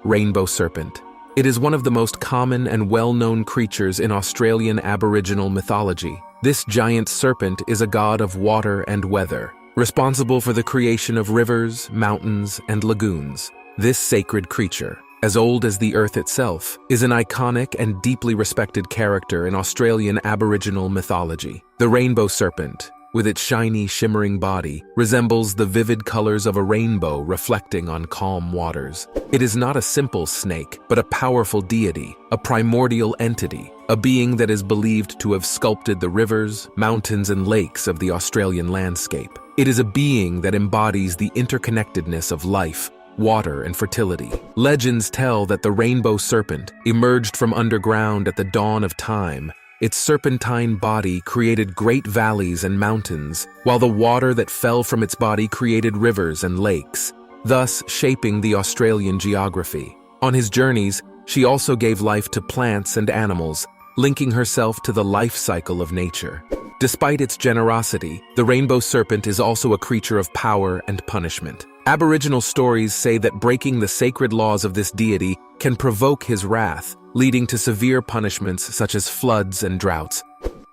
Rainbow serpent. It is one of the most common and well-known creatures in Australian Aboriginal mythology. This giant serpent is a god of water and weather, responsible for the creation of rivers, mountains, and lagoons. This sacred creature, as old as the earth itself, is an iconic and deeply respected character in Australian Aboriginal mythology. The rainbow serpent, with its shiny, shimmering body, resembles the vivid colors of a rainbow reflecting on calm waters. It is not a simple snake, but a powerful deity, a primordial entity, a being that is believed to have sculpted the rivers, mountains, and lakes of the Australian landscape. It is a being that embodies the interconnectedness of life, water, and fertility. Legends tell that the rainbow serpent emerged from underground at the dawn of time. Its serpentine body created great valleys and mountains, while the water that fell from its body created rivers and lakes, thus shaping the Australian geography. On his journeys, she also gave life to plants and animals, linking herself to the life cycle of nature. Despite its generosity, the rainbow serpent is also a creature of power and punishment. Aboriginal stories say that breaking the sacred laws of this deity can provoke his wrath, leading to severe punishments such as floods and droughts.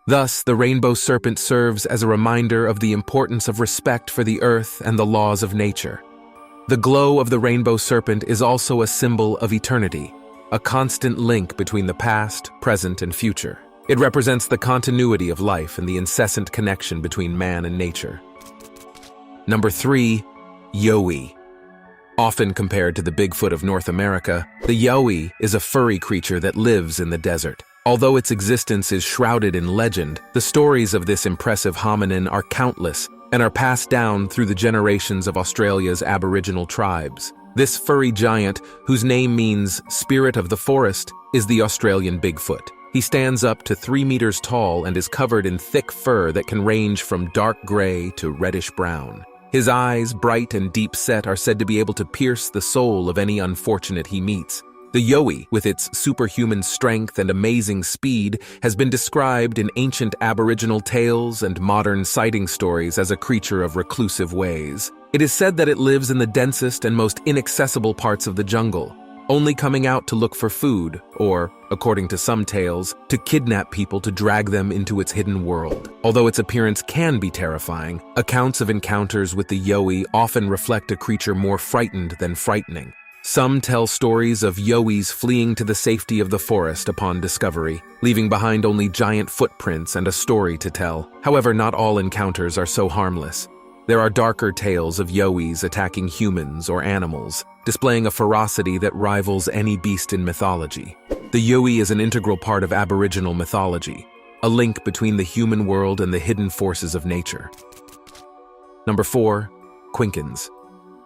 Thus, the rainbow serpent serves as a reminder of the importance of respect for the earth and the laws of nature. The glow of the rainbow serpent is also a symbol of eternity, a constant link between the past, present, and future. It represents the continuity of life and the incessant connection between man and nature. Number 3. Yowie. Often compared to the Bigfoot of North America, the yowie is a furry creature that lives in the desert. Although its existence is shrouded in legend, the stories of this impressive hominin are countless and are passed down through the generations of Australia's Aboriginal tribes. This furry giant, whose name means spirit of the forest, is the Australian Bigfoot. He stands up to 3 meters tall and is covered in thick fur that can range from dark gray to reddish brown. His eyes, bright and deep-set, are said to be able to pierce the soul of any unfortunate he meets. The yowie, with its superhuman strength and amazing speed, has been described in ancient Aboriginal tales and modern sighting stories as a creature of reclusive ways. It is said that it lives in the densest and most inaccessible parts of the jungle, only coming out to look for food, or, according to some tales, to kidnap people to drag them into its hidden world. Although its appearance can be terrifying, accounts of encounters with the yowie often reflect a creature more frightened than frightening. Some tell stories of yowies fleeing to the safety of the forest upon discovery, leaving behind only giant footprints and a story to tell. However, not all encounters are so harmless. There are darker tales of yowies attacking humans or animals, displaying a ferocity that rivals any beast in mythology. The yowie is an integral part of Aboriginal mythology, a link between the human world and the hidden forces of nature. Number 4. Quinkins.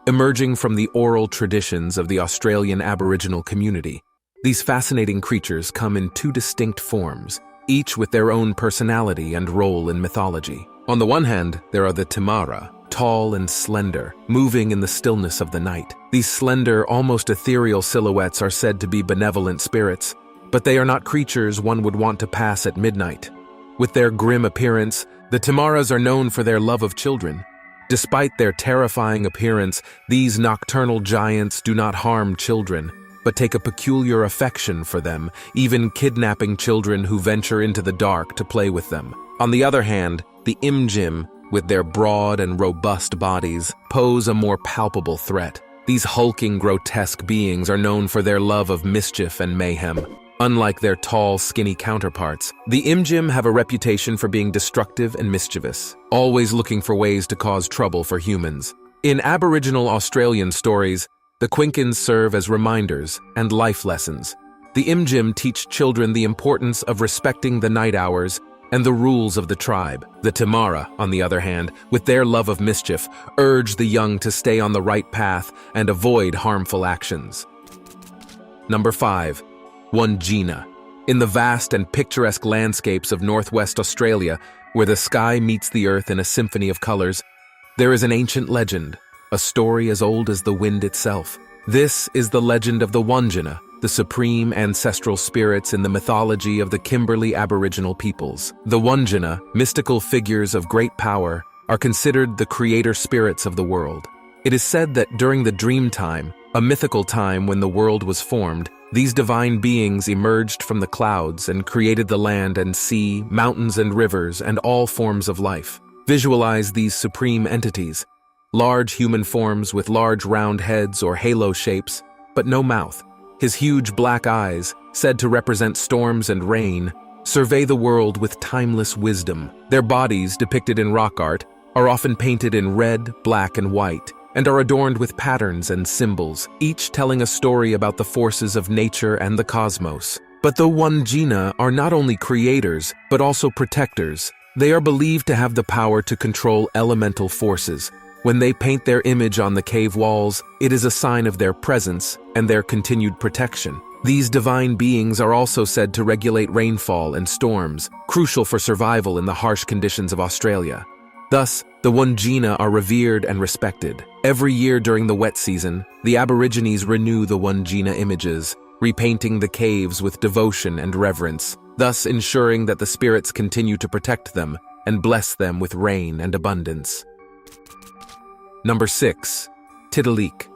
Emerging from the oral traditions of the Australian Aboriginal community, these fascinating creatures come in 2 distinct forms, each with their own personality and role in mythology. On the one hand, there are the chimeras, tall and slender, moving in the stillness of the night. These slender, almost ethereal silhouettes are said to be benevolent spirits, but they are not creatures one would want to pass at midnight. With their grim appearance, the chimeras are known for their love of children. Despite their terrifying appearance, these nocturnal giants do not harm children, but take a peculiar affection for them, even kidnapping children who venture into the dark to play with them. On the other hand, the imjim, with their broad and robust bodies, pose a more palpable threat. These hulking, grotesque beings are known for their love of mischief and mayhem. Unlike their tall, skinny counterparts, the imjim have a reputation for being destructive and mischievous, always looking for ways to cause trouble for humans. In Aboriginal Australian stories, the Quinkins serve as reminders and life lessons. The imjim teach children the importance of respecting the night hours and the rules of the tribe. The chimera, on the other hand, with their love of mischief, urge the young to stay on the right path and avoid harmful actions. Number 5. Wandjina. In the vast and picturesque landscapes of northwest Australia, where the sky meets the earth in a symphony of colors, there is an ancient legend, a story as old as the wind itself. This is the legend of the Wandjina, the supreme ancestral spirits in the mythology of the Kimberley Aboriginal peoples. The Wandjina, mystical figures of great power, are considered the creator spirits of the world. It is said that during the dream time, a mythical time when the world was formed, These divine beings emerged from the clouds and created the land and sea, mountains and rivers, and all forms of life. Visualize these supreme entities. Large human forms with large round heads or halo shapes, but no mouth. His huge black eyes, said to represent storms and rain, survey the world with timeless wisdom. Their bodies, depicted in rock art, are often painted in red, black, and white, and are adorned with patterns and symbols, each telling a story about the forces of nature and the cosmos. But the Wandjina are not only creators, but also protectors. They are believed to have the power to control elemental forces. When they paint their image on the cave walls, it is a sign of their presence and their continued protection. These divine beings are also said to regulate rainfall and storms, crucial for survival in the harsh conditions of Australia. Thus, the Wandjina are revered and respected. Every year during the wet season, the Aborigines renew the Wandjina images, repainting the caves with devotion and reverence, thus ensuring that the spirits continue to protect them and bless them with rain and abundance. Number 6. Tiddalik.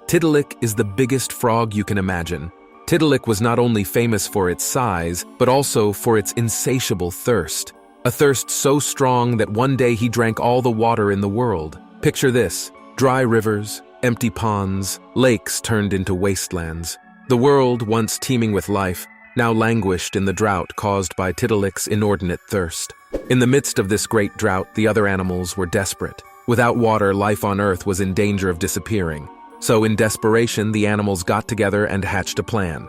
Tiddalik is the biggest frog you can imagine. Tiddalik was not only famous for its size, but also for its insatiable thirst. A thirst so strong that one day he drank all the water in the world. Picture this: dry rivers, empty ponds, lakes turned into wastelands. The world, once teeming with life, now languished in the drought caused by Tiddalik's inordinate thirst. In the midst of this great drought, the other animals were desperate. Without water, life on Earth was in danger of disappearing. So in desperation, the animals got together and hatched a plan.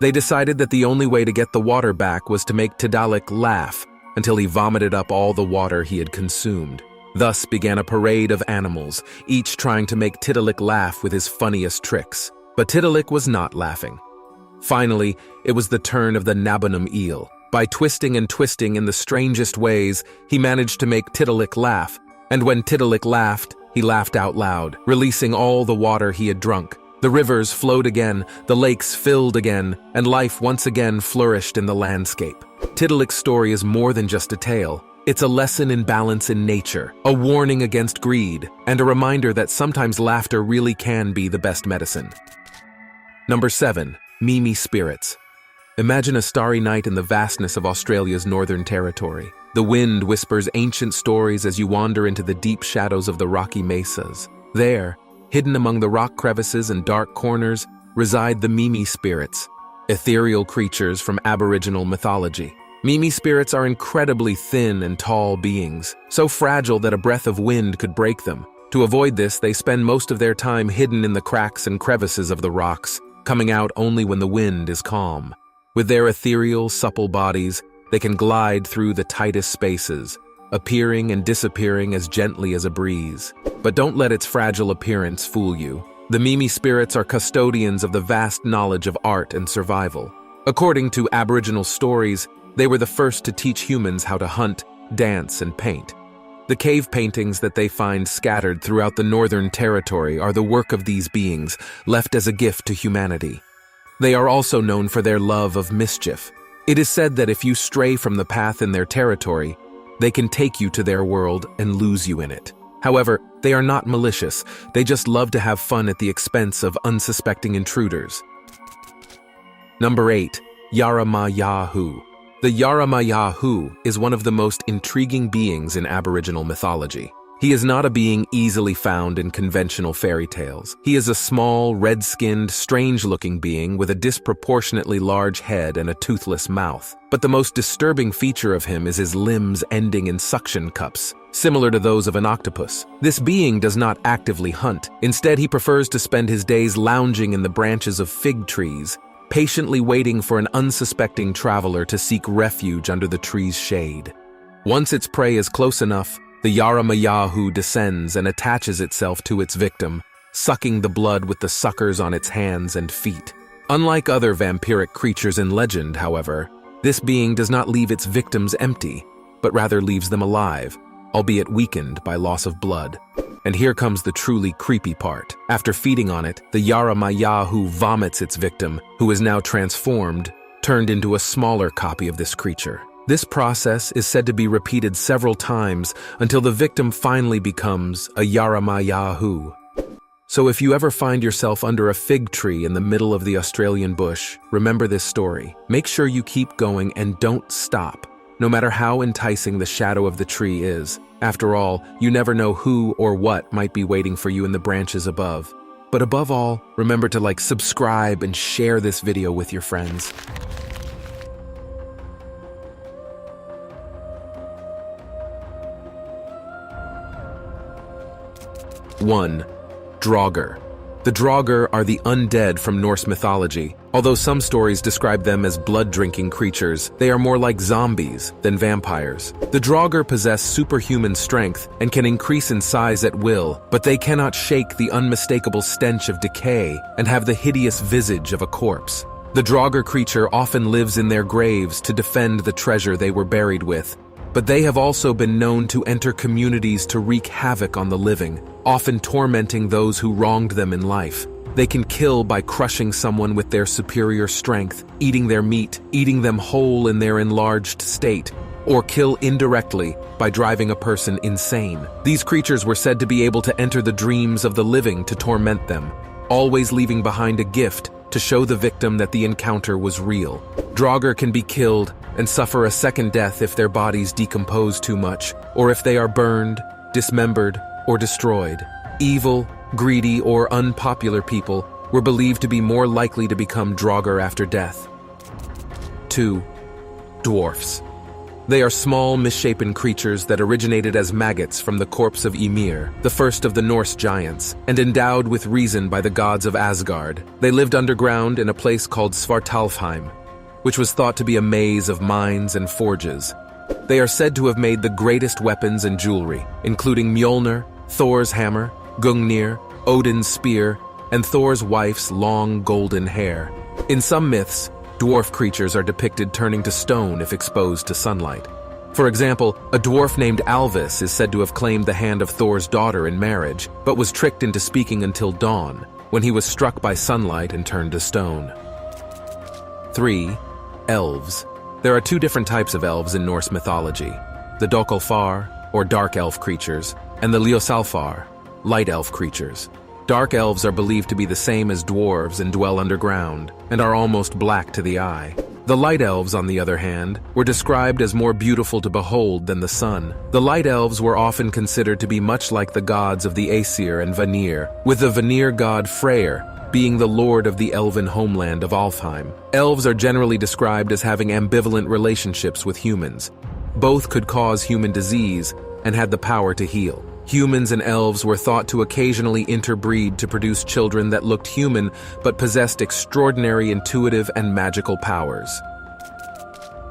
They decided that the only way to get the water back was to make Tiddalik laugh until he vomited up all the water he had consumed. Thus began a parade of animals, each trying to make Tiddalik laugh with his funniest tricks. But Tiddalik was not laughing. Finally, it was the turn of the Nabonum eel. By twisting and twisting in the strangest ways, he managed to make Tiddalik laugh, and when Tiddalik laughed, he laughed out loud, releasing all the water he had drunk. The rivers flowed again, the lakes filled again, and life once again flourished in the landscape. Tiddalik's story is more than just a tale. It's a lesson in balance in nature, a warning against greed, and a reminder that sometimes laughter really can be the best medicine. Number 7. Mimi spirits. Imagine a starry night in the vastness of Australia's Northern Territory. The wind whispers ancient stories as you wander into the deep shadows of the rocky mesas. There, hidden among the rock crevices and dark corners, reside the Mimi spirits, ethereal creatures from Aboriginal mythology. Mimi spirits are incredibly thin and tall beings, so fragile that a breath of wind could break them. To avoid this, they spend most of their time hidden in the cracks and crevices of the rocks, coming out only when the wind is calm. With their ethereal, supple bodies, they can glide through the tightest spaces, appearing and disappearing as gently as a breeze. But don't let its fragile appearance fool you. The Mimi spirits are custodians of the vast knowledge of art and survival. According to Aboriginal stories, they were the first to teach humans how to hunt, dance, and paint. The cave paintings that they find scattered throughout the Northern Territory are the work of these beings, left as a gift to humanity. They are also known for their love of mischief. It is said that if you stray from the path in their territory, they can take you to their world and lose you in it. However, they are not malicious. They just love to have fun at the expense of unsuspecting intruders. Number 8. Yaramayahu. The Yaramayahu is one of the most intriguing beings in Aboriginal mythology. He is not a being easily found in conventional fairy tales. He is a small, red-skinned, strange-looking being with a disproportionately large head and a toothless mouth. But the most disturbing feature of him is his limbs ending in suction cups, similar to those of an octopus. This being does not actively hunt. Instead, he prefers to spend his days lounging in the branches of fig trees, patiently waiting for an unsuspecting traveler to seek refuge under the tree's shade. Once its prey is close enough, the Yaramayahu descends and attaches itself to its victim, sucking the blood with the suckers on its hands and feet. Unlike other vampiric creatures in legend, however, this being does not leave its victims empty, but rather leaves them alive, albeit weakened by loss of blood. And here comes the truly creepy part. After feeding on it, the Yaramayahu vomits its victim, who is now transformed, turned into a smaller copy of this creature. This process is said to be repeated several times until the victim finally becomes a Yaramayahu. So if you ever find yourself under a fig tree in the middle of the Australian bush, remember this story. Make sure you keep going and don't stop, no matter how enticing the shadow of the tree is. After all, you never know who or what might be waiting for you in the branches above. But above all, remember to subscribe and share this video with your friends. 1. Draugr. The draugr are the undead from Norse mythology. Although some stories describe them as blood-drinking creatures, they are more like zombies than vampires. The draugr possess superhuman strength and can increase in size at will, but they cannot shake the unmistakable stench of decay and have the hideous visage of a corpse. The draugr creature often lives in their graves to defend the treasure they were buried with, but they have also been known to enter communities to wreak havoc on the living, often tormenting those who wronged them in life. They can kill by crushing someone with their superior strength, eating their meat, eating them whole in their enlarged state, or kill indirectly by driving a person insane. These creatures were said to be able to enter the dreams of the living to torment them, always leaving behind a gift to show the victim that the encounter was real. Draugr can be killed and suffer a second death if their bodies decompose too much, or if they are burned, dismembered, or destroyed. Evil, greedy, or unpopular people were believed to be more likely to become draugr after death. 2. Dwarfs. They are small, misshapen creatures that originated as maggots from the corpse of Ymir, the first of the Norse giants, and endowed with reason by the gods of Asgard. They lived underground in a place called Svartalfheim, which was thought to be a maze of mines and forges. They are said to have made the greatest weapons and jewelry, including Mjolnir, Thor's hammer, Gungnir, Odin's spear, and Thor's wife's long golden hair. In some myths, dwarf creatures are depicted turning to stone if exposed to sunlight. For example, a dwarf named Alvis is said to have claimed the hand of Thor's daughter in marriage, but was tricked into speaking until dawn, when he was struck by sunlight and turned to stone. 3. Elves. There are two different types of elves in Norse mythology: the Dokalfar, or dark elf creatures, and the Liosalfar, light elf creatures. Dark elves are believed to be the same as dwarves and dwell underground, and are almost black to the eye. The light elves, on the other hand, were described as more beautiful to behold than the sun. The light elves were often considered to be much like the gods of the Aesir and Vanir, with the Vanir god Freyr being the lord of the elven homeland of Alfheim. Elves are generally described as having ambivalent relationships with humans. Both could cause human disease and had the power to heal. Humans and elves were thought to occasionally interbreed to produce children that looked human but possessed extraordinary intuitive and magical powers.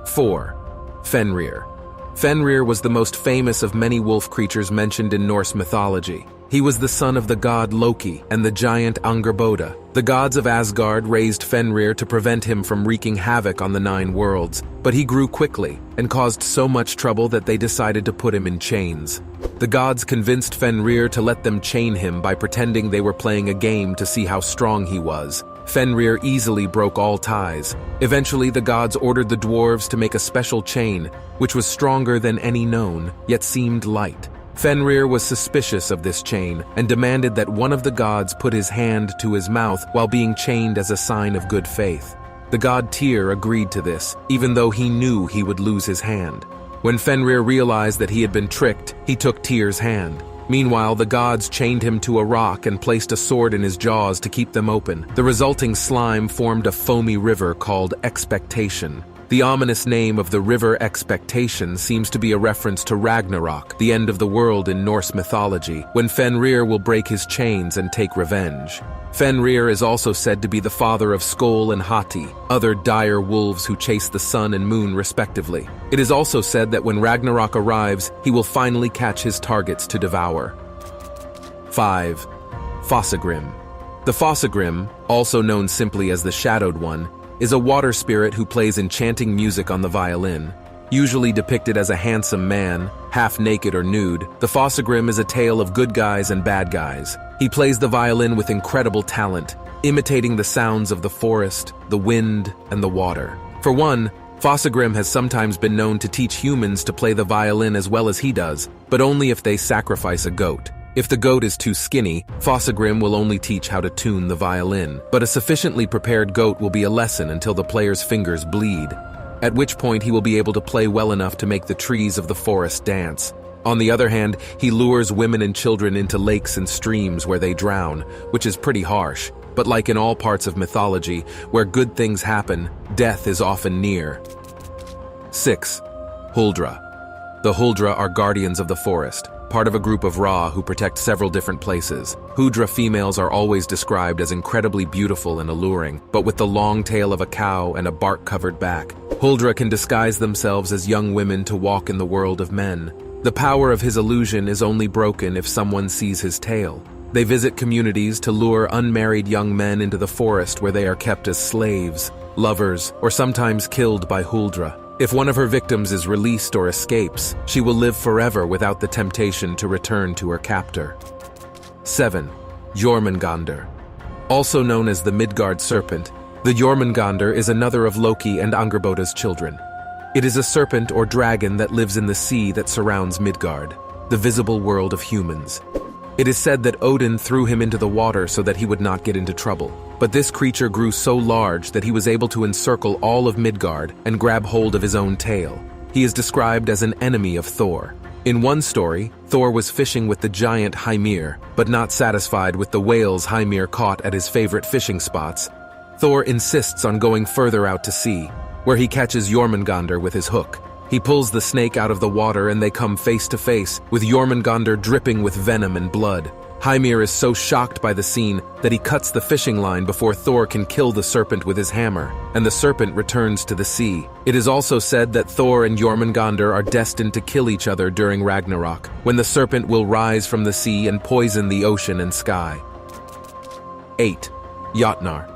4. Fenrir. Fenrir was the most famous of many wolf creatures mentioned in Norse mythology. He was the son of the god Loki and the giant Angerboda. The gods of Asgard raised Fenrir to prevent him from wreaking havoc on the 9 worlds, but he grew quickly and caused so much trouble that they decided to put him in chains. The gods convinced Fenrir to let them chain him by pretending they were playing a game to see how strong he was. Fenrir easily broke all ties. Eventually, the gods ordered the dwarves to make a special chain, which was stronger than any known, yet seemed light. Fenrir was suspicious of this chain and demanded that one of the gods put his hand to his mouth while being chained as a sign of good faith. The god Tyr agreed to this, even though he knew he would lose his hand. When Fenrir realized that he had been tricked, he took Tyr's hand. Meanwhile, the gods chained him to a rock and placed a sword in his jaws to keep them open. The resulting slime formed a foamy river called Expectation. The ominous name of the river Expectation seems to be a reference to Ragnarok, the end of the world in Norse mythology, when Fenrir will break his chains and take revenge. Fenrir is also said to be the father of Skoll and Hati, other dire wolves who chase the sun and moon respectively. It is also said that when Ragnarok arrives, he will finally catch his targets to devour. 5. Fossagrim. The Fossagrim, also known simply as the Shadowed One, is a water spirit who plays enchanting music on the violin. Usually depicted as a handsome man, half naked or nude, the Fossagrim is a tale of good guys and bad guys. He plays the violin with incredible talent, imitating the sounds of the forest, the wind, and the water. For one, Fossagrim has sometimes been known to teach humans to play the violin as well as he does, but only if they sacrifice a goat. If the goat is too skinny, Fossagrim will only teach how to tune the violin, but a sufficiently prepared goat will be a lesson until the player's fingers bleed, at which point he will be able to play well enough to make the trees of the forest dance. On the other hand, he lures women and children into lakes and streams where they drown, which is pretty harsh. But like in all parts of mythology, where good things happen, death is often near. 6. Huldra. The Huldra are guardians of the forest, part of a group of Ra who protect several different places. Huldra females are always described as incredibly beautiful and alluring, but with the long tail of a cow and a bark-covered back. Huldra can disguise themselves as young women to walk in the world of men. The power of his illusion is only broken if someone sees his tail. They visit communities to lure unmarried young men into the forest where they are kept as slaves, lovers, or sometimes killed by Huldra. If one of her victims is released or escapes, she will live forever without the temptation to return to her captor. 7. Jormungandr. Also known as the Midgard serpent, the Jormungandr is another of Loki and Angrboda's children. It is a serpent or dragon that lives in the sea that surrounds Midgard, the visible world of humans. It is said that Odin threw him into the water so that he would not get into trouble. But this creature grew so large that he was able to encircle all of Midgard and grab hold of his own tail. He is described as an enemy of Thor. In one story, Thor was fishing with the giant Hymir, but not satisfied with the whales Hymir caught at his favorite fishing spots. Thor insists on going further out to sea, where he catches Jormungandr with his hook. He pulls the snake out of the water and they come face to face, with Jormungandr dripping with venom and blood. Hymir is so shocked by the scene that he cuts the fishing line before Thor can kill the serpent with his hammer, and the serpent returns to the sea. It is also said that Thor and Jormungandr are destined to kill each other during Ragnarok, when the serpent will rise from the sea and poison the ocean and sky. 8. Jotnar.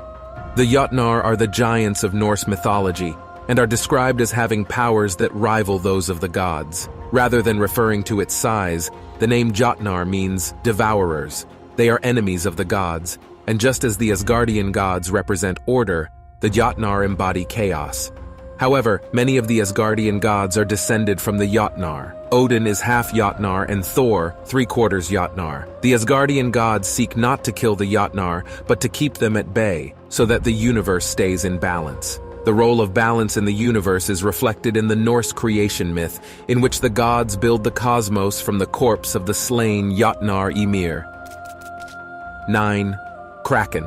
The Jotnar are the giants of Norse mythology, and are described as having powers that rival those of the gods. Rather than referring to its size, the name Jotnar means devourers. They are enemies of the gods, and just as the Asgardian gods represent order, the Jotnar embody chaos. However, many of the Asgardian gods are descended from the Jotnar. Odin is half Jotnar and Thor, 3/4 Jotnar. The Asgardian gods seek not to kill the Jotnar, but to keep them at bay, so that the universe stays in balance. The role of balance in the universe is reflected in the Norse creation myth, in which the gods build the cosmos from the corpse of the slain Jotnar Ymir. 9. Kraken.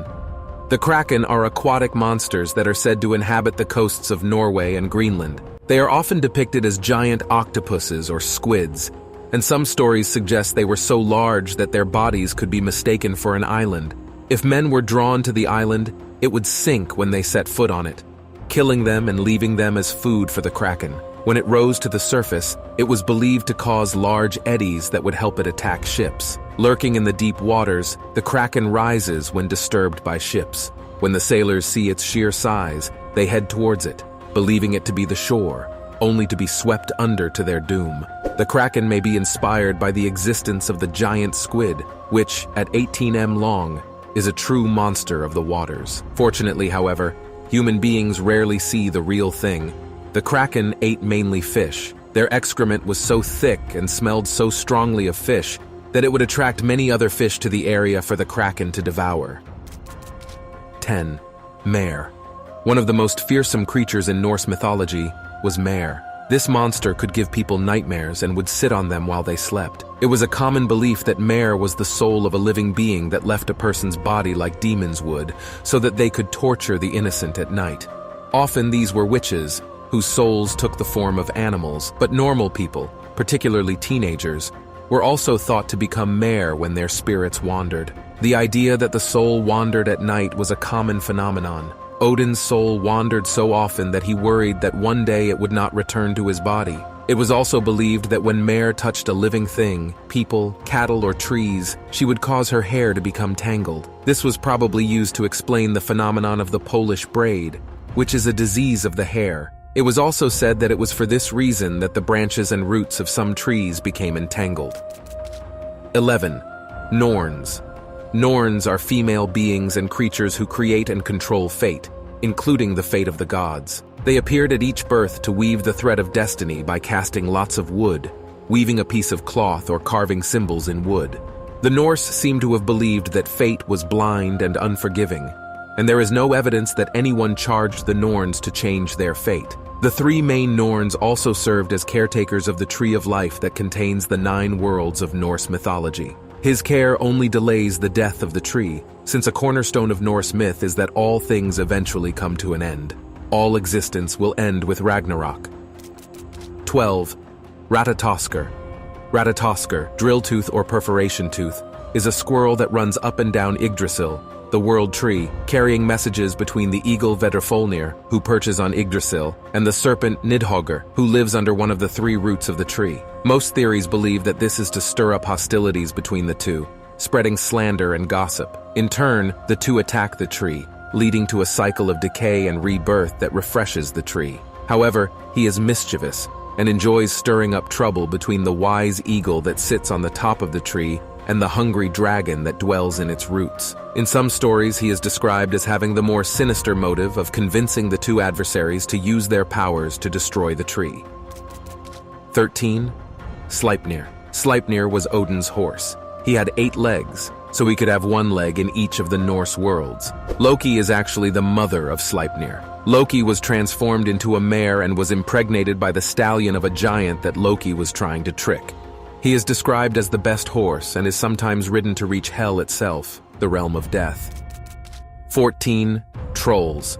The Kraken are aquatic monsters that are said to inhabit the coasts of Norway and Greenland. They are often depicted as giant octopuses or squids, and some stories suggest they were so large that their bodies could be mistaken for an island. If men were drawn to the island, it would sink when they set foot on it, killing them and leaving them as food for the Kraken. When it rose to the surface, it was believed to cause large eddies that would help it attack ships. Lurking in the deep waters, the Kraken rises when disturbed by ships. When the sailors see its sheer size, they head towards it, believing it to be the shore, only to be swept under to their doom. The Kraken may be inspired by the existence of the giant squid, which, at 18 m long, is a true monster of the waters. Fortunately, however, human beings rarely see the real thing. The Kraken ate mainly fish. Their excrement was so thick and smelled so strongly of fish that it would attract many other fish to the area for the Kraken to devour. 10. Mare. One of the most fearsome creatures in Norse mythology was Mare. This monster could give people nightmares and would sit on them while they slept. It was a common belief that Mare was the soul of a living being that left a person's body like demons would, so that they could torture the innocent at night. Often these were witches, whose souls took the form of animals, but normal people, particularly teenagers, were also thought to become mare when their spirits wandered. The idea that the soul wandered at night was a common phenomenon. Odin's soul wandered so often that he worried that one day it would not return to his body. It was also believed that when Mare touched a living thing, people, cattle, or trees, she would cause her hair to become tangled. This was probably used to explain the phenomenon of the Polish braid, which is a disease of the hair. It was also said that it was for this reason that the branches and roots of some trees became entangled. 11. Norns. Norns are female beings and creatures who create and control fate, including the fate of the gods. They appeared at each birth to weave the thread of destiny by casting lots of wood, weaving a piece of cloth or carving symbols in wood. The Norse seem to have believed that fate was blind and unforgiving, and there is no evidence that anyone charged the Norns to change their fate. The three main Norns also served as caretakers of the Tree of Life that contains the 9 worlds of Norse mythology. His care only delays the death of the tree, since a cornerstone of Norse myth is that all things eventually come to an end. All existence will end with Ragnarok. 12. Ratatoskr. Ratatoskr, drill tooth or perforation tooth, is a squirrel that runs up and down Yggdrasil, the world tree, carrying messages between the eagle Vedrfolnir, who perches on Yggdrasil, and the serpent Nidhogr, who lives under one of the 3 roots of the tree. Most theories believe that this is to stir up hostilities between the two, spreading slander and gossip. In turn, the two attack the tree, leading to a cycle of decay and rebirth that refreshes the tree. However, he is mischievous and enjoys stirring up trouble between the wise eagle that sits on the top of the tree and the hungry dragon that dwells in its roots. In some stories, he is described as having the more sinister motive of convincing the two adversaries to use their powers to destroy the tree. 13. Sleipnir. Sleipnir was Odin's horse. He had 8 legs, so he could have 1 leg in each of the Norse worlds. Loki is actually the mother of Sleipnir. Loki was transformed into a mare and was impregnated by the stallion of a giant that Loki was trying to trick. He is described as the best horse and is sometimes ridden to reach Hell itself, the realm of death. 14. Trolls.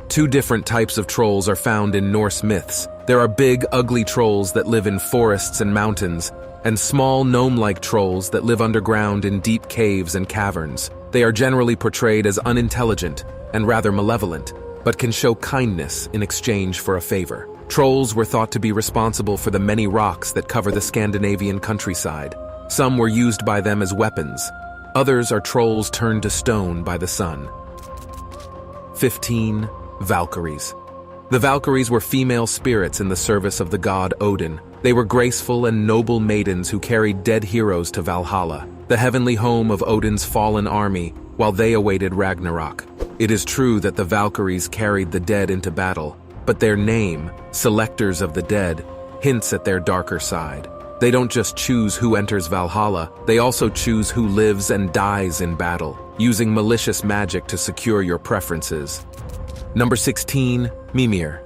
2 different types of trolls are found in Norse myths. There are big, ugly trolls that live in forests and mountains, and small, gnome-like trolls that live underground in deep caves and caverns. They are generally portrayed as unintelligent and rather malevolent, but can show kindness in exchange for a favor. Trolls were thought to be responsible for the many rocks that cover the Scandinavian countryside. Some were used by them as weapons. Others are trolls turned to stone by the sun. 15. Valkyries. The Valkyries were female spirits in the service of the god Odin. They were graceful and noble maidens who carried dead heroes to Valhalla, the heavenly home of Odin's fallen army, while they awaited Ragnarok. It is true that the Valkyries carried the dead into battle, but their name, Selectors of the Dead, hints at their darker side. They don't just choose who enters Valhalla, they also choose who lives and dies in battle, using malicious magic to secure your preferences. Number 16. Mimir.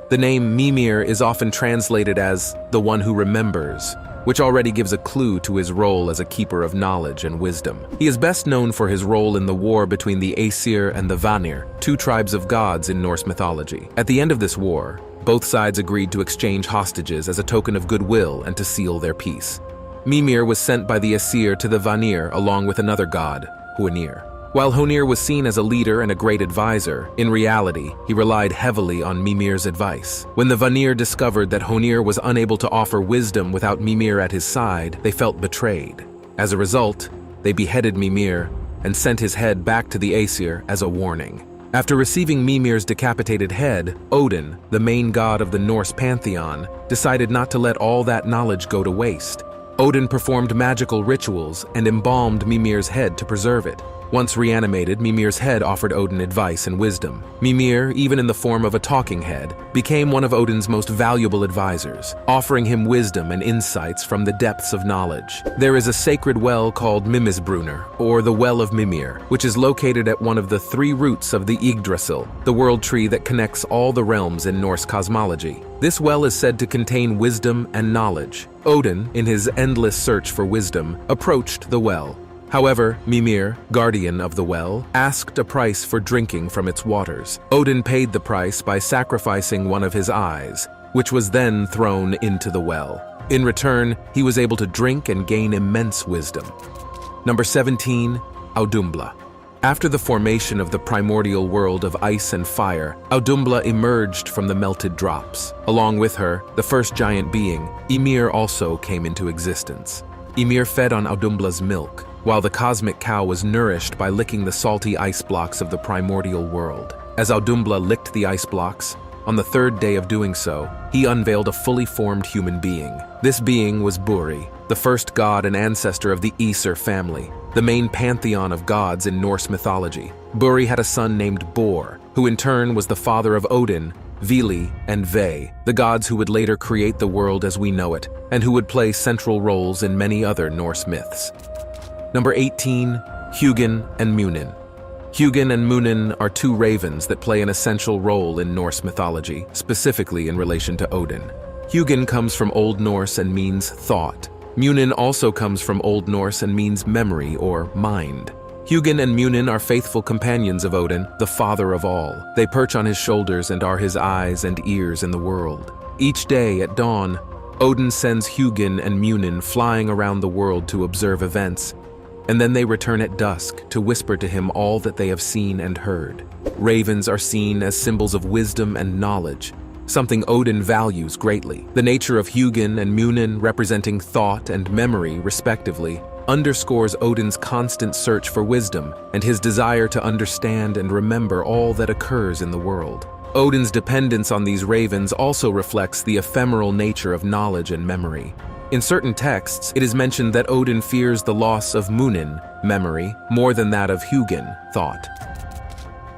The name Mimir is often translated as the one who remembers, which already gives a clue to his role as a keeper of knowledge and wisdom. He is best known for his role in the war between the Aesir and the Vanir, 2 tribes of gods in Norse mythology. At the end of this war, both sides agreed to exchange hostages as a token of goodwill and to seal their peace. Mimir was sent by the Aesir to the Vanir along with another god, Hoenir. While Hoenir was seen as a leader and a great advisor, in reality, he relied heavily on Mimir's advice. When the Vanir discovered that Hoenir was unable to offer wisdom without Mimir at his side, they felt betrayed. As a result, they beheaded Mimir and sent his head back to the Aesir as a warning. After receiving Mimir's decapitated head, Odin, the main god of the Norse pantheon, decided not to let all that knowledge go to waste. Odin performed magical rituals and embalmed Mimir's head to preserve it. Once reanimated, Mimir's head offered Odin advice and wisdom. Mimir, even in the form of a talking head, became one of Odin's most valuable advisors, offering him wisdom and insights from the depths of knowledge. There is a sacred well called Mimisbrunner, or the Well of Mimir, which is located at one of the 3 roots of the Yggdrasil, the world tree that connects all the realms in Norse cosmology. This well is said to contain wisdom and knowledge. Odin, in his endless search for wisdom, approached the well. However, Mimir, guardian of the well, asked a price for drinking from its waters. Odin paid the price by sacrificing one of his eyes, which was then thrown into the well. In return, he was able to drink and gain immense wisdom. Number 17. Audumbla. After the formation of the primordial world of ice and fire, Audumbla emerged from the melted drops. Along with her, the first giant being, Ymir, also came into existence. Ymir fed on Audumla's milk, while the cosmic cow was nourished by licking the salty ice blocks of the primordial world. As Audumbla licked the ice blocks, on the 3rd day of doing so, he unveiled a fully formed human being. This being was Buri, the first god and ancestor of the Aesir family, the main pantheon of gods in Norse mythology. Buri had a son named Bor, who in turn was the father of Odin, Vili, and Ve, the gods who would later create the world as we know it, and who would play central roles in many other Norse myths. Number 18, Hugin and Munin. Hugin and Munin are two ravens that play an essential role in Norse mythology, specifically in relation to Odin. Hugin comes from Old Norse and means thought. Munin also comes from Old Norse and means memory or mind. Hugin and Munin are faithful companions of Odin, the father of all. They perch on his shoulders and are his eyes and ears in the world. Each day at dawn, Odin sends Hugin and Munin flying around the world to observe events, and then they return at dusk to whisper to him all that they have seen and heard. Ravens are seen as symbols of wisdom and knowledge, something Odin values greatly. The nature of Hugin and Munin, representing thought and memory respectively, underscores Odin's constant search for wisdom and his desire to understand and remember all that occurs in the world. Odin's dependence on these ravens also reflects the ephemeral nature of knowledge and memory. In certain texts, it is mentioned that Odin fears the loss of Munin, memory, more than that of Hugin, thought.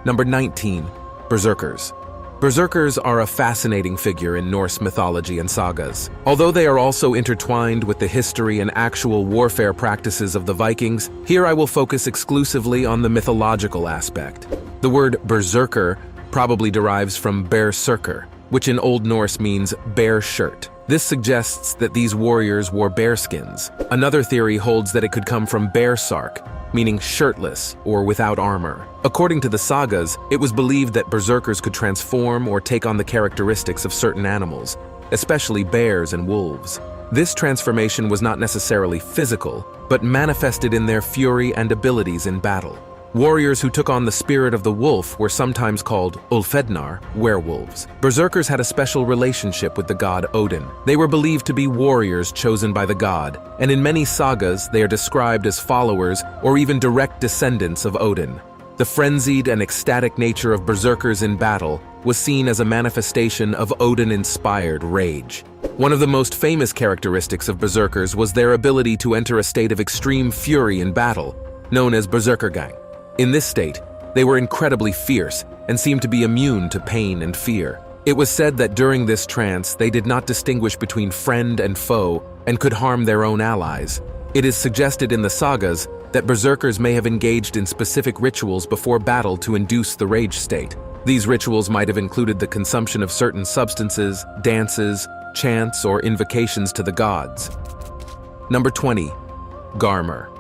Number 19, Berserkers. Berserkers are a fascinating figure in Norse mythology and sagas. Although they are also intertwined with the history and actual warfare practices of the Vikings, here I will focus exclusively on the mythological aspect. The word berserker probably derives from berserker, which in Old Norse means bear shirt. This suggests that these warriors wore bearskins. Another theory holds that it could come from bearsark, meaning shirtless or without armor. According to the sagas, it was believed that berserkers could transform or take on the characteristics of certain animals, especially bears and wolves. This transformation was not necessarily physical, but manifested in their fury and abilities in battle. Warriors who took on the spirit of the wolf were sometimes called Ulfednar, werewolves. Berserkers had a special relationship with the god Odin. They were believed to be warriors chosen by the god, and in many sagas they are described as followers or even direct descendants of Odin. The frenzied and ecstatic nature of berserkers in battle was seen as a manifestation of Odin-inspired rage. One of the most famous characteristics of berserkers was their ability to enter a state of extreme fury in battle, known as berserkergang. In this state, they were incredibly fierce and seemed to be immune to pain and fear. It was said that during this trance, they did not distinguish between friend and foe and could harm their own allies. It is suggested in the sagas that berserkers may have engaged in specific rituals before battle to induce the rage state. These rituals might have included the consumption of certain substances, dances, chants, or invocations to the gods. Number 20, Garmr.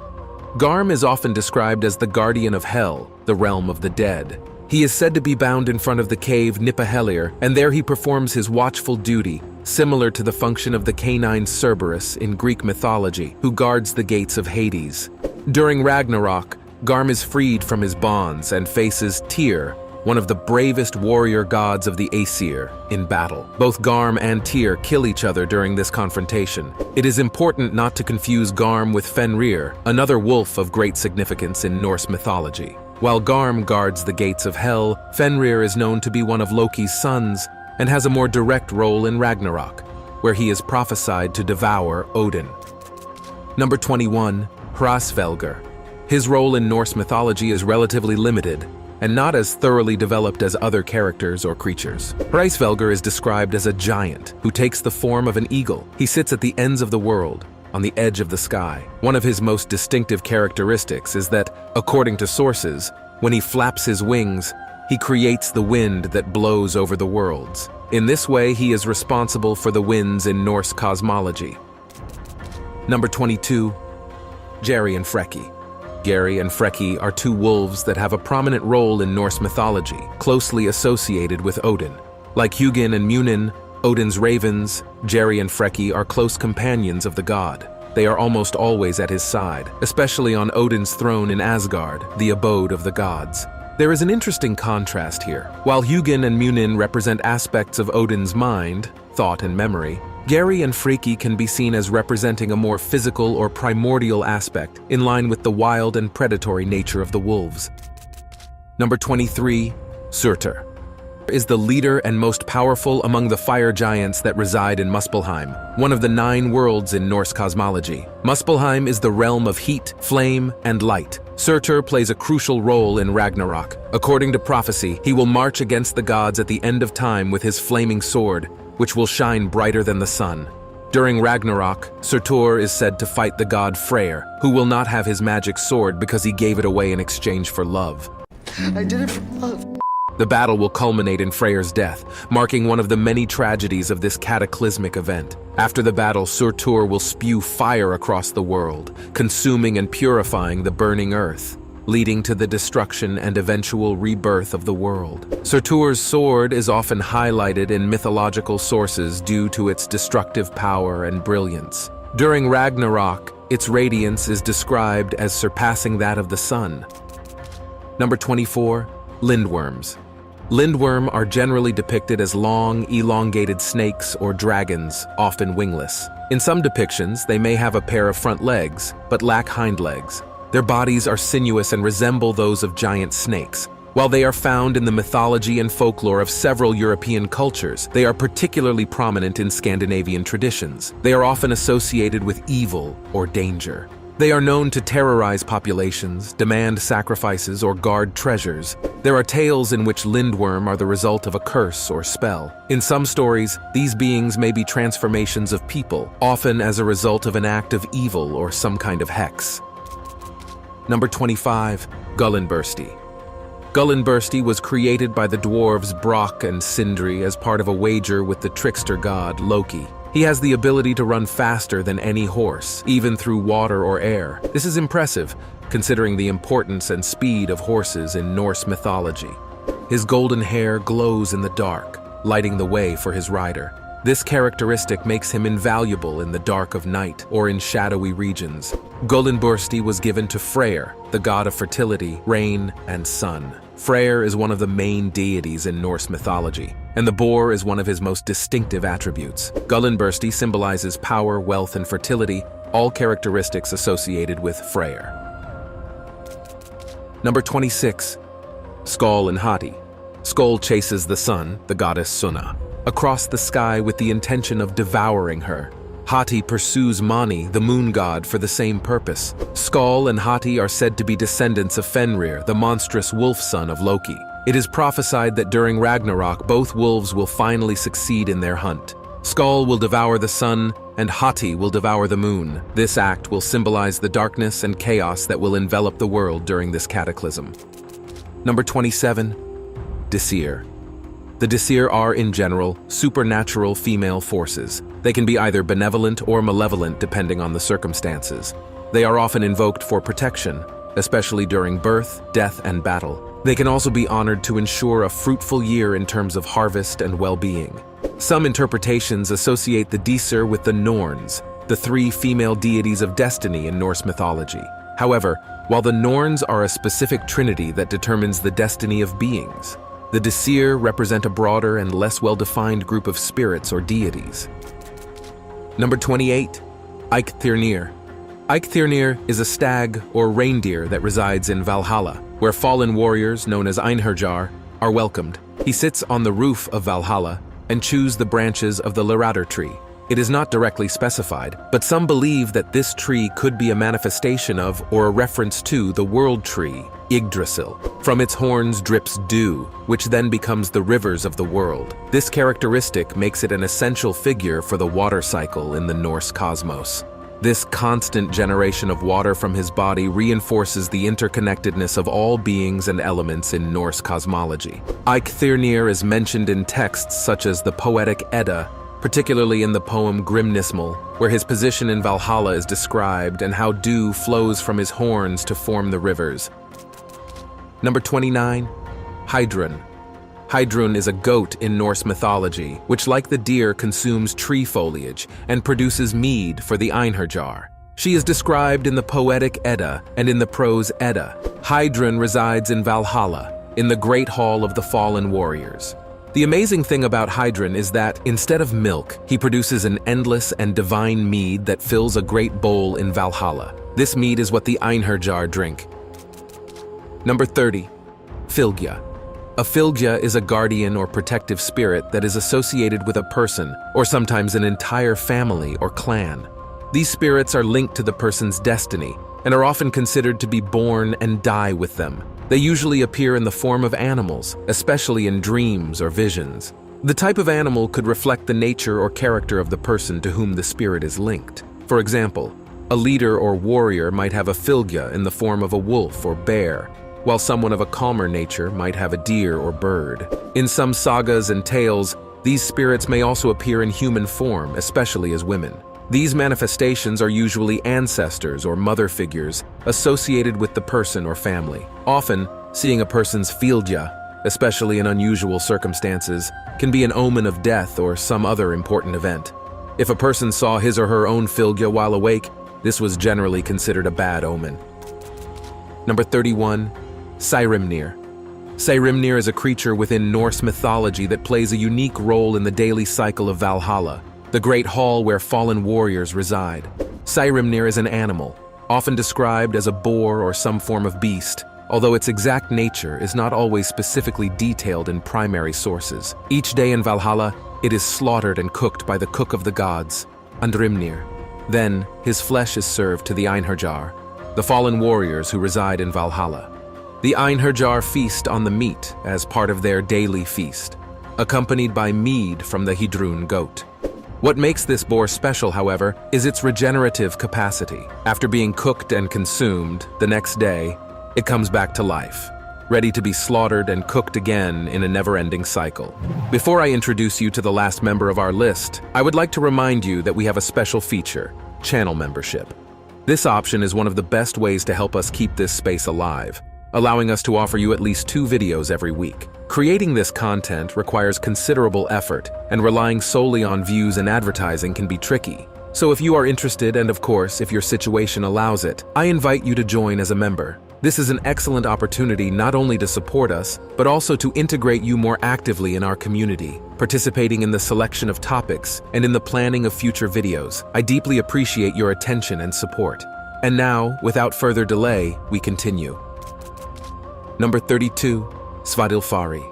Garm is often described as the guardian of Hell, the realm of the dead. He is said to be bound in front of the cave Nippahellir, and there he performs his watchful duty, similar to the function of the canine Cerberus in Greek mythology, who guards the gates of Hades. During Ragnarok, Garm is freed from his bonds and faces Tyr, one of the bravest warrior gods of the Aesir, in battle. Both Garm and Tyr kill each other during this confrontation. It is important not to confuse Garm with Fenrir, another wolf of great significance in Norse mythology. While Garm guards the gates of Hell, Fenrir is known to be one of Loki's sons and has a more direct role in Ragnarok, where he is prophesied to devour Odin. Number 21, Hraesvelgr. His role in Norse mythology is relatively limited, and not as thoroughly developed as other characters or creatures. Hraesvelgr is described as a giant who takes the form of an eagle. He sits at the ends of the world, on the edge of the sky. One of his most distinctive characteristics is that, according to sources, when he flaps his wings, he creates the wind that blows over the worlds. In this way, he is responsible for the winds in Norse cosmology. Number 22, Geri and Freki. Geri and Freki are two wolves that have a prominent role in Norse mythology, closely associated with Odin. Like Hugin and Munin, Odin's ravens, Geri and Freki are close companions of the god. They are almost always at his side, especially on Odin's throne in Asgard, the abode of the gods. There is an interesting contrast here. While Hugin and Munin represent aspects of Odin's mind, thought and memory, Geri and Freki can be seen as representing a more physical or primordial aspect, in line with the wild and predatory nature of the wolves. Number 23, Surtur is the leader and most powerful among the fire giants that reside in Muspelheim, one of the 9 worlds in Norse cosmology. Muspelheim is the realm of heat, flame, and light. Surtur plays a crucial role in Ragnarok. According to prophecy, he will march against the gods at the end of time with his flaming sword, which will shine brighter than the sun. During Ragnarok, Surtur is said to fight the god Freyr, who will not have his magic sword because he gave it away in exchange for love. I did it for love. The battle will culminate in Freyr's death, marking one of the many tragedies of this cataclysmic event. After the battle, Surtur will spew fire across the world, consuming and purifying the burning earth, leading to the destruction and eventual rebirth of the world. Surtur's sword is often highlighted in mythological sources due to its destructive power and brilliance. During Ragnarok, its radiance is described as surpassing that of the sun. Number 24. Lindworms. Lindworm are generally depicted as long, elongated snakes or dragons, often wingless. In some depictions, they may have a pair of front legs, but lack hind legs. Their bodies are sinuous and resemble those of giant snakes. While they are found in the mythology and folklore of several European cultures, they are particularly prominent in Scandinavian traditions. They are often associated with evil or danger. They are known to terrorize populations, demand sacrifices, or guard treasures. There are tales in which lindworm are the result of a curse or spell. In some stories, these beings may be transformations of people, often as a result of an act of evil or some kind of hex. Number 25. Gullinbursti. Gullinbursti was created by the dwarves Brock and Sindri as part of a wager with the trickster god Loki. He has the ability to run faster than any horse, even through water or air. This is impressive, considering the importance and speed of horses in Norse mythology. His golden hair glows in the dark, lighting the way for his rider. This characteristic makes him invaluable in the dark of night or in shadowy regions. Gullinbursti was given to Freyr, the god of fertility, rain, and sun. Freyr is one of the main deities in Norse mythology, and the boar is one of his most distinctive attributes. Gullinbursti symbolizes power, wealth, and fertility, all characteristics associated with Freyr. Number 26. Skoll and Hati. Skoll chases the sun, the goddess Sunna, across the sky with the intention of devouring her. Hati pursues Mani, the moon god, for the same purpose. Skoll and Hati are said to be descendants of Fenrir, the monstrous wolf son of Loki. It is prophesied that during Ragnarok, both wolves will finally succeed in their hunt. Skoll will devour the sun, and Hati will devour the moon. This act will symbolize the darkness and chaos that will envelop the world during this cataclysm. Number 27. Disir. The Disir are, in general, supernatural female forces. They can be either benevolent or malevolent depending on the circumstances. They are often invoked for protection, especially during birth, death, and battle. They can also be honored to ensure a fruitful year in terms of harvest and well-being. Some interpretations associate the Disir with the Norns, the three female deities of destiny in Norse mythology. However, while the Norns are a specific trinity that determines the destiny of beings, the Disir represent a broader and less well-defined group of spirits or deities. Number 28. Eikthrunir. Eikthrunir is a stag or reindeer that resides in Valhalla, where fallen warriors, known as Einherjar, are welcomed. He sits on the roof of Valhalla and chews the branches of the Laradar tree. It is not directly specified, but some believe that this tree could be a manifestation of or a reference to the world tree, Yggdrasil. From its horns drips dew, which then becomes the rivers of the world. This characteristic makes it an essential figure for the water cycle in the Norse cosmos. This constant generation of water from his body reinforces the interconnectedness of all beings and elements in Norse cosmology. Eikthrunir is mentioned in texts such as the Poetic Edda, particularly in the poem Grimnismal, where his position in Valhalla is described and how dew flows from his horns to form the rivers. Number 29. Heidrun. Heidrun is a goat in Norse mythology, which like the deer consumes tree foliage and produces mead for the Einherjar. She is described in the Poetic Edda and in the prose Edda. Heidrun resides in Valhalla, in the Great Hall of the Fallen Warriors. The amazing thing about Heidrun is that, instead of milk, he produces an endless and divine mead that fills a great bowl in Valhalla. This mead is what the Einherjar drink. Number 30. Fylgja. A Fylgja is a guardian or protective spirit that is associated with a person, or sometimes an entire family or clan. These spirits are linked to the person's destiny, and are often considered to be born and die with them. They usually appear in the form of animals, especially in dreams or visions. The type of animal could reflect the nature or character of the person to whom the spirit is linked. For example, a leader or warrior might have a fylgja in the form of a wolf or bear, while someone of a calmer nature might have a deer or bird. In some sagas and tales, these spirits may also appear in human form, especially as women. These manifestations are usually ancestors or mother figures associated with the person or family. Often, seeing a person's fylgja, especially in unusual circumstances, can be an omen of death or some other important event. If a person saw his or her own fylgja while awake, this was generally considered a bad omen. Number 31. Saehrimnir. Saehrimnir is a creature within Norse mythology that plays a unique role in the daily cycle of Valhalla, the great hall where fallen warriors reside. Saehrimnir is an animal, often described as a boar or some form of beast, although its exact nature is not always specifically detailed in primary sources. Each day in Valhalla, it is slaughtered and cooked by the cook of the gods, Andrimnir. Then, his flesh is served to the Einherjar, the fallen warriors who reside in Valhalla. The Einherjar feast on the meat as part of their daily feast, accompanied by mead from the Hidrun goat. What makes this boar special, however, is its regenerative capacity. After being cooked and consumed, the next day, it comes back to life, ready to be slaughtered and cooked again in a never-ending cycle. Before I introduce you to the last member of our list, I would like to remind you that we have a special feature, channel membership. This option is one of the best ways to help us keep this space alive, allowing us to offer you at least 2 videos every week. Creating this content requires considerable effort, and relying solely on views and advertising can be tricky. So if you are interested, and of course, if your situation allows it, I invite you to join as a member. This is an excellent opportunity not only to support us, but also to integrate you more actively in our community, participating in the selection of topics and in the planning of future videos. I deeply appreciate your attention and support. And now, without further delay, we continue. Number 32. Svadilfari.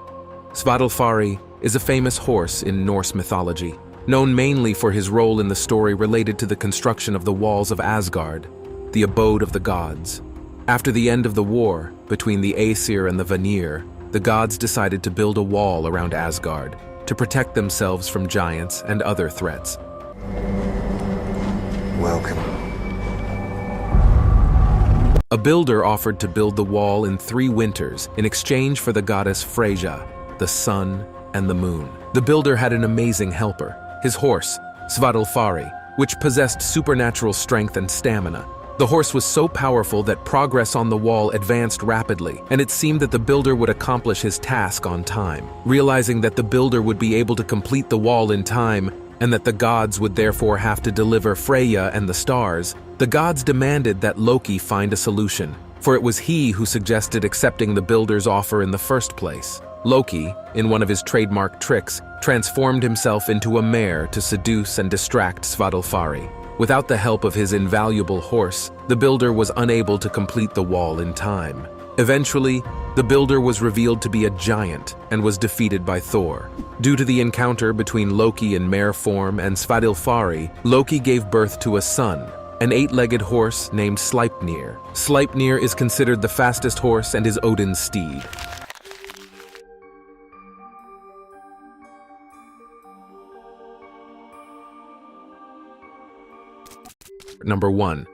Svadilfari is a famous horse in Norse mythology, known mainly for his role in the story related to the construction of the walls of Asgard, the abode of the gods. After the end of the war between the Aesir and the Vanir, the gods decided to build a wall around Asgard to protect themselves from giants and other threats. Welcome. A builder offered to build the wall in 3 winters in exchange for the goddess Freyja, the sun, and the moon. The builder had an amazing helper, his horse, Svadilfari, which possessed supernatural strength and stamina. The horse was so powerful that progress on the wall advanced rapidly, and it seemed that the builder would accomplish his task on time. Realizing that the builder would be able to complete the wall in time, and that the gods would therefore have to deliver Freyja and the stars, the gods demanded that Loki find a solution, for it was he who suggested accepting the builder's offer in the first place. Loki, in one of his trademark tricks, transformed himself into a mare to seduce and distract Svadilfari. Without the help of his invaluable horse, the builder was unable to complete the wall in time. Eventually, the builder was revealed to be a giant and was defeated by Thor. Due to the encounter between Loki in mare form and Svadilfari, Loki gave birth to a son, an 8-legged horse named Sleipnir. Sleipnir is considered the fastest horse and is Odin's steed. Number 1.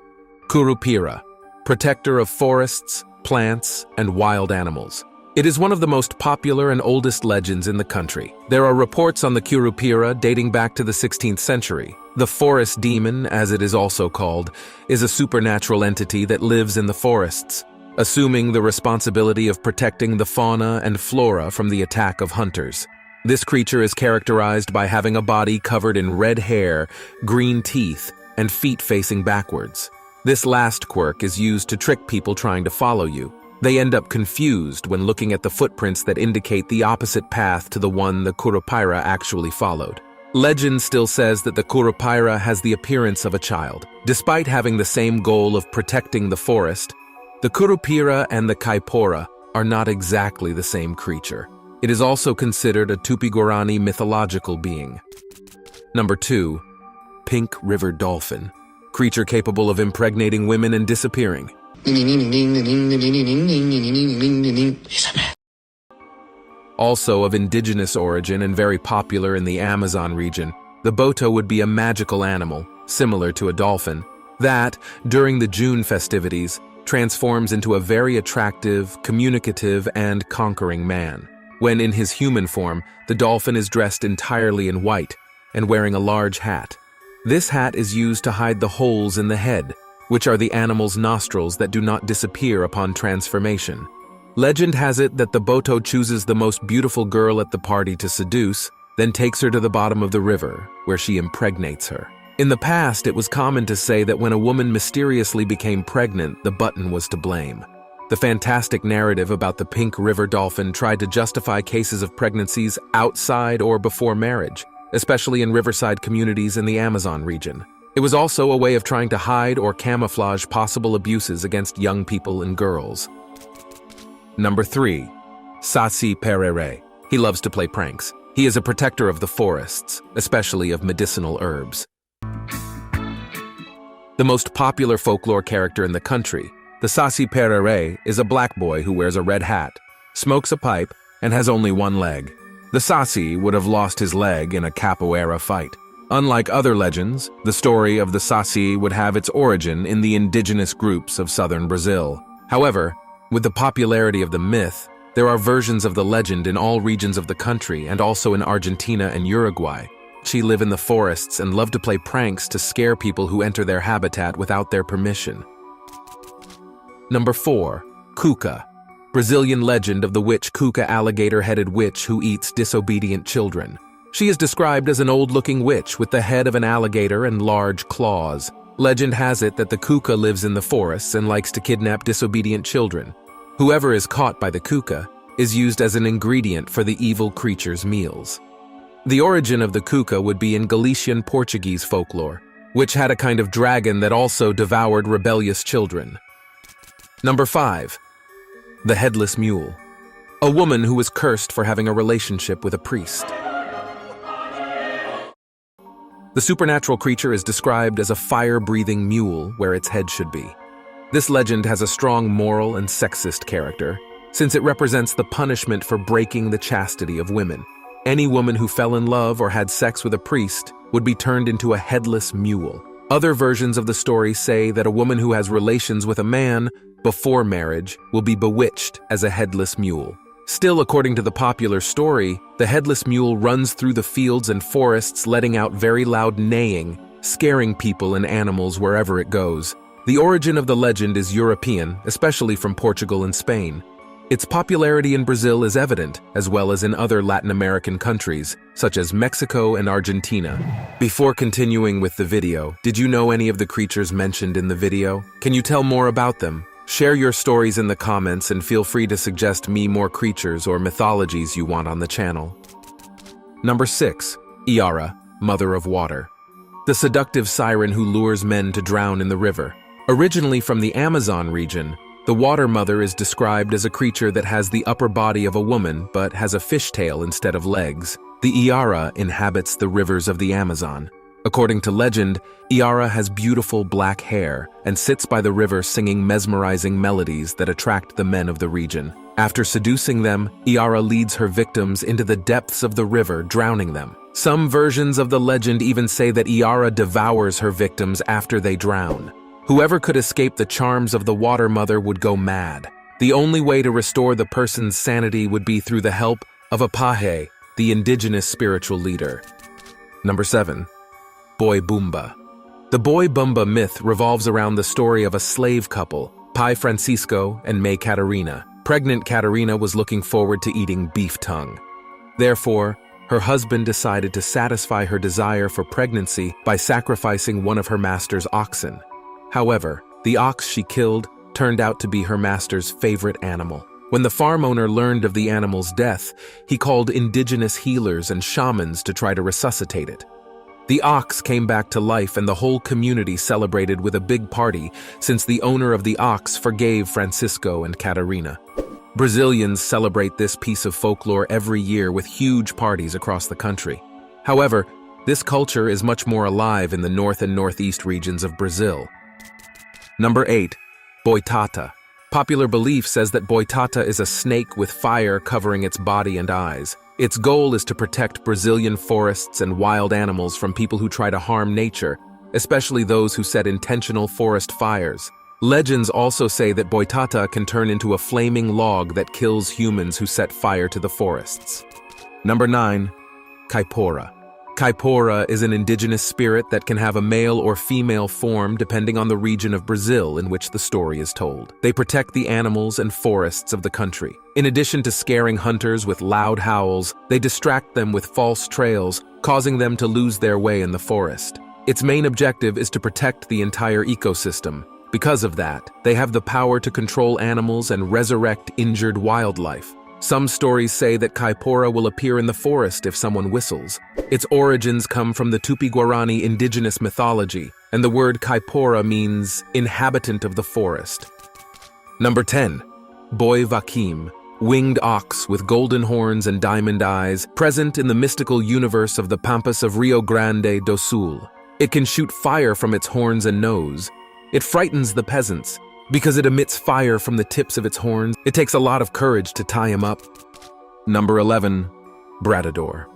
Kurupira, protector of forests, plants, and wild animals. It is one of the most popular and oldest legends in the country. There are reports on the Kurupira dating back to the 16th century. The forest demon, as it is also called, is a supernatural entity that lives in the forests, assuming the responsibility of protecting the fauna and flora from the attack of hunters. This creature is characterized by having a body covered in red hair, green teeth, and feet facing backwards. This last quirk is used to trick people trying to follow you. They end up confused when looking at the footprints that indicate the opposite path to the one the Kurupira actually followed. Legend still says that the Kurupira has the appearance of a child. Despite having the same goal of protecting the forest, the Kurupira and the Kaipora are not exactly the same creature. It is also considered a Tupigorani mythological being. Number 2. Pink River Dolphin, creature capable of impregnating women and disappearing. Also of indigenous origin and very popular in the Amazon region, the boto would be a magical animal, similar to a dolphin, that, during the June festivities, transforms into a very attractive, communicative, and conquering man. When in his human form, the dolphin is dressed entirely in white and wearing a large hat. This hat is used to hide the holes in the head, which are the animal's nostrils that do not disappear upon transformation. Legend has it that the boto chooses the most beautiful girl at the party to seduce, then takes her to the bottom of the river, where she impregnates her. In the past, it was common to say that when a woman mysteriously became pregnant, the button was to blame. The fantastic narrative about the pink river dolphin tried to justify cases of pregnancies outside or before marriage, especially in riverside communities in the Amazon region. It was also a way of trying to hide or camouflage possible abuses against young people and girls. Number 3. Saci Perere. He loves to play pranks. He is a protector of the forests, especially of medicinal herbs. The most popular folklore character in the country, the Saci Perere is a black boy who wears a red hat, smokes a pipe, and has only one leg. The Saci would have lost his leg in a capoeira fight. Unlike other legends, the story of the Saci would have its origin in the indigenous groups of southern Brazil. However, with the popularity of the myth, there are versions of the legend in all regions of the country and also in Argentina and Uruguay. She live in the forests and love to play pranks to scare people who enter their habitat without their permission. Number 4. Puca. Brazilian legend of the witch Puca, alligator-headed witch who eats disobedient children. She is described as an old-looking witch with the head of an alligator and large claws. Legend has it that the Puca lives in the forests and likes to kidnap disobedient children. Whoever is caught by the Puca is used as an ingredient for the evil creature's meals. The origin of the Puca would be in Galician Portuguese folklore, which had a kind of dragon that also devoured rebellious children. Number 5. The Headless Mule. A woman who was cursed for having a relationship with a priest. The supernatural creature is described as a fire-breathing mule where its head should be. This legend has a strong moral and sexist character, since it represents the punishment for breaking the chastity of women. Any woman who fell in love or had sex with a priest would be turned into a headless mule. Other versions of the story say that a woman who has relations with a man before marriage will be bewitched as a headless mule. Still, according to the popular story, the headless mule runs through the fields and forests letting out very loud neighing, scaring people and animals wherever it goes. The origin of the legend is European, especially from Portugal and Spain. Its popularity in Brazil is evident, as well as in other Latin American countries, such as Mexico and Argentina. Before continuing with the video, did you know any of the creatures mentioned in the video? Can you tell more about them? Share your stories in the comments and feel free to suggest me more creatures or mythologies you want on the channel. Number 6. Iara, Mother of Water. The seductive siren who lures men to drown in the river. Originally from the Amazon region, the water mother is described as a creature that has the upper body of a woman but has a fishtail instead of legs. The Iara inhabits the rivers of the Amazon. According to legend, Iara has beautiful black hair and sits by the river singing mesmerizing melodies that attract the men of the region. After seducing them, Iara leads her victims into the depths of the river, drowning them. Some versions of the legend even say that Iara devours her victims after they drown. Whoever could escape the charms of the water mother would go mad. The only way to restore the person's sanity would be through the help of a paje, the indigenous spiritual leader. Number 7. Boy Bumba. The Boy Bumba myth revolves around the story of a slave couple, Pai Francisco and May Catarina. Pregnant Catarina was looking forward to eating beef tongue. Therefore, her husband decided to satisfy her desire for pregnancy by sacrificing one of her master's oxen. However, the ox she killed turned out to be her master's favorite animal. When the farm owner learned of the animal's death, he called indigenous healers and shamans to try to resuscitate it. The ox came back to life and the whole community celebrated with a big party since the owner of the ox forgave Francisco and Catarina. Brazilians celebrate this piece of folklore every year with huge parties across the country. However, this culture is much more alive in the north and northeast regions of Brazil. Number 8. Boitata. Popular belief says that boitata is a snake with fire covering its body and eyes. Its goal is to protect Brazilian forests and wild animals from people who try to harm nature, especially those who set intentional forest fires. Legends also say that boitata can turn into a flaming log that kills humans who set fire to the forests. Number 9. Caipora. Caipora is an indigenous spirit that can have a male or female form depending on the region of Brazil in which the story is told. They protect the animals and forests of the country. In addition to scaring hunters with loud howls, they distract them with false trails, causing them to lose their way in the forest. Its main objective is to protect the entire ecosystem. Because of that, they have the power to control animals and resurrect injured wildlife. Some stories say that Caipora will appear in the forest if someone whistles. Its origins come from the Tupi-Guarani indigenous mythology, and the word Caipora means inhabitant of the forest. Number 10. Boi vaquim, winged ox with golden horns and diamond eyes, present in the mystical universe of the Pampas of Rio Grande do Sul. It can shoot fire from its horns and nose. It frightens the peasants. Because it emits fire from the tips of its horns, it takes a lot of courage to tie him up. Number 11. Bradador.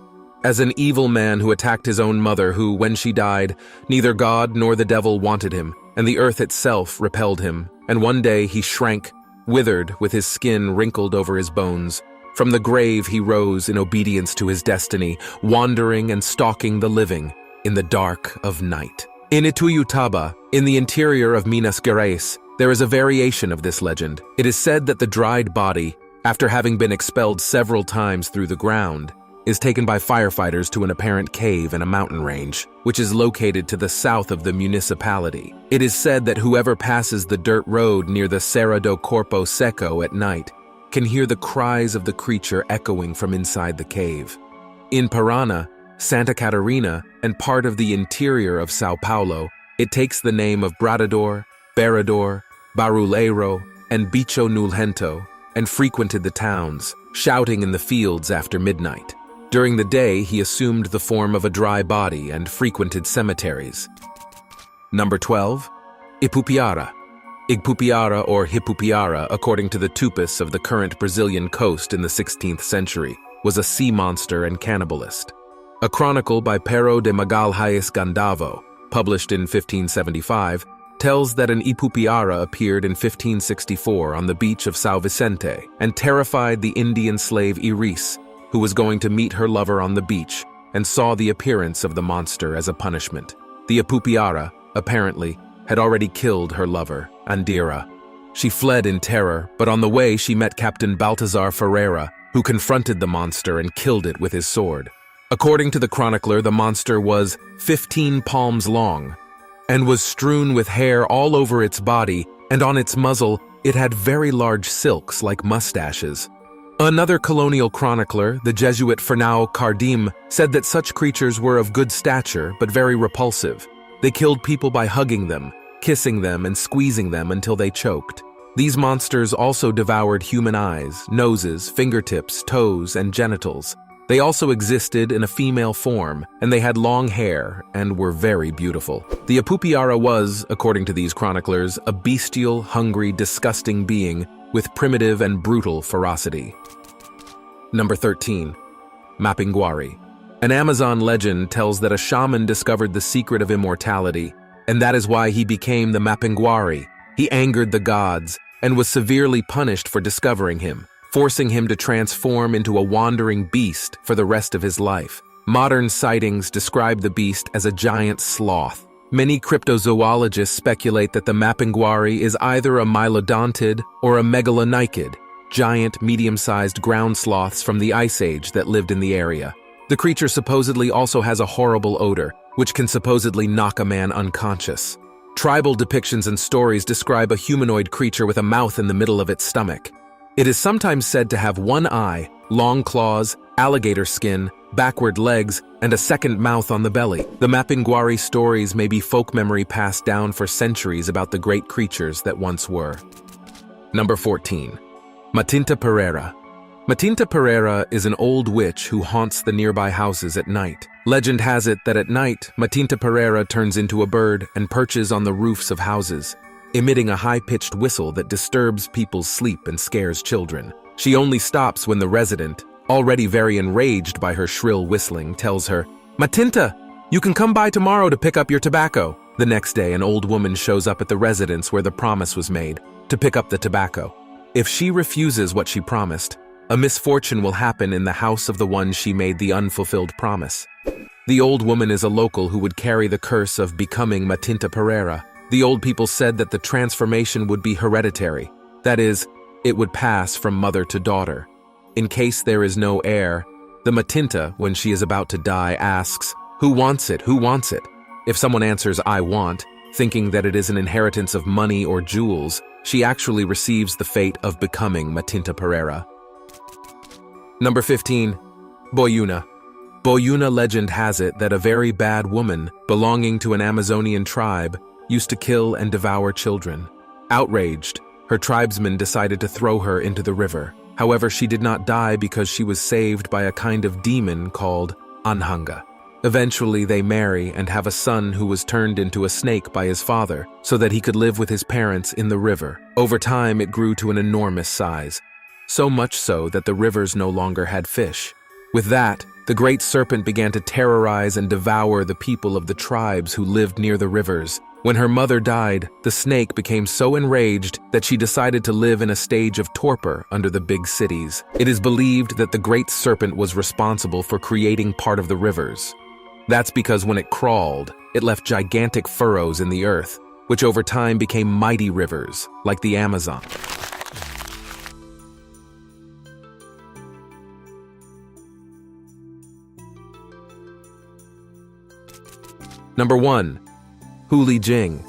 As an evil man who attacked his own mother who, when she died, neither God nor the devil wanted him, and the earth itself repelled him, and one day he shrank, withered with his skin wrinkled over his bones. From the grave he rose in obedience to his destiny, wandering and stalking the living in the dark of night. In Ituyutaba, in the interior of Minas Gerais, there is a variation of this legend. It is said that the dried body, after having been expelled several times through the ground, is taken by firefighters to an apparent cave in a mountain range, which is located to the south of the municipality. It is said that whoever passes the dirt road near the Serra do Corpo Seco at night can hear the cries of the creature echoing from inside the cave. In Parana, Santa Catarina, and part of the interior of Sao Paulo, it takes the name of Bradador, Berador, Baruleiro, and Bicho Nulhento, and frequented the towns, shouting in the fields after midnight. During the day, he assumed the form of a dry body and frequented cemeteries. Number 12. Ipupiara. Igpupiara or Hipupiara, according to the Tupis of the current Brazilian coast in the 16th century, was a sea monster and cannibalist. A chronicle by Pero de Magalhães Gandavo, published in 1575, tells that an Ipupiara appeared in 1564 on the beach of São Vicente and terrified the Indian slave Iris, who was going to meet her lover on the beach and saw the appearance of the monster as a punishment. The Ipupiara, apparently, had already killed her lover, Andira. She fled in terror, but on the way she met Captain Baltazar Ferreira, who confronted the monster and killed it with his sword. According to the chronicler, the monster was 15 palms long and was strewn with hair all over its body, and on its muzzle it had very large silks like mustaches. Another colonial chronicler, the Jesuit Fernão Cardim, said that such creatures were of good stature but very repulsive. They killed people by hugging them, kissing them, and squeezing them until they choked. These monsters also devoured human eyes, noses, fingertips, toes, and genitals. They also existed in a female form, and they had long hair and were very beautiful. The Ipupiara was, according to these chroniclers, a bestial, hungry, disgusting being with primitive and brutal ferocity. Number 13. Mapinguari. An Amazon legend tells that a shaman discovered the secret of immortality, and that is why he became the Mapinguari. He angered the gods and was severely punished for discovering him, forcing him to transform into a wandering beast for the rest of his life. Modern sightings describe the beast as a giant sloth. Many cryptozoologists speculate that the Mapinguari is either a mylodontid or a megalonychid, giant, medium-sized ground sloths from the Ice Age that lived in the area. The creature supposedly also has a horrible odor, which can supposedly knock a man unconscious. Tribal depictions and stories describe a humanoid creature with a mouth in the middle of its stomach. It is sometimes said to have one eye, long claws, alligator skin, backward legs, and a second mouth on the belly. The Mapinguari stories may be folk memory passed down for centuries about the great creatures that once were. Number 14. Matinta Pereira. Matinta Pereira is an old witch who haunts the nearby houses at night. Legend has it that at night, Matinta Pereira turns into a bird and perches on the roofs of houses. emitting a high-pitched whistle that disturbs people's sleep and scares children. She only stops when the resident, already very enraged by her shrill whistling, tells her, "Matinta, you can come by tomorrow to pick up your tobacco." The next day, an old woman shows up at the residence where the promise was made, to pick up the tobacco. If she refuses what she promised, a misfortune will happen in the house of the one she made the unfulfilled promise. The old woman is a local who would carry the curse of becoming Matinta Pereira. The old people said that the transformation would be hereditary. That is, it would pass from mother to daughter. In case there is no heir, the Matinta, when she is about to die, asks, "Who wants it? Who wants it?" If someone answers, "I want," thinking that it is an inheritance of money or jewels, she actually receives the fate of becoming Matinta Pereira. Number 15. Boyuna. Boyuna legend has it that a very bad woman, belonging to an Amazonian tribe, used to kill and devour children. Outraged, her tribesmen decided to throw her into the river. However, she did not die because she was saved by a kind of demon called Anhanga. Eventually, they marry and have a son who was turned into a snake by his father so that he could live with his parents in the river. Over time, it grew to an enormous size, so much so that the rivers no longer had fish. With that, the great serpent began to terrorize and devour the people of the tribes who lived near the rivers. When her mother died, the snake became so enraged that she decided to live in a stage of torpor under the big cities. It is believed that the great serpent was responsible for creating part of the rivers. That's because when it crawled, it left gigantic furrows in the earth, which over time became mighty rivers, like the Amazon. Number 1. Huli Jing.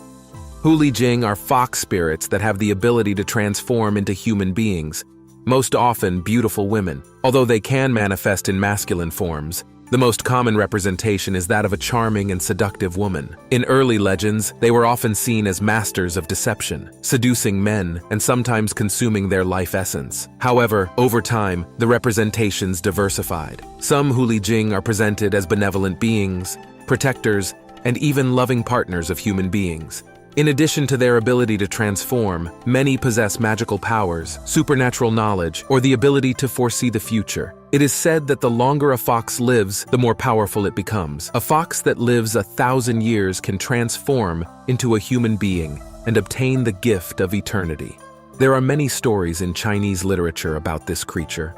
Huli Jing are fox spirits that have the ability to transform into human beings, most often beautiful women. Although they can manifest in masculine forms, the most common representation is that of a charming and seductive woman. In early legends, they were often seen as masters of deception, seducing men and sometimes consuming their life essence. However, over time, the representations diversified. Some Huli Jing are presented as benevolent beings, protectors, and even loving partners of human beings. In addition to their ability to transform, many possess magical powers, supernatural knowledge, or the ability to foresee the future. It is said that the longer a fox lives, the more powerful it becomes. A fox that lives 1,000 years can transform into a human being and obtain the gift of eternity. There are many stories in Chinese literature about this creature.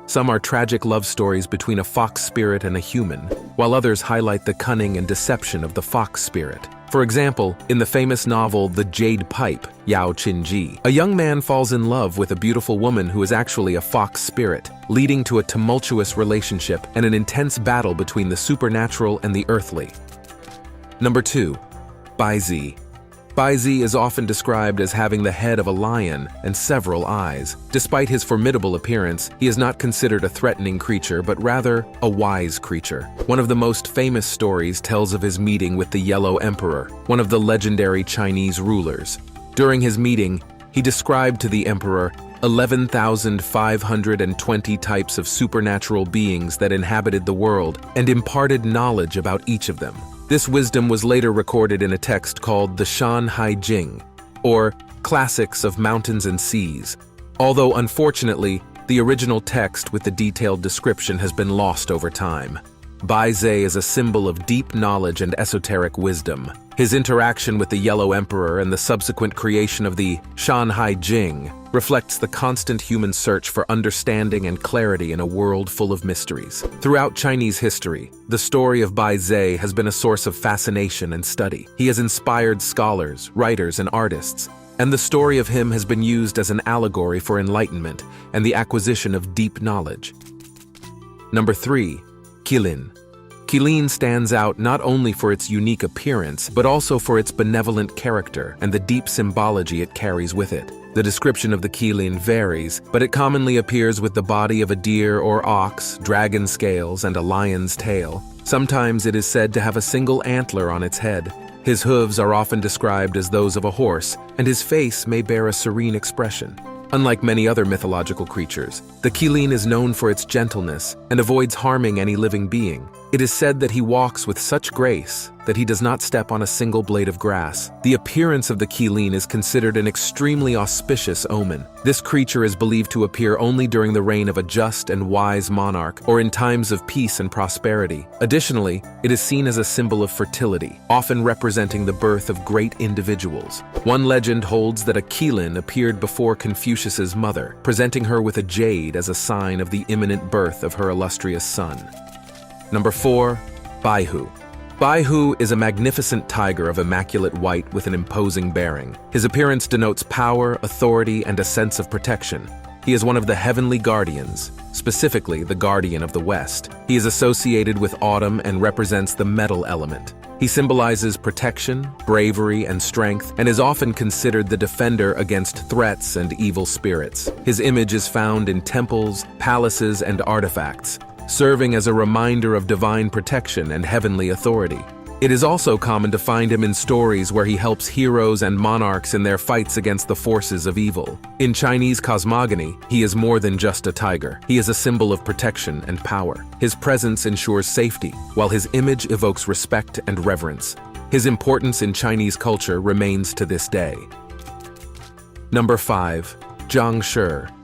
Some are tragic love stories between a fox spirit and a human, while others highlight the cunning and deception of the fox spirit. For example, in the famous novel The Jade Pipe, Yao Qinji, a young man falls in love with a beautiful woman who is actually a fox spirit, leading to a tumultuous relationship and an intense battle between the supernatural and the earthly. Number 2. Baizi. Baizi is often described as having the head of a lion and several eyes. Despite his formidable appearance, he is not considered a threatening creature, but rather a wise creature. One of the most famous stories tells of his meeting with the Yellow Emperor, one of the legendary Chinese rulers. During his meeting, he described to the emperor 11,520 types of supernatural beings that inhabited the world and imparted knowledge about each of them. This wisdom was later recorded in a text called the Shan Hai Jing, or Classics of Mountains and Seas. Although unfortunately, the original text with the detailed description has been lost over time. Baizi is a symbol of deep knowledge and esoteric wisdom. His interaction with the Yellow Emperor and the subsequent creation of the Shan Hai Jing reflects the constant human search for understanding and clarity in a world full of mysteries. Throughout Chinese history, the story of Baizi has been a source of fascination and study. He has inspired scholars, writers, and artists, and the story of him has been used as an allegory for enlightenment and the acquisition of deep knowledge. Number 3. Qilin. Qilin stands out not only for its unique appearance, but also for its benevolent character and the deep symbology it carries with it. The description of the Qilin varies, but it commonly appears with the body of a deer or ox, dragon scales, and a lion's tail. Sometimes it is said to have a single antler on its head. His hooves are often described as those of a horse, and his face may bear a serene expression. Unlike many other mythological creatures, the Qilin is known for its gentleness and avoids harming any living being. It is said that he walks with such grace that he does not step on a single blade of grass. The appearance of the qilin is considered an extremely auspicious omen. This creature is believed to appear only during the reign of a just and wise monarch or in times of peace and prosperity. Additionally, it is seen as a symbol of fertility, often representing the birth of great individuals. One legend holds that a qilin appeared before Confucius's mother, presenting her with a jade as a sign of the imminent birth of her illustrious son. Number 4. Baihu. Baihu is a magnificent tiger of immaculate white with an imposing bearing. His appearance denotes power, authority, and a sense of protection. He is one of the heavenly guardians, specifically the guardian of the West. He is associated with autumn and represents the metal element. He symbolizes protection, bravery, and strength, and is often considered the defender against threats and evil spirits. His image is found in temples, palaces, and artifacts, serving as a reminder of divine protection and heavenly authority. It is also common to find him in stories where he helps heroes and monarchs in their fights against the forces of evil. In Chinese cosmogony, he is more than just a tiger. He is a symbol of protection and power. His presence ensures safety, while his image evokes respect and reverence. His importance in Chinese culture remains to this day. Number 5. Jiangshi.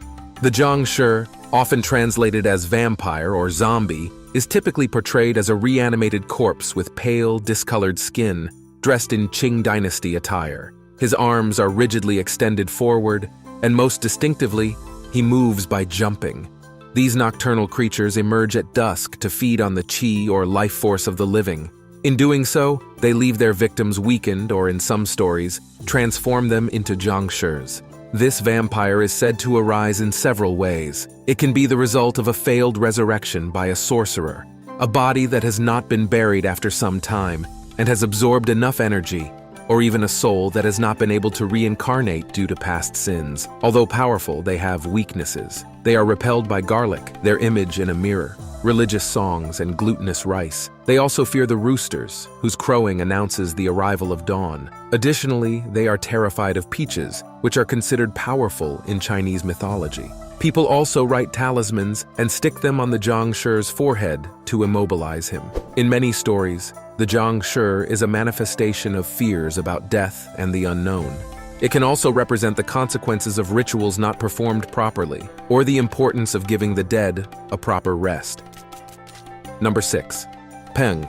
The Jiangshi, often translated as vampire or zombie, is typically portrayed as a reanimated corpse with pale, discolored skin, dressed in Qing dynasty attire. His arms are rigidly extended forward, and most distinctively, he moves by jumping. These nocturnal creatures emerge at dusk to feed on the qi or life force of the living. In doing so, they leave their victims weakened or, in some stories, transform them into jiangshis. This vampire is said to arise in several ways. It can be the result of a failed resurrection by a sorcerer, a body that has not been buried after some time and has absorbed enough energy, or even a soul that has not been able to reincarnate due to past sins. Although powerful, they have weaknesses. They are repelled by garlic, their image in a mirror, religious songs, and glutinous rice. They also fear the roosters, whose crowing announces the arrival of dawn. Additionally, they are terrified of peaches, which are considered powerful in Chinese mythology. People also write talismans and stick them on the jiangshi's forehead to immobilize him. In many stories, the jiangshi is a manifestation of fears about death and the unknown. It can also represent the consequences of rituals not performed properly, or the importance of giving the dead a proper rest. Number 6. Peng.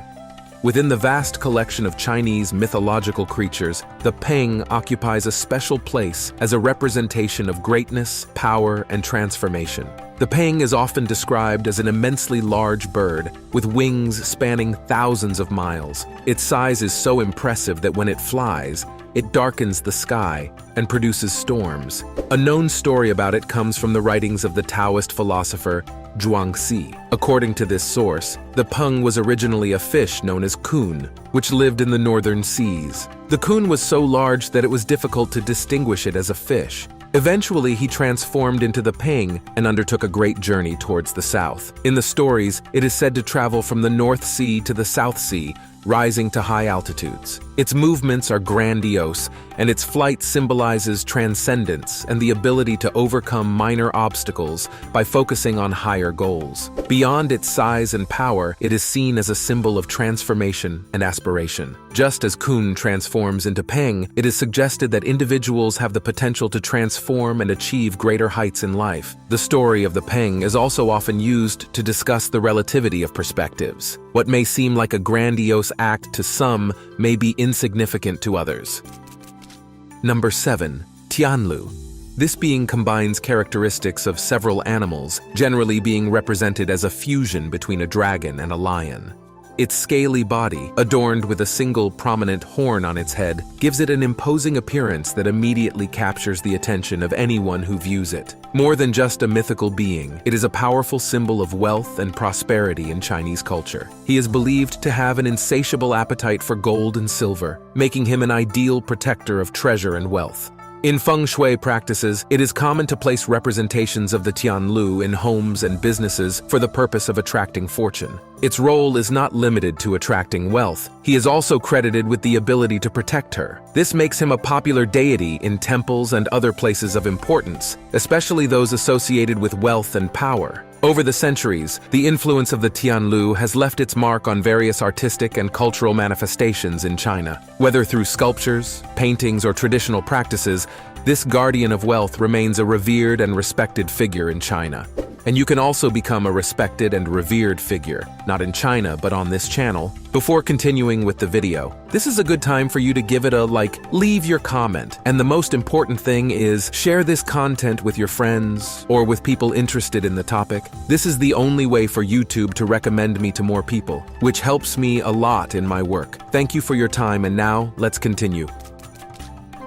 Within the vast collection of Chinese mythological creatures, the Peng occupies a special place as a representation of greatness, power, and transformation. The Peng is often described as an immensely large bird, with wings spanning thousands of miles. Its size is so impressive that when it flies, it darkens the sky and produces storms. A known story about it comes from the writings of the Taoist philosopher Zhuangzi. According to this source, the Peng was originally a fish known as kun, which lived in the northern seas. The kun was so large that it was difficult to distinguish it as a fish. Eventually, he transformed into the Peng and undertook a great journey towards the south. In the stories, it is said to travel from the North Sea to the South Sea, rising to high altitudes. Its movements are grandiose, and its flight symbolizes transcendence and the ability to overcome minor obstacles by focusing on higher goals. Beyond its size and power, it is seen as a symbol of transformation and aspiration. Just as kun transforms into Peng, it is suggested that individuals have the potential to transform and achieve greater heights in life. The story of the Peng is also often used to discuss the relativity of perspectives. What may seem like a grandiose act to some may be insignificant to others. Number 7. Tianlu. This being combines characteristics of several animals, generally being represented as a fusion between a dragon and a lion. Its scaly body, adorned with a single prominent horn on its head, gives it an imposing appearance that immediately captures the attention of anyone who views it. More than just a mythical being, it is a powerful symbol of wealth and prosperity in Chinese culture. He is believed to have an insatiable appetite for gold and silver, making him an ideal protector of treasure and wealth. In feng shui practices, it is common to place representations of the Tianlu in homes and businesses for the purpose of attracting fortune. Its role is not limited to attracting wealth. He is also credited with the ability to protect her. This makes him a popular deity in temples and other places of importance, especially those associated with wealth and power. Over the centuries, the influence of the Tianlu has left its mark on various artistic and cultural manifestations in China. Whether through sculptures, paintings, or traditional practices, this guardian of wealth remains a revered and respected figure in China. And you can also become a respected and revered figure, not in China, but on this channel. Before continuing with the video, this is a good time for you to give it a like, leave your comment. And the most important thing is share this content with your friends or with people interested in the topic. This is the only way for YouTube to recommend me to more people, which helps me a lot in my work. Thank you for your time, and now let's continue.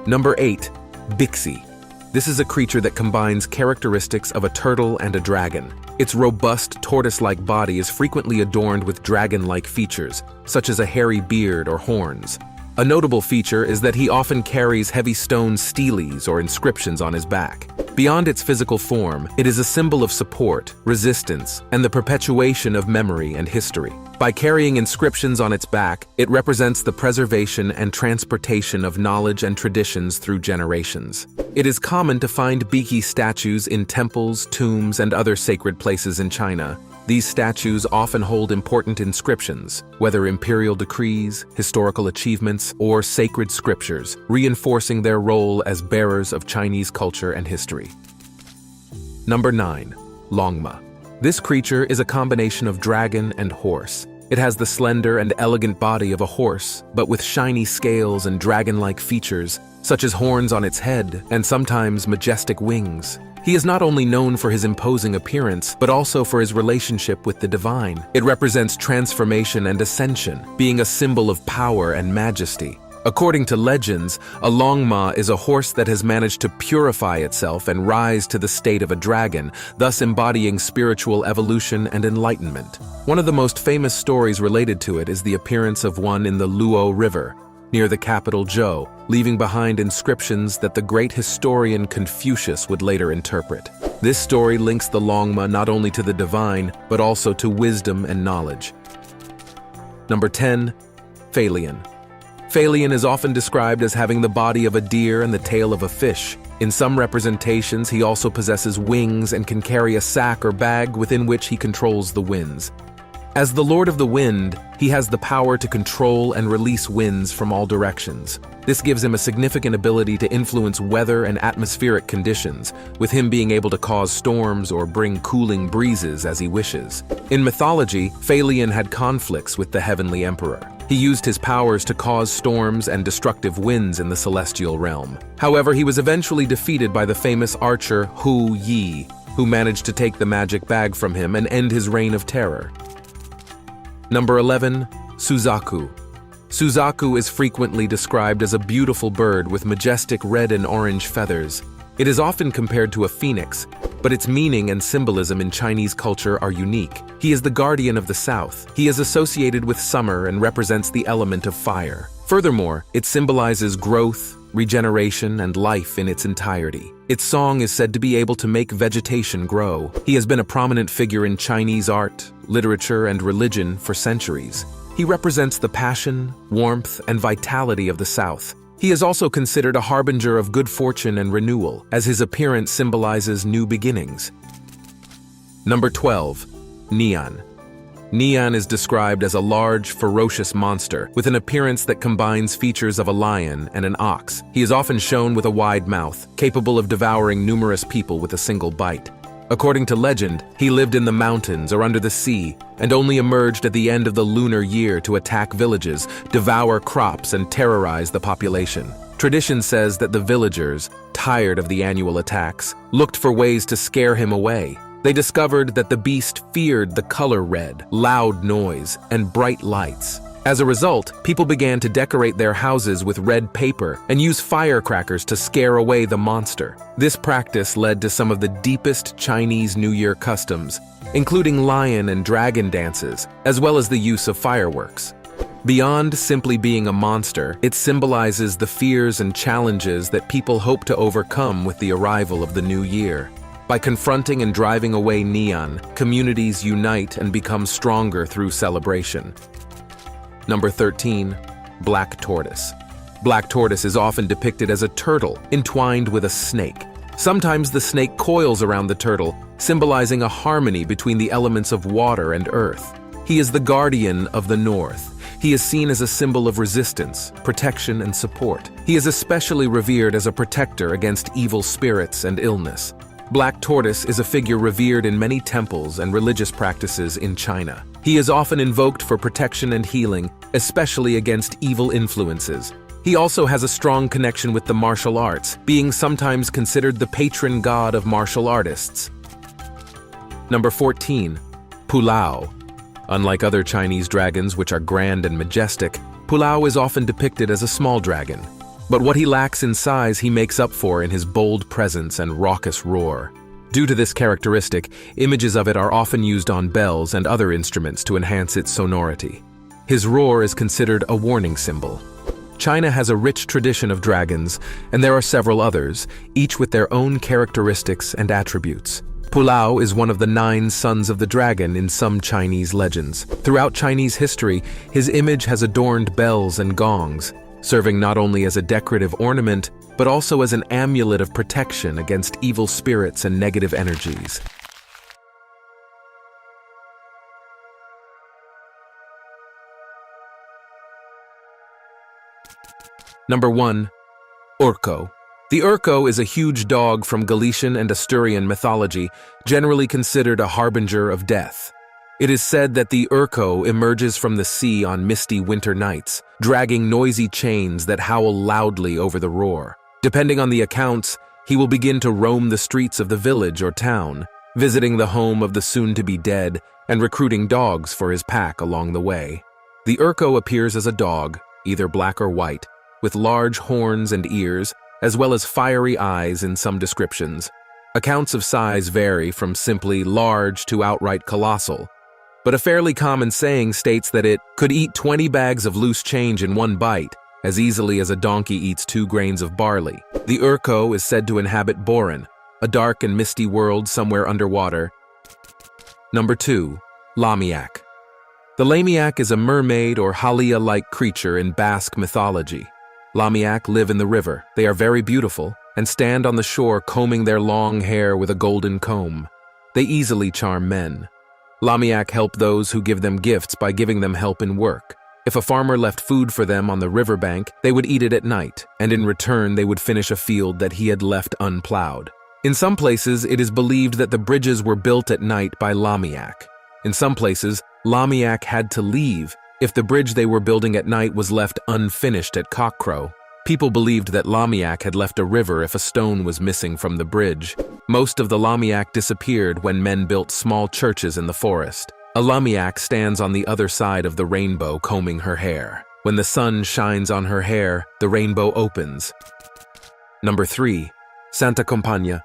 Number 8, Bixi. This is a creature that combines characteristics of a turtle and a dragon. Its robust, tortoise-like body is frequently adorned with dragon-like features, such as a hairy beard or horns. A notable feature is that he often carries heavy stone steles or inscriptions on his back. Beyond its physical form, it is a symbol of support, resistance, and the perpetuation of memory and history. By carrying inscriptions on its back, it represents the preservation and transportation of knowledge and traditions through generations. It is common to find Bixi statues in temples, tombs, and other sacred places in China. These statues often hold important inscriptions, whether imperial decrees, historical achievements, or sacred scriptures, reinforcing their role as bearers of Chinese culture and history. Number 9, Longma. This creature is a combination of dragon and horse. It has the slender and elegant body of a horse, but with shiny scales and dragon-like features, such as horns on its head and sometimes majestic wings. He is not only known for his imposing appearance, but also for his relationship with the divine. It represents transformation and ascension, being a symbol of power and majesty. According to legends, a longma is a horse that has managed to purify itself and rise to the state of a dragon, thus embodying spiritual evolution and enlightenment. One of the most famous stories related to it is the appearance of one in the Luo River, near the capital Zhou, leaving behind inscriptions that the great historian Confucius would later interpret. This story links the longma not only to the divine, but also to wisdom and knowledge. Number 10, Phalian. Phalian is often described as having the body of a deer and the tail of a fish. In some representations, he also possesses wings and can carry a sack or bag within which he controls the winds. As the Lord of the Wind, he has the power to control and release winds from all directions. This gives him a significant ability to influence weather and atmospheric conditions, with him being able to cause storms or bring cooling breezes as he wishes. In mythology, Phalian had conflicts with the Heavenly Emperor. He used his powers to cause storms and destructive winds in the celestial realm. However, he was eventually defeated by the famous archer Hu Yi, who managed to take the magic bag from him and end his reign of terror. Number 11, Suzaku. Suzaku is frequently described as a beautiful bird with majestic red and orange feathers. It is often compared to a phoenix, but its meaning and symbolism in Chinese culture are unique. He is the guardian of the south. He is associated with summer and represents the element of fire. Furthermore, it symbolizes growth, regeneration, and life in its entirety. Its song is said to be able to make vegetation grow. He has been a prominent figure in Chinese art, literature, and religion for centuries. He represents the passion, warmth, and vitality of the South. He is also considered a harbinger of good fortune and renewal, as his appearance symbolizes new beginnings. Number 12, Neon. Neon is described as a large, ferocious monster with an appearance that combines features of a lion and an ox. He is often shown with a wide mouth, capable of devouring numerous people with a single bite. According to legend, he lived in the mountains or under the sea and only emerged at the end of the lunar year to attack villages, devour crops, and terrorize the population. Tradition says that the villagers, tired of the annual attacks, looked for ways to scare him away. They discovered that the beast feared the color red, loud noise, and bright lights. As a result, people began to decorate their houses with red paper and use firecrackers to scare away the monster. This practice led to some of the deepest Chinese New Year customs, including lion and dragon dances, as well as the use of fireworks. Beyond simply being a monster, it symbolizes the fears and challenges that people hope to overcome with the arrival of the new year. By confronting and driving away Neon, communities unite and become stronger through celebration. Number 13, Black Tortoise. Black Tortoise is often depicted as a turtle entwined with a snake. Sometimes the snake coils around the turtle, symbolizing a harmony between the elements of water and earth. He is the guardian of the north. He is seen as a symbol of resistance, protection, and support. He is especially revered as a protector against evil spirits and illness. Black Tortoise is a figure revered in many temples and religious practices in China. He is often invoked for protection and healing, especially against evil influences. He also has a strong connection with the martial arts, being sometimes considered the patron god of martial artists. Number 14. Pulao. Unlike other Chinese dragons, which are grand and majestic, Pulao is often depicted as a small dragon. But what he lacks in size he makes up for in his bold presence and raucous roar. Due to this characteristic, images of it are often used on bells and other instruments to enhance its sonority. His roar is considered a warning symbol. China has a rich tradition of dragons, and there are several others, each with their own characteristics and attributes. Pulao is one of the 9 sons of the dragon in some Chinese legends. Throughout Chinese history, his image has adorned bells and gongs, serving not only as a decorative ornament, but also as an amulet of protection against evil spirits and negative energies. Number 1. Urko. The Urko is a huge dog from Galician and Asturian mythology, generally considered a harbinger of death. It is said that the Urko emerges from the sea on misty winter nights, dragging noisy chains that howl loudly over the roar. Depending on the accounts, he will begin to roam the streets of the village or town, visiting the home of the soon-to-be dead and recruiting dogs for his pack along the way. The Urko appears as a dog, either black or white, with large horns and ears, as well as fiery eyes in some descriptions. Accounts of size vary from simply large to outright colossal, but a fairly common saying states that it could eat 20 bags of loose change in one bite, as easily as a donkey eats 2 grains of barley. The Urko is said to inhabit Boran, a dark and misty world somewhere underwater. Number 2. Lamiak. The Lamiak is a mermaid or halia-like creature in Basque mythology. Lamiak live in the river. They are very beautiful and stand on the shore combing their long hair with a golden comb. They easily charm men. Lamiak help those who give them gifts by giving them help in work. If a farmer left food for them on the riverbank, they would eat it at night, and in return they would finish a field that he had left unplowed. In some places, it is believed that the bridges were built at night by Lamiak. In some places, Lamiak had to leave if the bridge they were building at night was left unfinished at cockcrow. People believed that Lamiak had left a river if a stone was missing from the bridge. Most of the Lamiak disappeared when men built small churches in the forest. A Lamiak stands on the other side of the rainbow combing her hair. When the sun shines on her hair, the rainbow opens. Number 3. Santa Compagna.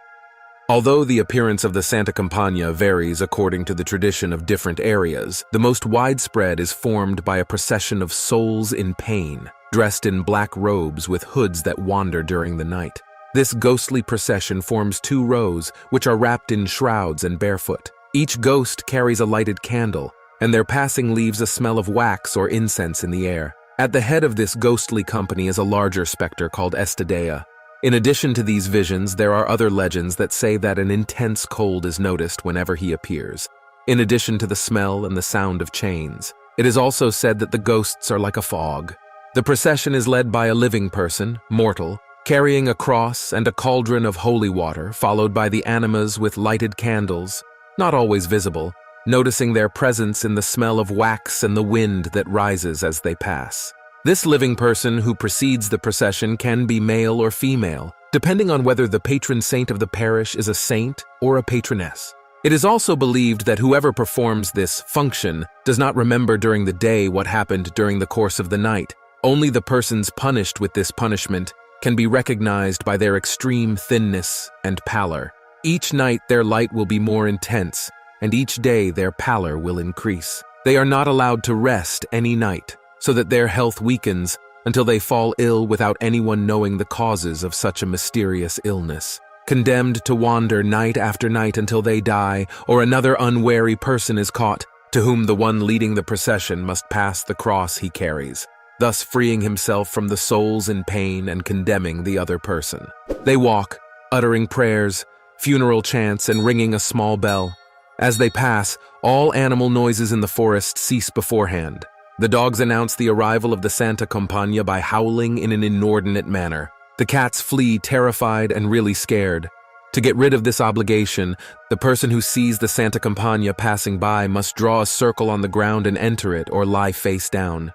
Although the appearance of the Santa Compagna varies according to the tradition of different areas, the most widespread is formed by a procession of souls in pain, dressed in black robes with hoods that wander during the night. This ghostly procession forms 2 rows, which are wrapped in shrouds and barefoot. Each ghost carries a lighted candle, and their passing leaves a smell of wax or incense in the air. At the head of this ghostly company is a larger specter called Estadea. In addition to these visions, there are other legends that say that an intense cold is noticed whenever he appears, in addition to the smell and the sound of chains. It is also said that the ghosts are like a fog. The procession is led by a living person, mortal, carrying a cross and a cauldron of holy water, followed by the animas with lighted candles, not always visible, noticing their presence in the smell of wax and the wind that rises as they pass. This living person who precedes the procession can be male or female, depending on whether the patron saint of the parish is a saint or a patroness. It is also believed that whoever performs this function does not remember during the day what happened during the course of the night. Only the persons punished with this punishment can be recognized by their extreme thinness and pallor. Each night their light will be more intense, and each day their pallor will increase. They are not allowed to rest any night, so that their health weakens until they fall ill without anyone knowing the causes of such a mysterious illness. Condemned to wander night after night until they die, or another unwary person is caught, to whom the one leading the procession must pass the cross he carries, thus freeing himself from the souls in pain and condemning the other person. They walk, uttering prayers, funeral chants, and ringing a small bell. As they pass, all animal noises in the forest cease beforehand. The dogs announce the arrival of the Santa Compagna by howling in an inordinate manner. The cats flee terrified and really scared. To get rid of this obligation, the person who sees the Santa Compagna passing by must draw a circle on the ground and enter it or lie face down.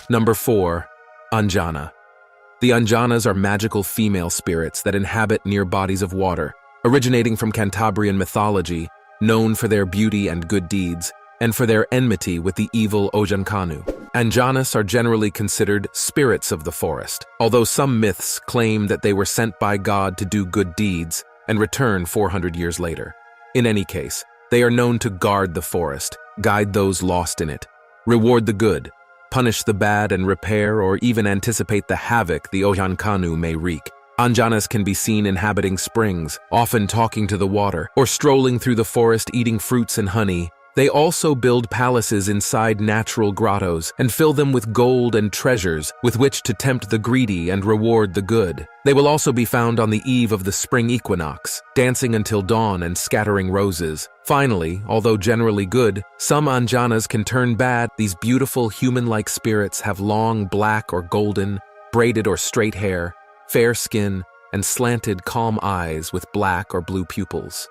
Number 4. Anjana. The Anjanas are magical female spirits that inhabit near bodies of water, originating from Cantabrian mythology, known for their beauty and good deeds, and for their enmity with the evil Ojankanu. Anjanas are generally considered spirits of the forest, although some myths claim that they were sent by God to do good deeds and return 400 years later. In any case, they are known to guard the forest, guide those lost in it, reward the good, punish the bad, and repair or even anticipate the havoc the Ojankanu may wreak. Anjanas can be seen inhabiting springs, often talking to the water, or strolling through the forest eating fruits and honey. They also build palaces inside natural grottos and fill them with gold and treasures with which to tempt the greedy and reward the good. They will also be found on the eve of the spring equinox, dancing until dawn and scattering roses. Finally, although generally good, some Anjanas can turn bad. These beautiful human-like spirits have long black or golden, braided or straight hair, fair skin, and slanted calm eyes with black or blue pupils.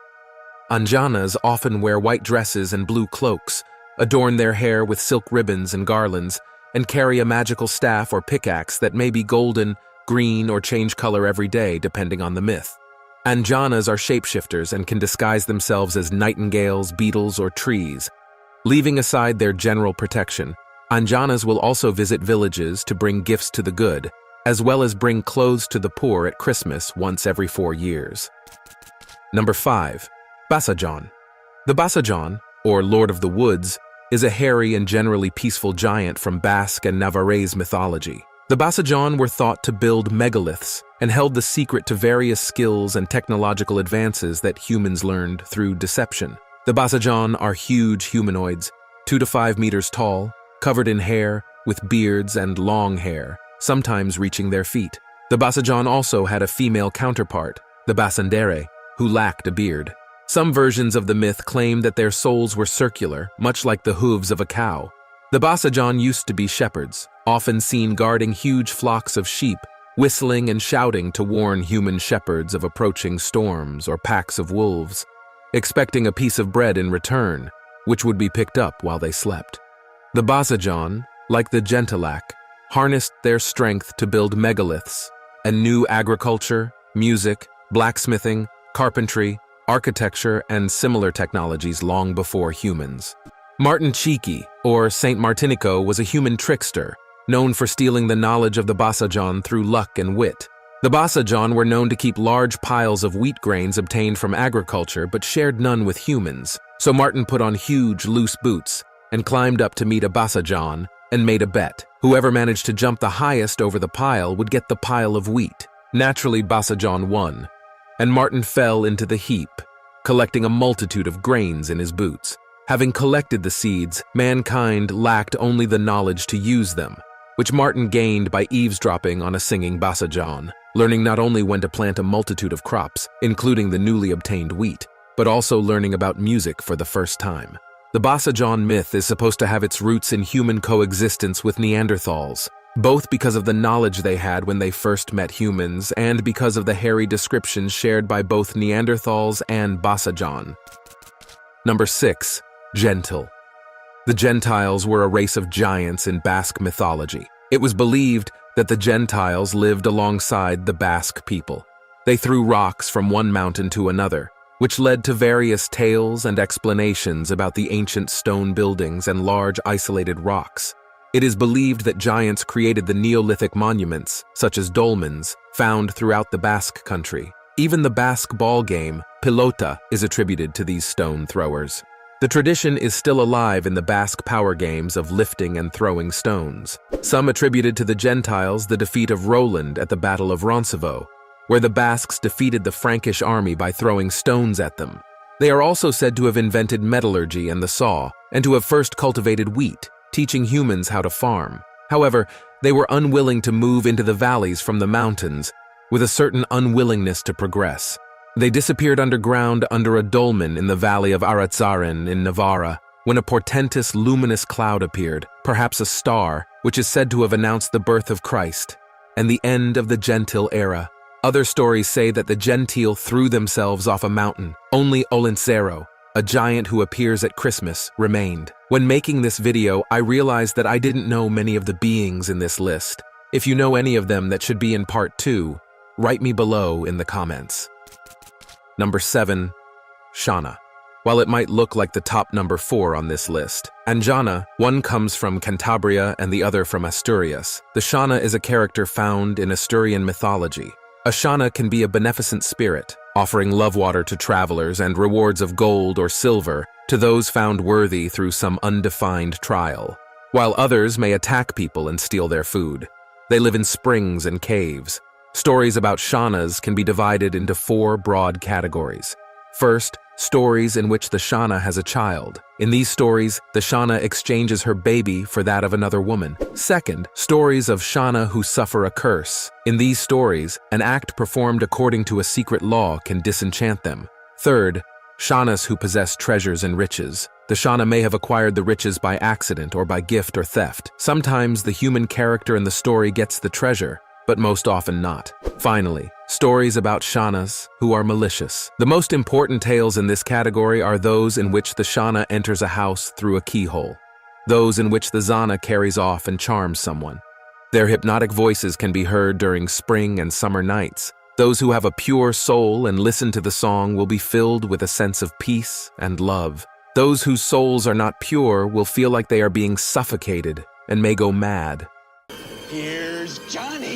Anjanas often wear white dresses and blue cloaks, adorn their hair with silk ribbons and garlands, and carry a magical staff or pickaxe that may be golden, green, or change color every day depending on the myth. Anjanas are shapeshifters and can disguise themselves as nightingales, beetles, or trees. Leaving aside their general protection, Anjanas will also visit villages to bring gifts to the good, as well as bring clothes to the poor at Christmas once every 4 years. Number 5. Basajan. The Basajan, or Lord of the Woods, is a hairy and generally peaceful giant from Basque and Navarrese mythology. The Basajan were thought to build megaliths and held the secret to various skills and technological advances that humans learned through deception. The Basajan are huge humanoids, 2 to 5 meters tall, covered in hair, with beards and long hair, sometimes reaching their feet. The Basajan also had a female counterpart, the Basandere, who lacked a beard. Some versions of the myth claim that their souls were circular, much like the hooves of a cow. The Basajan used to be shepherds, often seen guarding huge flocks of sheep, whistling and shouting to warn human shepherds of approaching storms or packs of wolves, expecting a piece of bread in return, which would be picked up while they slept. The Basajan, like the Gentilak, harnessed their strength to build megaliths and knew agriculture, music, blacksmithing, carpentry, architecture, and similar technologies long before humans. Martin Cheeky, or Saint Martinico, was a human trickster, known for stealing the knowledge of the Basajan through luck and wit. The Basajan were known to keep large piles of wheat grains obtained from agriculture but shared none with humans, so Martin put on huge, loose boots and climbed up to meet a Basajan and made a bet. Whoever managed to jump the highest over the pile would get the pile of wheat. Naturally, Basajan won, and Martin fell into the heap, collecting a multitude of grains in his boots. Having collected the seeds, mankind lacked only the knowledge to use them, which Martin gained by eavesdropping on a singing Basajan, learning not only when to plant a multitude of crops, including the newly obtained wheat, but also learning about music for the first time. The Basajan myth is supposed to have its roots in human coexistence with Neanderthals, both because of the knowledge they had when they first met humans and because of the hairy descriptions shared by both Neanderthals and Basajan. Number 6. Gentil. The Gentiles were a race of giants in Basque mythology. It was believed that the Gentiles lived alongside the Basque people. They threw rocks from one mountain to another, which led to various tales and explanations about the ancient stone buildings and large isolated rocks. It is believed that giants created the Neolithic monuments, such as dolmens, found throughout the Basque country. Even the Basque ball game, pelota, is attributed to these stone throwers. The tradition is still alive in the Basque power games of lifting and throwing stones. Some attributed to the Gentiles the defeat of Roland at the Battle of Roncevaux, where the Basques defeated the Frankish army by throwing stones at them. They are also said to have invented metallurgy and the saw, and to have first cultivated wheat, teaching humans how to farm. However, they were unwilling to move into the valleys from the mountains, with a certain unwillingness to progress. They disappeared underground under a dolmen in the valley of Aratzaren in Navarra, when a portentous, luminous cloud appeared, perhaps a star, which is said to have announced the birth of Christ and the end of the Gentile era. Other stories say that the Gentile threw themselves off a mountain. Only Olincero, a giant who appears at Christmas, remained. When making this video, I realized that I didn't know many of the beings in this list. If you know any of them that should be in part 2, write me below in the comments. Number 7. Shana. While it might look like the top number 4 on this list, Anjana, one comes from Cantabria and the other from Asturias. The Shana is a character found in Asturian mythology. A Shana can be a beneficent spirit, offering love water to travelers and rewards of gold or silver to those found worthy through some undefined trial, while others may attack people and steal their food. They live in springs and caves. Stories about Shanas can be divided into 4 broad categories. First, stories in which the Shana has a child. In these stories, the Shana exchanges her baby for that of another woman. Second, stories of Shana who suffer a curse. In these stories, an act performed according to a secret law can disenchant them. Third, Shanas who possess treasures and riches. The Shana may have acquired the riches by accident or by gift or theft. Sometimes the human character in the story gets the treasure, but most often not. Finally, stories about Shanas who are malicious. The most important tales in this category are those in which the Shana enters a house through a keyhole, those in which the Zana carries off and charms someone. Their hypnotic voices can be heard during spring and summer nights. Those who have a pure soul and listen to the song will be filled with a sense of peace and love. Those whose souls are not pure will feel like they are being suffocated and may go mad. Here's Johnny.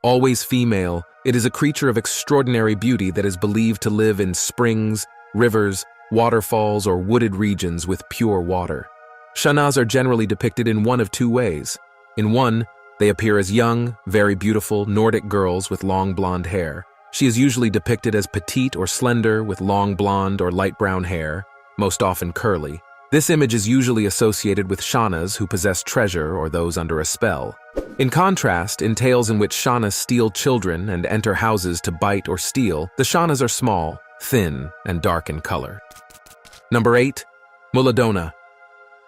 Always female, it is a creature of extraordinary beauty that is believed to live in springs, rivers, waterfalls, or wooded regions with pure water. Shanas are generally depicted in one of 2 ways. In one, they appear as young, very beautiful Nordic girls with long blonde hair. She is usually depicted as petite or slender with long blonde or light brown hair, most often curly. This image is usually associated with Shanas who possess treasure or those under a spell. In contrast, in tales in which Shanas steal children and enter houses to bite or steal, the Shanas are small, thin, and dark in color. Number 8. Muladona.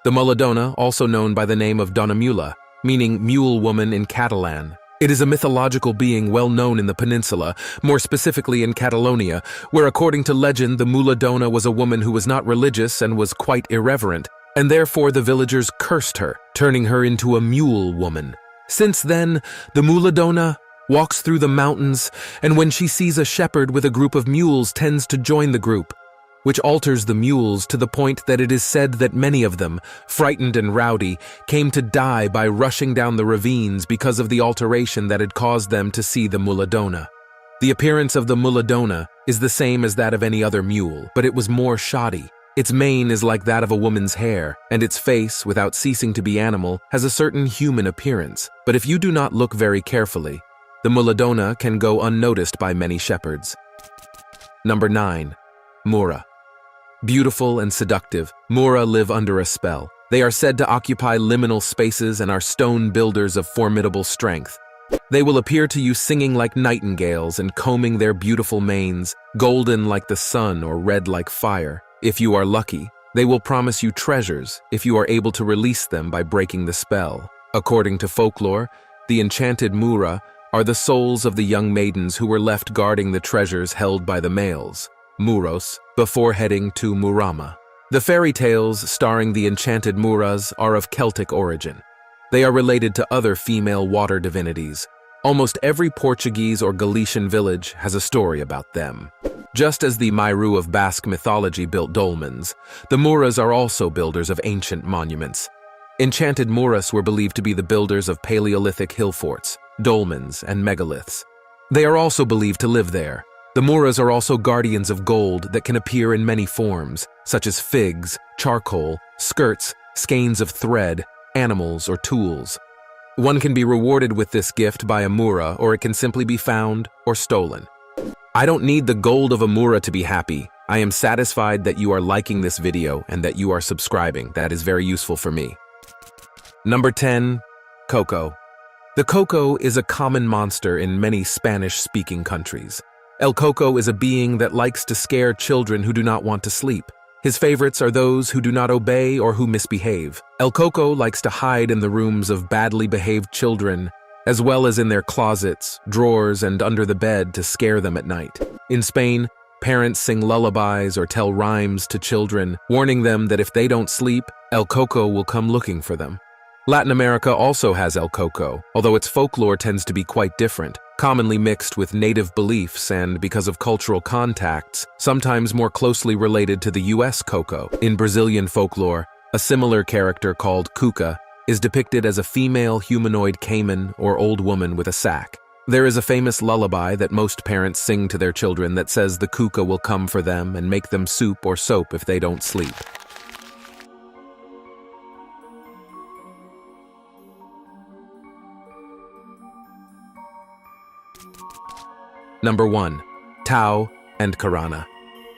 The Muladona, also known by the name of Donamula, meaning mule woman in Catalan. It is a mythological being well known in the peninsula, more specifically in Catalonia, where according to legend the Muladona was a woman who was not religious and was quite irreverent, and therefore the villagers cursed her, turning her into a mule woman. Since then, the Muladona walks through the mountains, and when she sees a shepherd with a group of mules tends to join the group, which alters the mules to the point that it is said that many of them, frightened and rowdy, came to die by rushing down the ravines because of the alteration that had caused them to see the Muladona. The appearance of the Muladona is the same as that of any other mule, but it was more shoddy. Its mane is like that of a woman's hair, and its face, without ceasing to be animal, has a certain human appearance. But if you do not look very carefully, the Muladona can go unnoticed by many shepherds. Number 9. Mura. Beautiful and seductive, Mura live under a spell. They are said to occupy liminal spaces and are stone builders of formidable strength. They will appear to you singing like nightingales and combing their beautiful manes, golden like the sun or red like fire. If you are lucky, they will promise you treasures if you are able to release them by breaking the spell. According to folklore, the enchanted Mura are the souls of the young maidens who were left guarding the treasures held by the males, Muros, before heading to Murama. The fairy tales starring the enchanted Muras are of Celtic origin. They are related to other female water divinities. Almost every Portuguese or Galician village has a story about them. Just as the Mairu of Basque mythology built dolmens, the Muras are also builders of ancient monuments. Enchanted Muras were believed to be the builders of Paleolithic hill forts, dolmens, and megaliths. They are also believed to live there. The Muras are also guardians of gold that can appear in many forms, such as figs, charcoal, skirts, skeins of thread, animals, or tools. One can be rewarded with this gift by a Mura, or it can simply be found or stolen. I don't need the gold of a Mura to be happy. I am satisfied that you are liking this video and that you are subscribing. That is very useful for me. Number 10. Coco. The Coco is a common monster in many Spanish-speaking countries. El Coco is a being that likes to scare children who do not want to sleep. His favorites are those who do not obey or who misbehave. El Coco likes to hide in the rooms of badly behaved children, as well as in their closets, drawers, and under the bed to scare them at night. In Spain, parents sing lullabies or tell rhymes to children, warning them that if they don't sleep, El Coco will come looking for them. Latin America also has El Coco, although its folklore tends to be quite different, commonly mixed with native beliefs and, because of cultural contacts, sometimes more closely related to the U.S. Coco. In Brazilian folklore, a similar character called puca is depicted as a female humanoid caiman or old woman with a sack. There is a famous lullaby that most parents sing to their children that says the kuka will come for them and make them soup or soap if they don't sleep. Number 1. Tao and Karana.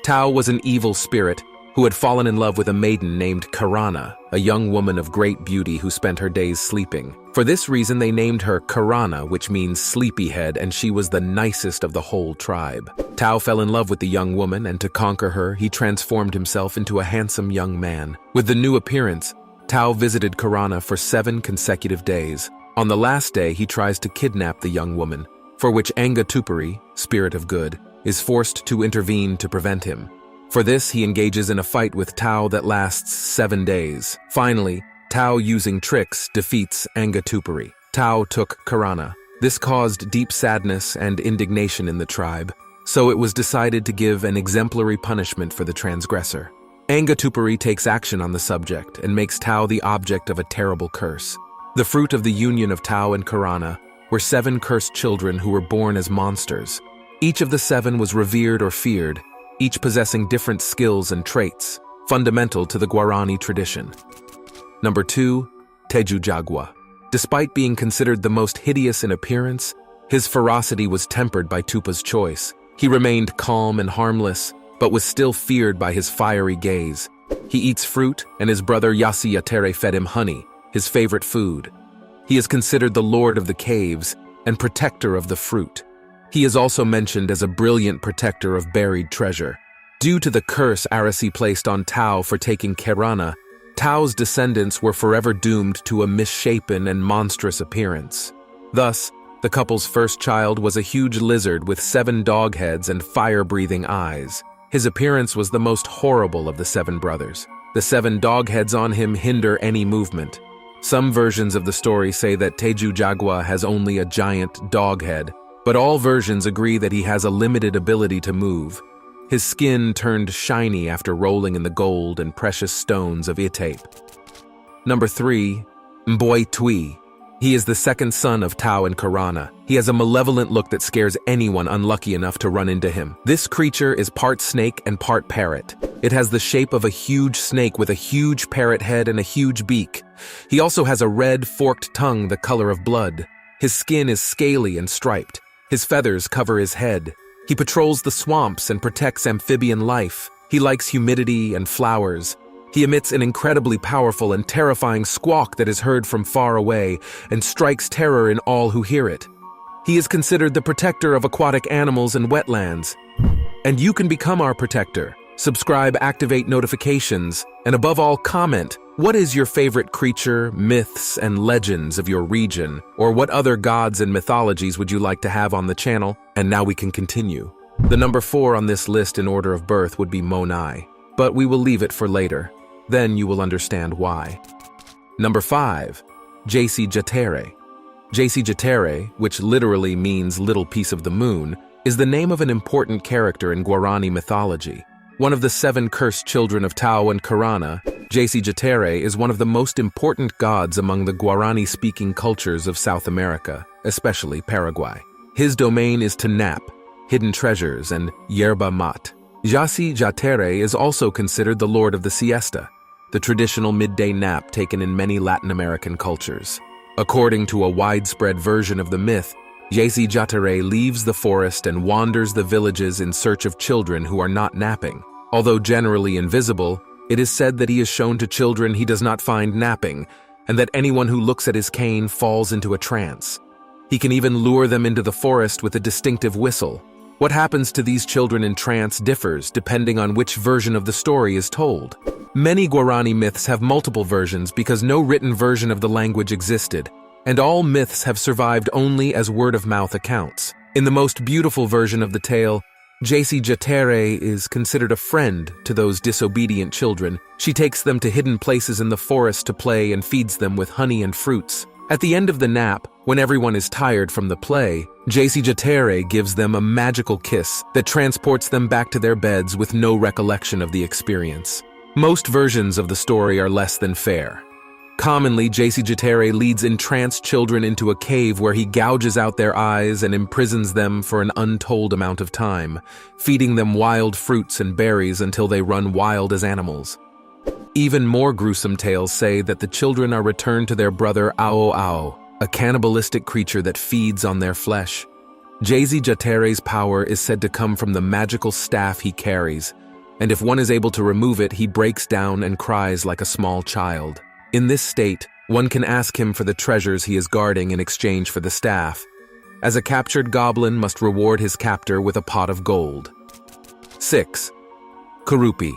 Tao was an evil spirit who had fallen in love with a maiden named Karana, a young woman of great beauty who spent her days sleeping. For this reason, they named her Karana, which means sleepyhead, and she was the nicest of the whole tribe. Tao fell in love with the young woman, and to conquer her, he transformed himself into a handsome young man. With the new appearance, Tao visited Karana for 7 consecutive days. On the last day, he tries to kidnap the young woman, for which Angatupari, spirit of good, is forced to intervene to prevent him. For this, he engages in a fight with Tao that lasts 7 days. Finally, Tao, using tricks, defeats Angatupari. Tao took Karana. This caused deep sadness and indignation in the tribe, so it was decided to give an exemplary punishment for the transgressor. Angatupari takes action on the subject and makes Tao the object of a terrible curse. The fruit of the union of Tao and Karana were 7 cursed children who were born as monsters. Each of the 7 was revered or feared, each possessing different skills and traits, fundamental to the Guarani tradition. Number 2. Tejujagua. Despite being considered the most hideous in appearance, his ferocity was tempered by Tupa's choice. He remained calm and harmless, but was still feared by his fiery gaze. He eats fruit, and his brother Yasi Yatere fed him honey, his favorite food. He is considered the lord of the caves and protector of the fruit. He is also mentioned as a brilliant protector of buried treasure. Due to the curse Arasi placed on Tao for taking Karana, Tao's descendants were forever doomed to a misshapen and monstrous appearance. Thus, the couple's first child was a huge lizard with 7 dog heads and fire-breathing eyes. His appearance was the most horrible of the 7 brothers. The 7 dog heads on him hinder any movement. Some versions of the story say that Tejujagua has only a giant dog head, but all versions agree that he has a limited ability to move. His skin turned shiny after rolling in the gold and precious stones of Itape. Number 3. Mboi Tui. He is the second son of Tao and Karana. He has a malevolent look that scares anyone unlucky enough to run into him. This creature is part snake and part parrot. It has the shape of a huge snake with a huge parrot head and a huge beak. He also has a red, forked tongue the color of blood. His skin is scaly and striped. His feathers cover his head. He patrols the swamps and protects amphibian life. He likes humidity and flowers. He emits an incredibly powerful and terrifying squawk that is heard from far away and strikes terror in all who hear it. He is considered the protector of aquatic animals and wetlands. And you can become our protector. Subscribe, activate notifications, and above all, comment. What is your favorite creature, myths, and legends of your region? Or what other gods and mythologies would you like to have on the channel? And now we can continue. The number 4 on this list in order of birth would be Monai, but we will leave it for later. Then you will understand why. Number 5. Jaci Jatere. Jaci Jatere, which literally means little piece of the moon, is the name of an important character in Guarani mythology. One of the 7 cursed children of Tao and Karana, Jaci Jatere is one of the most important gods among the Guarani-speaking cultures of South America, especially Paraguay. His domain is Tanap, hidden treasures, and yerba mat. Jaci Jatere is also considered the lord of the siesta, the traditional midday nap taken in many Latin American cultures. According to a widespread version of the myth, Jaci Jatere leaves the forest and wanders the villages in search of children who are not napping. Although generally invisible, it is said that he is shown to children he does not find napping, and that anyone who looks at his cane falls into a trance. He can even lure them into the forest with a distinctive whistle. What happens to these children in trance differs depending on which version of the story is told. Many Guarani myths have multiple versions because no written version of the language existed, and all myths have survived only as word-of-mouth accounts. In the most beautiful version of the tale, Jackal-headed is considered a friend to those disobedient children. She takes them to hidden places in the forest to play and feeds them with honey and fruits. At the end of the nap, when everyone is tired from the play, Jackal-headed gives them a magical kiss that transports them back to their beds with no recollection of the experience. Most versions of the story are less than fair. Commonly, Jackal-headed leads entranced children into a cave where he gouges out their eyes and imprisons them for an untold amount of time, feeding them wild fruits and berries until they run wild as animals. Even more gruesome tales say that the children are returned to their brother Ao, a cannibalistic creature that feeds on their flesh. Jackal-headed's power is said to come from the magical staff he carries, and if one is able to remove it, he breaks down and cries like a small child. In this state, one can ask him for the treasures he is guarding in exchange for the staff, as a captured goblin must reward his captor with a pot of gold. 6. Kurupi.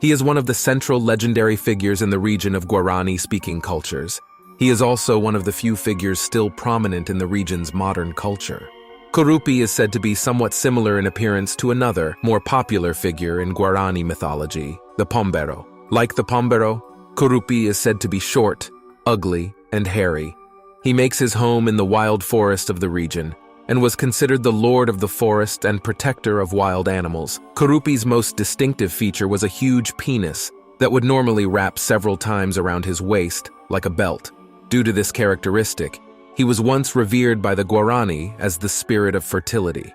He is one of the central legendary figures in the region of Guarani-speaking cultures. He is also one of the few figures still prominent in the region's modern culture. Kurupi is said to be somewhat similar in appearance to another, more popular figure in Guarani mythology, the Pombero. Like the Pombero, Kurupi is said to be short, ugly, and hairy. He makes his home in the wild forest of the region, and was considered the lord of the forest and protector of wild animals. Kurupi's most distinctive feature was a huge penis that would normally wrap several times around his waist, like a belt. Due to this characteristic, he was once revered by the Guarani as the spirit of fertility.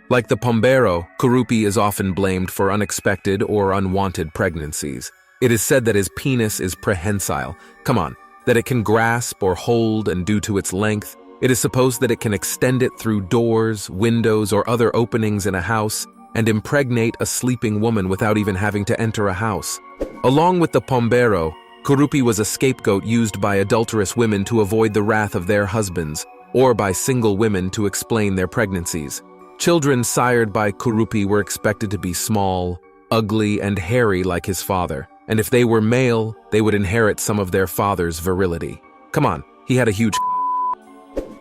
Like the Pombero, Kurupi is often blamed for unexpected or unwanted pregnancies. It is said that his penis is prehensile, that it can grasp or hold, and due to its length, it is supposed that it can extend it through doors, windows, or other openings in a house and impregnate a sleeping woman without even having to enter a house. Along with the Pombero, Kurupi was a scapegoat used by adulterous women to avoid the wrath of their husbands, or by single women to explain their pregnancies. Children sired by Kurupi were expected to be small, ugly, and hairy like his father, and if they were male, they would inherit some of their father's virility. He had a huge.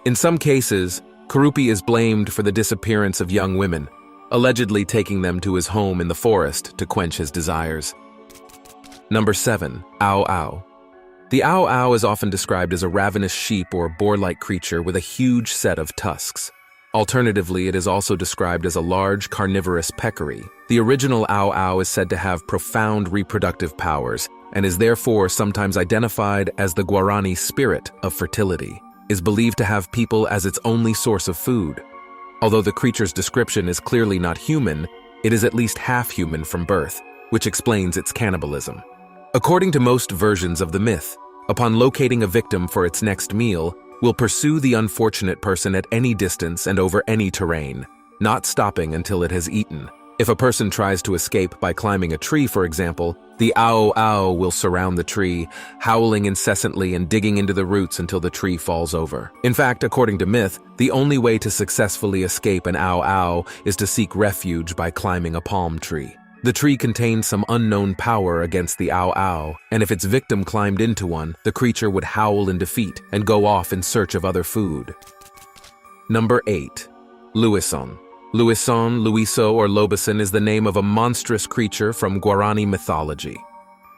In some cases, Kurupi is blamed for the disappearance of young women, allegedly taking them to his home in the forest to quench his desires. Number 7. Ao. The Ao is often described as a ravenous sheep or boar-like creature with a huge set of tusks. Alternatively, it is also described as a large carnivorous peccary. The original Ao is said to have profound reproductive powers and is therefore sometimes identified as the Guarani spirit of fertility. Is believed to have people as its only source of food. Although the creature's description is clearly not human, it is at least half human from birth, which explains its cannibalism. According to most versions of the myth, upon locating a victim for its next meal, will pursue the unfortunate person at any distance and over any terrain, not stopping until it has eaten. If a person tries to escape by climbing a tree, for example, the Ao will surround the tree, howling incessantly and digging into the roots until the tree falls over. In fact, according to myth, the only way to successfully escape an Ao is to seek refuge by climbing a palm tree. The tree contains some unknown power against the Ao, and if its victim climbed into one, the creature would howl in defeat and go off in search of other food. Number 8. Luison. Luiso, or Lobison is the name of a monstrous creature from Guarani mythology.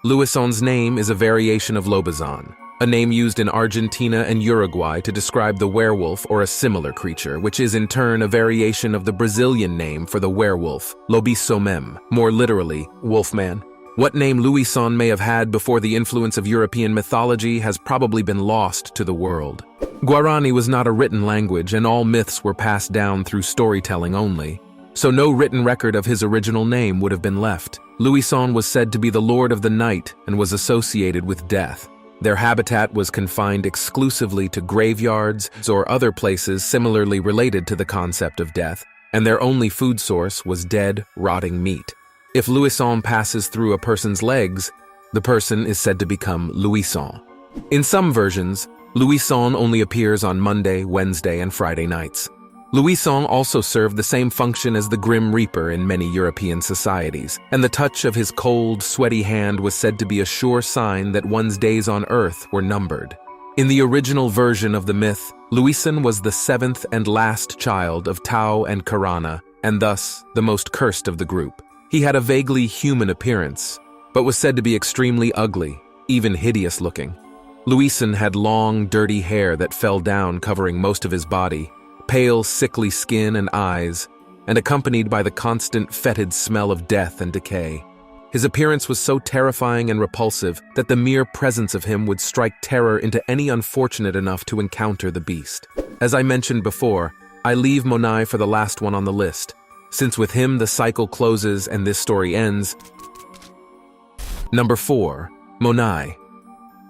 Luison's name is a variation of Lobizon, a name used in Argentina and Uruguay to describe the werewolf or a similar creature, which is in turn a variation of the Brazilian name for the werewolf, lobisomem, more literally, wolfman. What name Luison may have had before the influence of European mythology has probably been lost to the world. Guarani was not a written language, and all myths were passed down through storytelling only, so no written record of his original name would have been left. Luison was said to be the lord of the night and was associated with death. Their habitat was confined exclusively to graveyards or other places similarly related to the concept of death, and their only food source was dead, rotting meat. If Luison passes through a person's legs, the person is said to become Luison. In some versions, Luison only appears on Monday, Wednesday, and Friday nights. Louison also served the same function as the Grim Reaper in many European societies, and the touch of his cold, sweaty hand was said to be a sure sign that one's days on Earth were numbered. In the original version of the myth, Louison was the seventh and last child of Tau and Karana, and thus the most cursed of the group. He had a vaguely human appearance, but was said to be extremely ugly, even hideous-looking. Louison had long, dirty hair that fell down covering most of his body, pale, sickly skin and eyes, and accompanied by the constant fetid smell of death and decay. His appearance was so terrifying and repulsive that the mere presence of him would strike terror into any unfortunate enough to encounter the beast. As I mentioned before, I leave Monai for the last one on the list, since with him the cycle closes and this story ends. Number 4. Monai.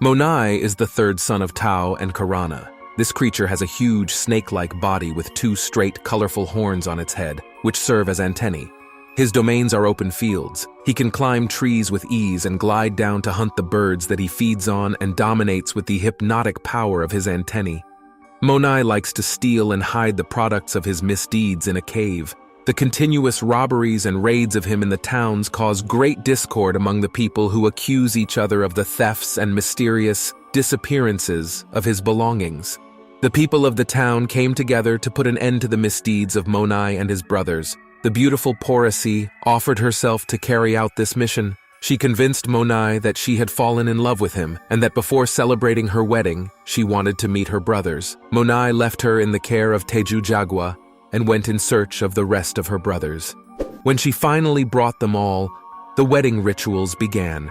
Monai is the third son of Tau and Karana. This creature has a huge snake-like body with 2 straight, colorful horns on its head, which serve as antennae. His domains are open fields. He can climb trees with ease and glide down to hunt the birds that he feeds on and dominates with the hypnotic power of his antennae. Monai likes to steal and hide the products of his misdeeds in a cave. The continuous robberies and raids of him in the towns cause great discord among the people who accuse each other of the thefts and mysterious disappearances of his belongings. The people of the town came together to put an end to the misdeeds of Monai and his brothers. The beautiful Porosy offered herself to carry out this mission. She convinced Monai that she had fallen in love with him and that before celebrating her wedding, she wanted to meet her brothers. Monai left her in the care of Teju Jagua and went in search of the rest of her brothers. When she finally brought them all, the wedding rituals began.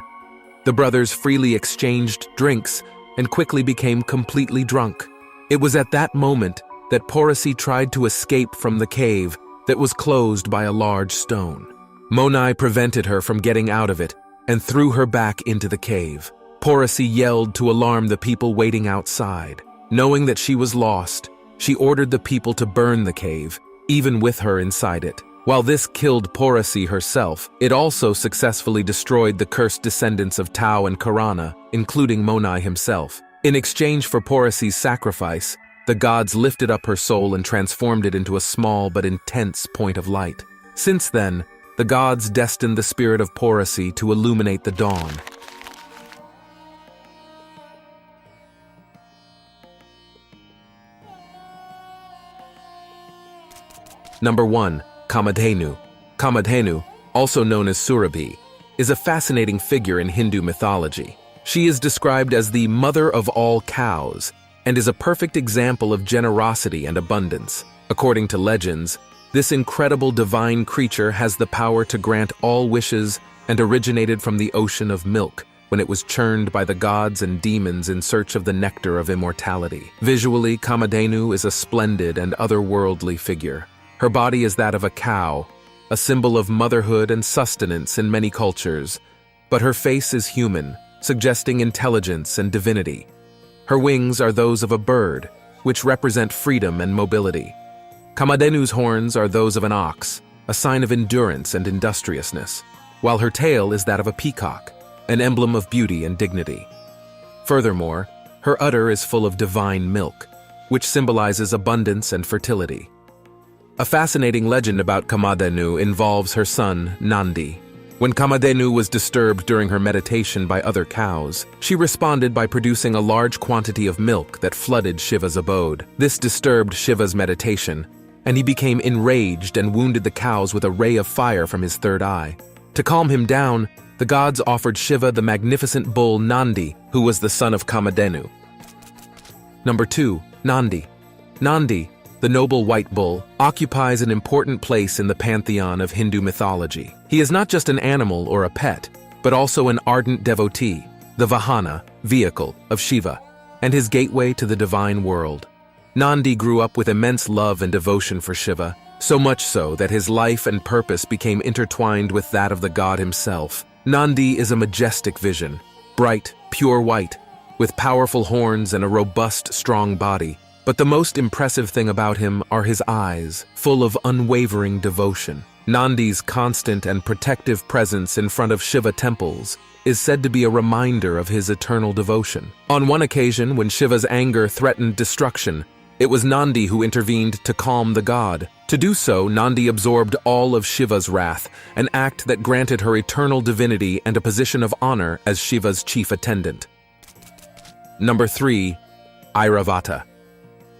The brothers freely exchanged drinks and quickly became completely drunk. It was at that moment that Porosy tried to escape from the cave that was closed by a large stone. Monai prevented her from getting out of it and threw her back into the cave. Porosy yelled to alarm the people waiting outside. Knowing that she was lost, she ordered the people to burn the cave, even with her inside it. While this killed Porosy herself, it also successfully destroyed the cursed descendants of Tau and Karana, including Monai himself. In exchange for Porosy's sacrifice, the gods lifted up her soul and transformed it into a small but intense point of light. Since then, the gods destined the spirit of Porosy to illuminate the dawn. Number 1. Kamadhenu. Kamadhenu, also known as Surabhi, is a fascinating figure in Hindu mythology. She is described as the mother of all cows and is a perfect example of generosity and abundance. According to legends, this incredible divine creature has the power to grant all wishes and originated from the ocean of milk when it was churned by the gods and demons in search of the nectar of immortality. Visually, Kamadhenu is a splendid and otherworldly figure. Her body is that of a cow, a symbol of motherhood and sustenance in many cultures, but her face is human, suggesting intelligence and divinity. Her wings are those of a bird, which represent freedom and mobility. Kamadhenu's horns are those of an ox, a sign of endurance and industriousness, while her tail is that of a peacock, an emblem of beauty and dignity. Furthermore, her udder is full of divine milk, which symbolizes abundance and fertility. A fascinating legend about Kamadhenu involves her son, Nandi. When Kamadhenu was disturbed during her meditation by other cows, she responded by producing a large quantity of milk that flooded Shiva's abode. This disturbed Shiva's meditation, and he became enraged and wounded the cows with a ray of fire from his third eye. To calm him down, the gods offered Shiva the magnificent bull Nandi, who was the son of Kamadhenu. Number 2. Nandi. Nandi, the noble white bull, occupies an important place in the pantheon of Hindu mythology. He is not just an animal or a pet, but also an ardent devotee, the Vahana, vehicle, of Shiva, and his gateway to the divine world. Nandi grew up with immense love and devotion for Shiva, so much so that his life and purpose became intertwined with that of the god himself. Nandi is a majestic vision, bright, pure white, with powerful horns and a robust, strong body. But the most impressive thing about him are his eyes, full of unwavering devotion. Nandi's constant and protective presence in front of Shiva temples is said to be a reminder of his eternal devotion. On one occasion, when Shiva's anger threatened destruction, It was Nandi who intervened to calm the god. To do so, Nandi absorbed all of Shiva's wrath, an act that granted her eternal divinity and a position of honor as Shiva's chief attendant. Number 3. Airavata.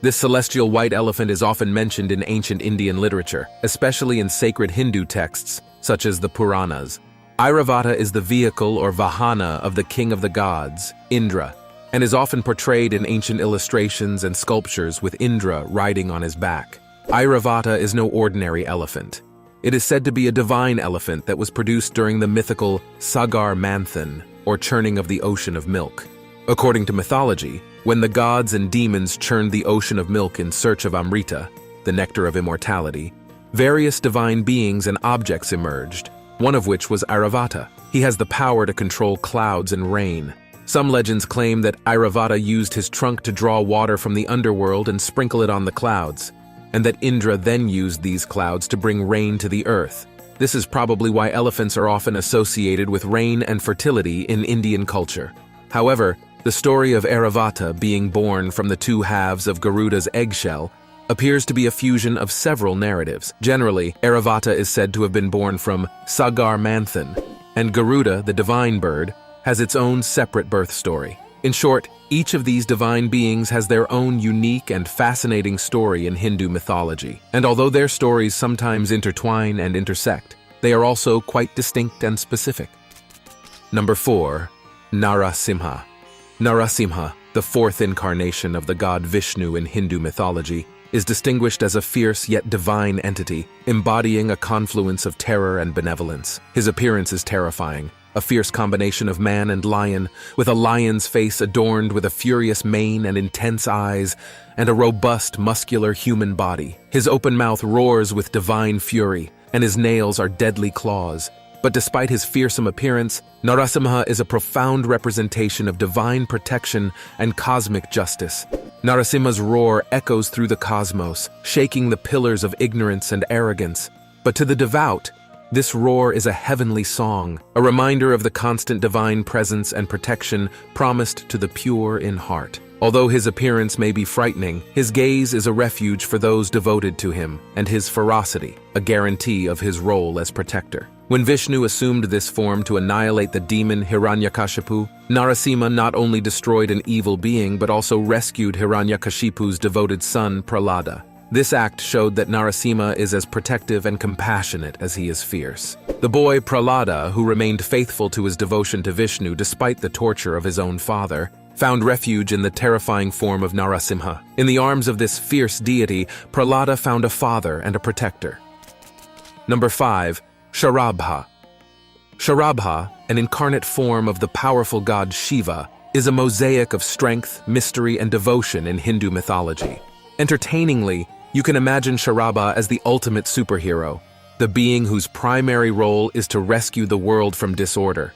This celestial white elephant is often mentioned in ancient Indian literature, especially in sacred Hindu texts, such as the Puranas. Airavata is the vehicle or vahana of the king of the gods, Indra, and is often portrayed in ancient illustrations and sculptures with Indra riding on his back. Airavata is no ordinary elephant. It is said to be a divine elephant that was produced during the mythical Sagar Manthan, or churning of the ocean of milk. According to mythology, when the gods and demons churned the ocean of milk in search of Amrita, the nectar of immortality, various divine beings and objects emerged, one of which was Airavata. He has the power to control clouds and rain. Some legends claim that Airavata used his trunk to draw water from the underworld and sprinkle it on the clouds, and that Indra then used these clouds to bring rain to the earth. This is probably why elephants are often associated with rain and fertility in Indian culture. However, the story of Airavata being born from the two halves of Garuda's eggshell appears to be a fusion of several narratives. Generally, Airavata is said to have been born from Sagar Manthan, and Garuda, the divine bird, has its own separate birth story. In short, each of these divine beings has their own unique and fascinating story in Hindu mythology. And although their stories sometimes intertwine and intersect, they are also quite distinct and specific. Number 4. Narasimha. Narasimha, the fourth incarnation of the god Vishnu in Hindu mythology, is distinguished as a fierce yet divine entity, embodying a confluence of terror and benevolence. His appearance is terrifying, a fierce combination of man and lion, with a lion's face adorned with a furious mane and intense eyes, and a robust, muscular human body. His open mouth roars with divine fury, and his nails are deadly claws. But despite his fearsome appearance, Narasimha is a profound representation of divine protection and cosmic justice. Narasimha's roar echoes through the cosmos, shaking the pillars of ignorance and arrogance. But to the devout, this roar is a heavenly song, a reminder of the constant divine presence and protection promised to the pure in heart. Although his appearance may be frightening, his gaze is a refuge for those devoted to him, and his ferocity, a guarantee of his role as protector. When Vishnu assumed this form to annihilate the demon Hiranyakashipu, Narasimha not only destroyed an evil being but also rescued Hiranyakashipu's devoted son Prahlada. This act showed that Narasimha is as protective and compassionate as he is fierce. The boy Prahlada, who remained faithful to his devotion to Vishnu despite the torture of his own father, found refuge in the terrifying form of Narasimha. In the arms of this fierce deity, Prahlada found a father and a protector. Number 5. Sharabha. Sharabha, an incarnate form of the powerful god Shiva, is a mosaic of strength, mystery, and devotion in Hindu mythology. Entertainingly, you can imagine Sharabha as the ultimate superhero, the being whose primary role is to rescue the world from disorder.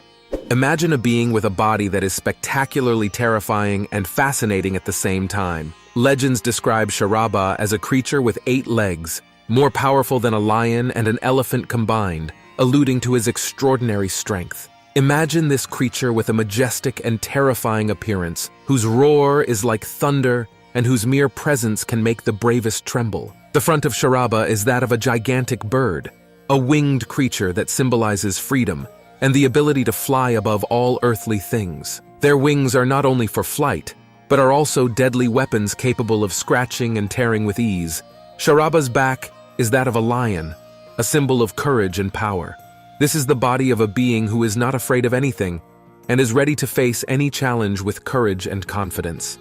Imagine a being with a body that is spectacularly terrifying and fascinating at the same time. Legends describe Sharabha as a creature with 8 legs, more powerful than a lion and an elephant combined, alluding to his extraordinary strength. Imagine this creature with a majestic and terrifying appearance, whose roar is like thunder and whose mere presence can make the bravest tremble. The front of Sharabha is that of a gigantic bird, a winged creature that symbolizes freedom and the ability to fly above all earthly things. Their wings are not only for flight, but are also deadly weapons capable of scratching and tearing with ease. Sharabha's back is that of a lion, a symbol of courage and power. This is the body of a being who is not afraid of anything and is ready to face any challenge with courage and confidence.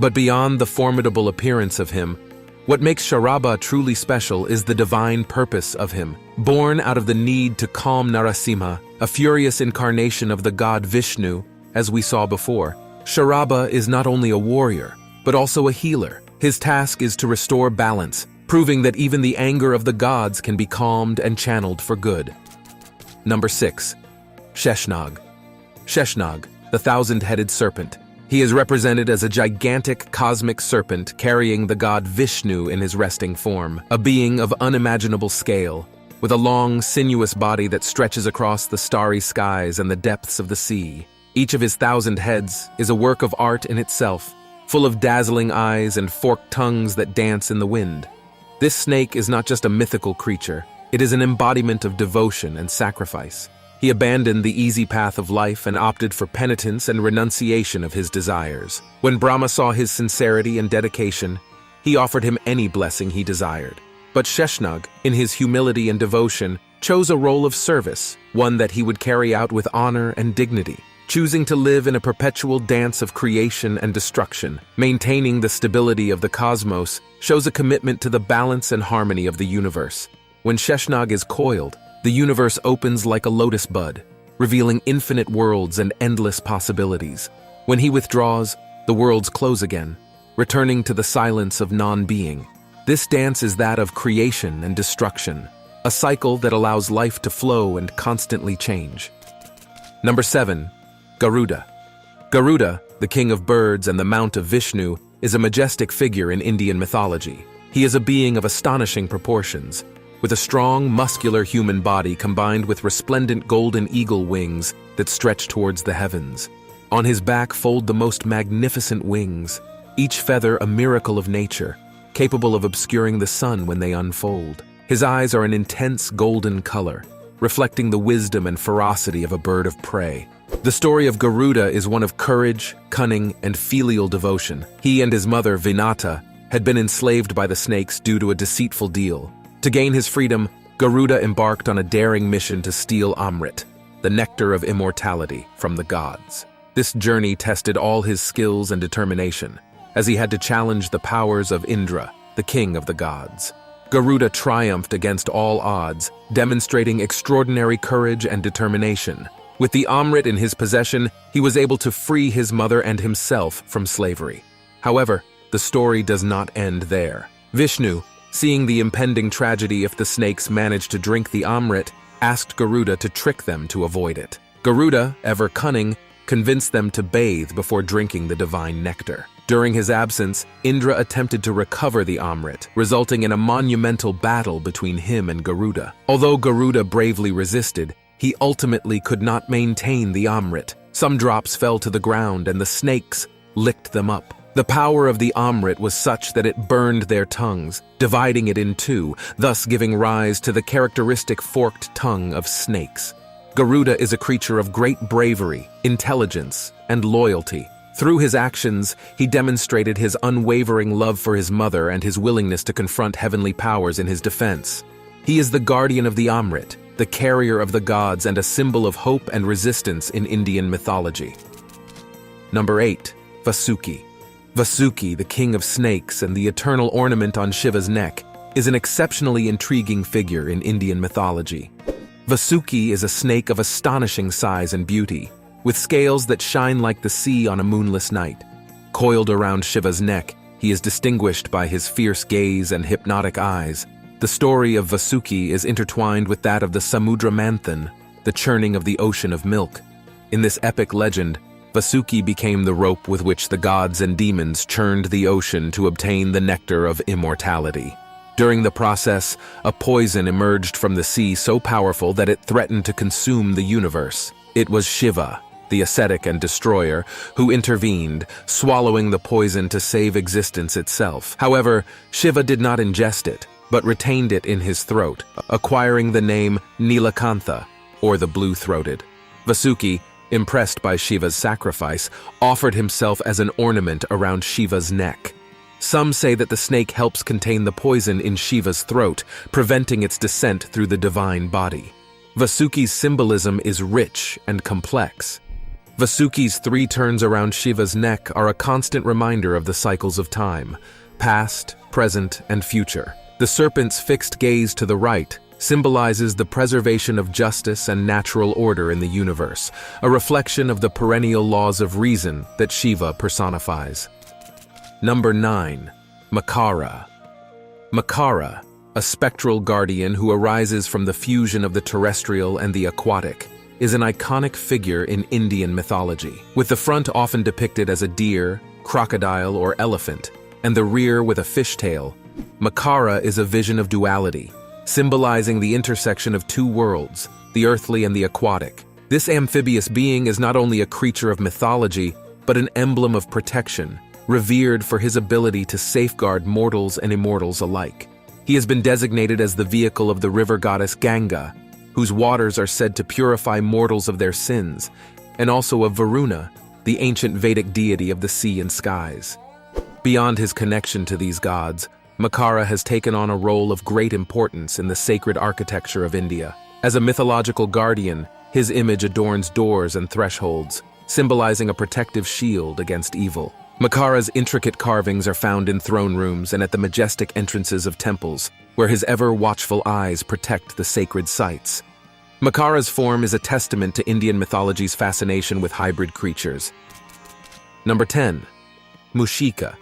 But beyond the formidable appearance of him, what makes Sharabha truly special is the divine purpose of him. Born out of the need to calm Narasimha, a furious incarnation of the god Vishnu, as we saw before, Sharabha is not only a warrior, but also a healer. His task is to restore balance, proving that even the anger of the gods can be calmed and channeled for good. Number 6. Sheshnag. Sheshnag, the thousand-headed serpent. He is represented as a gigantic cosmic serpent carrying the god Vishnu in his resting form, a being of unimaginable scale, with a long, sinuous body that stretches across the starry skies and the depths of the sea. Each of his 1,000 heads is a work of art in itself, full of dazzling eyes and forked tongues that dance in the wind. This snake is not just a mythical creature, it is an embodiment of devotion and sacrifice. He abandoned the easy path of life and opted for penitence and renunciation of his desires. When Brahma saw his sincerity and dedication, he offered him any blessing he desired. But Sheshnag, in his humility and devotion, chose a role of service, one that he would carry out with honor and dignity, choosing to live in a perpetual dance of creation and destruction. Maintaining the stability of the cosmos shows a commitment to the balance and harmony of the universe. When Sheshnag is coiled, the universe opens like a lotus bud, revealing infinite worlds and endless possibilities. When he withdraws, the worlds close again, returning to the silence of non-being. This dance is that of creation and destruction, a cycle that allows life to flow and constantly change. Number 7. Garuda. Garuda, the king of birds and the mount of Vishnu, is a majestic figure in Indian mythology. He is a being of astonishing proportions, with a strong, muscular human body combined with resplendent golden eagle wings that stretch towards the heavens. On his back fold the most magnificent wings, each feather a miracle of nature, capable of obscuring the sun when they unfold. His eyes are an intense golden color, reflecting the wisdom and ferocity of a bird of prey. The story of Garuda is one of courage, cunning, and filial devotion. He and his mother, Vinata, had been enslaved by the snakes due to a deceitful deal. To gain his freedom, Garuda embarked on a daring mission to steal Amrit, the nectar of immortality, from the gods. This journey tested all his skills and determination, as he had to challenge the powers of Indra, the king of the gods. Garuda triumphed against all odds, demonstrating extraordinary courage and determination. With the Amrit in his possession, he was able to free his mother and himself from slavery. However, the story does not end there. Vishnu, seeing the impending tragedy if the snakes managed to drink the Amrit, asked Garuda to trick them to avoid it. Garuda, ever cunning, convinced them to bathe before drinking the divine nectar. During his absence, Indra attempted to recover the Amrit, resulting in a monumental battle between him and Garuda. Although Garuda bravely resisted, he ultimately could not maintain the Amrit. Some drops fell to the ground and the snakes licked them up. The power of the Amrit was such that it burned their tongues, dividing it in two, thus giving rise to the characteristic forked tongue of snakes. Garuda is a creature of great bravery, intelligence, and loyalty. Through his actions, he demonstrated his unwavering love for his mother and his willingness to confront heavenly powers in his defense. He is the guardian of the Amrit, the carrier of the gods, and a symbol of hope and resistance in Indian mythology. Number 8. Vasuki. Vasuki, the king of snakes and the eternal ornament on Shiva's neck, is an exceptionally intriguing figure in Indian mythology. Vasuki is a snake of astonishing size and beauty, with scales that shine like the sea on a moonless night. Coiled around Shiva's neck, he is distinguished by his fierce gaze and hypnotic eyes. The story of Vasuki is intertwined with that of the Samudra Manthan, the churning of the ocean of milk. In this epic legend, Vasuki became the rope with which the gods and demons churned the ocean to obtain the nectar of immortality. During the process, a poison emerged from the sea so powerful that it threatened to consume the universe. It was Shiva, the ascetic and destroyer, who intervened, swallowing the poison to save existence itself. However, Shiva did not ingest it, but retained it in his throat, acquiring the name Nilakantha, or the blue-throated. Vasuki, impressed by Shiva's sacrifice, offered himself as an ornament around Shiva's neck. Some say that the snake helps contain the poison in Shiva's throat, preventing its descent through the divine body. Vasuki's symbolism is rich and complex. Vasuki's 3 turns around Shiva's neck are a constant reminder of the cycles of time, past, present, and future. The serpent's fixed gaze to the right symbolizes the preservation of justice and natural order in the universe, a reflection of the perennial laws of reason that Shiva personifies. Number 9. Makara. Makara, a spectral guardian who arises from the fusion of the terrestrial and the aquatic, is an iconic figure in Indian mythology, with the front often depicted as a deer, crocodile, or elephant, and the rear with a fishtail. Makara is a vision of duality, symbolizing the intersection of 2 worlds, the earthly and the aquatic. This amphibious being is not only a creature of mythology, but an emblem of protection, revered for his ability to safeguard mortals and immortals alike. He has been designated as the vehicle of the river goddess Ganga, whose waters are said to purify mortals of their sins, and also of Varuna, the ancient Vedic deity of the sea and skies. Beyond his connection to these gods, Makara has taken on a role of great importance in the sacred architecture of India. As a mythological guardian, his image adorns doors and thresholds, symbolizing a protective shield against evil. Makara's intricate carvings are found in throne rooms and at the majestic entrances of temples, where his ever-watchful eyes protect the sacred sites. Makara's form is a testament to Indian mythology's fascination with hybrid creatures. Number 10. Mushika.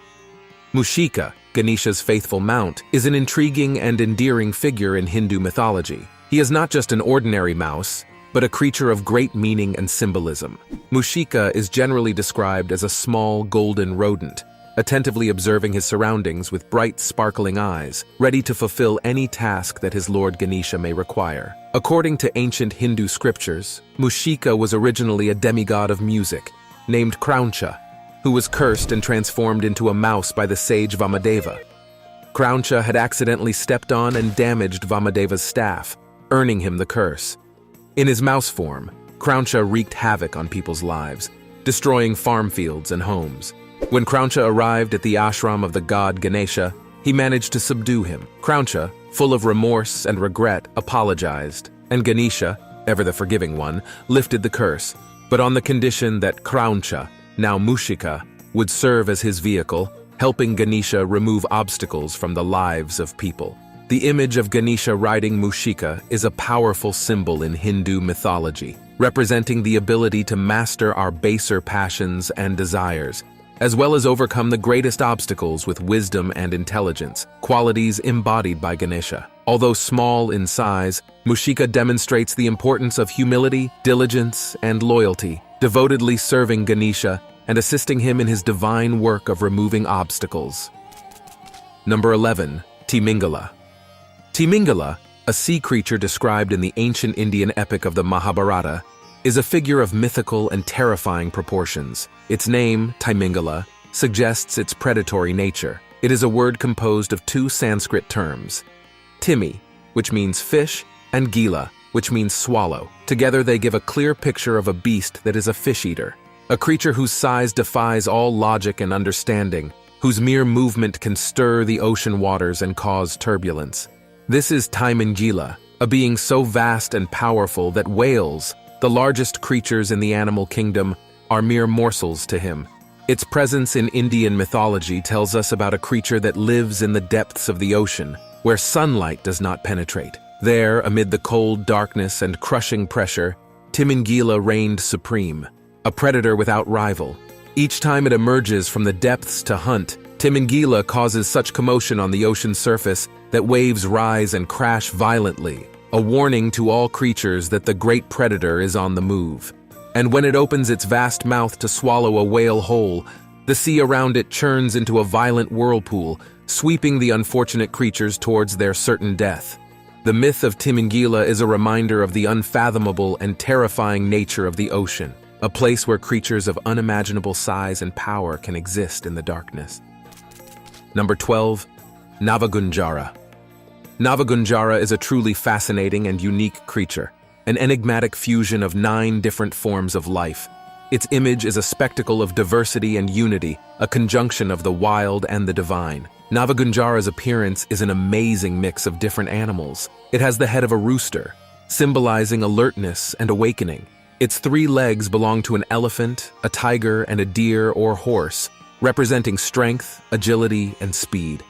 Mushika, Ganesha's faithful mount, is an intriguing and endearing figure in Hindu mythology. He is not just an ordinary mouse, but a creature of great meaning and symbolism. Mushika is generally described as a small, golden rodent, attentively observing his surroundings with bright, sparkling eyes, ready to fulfill any task that his lord Ganesha may require. According to ancient Hindu scriptures, Mushika was originally a demigod of music, named Krauncha, who was cursed and transformed into a mouse by the sage Vamadeva. Krauncha had accidentally stepped on and damaged Vamadeva's staff, earning him the curse. In his mouse form, Krauncha wreaked havoc on people's lives, destroying farm fields and homes. When Krauncha arrived at the ashram of the god Ganesha, he managed to subdue him. Krauncha, full of remorse and regret, apologized, and Ganesha, ever the forgiving one, lifted the curse, but on the condition that Krauncha, now Mushika, would serve as his vehicle, helping Ganesha remove obstacles from the lives of people. The image of Ganesha riding Mushika is a powerful symbol in Hindu mythology, representing the ability to master our baser passions and desires, as well as overcome the greatest obstacles with wisdom and intelligence, qualities embodied by Ganesha. Although small in size, Mushika demonstrates the importance of humility, diligence, and loyalty, devotedly serving Ganesha and assisting him in his divine work of removing obstacles. Number 11. Timingala. Timingala, a sea creature described in the ancient Indian epic of the Mahabharata, is a figure of mythical and terrifying proportions. Its name, Timingala, suggests its predatory nature. It is a word composed of two Sanskrit terms, Timi, which means fish, and Gila, which means swallow. Together they give a clear picture of a beast that is a fish-eater, a creature whose size defies all logic and understanding, whose mere movement can stir the ocean waters and cause turbulence. This is Timingila, a being so vast and powerful that whales, the largest creatures in the animal kingdom, are mere morsels to him. Its presence in Indian mythology tells us about a creature that lives in the depths of the ocean, where sunlight does not penetrate. There, amid the cold darkness and crushing pressure, Timingila reigned supreme, a predator without rival. Each time it emerges from the depths to hunt, Timingila causes such commotion on the ocean surface that waves rise and crash violently, a warning to all creatures that the great predator is on the move. And when it opens its vast mouth to swallow a whale whole, the sea around it churns into a violent whirlpool, sweeping the unfortunate creatures towards their certain death. The myth of Timingila is a reminder of the unfathomable and terrifying nature of the ocean, a place where creatures of unimaginable size and power can exist in the darkness. Number 12. Navagunjara. Navagunjara is a truly fascinating and unique creature, an enigmatic fusion of 9 different forms of life. Its image is a spectacle of diversity and unity, a conjunction of the wild and the divine. Navagunjara's appearance is an amazing mix of different animals. It has the head of a rooster, symbolizing alertness and awakening. Its 3 legs belong to an elephant, a tiger, and a deer or horse, representing strength, agility, and speed.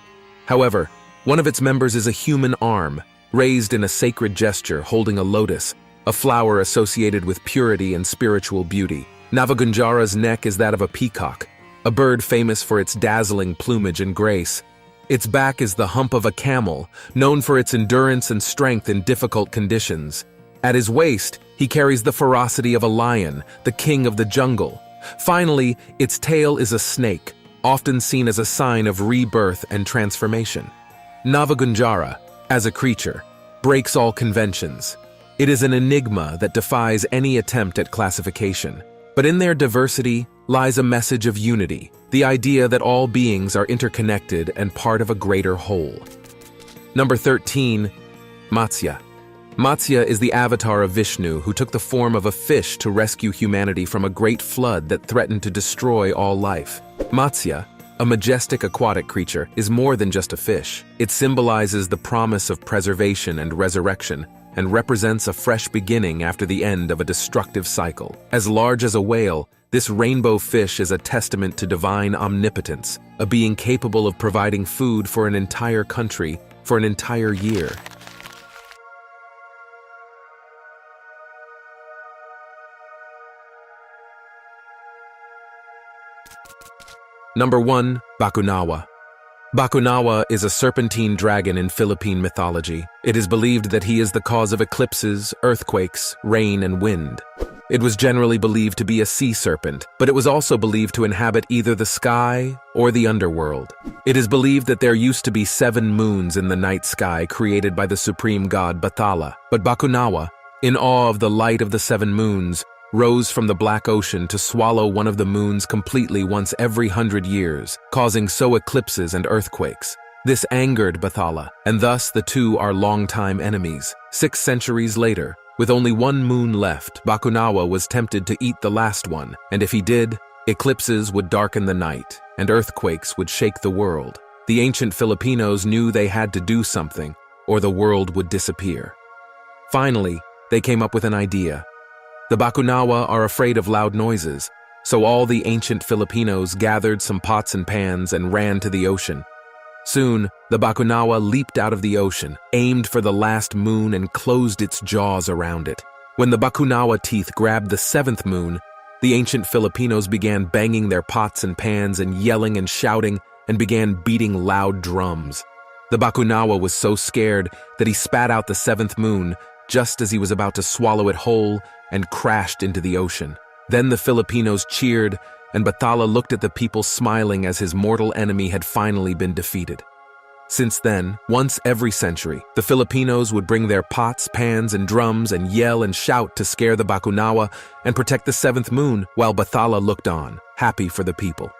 However, one of its members is a human arm, raised in a sacred gesture holding a lotus, a flower associated with purity and spiritual beauty. Navagunjara's neck is that of a peacock, a bird famous for its dazzling plumage and grace. Its back is the hump of a camel, known for its endurance and strength in difficult conditions. At his waist, he carries the ferocity of a lion, the king of the jungle. Finally, its tail is a snake, often seen as a sign of rebirth and transformation. Navagunjara, as a creature, breaks all conventions. It is an enigma that defies any attempt at classification. But in their diversity lies a message of unity, the idea that all beings are interconnected and part of a greater whole. Number 13, Matsya. Matsya is the avatar of Vishnu who took the form of a fish to rescue humanity from a great flood that threatened to destroy all life. Matsya, a majestic aquatic creature, is more than just a fish. It symbolizes the promise of preservation and resurrection, and represents a fresh beginning after the end of a destructive cycle. As large as a whale, this rainbow fish is a testament to divine omnipotence, a being capable of providing food for an entire country for an entire year. Number 1, Bakunawa. Bakunawa is a serpentine dragon in Philippine mythology. It is believed that he is the cause of eclipses, earthquakes, rain, and wind. It was generally believed to be a sea serpent, but it was also believed to inhabit either the sky or the underworld. It is believed that there used to be 7 moons in the night sky created by the supreme god Bathala. But Bakunawa, in awe of the light of the 7 moons, rose from the black ocean to swallow one of the moons completely once every 100 years, causing so eclipses and earthquakes. This angered Bathala, and thus the two are longtime enemies. 6 centuries later, with only 1 moon left, Bakunawa was tempted to eat the last one, and if he did, eclipses would darken the night, and earthquakes would shake the world. The ancient Filipinos knew they had to do something, or the world would disappear. Finally, they came up with an idea. The Bakunawa are afraid of loud noises, so all the ancient Filipinos gathered some pots and pans and ran to the ocean. Soon, the Bakunawa leaped out of the ocean, aimed for the last moon, and closed its jaws around it. When the Bakunawa teeth grabbed the 7th moon, the ancient Filipinos began banging their pots and pans and yelling and shouting and began beating loud drums. The Bakunawa was so scared that he spat out the 7th moon just as he was about to swallow it whole and crashed into the ocean. Then the Filipinos cheered, and Bathala looked at the people smiling as his mortal enemy had finally been defeated. Since then, once every century, the Filipinos would bring their pots, pans, and drums and yell and shout to scare the Bakunawa and protect the 7th moon while Bathala looked on, happy for the people.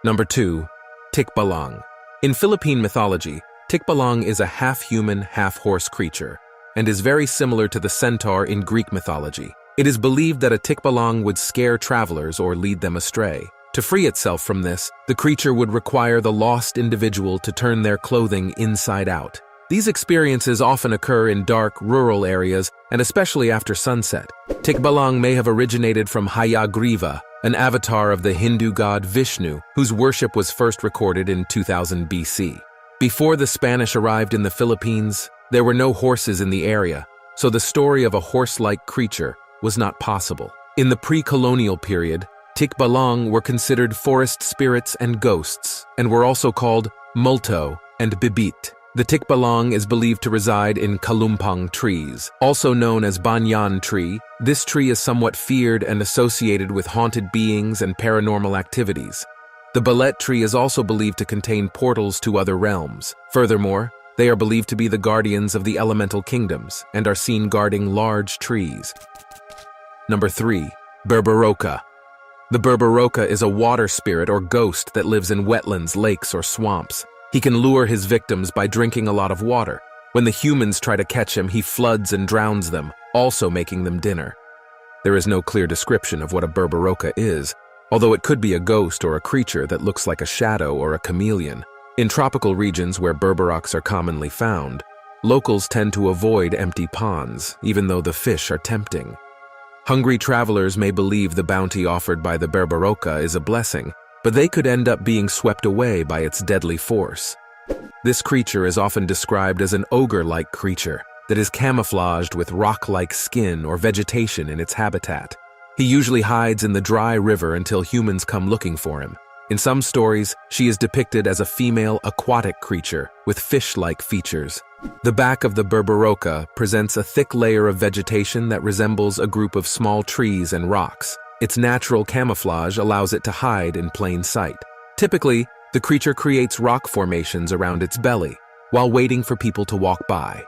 Number 2, Tikbalang. In Philippine mythology, Tikbalang is a half-human, half-horse creature, and is very similar to the centaur in Greek mythology. It is believed that a tikbalang would scare travelers or lead them astray. To free itself from this, the creature would require the lost individual to turn their clothing inside out. These experiences often occur in dark, rural areas, and especially after sunset. Tikbalang may have originated from Hayagriva, an avatar of the Hindu god Vishnu, whose worship was first recorded in 2000 BC. Before the Spanish arrived in the Philippines, there were no horses in the area, so the story of a horse-like creature was not possible. In the pre-colonial period, Tikbalang were considered forest spirits and ghosts, and were also called multo and bibit. The Tikbalang is believed to reside in kalumpang trees, also known as banyan tree. This tree is somewhat feared and associated with haunted beings and paranormal activities. The balet tree is also believed to contain portals to other realms. Furthermore, they are believed to be the guardians of the elemental kingdoms and are seen guarding large trees. Number 3, Berberoka. The Berberoka is a water spirit or ghost that lives in wetlands, lakes, or swamps. He can lure his victims by drinking a lot of water. When the humans try to catch him, he floods and drowns them, also making them dinner. There is no clear description of what a Berberoka is, although it could be a ghost or a creature that looks like a shadow or a chameleon. In tropical regions where Berberoks are commonly found, locals tend to avoid empty ponds, even though the fish are tempting. Hungry travelers may believe the bounty offered by the Berberoka is a blessing, but they could end up being swept away by its deadly force. This creature is often described as an ogre-like creature that is camouflaged with rock-like skin or vegetation in its habitat. He usually hides in the dry river until humans come looking for him. In some stories, she is depicted as a female aquatic creature with fish-like features. The back of the Berberoka presents a thick layer of vegetation that resembles a group of small trees and rocks. Its natural camouflage allows it to hide in plain sight. Typically, the creature creates rock formations around its belly, while waiting for people to walk by.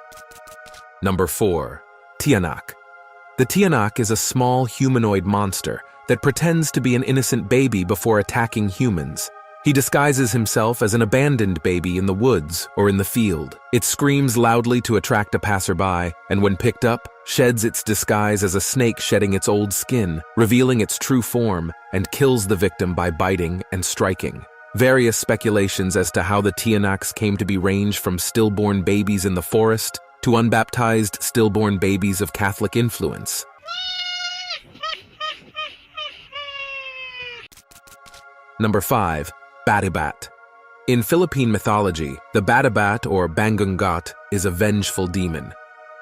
Number 4, Tiyanak. The Tiyanak is a small humanoid monster that pretends to be an innocent baby before attacking humans. He disguises himself as an abandoned baby in the woods or in the field. It screams loudly to attract a passerby, and when picked up, sheds its disguise as a snake shedding its old skin, revealing its true form, and kills the victim by biting and striking. Various speculations as to how the Tianax came to be range from stillborn babies in the forest to unbaptized stillborn babies of Catholic influence. Number 5. Batabat. In Philippine mythology, the Batabat or Bangungot is a vengeful demon.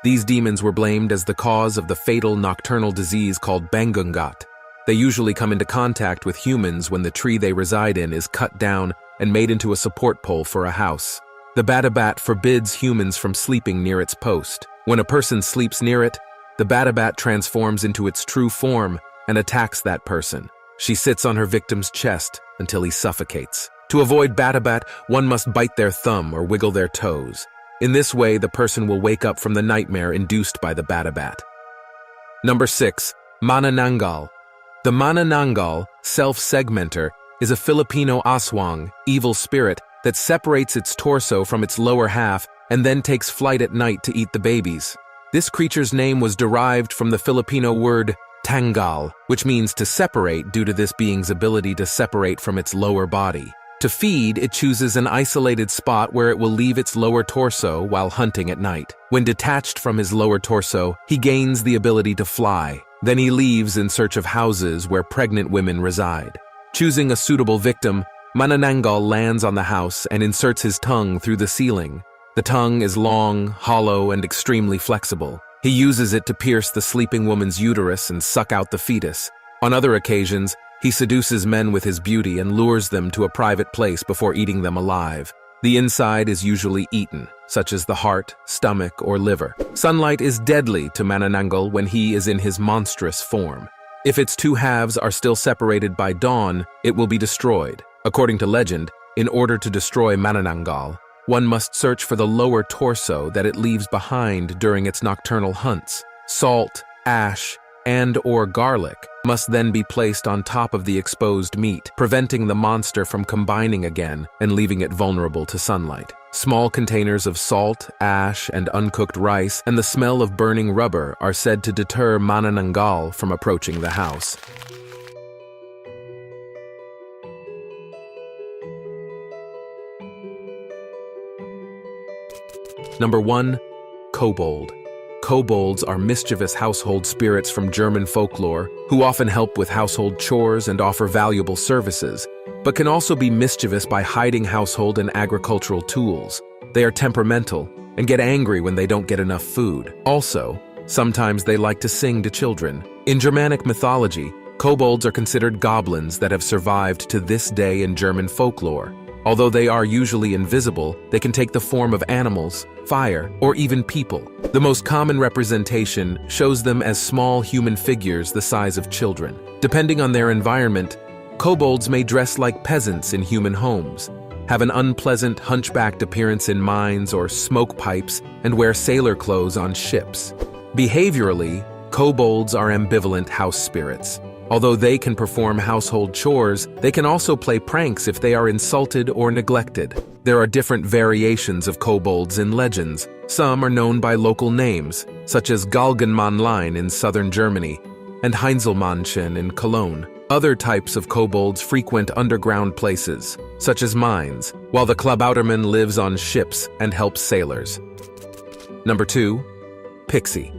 These demons were blamed as the cause of the fatal nocturnal disease called Bangungot. They usually come into contact with humans when the tree they reside in is cut down and made into a support pole for a house. The Batabat forbids humans from sleeping near its post. When a person sleeps near it, the Batabat transforms into its true form and attacks that person. She sits on her victim's chest until he suffocates. To avoid Batabat, one must bite their thumb or wiggle their toes. In this way, the person will wake up from the nightmare induced by the Batabat. Number 6. Manananggal. The Manananggal, self-segmenter, is a Filipino aswang, evil spirit, that separates its torso from its lower half and then takes flight at night to eat the babies. This creature's name was derived from the Filipino word tanggal, which means to separate due to this being's ability to separate from its lower body. To feed, it chooses an isolated spot where it will leave its lower torso while hunting at night. When detached from his lower torso, he gains the ability to fly. Then he leaves in search of houses where pregnant women reside. Choosing a suitable victim, Manananggal lands on the house and inserts his tongue through the ceiling. The tongue is long, hollow, and extremely flexible. He uses it to pierce the sleeping woman's uterus and suck out the fetus. On other occasions, he seduces men with his beauty and lures them to a private place before eating them alive. The inside is usually eaten, such as the heart, stomach, or liver. Sunlight is deadly to Manananggal when he is in his monstrous form. If its two halves are still separated by dawn, it will be destroyed. According to legend, in order to destroy Manananggal, one must search for the lower torso that it leaves behind during its nocturnal hunts. Salt, ash, and/or garlic must then be placed on top of the exposed meat, preventing the monster from combining again and leaving it vulnerable to sunlight. Small containers of salt, ash, and uncooked rice and the smell of burning rubber are said to deter Manananggal from approaching the house. Number 1. Kobold. Kobolds are mischievous household spirits from German folklore who often help with household chores and offer valuable services, but can also be mischievous by hiding household and agricultural tools. They are temperamental and get angry when they don't get enough food. Also, sometimes they like to sing to children. In Germanic mythology, kobolds are considered goblins that have survived to this day in German folklore. Although they are usually invisible, they can take the form of animals, fire, or even people. The most common representation shows them as small human figures the size of children. Depending on their environment, kobolds may dress like peasants in human homes, have an unpleasant hunchbacked appearance in mines or smoke pipes, and wear sailor clothes on ships. Behaviorally, kobolds are ambivalent house spirits. Although they can perform household chores, they can also play pranks if they are insulted or neglected. There are different variations of kobolds in legends. Some are known by local names, such as Galgenmannlein in southern Germany and Heinzelmannchen in Cologne. Other types of kobolds frequent underground places, such as mines, while the Klabautermann lives on ships and helps sailors. Number 2. Pixie.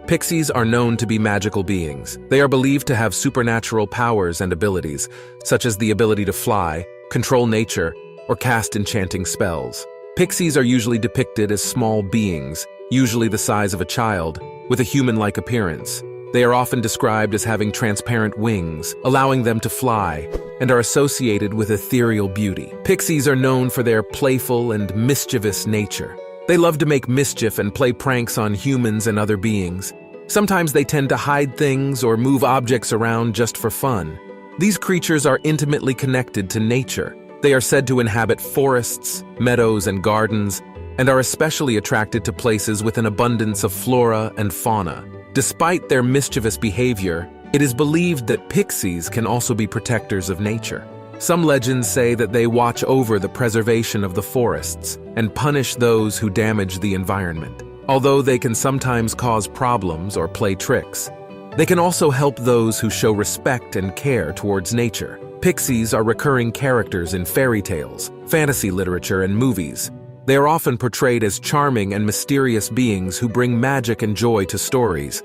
Pixies are known to be magical beings. They are believed to have supernatural powers and abilities, such as the ability to fly, control nature, or cast enchanting spells. Pixies are usually depicted as small beings, usually the size of a child, with a human-like appearance. They are often described as having transparent wings, allowing them to fly, and are associated with ethereal beauty. Pixies are known for their playful and mischievous nature. They love to make mischief and play pranks on humans and other beings. Sometimes they tend to hide things or move objects around just for fun. These creatures are intimately connected to nature. They are said to inhabit forests, meadows, and gardens, and are especially attracted to places with an abundance of flora and fauna. Despite their mischievous behavior, It is believed that pixies can also be protectors of nature. Some legends say that they watch over the preservation of the forests and punish those who damage the environment. Although they can sometimes cause problems or play tricks, they can also help those who show respect and care towards nature. Pixies are recurring characters in fairy tales, fantasy literature, and movies. They are often portrayed as charming and mysterious beings who bring magic and joy to stories.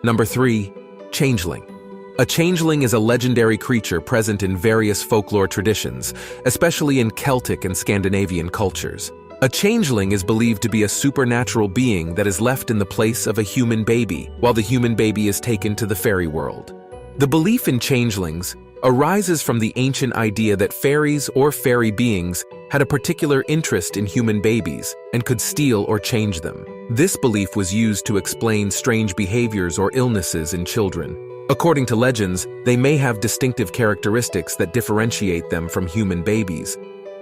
Number 3. Changeling. A changeling is a legendary creature present in various folklore traditions, especially in Celtic and Scandinavian cultures. A changeling is believed to be a supernatural being that is left in the place of a human baby, while the human baby is taken to the fairy world. The belief in changelings arises from the ancient idea that fairies or fairy beings had a particular interest in human babies and could steal or change them. This belief was used to explain strange behaviors or illnesses in children. According to legends, they may have distinctive characteristics that differentiate them from human babies.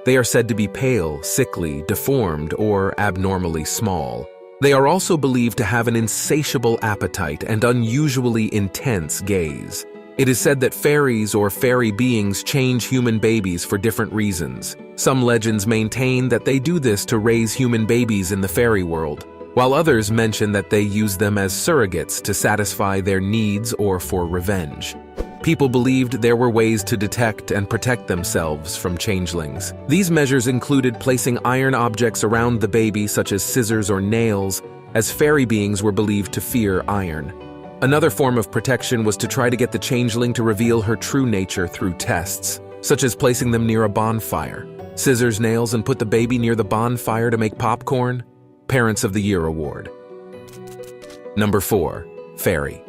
They are said to be pale, sickly, deformed, or abnormally small. They are also believed to have an insatiable appetite and unusually intense gaze. It is said that fairies or fairy beings change human babies for different reasons. Some legends maintain that they do this to raise human babies in the fairy world, while others mention that they use them as surrogates to satisfy their needs or for revenge. People believed there were ways to detect and protect themselves from changelings. These measures included placing iron objects around the baby, such as scissors or nails, as fairy beings were believed to fear iron. Another form of protection was to try to get the changeling to reveal her true nature through tests, such as placing them near a bonfire. Scissors, nails, and put the baby near the bonfire to make popcorn? Parents of the Year Award. Number 4. Fairy.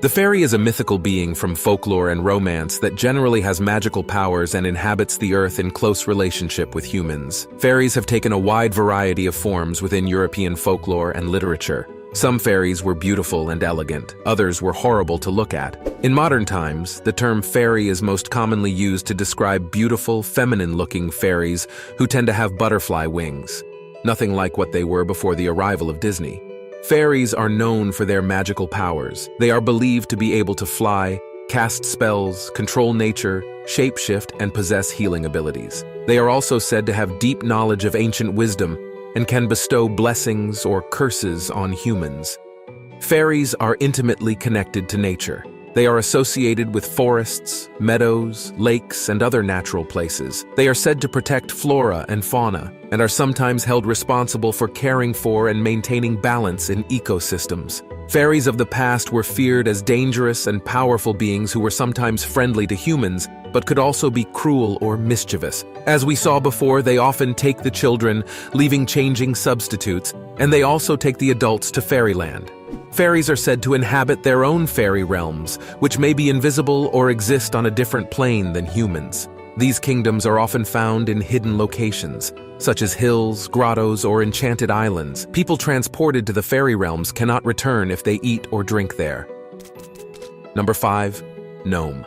The fairy is a mythical being from folklore and romance that generally has magical powers and inhabits the earth in close relationship with humans. Fairies have taken a wide variety of forms within European folklore and literature. Some fairies were beautiful and elegant, others were horrible to look at. In modern times, the term fairy is most commonly used to describe beautiful, feminine-looking fairies who tend to have butterfly wings, nothing like what they were before the arrival of Disney. Fairies are known for their magical powers. They are believed to be able to fly, cast spells, control nature, shapeshift, and possess healing abilities. They are also said to have deep knowledge of ancient wisdom and can bestow blessings or curses on humans. Fairies are intimately connected to nature. They are associated with forests, meadows, lakes, and other natural places. They are said to protect flora and fauna, and are sometimes held responsible for caring for and maintaining balance in ecosystems. Fairies of the past were feared as dangerous and powerful beings who were sometimes friendly to humans, but could also be cruel or mischievous. As we saw before, they often take the children, leaving changing substitutes, and they also take the adults to fairyland. Fairies are said to inhabit their own fairy realms, which may be invisible or exist on a different plane than humans. These kingdoms are often found in hidden locations, such as hills, grottos, or enchanted islands. People transported to the fairy realms cannot return if they eat or drink there. Number 5. Gnome.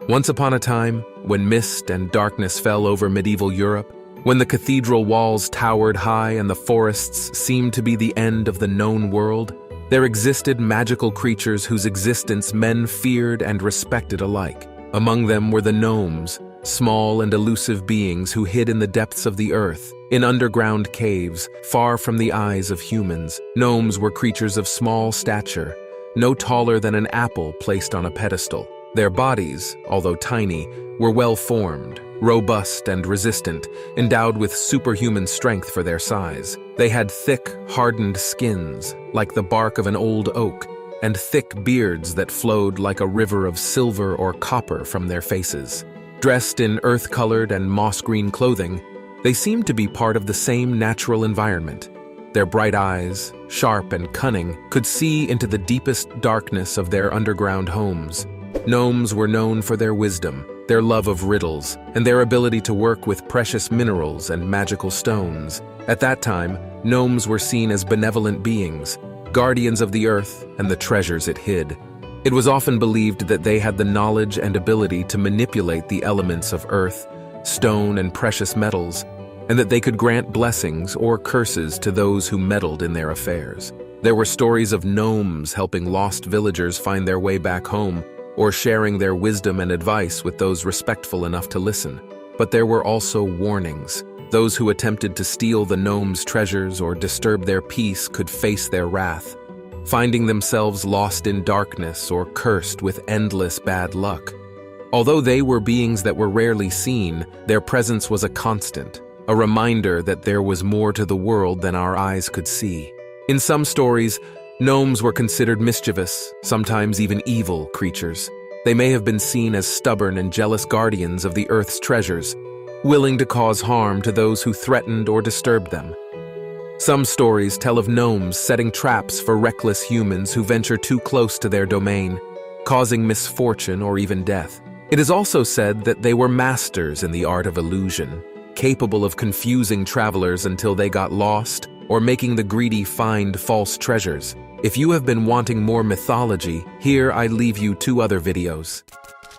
Once upon a time, when mist and darkness fell over medieval Europe, when the cathedral walls towered high and the forests seemed to be the end of the known world, there existed magical creatures whose existence men feared and respected alike. Among them were the gnomes, small and elusive beings who hid in the depths of the earth, in underground caves, far from the eyes of humans. Gnomes were creatures of small stature, no taller than an apple placed on a pedestal. Their bodies, although tiny, were well-formed, robust and resistant, endowed with superhuman strength for their size. They had thick, hardened skins, like the bark of an old oak, and thick beards that flowed like a river of silver or copper from their faces. Dressed in earth-colored and moss-green clothing, they seemed to be part of the same natural environment. Their bright eyes, sharp and cunning, could see into the deepest darkness of their underground homes. Gnomes were known for their wisdom, their love of riddles, and their ability to work with precious minerals and magical stones. At that time, gnomes were seen as benevolent beings, guardians of the earth and the treasures it hid. It was often believed that they had the knowledge and ability to manipulate the elements of earth, stone, and precious metals, and that they could grant blessings or curses to those who meddled in their affairs. There were stories of gnomes helping lost villagers find their way back home, or sharing their wisdom and advice with those respectful enough to listen. But there were also warnings. Those who attempted to steal the gnomes' treasures or disturb their peace could face their wrath, finding themselves lost in darkness or cursed with endless bad luck. Although they were beings that were rarely seen, their presence was a constant, a reminder that there was more to the world than our eyes could see. In some stories, gnomes were considered mischievous, sometimes even evil creatures. They may have been seen as stubborn and jealous guardians of the earth's treasures, willing to cause harm to those who threatened or disturbed them. Some stories tell of gnomes setting traps for reckless humans who venture too close to their domain, causing misfortune or even death. It is also said that they were masters in the art of illusion, capable of confusing travelers until they got lost or making the greedy find false treasures. If you have been wanting more mythology, here I leave you 2 other videos.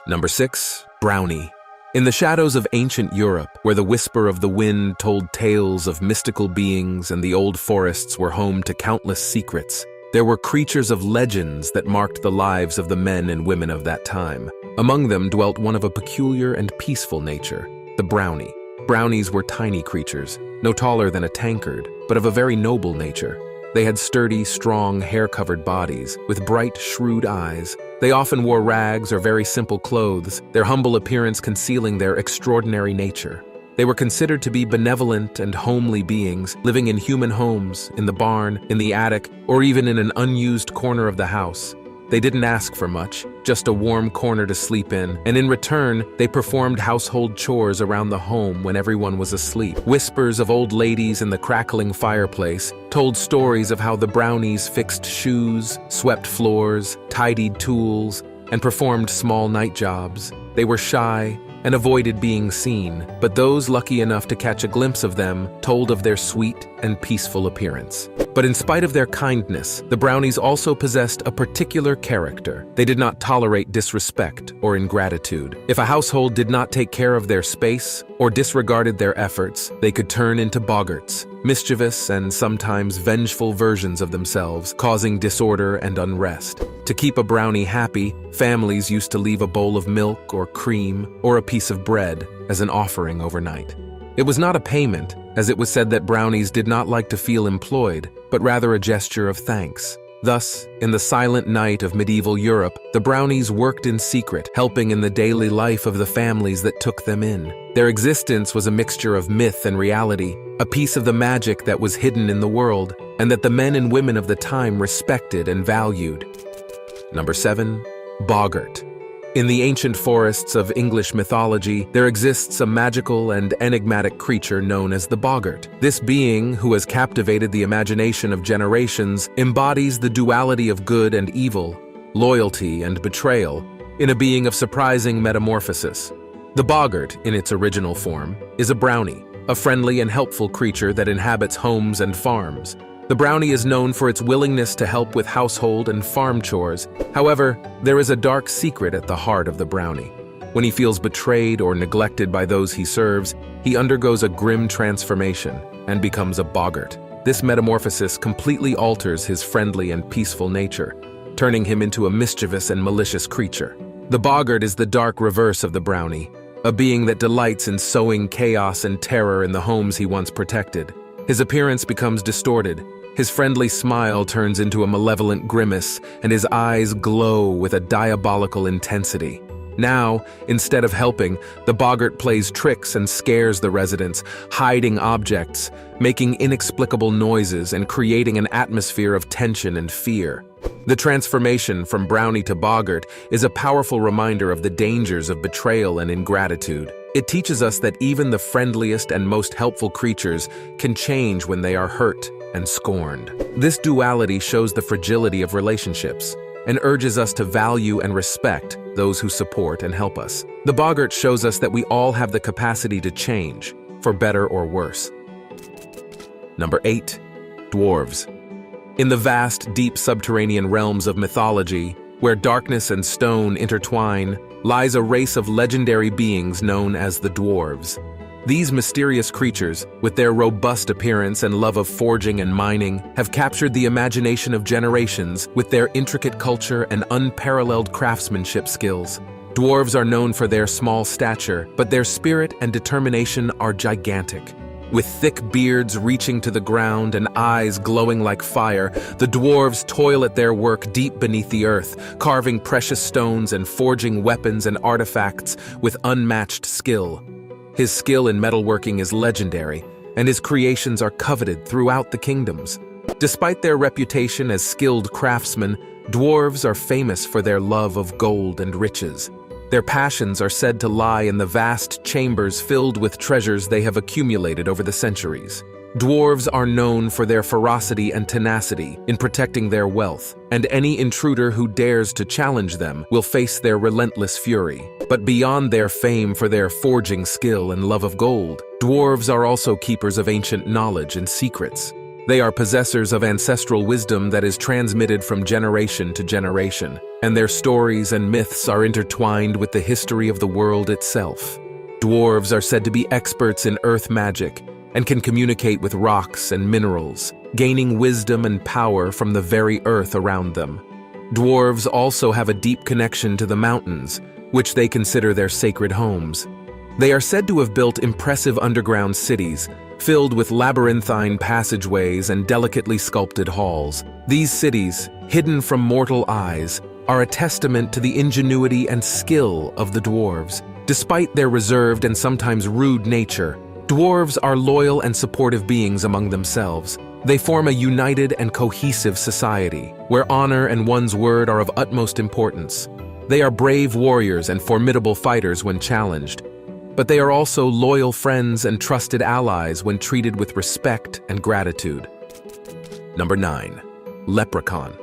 Number 6. Brownie. In the shadows of ancient Europe, where the whisper of the wind told tales of mystical beings and the old forests were home to countless secrets, there were creatures of legends that marked the lives of the men and women of that time. Among them dwelt one of a peculiar and peaceful nature, the brownie. Brownies were tiny creatures, no taller than a tankard, but of a very noble nature. They had sturdy, strong, hair-covered bodies, with bright, shrewd eyes. They often wore rags or very simple clothes, their humble appearance concealing their extraordinary nature. They were considered to be benevolent and homely beings, living in human homes, in the barn, in the attic, or even in an unused corner of the house. They didn't ask for much, just a warm corner to sleep in, and in return, they performed household chores around the home when everyone was asleep. Whispers of old ladies in the crackling fireplace told stories of how the brownies fixed shoes, swept floors, tidied tools, and performed small night jobs. They were shy and avoided being seen, but those lucky enough to catch a glimpse of them told of their sweet and peaceful appearance. But in spite of their kindness, the brownies also possessed a particular character. They did not tolerate disrespect or ingratitude. If a household did not take care of their space or disregarded their efforts, they could turn into boggarts, mischievous and sometimes vengeful versions of themselves, causing disorder and unrest. To keep a brownie happy, families used to leave a bowl of milk or cream or a piece of bread as an offering overnight. It was not a payment, as it was said that brownies did not like to feel employed, but rather a gesture of thanks. Thus, in the silent night of medieval Europe, the brownies worked in secret, helping in the daily life of the families that took them in. Their existence was a mixture of myth and reality, a piece of the magic that was hidden in the world, and that the men and women of the time respected and valued. Number 7. Boggart. In the ancient forests of English mythology, there exists a magical and enigmatic creature known as the boggart. This being, who has captivated the imagination of generations, embodies the duality of good and evil, loyalty and betrayal, in a being of surprising metamorphosis. The boggart, in its original form, is a brownie, a friendly and helpful creature that inhabits homes and farms. The brownie is known for its willingness to help with household and farm chores. However, there is a dark secret at the heart of the brownie. When he feels betrayed or neglected by those he serves, he undergoes a grim transformation and becomes a boggart. This metamorphosis completely alters his friendly and peaceful nature, turning him into a mischievous and malicious creature. The boggart is the dark reverse of the brownie, a being that delights in sowing chaos and terror in the homes he once protected. His appearance becomes distorted. His friendly smile turns into a malevolent grimace, and his eyes glow with a diabolical intensity. Now, instead of helping, the boggart plays tricks and scares the residents, hiding objects, making inexplicable noises, and creating an atmosphere of tension and fear. The transformation from brownie to boggart is a powerful reminder of the dangers of betrayal and ingratitude. It teaches us that even the friendliest and most helpful creatures can change when they are hurt and scorned. This duality shows the fragility of relationships and urges us to value and respect those who support and help us. The boggart shows us that we all have the capacity to change, for better or worse. Number 8. Dwarves. In the vast, deep subterranean realms of mythology, where darkness and stone intertwine, lies a race of legendary beings known as the dwarves. These mysterious creatures, with their robust appearance and love of forging and mining, have captured the imagination of generations with their intricate culture and unparalleled craftsmanship skills. Dwarves are known for their small stature, but their spirit and determination are gigantic. With thick beards reaching to the ground and eyes glowing like fire, the dwarves toil at their work deep beneath the earth, carving precious stones and forging weapons and artifacts with unmatched skill. His skill in metalworking is legendary, and his creations are coveted throughout the kingdoms. Despite their reputation as skilled craftsmen, dwarves are famous for their love of gold and riches. Their passions are said to lie in the vast chambers filled with treasures they have accumulated over the centuries. Dwarves are known for their ferocity and tenacity in protecting their wealth, and any intruder who dares to challenge them will face their relentless fury. But beyond their fame for their forging skill and love of gold, dwarves are also keepers of ancient knowledge and secrets. They are possessors of ancestral wisdom that is transmitted from generation to generation, and their stories and myths are intertwined with the history of the world itself. Dwarves are said to be experts in earth magic and can communicate with rocks and minerals, gaining wisdom and power from the very earth around them. Dwarves also have a deep connection to the mountains, which they consider their sacred homes. They are said to have built impressive underground cities, filled with labyrinthine passageways and delicately sculpted halls. These cities, hidden from mortal eyes, are a testament to the ingenuity and skill of the dwarves. Despite their reserved and sometimes rude nature, dwarves are loyal and supportive beings among themselves. They form a united and cohesive society, where honor and one's word are of utmost importance. They are brave warriors and formidable fighters when challenged, but they are also loyal friends and trusted allies when treated with respect and gratitude. Number 9. Leprechaun.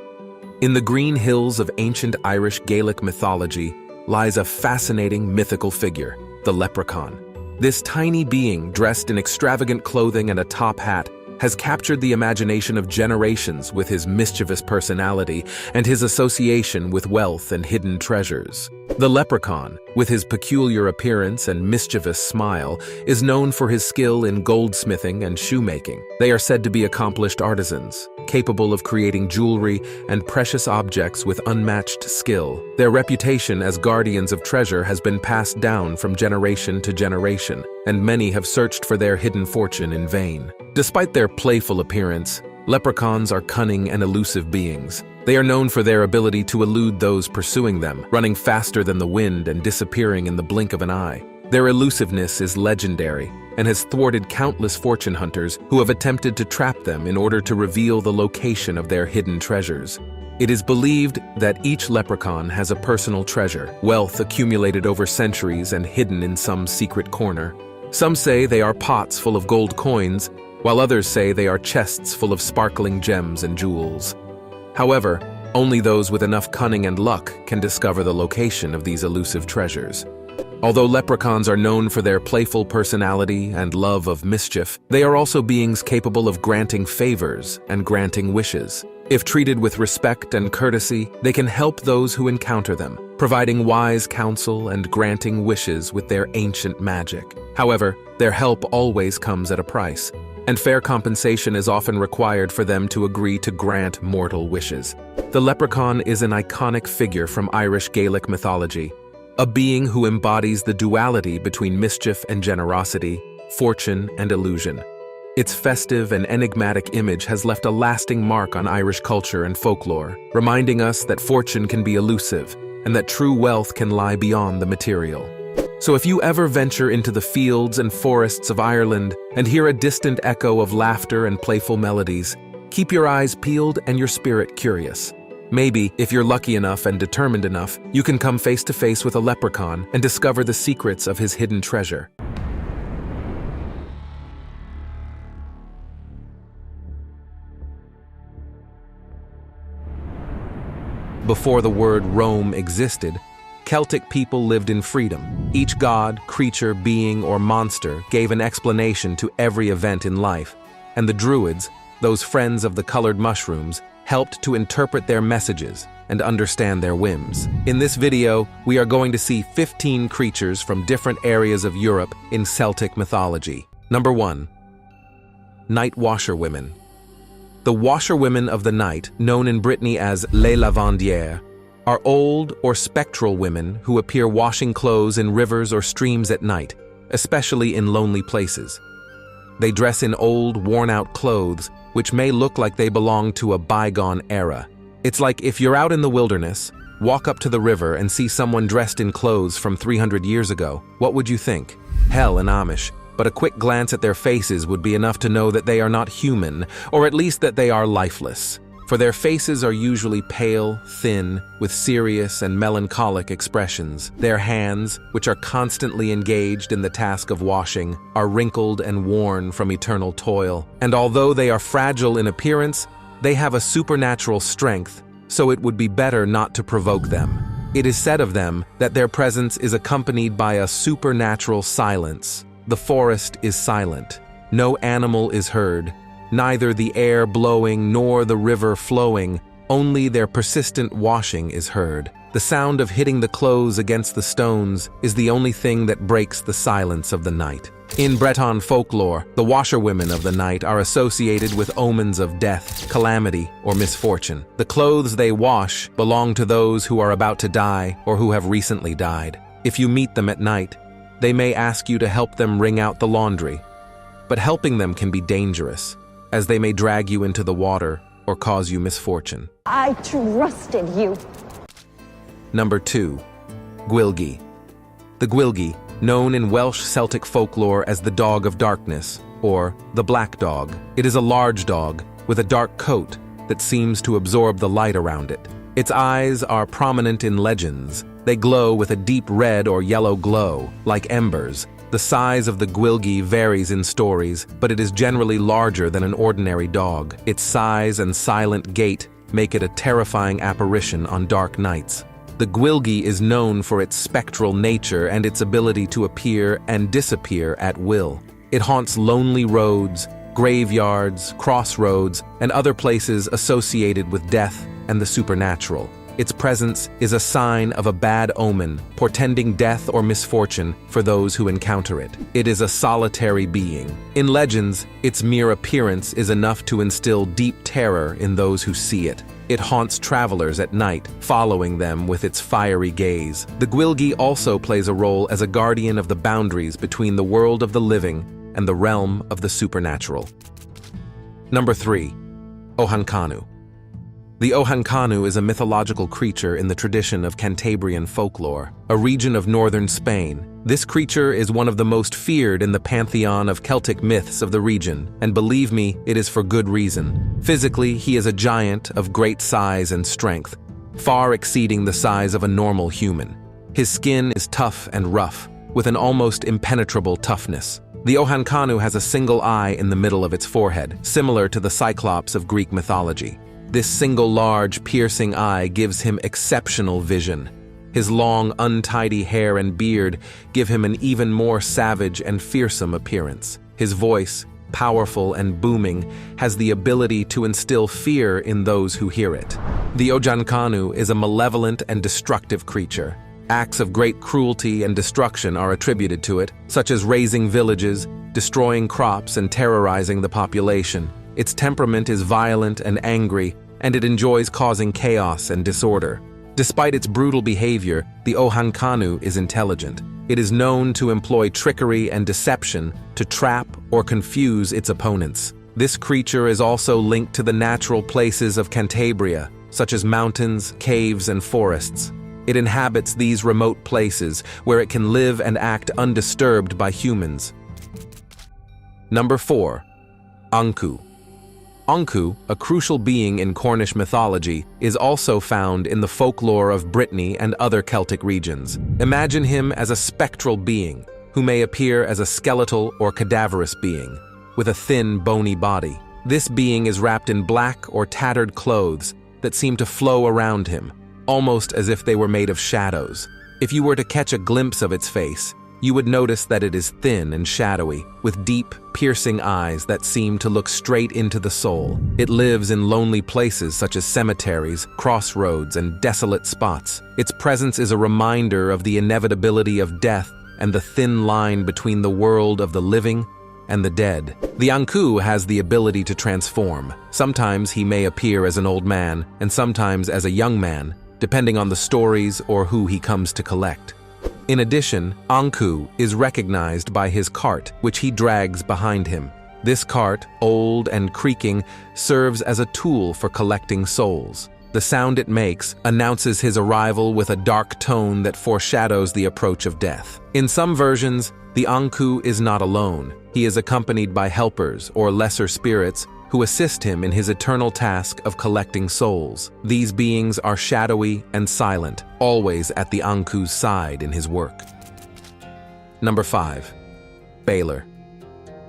In the green hills of ancient Irish Gaelic mythology lies a fascinating mythical figure, the leprechaun. This tiny being, dressed in extravagant clothing and a top hat, has captured the imagination of generations with his mischievous personality and his association with wealth and hidden treasures. The leprechaun, with his peculiar appearance and mischievous smile, is known for his skill in goldsmithing and shoemaking. They are said to be accomplished artisans, capable of creating jewelry and precious objects with unmatched skill. Their reputation as guardians of treasure has been passed down from generation to generation, and many have searched for their hidden fortune in vain. Despite their playful appearance, leprechauns are cunning and elusive beings. They are known for their ability to elude those pursuing them, running faster than the wind and disappearing in the blink of an eye. Their elusiveness is legendary and has thwarted countless fortune hunters who have attempted to trap them in order to reveal the location of their hidden treasures. It is believed that each leprechaun has a personal treasure, wealth accumulated over centuries and hidden in some secret corner. Some say they are pots full of gold coins, while others say they are chests full of sparkling gems and jewels. However, only those with enough cunning and luck can discover the location of these elusive treasures. Although leprechauns are known for their playful personality and love of mischief, they are also beings capable of granting favors and granting wishes. If treated with respect and courtesy, they can help those who encounter them, providing wise counsel and granting wishes with their ancient magic. However, their help always comes at a price, and fair compensation is often required for them to agree to grant mortal wishes. The leprechaun is an iconic figure from Irish Gaelic mythology, a being who embodies the duality between mischief and generosity, fortune and illusion. Its festive and enigmatic image has left a lasting mark on Irish culture and folklore, reminding us that fortune can be elusive and that true wealth can lie beyond the material. So if you ever venture into the fields and forests of Ireland and hear a distant echo of laughter and playful melodies, keep your eyes peeled and your spirit curious. Maybe, if you're lucky enough and determined enough, you can come face to face with a leprechaun and discover the secrets of his hidden treasure. Before the word Rome existed, Celtic people lived in freedom. Each god, creature, being, or monster gave an explanation to every event in life, and the Druids, those friends of the colored mushrooms, helped to interpret their messages and understand their whims. In this video, we are going to see 15 creatures from different areas of Europe in Celtic mythology. Number 1. Night washerwomen. The washerwomen of the night, known in Brittany as les lavandières, are old or spectral women who appear washing clothes in rivers or streams at night, especially in lonely places. They dress in old, worn-out clothes, which may look like they belong to a bygone era. It's like if you're out in the wilderness, walk up to the river and see someone dressed in clothes from 300 years ago. What would you think? Hell and Amish. But a quick glance at their faces would be enough to know that they are not human, or at least that they are lifeless. For their faces are usually pale, thin, with serious and melancholic expressions. Their hands, which are constantly engaged in the task of washing, are wrinkled and worn from eternal toil. And although they are fragile in appearance, they have a supernatural strength, so it would be better not to provoke them. It is said of them that their presence is accompanied by a supernatural silence. The forest is silent. No animal is heard. Neither the air blowing nor the river flowing, only their persistent washing is heard. The sound of hitting the clothes against the stones is the only thing that breaks the silence of the night. In Breton folklore, the washerwomen of the night are associated with omens of death, calamity, or misfortune. The clothes they wash belong to those who are about to die or who have recently died. If you meet them at night, they may ask you to help them wring out the laundry. But helping them can be dangerous, as they may drag you into the water or cause you misfortune. I trusted you. Number 2. Gwyllgi. The Gwyllgi, known in Welsh Celtic folklore as the Dog of Darkness, or the Black Dog. It is a large dog with a dark coat that seems to absorb the light around it. Its eyes are prominent in legends. They glow with a deep red or yellow glow, like embers. The size of the Gwyllgi varies in stories, but it is generally larger than an ordinary dog. Its size and silent gait make it a terrifying apparition on dark nights. The Gwyllgi is known for its spectral nature and its ability to appear and disappear at will. It haunts lonely roads, graveyards, crossroads, and other places associated with death and the supernatural. Its presence is a sign of a bad omen, portending death or misfortune for those who encounter it. It is a solitary being. In legends, its mere appearance is enough to instill deep terror in those who see it. It haunts travelers at night, following them with its fiery gaze. The Gwyllgi also plays a role as a guardian of the boundaries between the world of the living and the realm of the supernatural. Number 3. Ohankanu. The Ohankanu is a mythological creature in the tradition of Cantabrian folklore, a region of northern Spain. This creature is one of the most feared in the pantheon of Celtic myths of the region, and believe me, it is for good reason. Physically, he is a giant of great size and strength, far exceeding the size of a normal human. His skin is tough and rough, with an almost impenetrable toughness. The Ohankanu has a single eye in the middle of its forehead, similar to the cyclopes of Greek mythology. This single large, piercing eye gives him exceptional vision. His long, untidy hair and beard give him an even more savage and fearsome appearance. His voice, powerful and booming, has the ability to instill fear in those who hear it. The Ohankanu is a malevolent and destructive creature. Acts of great cruelty and destruction are attributed to it, such as razing villages, destroying crops, and terrorizing the population. Its temperament is violent and angry, and it enjoys causing chaos and disorder. Despite its brutal behavior, the Ohankanu is intelligent. It is known to employ trickery and deception to trap or confuse its opponents. This creature is also linked to the natural places of Cantabria, such as mountains, caves, and forests. It inhabits these remote places where it can live and act undisturbed by humans. Number 4. Anku. Anku, a crucial being in Cornish mythology, is also found in the folklore of Brittany and other Celtic regions. Imagine him as a spectral being, who may appear as a skeletal or cadaverous being, with a thin, bony body. This being is wrapped in black or tattered clothes that seem to flow around him, almost as if they were made of shadows. If you were to catch a glimpse of its face, you would notice that it is thin and shadowy, with deep, piercing eyes that seem to look straight into the soul. It lives in lonely places such as cemeteries, crossroads, and desolate spots. Its presence is a reminder of the inevitability of death and the thin line between the world of the living and the dead. The anku has the ability to transform. Sometimes he may appear as an old man, and sometimes as a young man, depending on the stories or who he comes to collect. In addition, anku is recognized by his cart, which he drags behind him. This cart, old and creaking, serves as a tool for collecting souls. The sound it makes announces his arrival with a dark tone that foreshadows the approach of death. In some versions, the anku is not alone. He is accompanied by helpers or lesser spirits who assist him in his eternal task of collecting souls. These beings are shadowy and silent, always at the anku's side in his work. Number 5. Balor.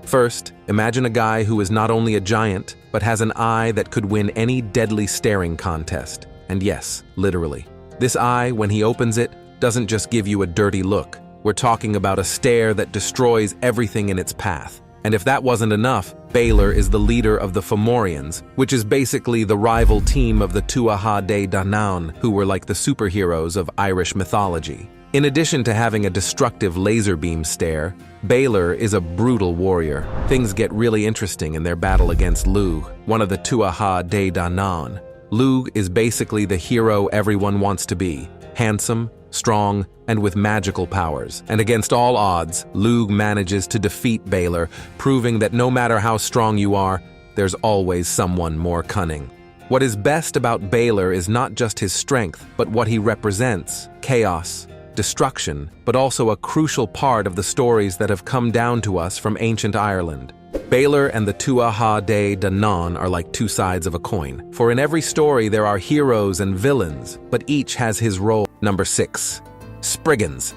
First, imagine a guy who is not only a giant, but has an eye that could win any deadly staring contest. And yes, literally. This eye, when he opens it, doesn't just give you a dirty look. We're talking about a stare that destroys everything in its path. And if that wasn't enough, Balor is the leader of the Fomorians, which is basically the rival team of the Tuatha De Danann, who were like the superheroes of Irish mythology. In addition to having a destructive laser beam stare, Balor is a brutal warrior. Things get really interesting in their battle against Lugh, one of the Tuatha De Danann. Lugh is basically the hero everyone wants to be, handsome, strong, and with magical powers. And against all odds, Lugh manages to defeat Balor, proving that no matter how strong you are, there's always someone more cunning. What is best about Balor is not just his strength, but what he represents: chaos, destruction, but also a crucial part of the stories that have come down to us from ancient Ireland. Balor and the Tuatha De Danann are like two sides of a coin, for in every story there are heroes and villains, but each has his role. Number 6. Spriggans.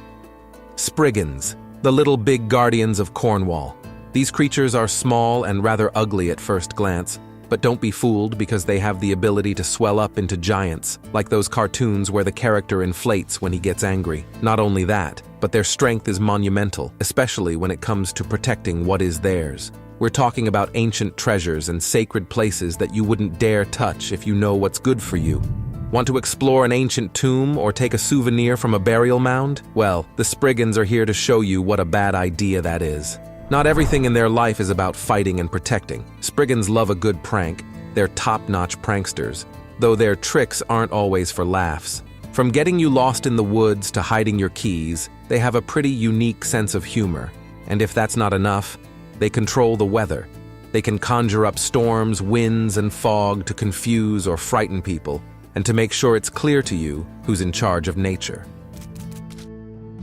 Spriggans, the little big guardians of Cornwall. These creatures are small and rather ugly at first glance, but don't be fooled because they have the ability to swell up into giants, like those cartoons where the character inflates when he gets angry. Not only that, but their strength is monumental, especially when it comes to protecting what is theirs. We're talking about ancient treasures and sacred places that you wouldn't dare touch if you know what's good for you. Want to explore an ancient tomb or take a souvenir from a burial mound? Well, the Spriggans are here to show you what a bad idea that is. Not everything in their life is about fighting and protecting. Spriggans love a good prank. They're top-notch pranksters, though their tricks aren't always for laughs. From getting you lost in the woods to hiding your keys, they have a pretty unique sense of humor. And if that's not enough, they control the weather. They can conjure up storms, winds, and fog to confuse or frighten people, and to make sure it's clear to you who's in charge of nature.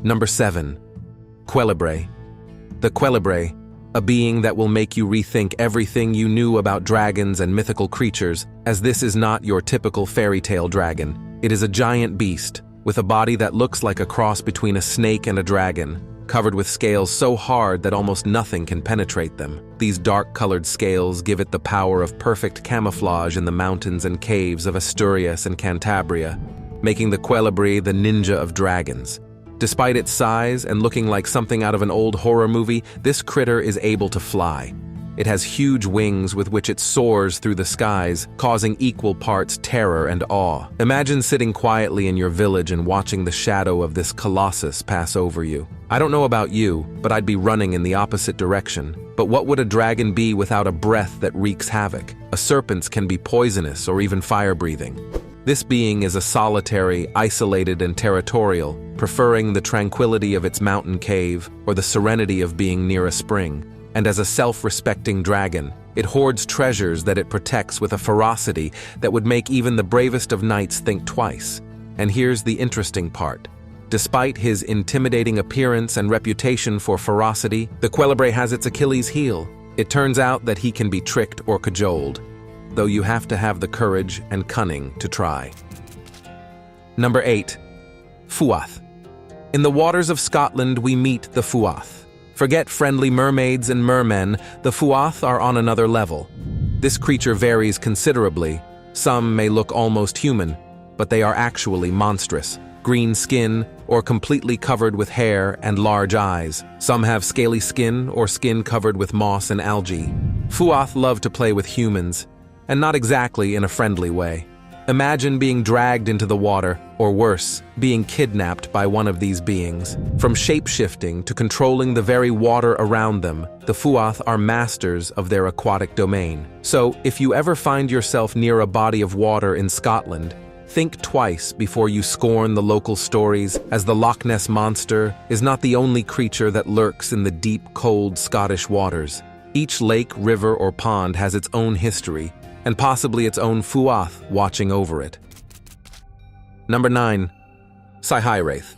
Number 7. Quelibrae. The Quelibrae, a being that will make you rethink everything you knew about dragons and mythical creatures, as this is not your typical fairy tale dragon. It is a giant beast, with a body that looks like a cross between a snake and a dragon, covered with scales so hard that almost nothing can penetrate them. These dark-colored scales give it the power of perfect camouflage in the mountains and caves of Asturias and Cantabria, making the Quelibrae the ninja of dragons. Despite its size and looking like something out of an old horror movie, this critter is able to fly. It has huge wings with which it soars through the skies, causing equal parts terror and awe. Imagine sitting quietly in your village and watching the shadow of this colossus pass over you. I don't know about you, but I'd be running in the opposite direction. But what would a dragon be without a breath that wreaks havoc? A serpent's can be poisonous or even fire-breathing. This being is a solitary, isolated, and territorial, preferring the tranquility of its mountain cave or the serenity of being near a spring. And as a self-respecting dragon, it hoards treasures that it protects with a ferocity that would make even the bravest of knights think twice. And here's the interesting part. Despite his intimidating appearance and reputation for ferocity, the Quelibrae has its Achilles heel. It turns out that he can be tricked or cajoled, though you have to have the courage and cunning to try. Number 8. Fuath. In the waters of Scotland we meet the Fuath. Forget friendly mermaids and mermen, the Fuath are on another level. This creature varies considerably. Some may look almost human, but they are actually monstrous. green skin, or completely covered with hair and large eyes. Some have scaly skin or skin covered with moss and algae. Fuath love to play with humans, and not exactly in a friendly way. Imagine being dragged into the water, or worse, being kidnapped by one of these beings. From shape-shifting to controlling the very water around them, the Fuath are masters of their aquatic domain. So, if you ever find yourself near a body of water in Scotland, think twice before you scorn the local stories, as the Loch Ness Monster is not the only creature that lurks in the deep, cold Scottish waters. Each lake, river, or pond has its own history, and possibly its own Fuath watching over it. Number 9. Cyhyraeth.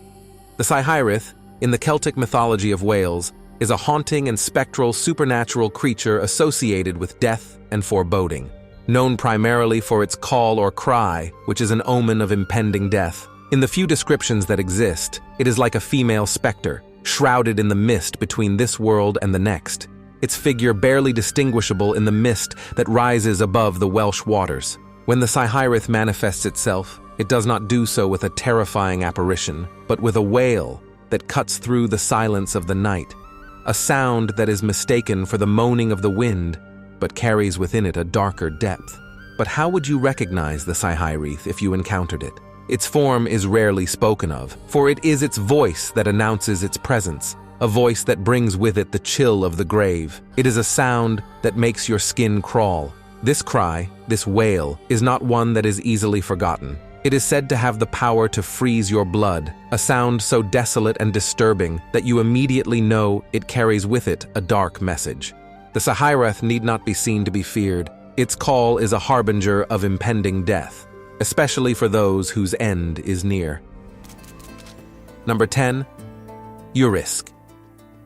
The Cyhyraeth, in the Celtic mythology of Wales, is a haunting and spectral supernatural creature associated with death and foreboding. Known primarily for its call or cry, which is an omen of impending death. In the few descriptions that exist, it is like a female specter, shrouded in the mist between this world and the next, its figure barely distinguishable in the mist that rises above the Welsh waters. When the Cyhyraeth manifests itself, it does not do so with a terrifying apparition, but with a wail that cuts through the silence of the night, a sound that is mistaken for the moaning of the wind, but carries within it a darker depth. But how would you recognize the Cyhyraeth if you encountered it? Its form is rarely spoken of, for it is its voice that announces its presence, a voice that brings with it the chill of the grave. It is a sound that makes your skin crawl. This cry, this wail, is not one that is easily forgotten. It is said to have the power to freeze your blood, a sound so desolate and disturbing that you immediately know it carries with it a dark message. The Cyhyraeth need not be seen to be feared. Its call is a harbinger of impending death, especially for those whose end is near. Number 10. Urisk.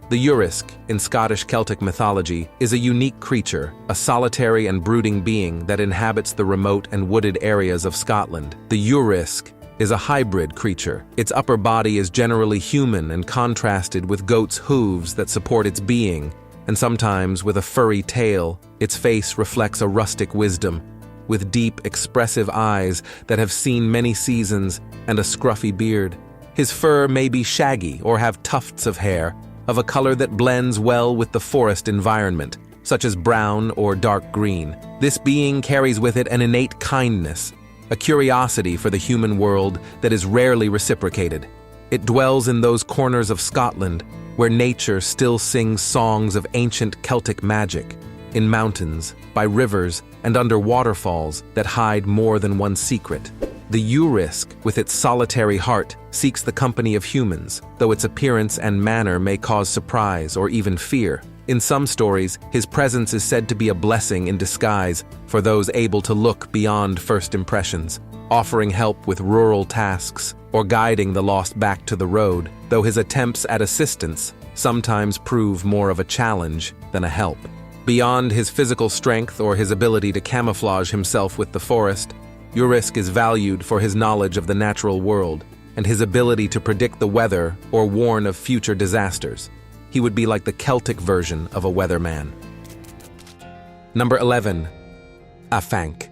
The Urisk, in Scottish Celtic mythology, is a unique creature, a solitary and brooding being that inhabits the remote and wooded areas of Scotland. The Urisk is a hybrid creature. Its upper body is generally human and contrasted with goat's hooves that support its being, and sometimes with a furry tail. Its face reflects a rustic wisdom, with deep, expressive eyes that have seen many seasons and a scruffy beard. His fur may be shaggy or have tufts of hair, of a color that blends well with the forest environment, such as brown or dark green. This being carries with it an innate kindness, a curiosity for the human world that is rarely reciprocated. It dwells in those corners of Scotland where nature still sings songs of ancient Celtic magic, in mountains, by rivers, and under waterfalls that hide more than one secret. The Urisk, with its solitary heart, seeks the company of humans, though its appearance and manner may cause surprise or even fear. In some stories, his presence is said to be a blessing in disguise for those able to look beyond first impressions, offering help with rural tasks or guiding the lost back to the road, though his attempts at assistance sometimes prove more of a challenge than a help. Beyond his physical strength or his ability to camouflage himself with the forest, Urisk is valued for his knowledge of the natural world and his ability to predict the weather or warn of future disasters. He would be like the Celtic version of a weatherman. Number 11. Afanc.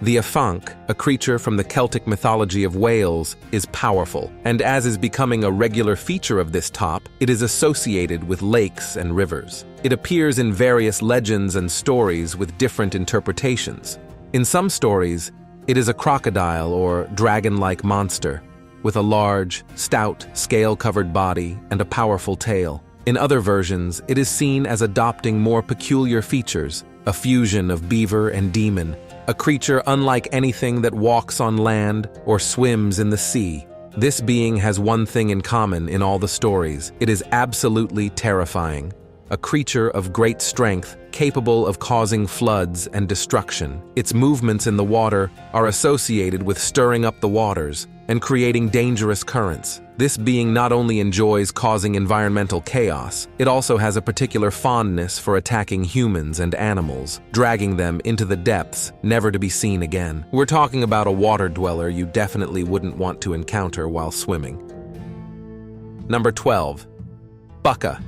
The Afanc, a creature from the Celtic mythology of Wales, is powerful, and as is becoming a regular feature of this top, it is associated with lakes and rivers. It appears in various legends and stories with different interpretations. In some stories, it is a crocodile or dragon-like monster, with a large, stout, scale-covered body and a powerful tail. In other versions, it is seen as adopting more peculiar features, a fusion of beaver and demon, a creature unlike anything that walks on land or swims in the sea. This being has one thing in common in all the stories. It is absolutely terrifying. A creature of great strength, capable of causing floods and destruction. Its movements in the water are associated with stirring up the waters and creating dangerous currents. This being not only enjoys causing environmental chaos, it also has a particular fondness for attacking humans and animals, dragging them into the depths, never to be seen again. We're talking about a water dweller you definitely wouldn't want to encounter while swimming. Number 12. Puca.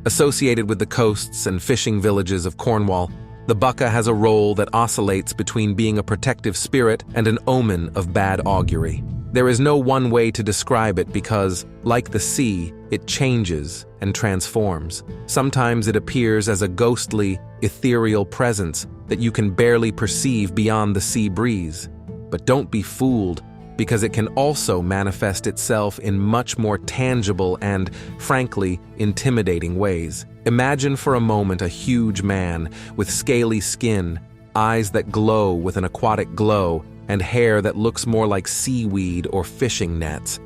Associated with the coasts and fishing villages of Cornwall, the puca has a role that oscillates between being a protective spirit and an omen of bad augury. There is no one way to describe it because, like the sea, it changes and transforms. Sometimes it appears as a ghostly, ethereal presence that you can barely perceive beyond the sea breeze. But don't be fooled, because it can also manifest itself in much more tangible and, frankly, intimidating ways. Imagine for a moment a huge man with scaly skin, eyes that glow with an aquatic glow, and hair that looks more like seaweed or fishing nets.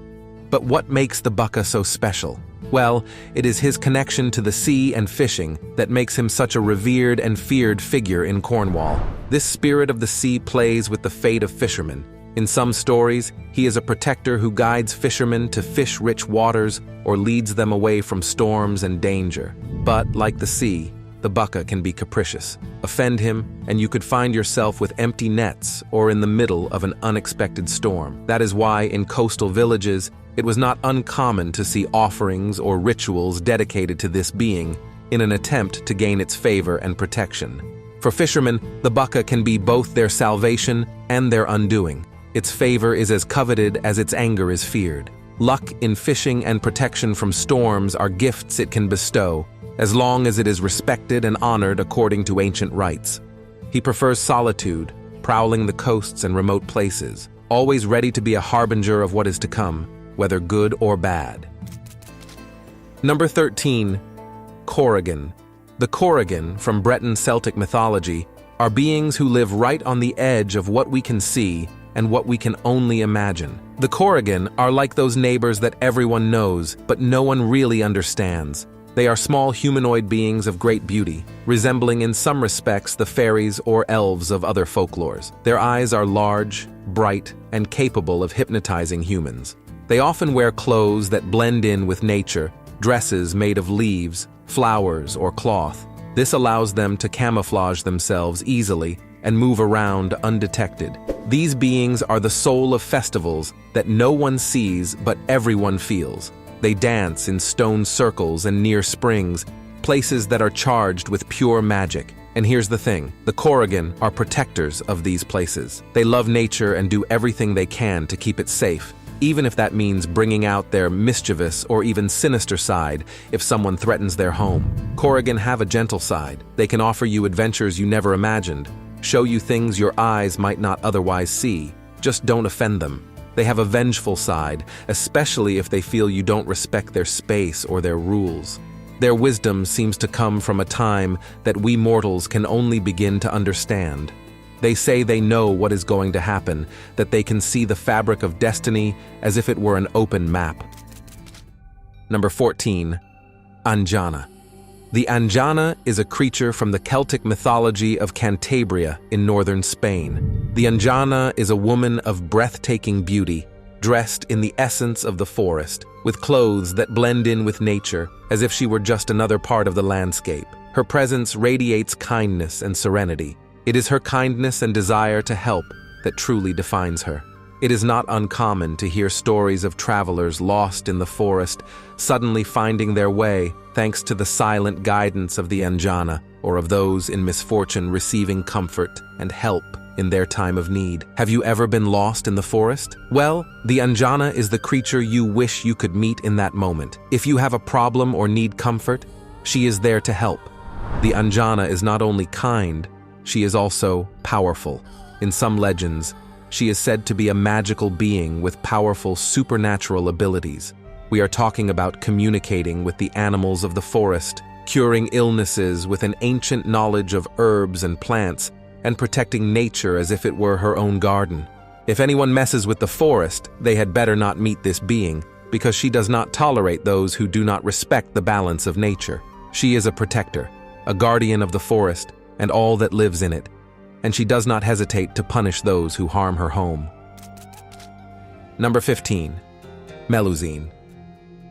But what makes the bucca so special? Well, it is his connection to the sea and fishing that makes him such a revered and feared figure in Cornwall. This spirit of the sea plays with the fate of fishermen. In some stories, he is a protector who guides fishermen to fish-rich waters or leads them away from storms and danger. But, like the sea, the bucca can be capricious. Offend him, and you could find yourself with empty nets or in the middle of an unexpected storm. That is why, in coastal villages, it was not uncommon to see offerings or rituals dedicated to this being in an attempt to gain its favor and protection. For fishermen, the bucca can be both their salvation and their undoing. Its favor is as coveted as its anger is feared. Luck in fishing and protection from storms are gifts it can bestow, as long as it is respected and honored according to ancient rites. He prefers solitude, prowling the coasts and remote places, always ready to be a harbinger of what is to come, whether good or bad. Number 13. Gorgon. The gorgon, from Breton Celtic mythology, are beings who live right on the edge of what we can see and what we can only imagine. The gorgon are like those neighbors that everyone knows, but no one really understands. They are small humanoid beings of great beauty, resembling in some respects the fairies or elves of other folklores. Their eyes are large, bright, and capable of hypnotizing humans. They often wear clothes that blend in with nature, dresses made of leaves, flowers, or cloth. This allows them to camouflage themselves easily and move around undetected. These beings are the soul of festivals that no one sees but everyone feels. They dance in stone circles and near springs, places that are charged with pure magic. And here's the thing, the gorgon are protectors of these places. They love nature and do everything they can to keep it safe, even if that means bringing out their mischievous or even sinister side if someone threatens their home. Gorgon have a gentle side. They can offer you adventures you never imagined, show you things your eyes might not otherwise see. Just don't offend them. They have a vengeful side, especially if they feel you don't respect their space or their rules. Their wisdom seems to come from a time that we mortals can only begin to understand. They say they know what is going to happen, that they can see the fabric of destiny as if it were an open map. Number 14. Anjana. The Anjana is a creature from the Celtic mythology of Cantabria in northern Spain. The Anjana is a woman of breathtaking beauty, dressed in the essence of the forest, with clothes that blend in with nature, as if she were just another part of the landscape. Her presence radiates kindness and serenity. It is her kindness and desire to help that truly defines her. It is not uncommon to hear stories of travelers lost in the forest, suddenly finding their way thanks to the silent guidance of the Anjana, or of those in misfortune receiving comfort and help in their time of need. Have you ever been lost in the forest? Well, the Anjana is the creature you wish you could meet in that moment. If you have a problem or need comfort, she is there to help. The Anjana is not only kind, she is also powerful. In some legends, she is said to be a magical being with powerful supernatural abilities. We are talking about communicating with the animals of the forest, curing illnesses with an ancient knowledge of herbs and plants, and protecting nature as if it were her own garden. If anyone messes with the forest, they had better not meet this being, because she does not tolerate those who do not respect the balance of nature. She is a protector, a guardian of the forest, and all that lives in it, and she does not hesitate to punish those who harm her home. Number 15. Melusine.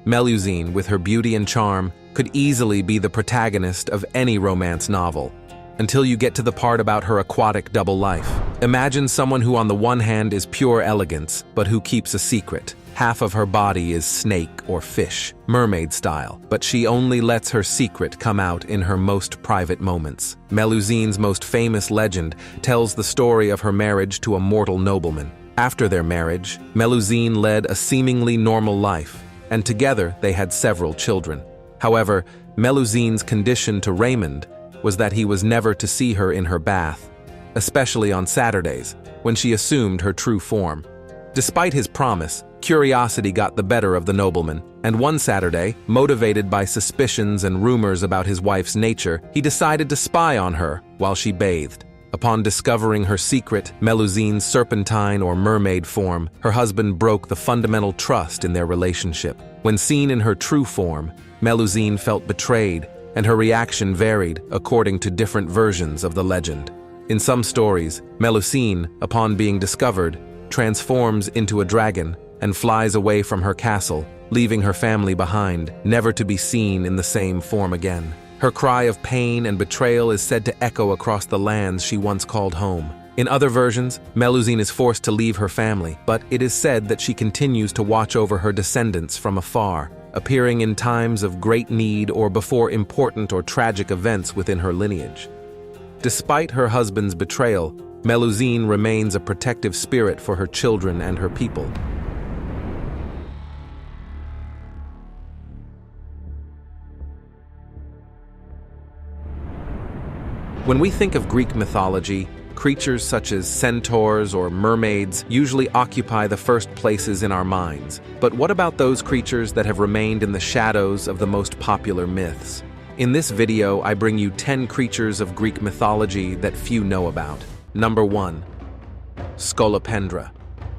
Melusine, with her beauty and charm, could easily be the protagonist of any romance novel, until you get to the part about her aquatic double life. Imagine someone who on the one hand is pure elegance, but who keeps a secret. Half of her body is snake or fish, mermaid style, but she only lets her secret come out in her most private moments. Melusine's most famous legend tells the story of her marriage to a mortal nobleman. After their marriage, Melusine led a seemingly normal life, and together they had several children. However, Melusine's condition to Raymond was that he was never to see her in her bath, especially on Saturdays, when she assumed her true form. Despite his promise, curiosity got the better of the nobleman, and one Saturday, motivated by suspicions and rumors about his wife's nature, he decided to spy on her while she bathed. Upon discovering her secret, Melusine's serpentine or mermaid form, her husband broke the fundamental trust in their relationship. When seen in her true form, Melusine felt betrayed, and her reaction varied according to different versions of the legend. In some stories, Melusine, upon being discovered, transforms into a dragon and flies away from her castle, leaving her family behind, never to be seen in the same form again. Her cry of pain and betrayal is said to echo across the lands she once called home. In other versions, Melusine is forced to leave her family, but it is said that she continues to watch over her descendants from afar, appearing in times of great need or before important or tragic events within her lineage. Despite her husband's betrayal, Melusine remains a protective spirit for her children and her people. When we think of Greek mythology, creatures such as centaurs or mermaids usually occupy the first places in our minds. But what about those creatures that have remained in the shadows of the most popular myths? In this video, I bring you 10 creatures of Greek mythology that few know about. Number 1. Scolopendra.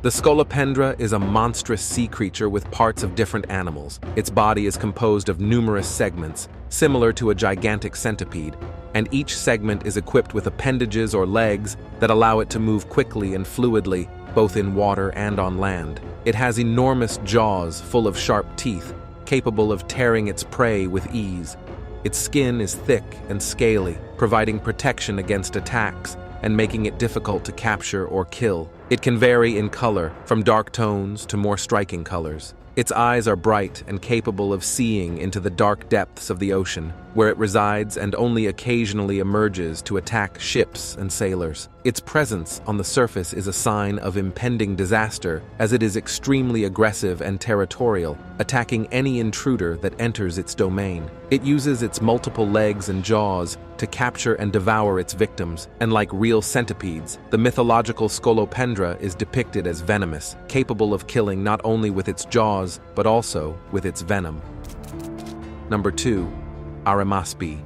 The scolopendra is a monstrous sea creature with parts of different animals. Its body is composed of numerous segments, similar to a gigantic centipede, and each segment is equipped with appendages or legs that allow it to move quickly and fluidly, both in water and on land. It has enormous jaws full of sharp teeth, capable of tearing its prey with ease. Its skin is thick and scaly, providing protection against attacks and making it difficult to capture or kill. It can vary in color, from dark tones to more striking colors. Its eyes are bright and capable of seeing into the dark depths of the ocean, where it resides and only occasionally emerges to attack ships and sailors. Its presence on the surface is a sign of impending disaster, as it is extremely aggressive and territorial, attacking any intruder that enters its domain. It uses its multiple legs and jaws to capture and devour its victims, and like real centipedes, the mythological Scolopendra is depicted as venomous, capable of killing not only with its jaws, but also with its venom. Number 2. Arimaspi.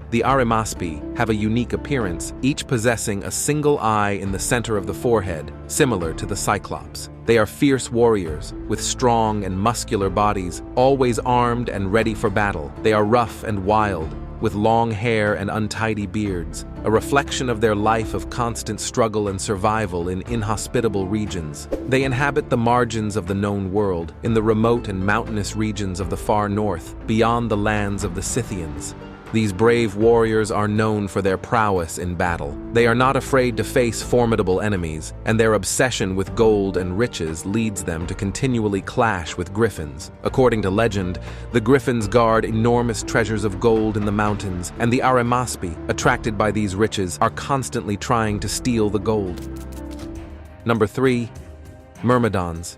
The Arimaspi have a unique appearance, each possessing a single eye in the center of the forehead, similar to the cyclopes. They are fierce warriors, with strong and muscular bodies, always armed and ready for battle. They are rough and wild, with long hair and untidy beards, a reflection of their life of constant struggle and survival in inhospitable regions. They inhabit the margins of the known world, in the remote and mountainous regions of the far north, beyond the lands of the Scythians. These brave warriors are known for their prowess in battle. They are not afraid to face formidable enemies, and their obsession with gold and riches leads them to continually clash with griffins. According to legend, the griffins guard enormous treasures of gold in the mountains, and the Arimaspi, attracted by these riches, are constantly trying to steal the gold. Number 3. Myrmidons.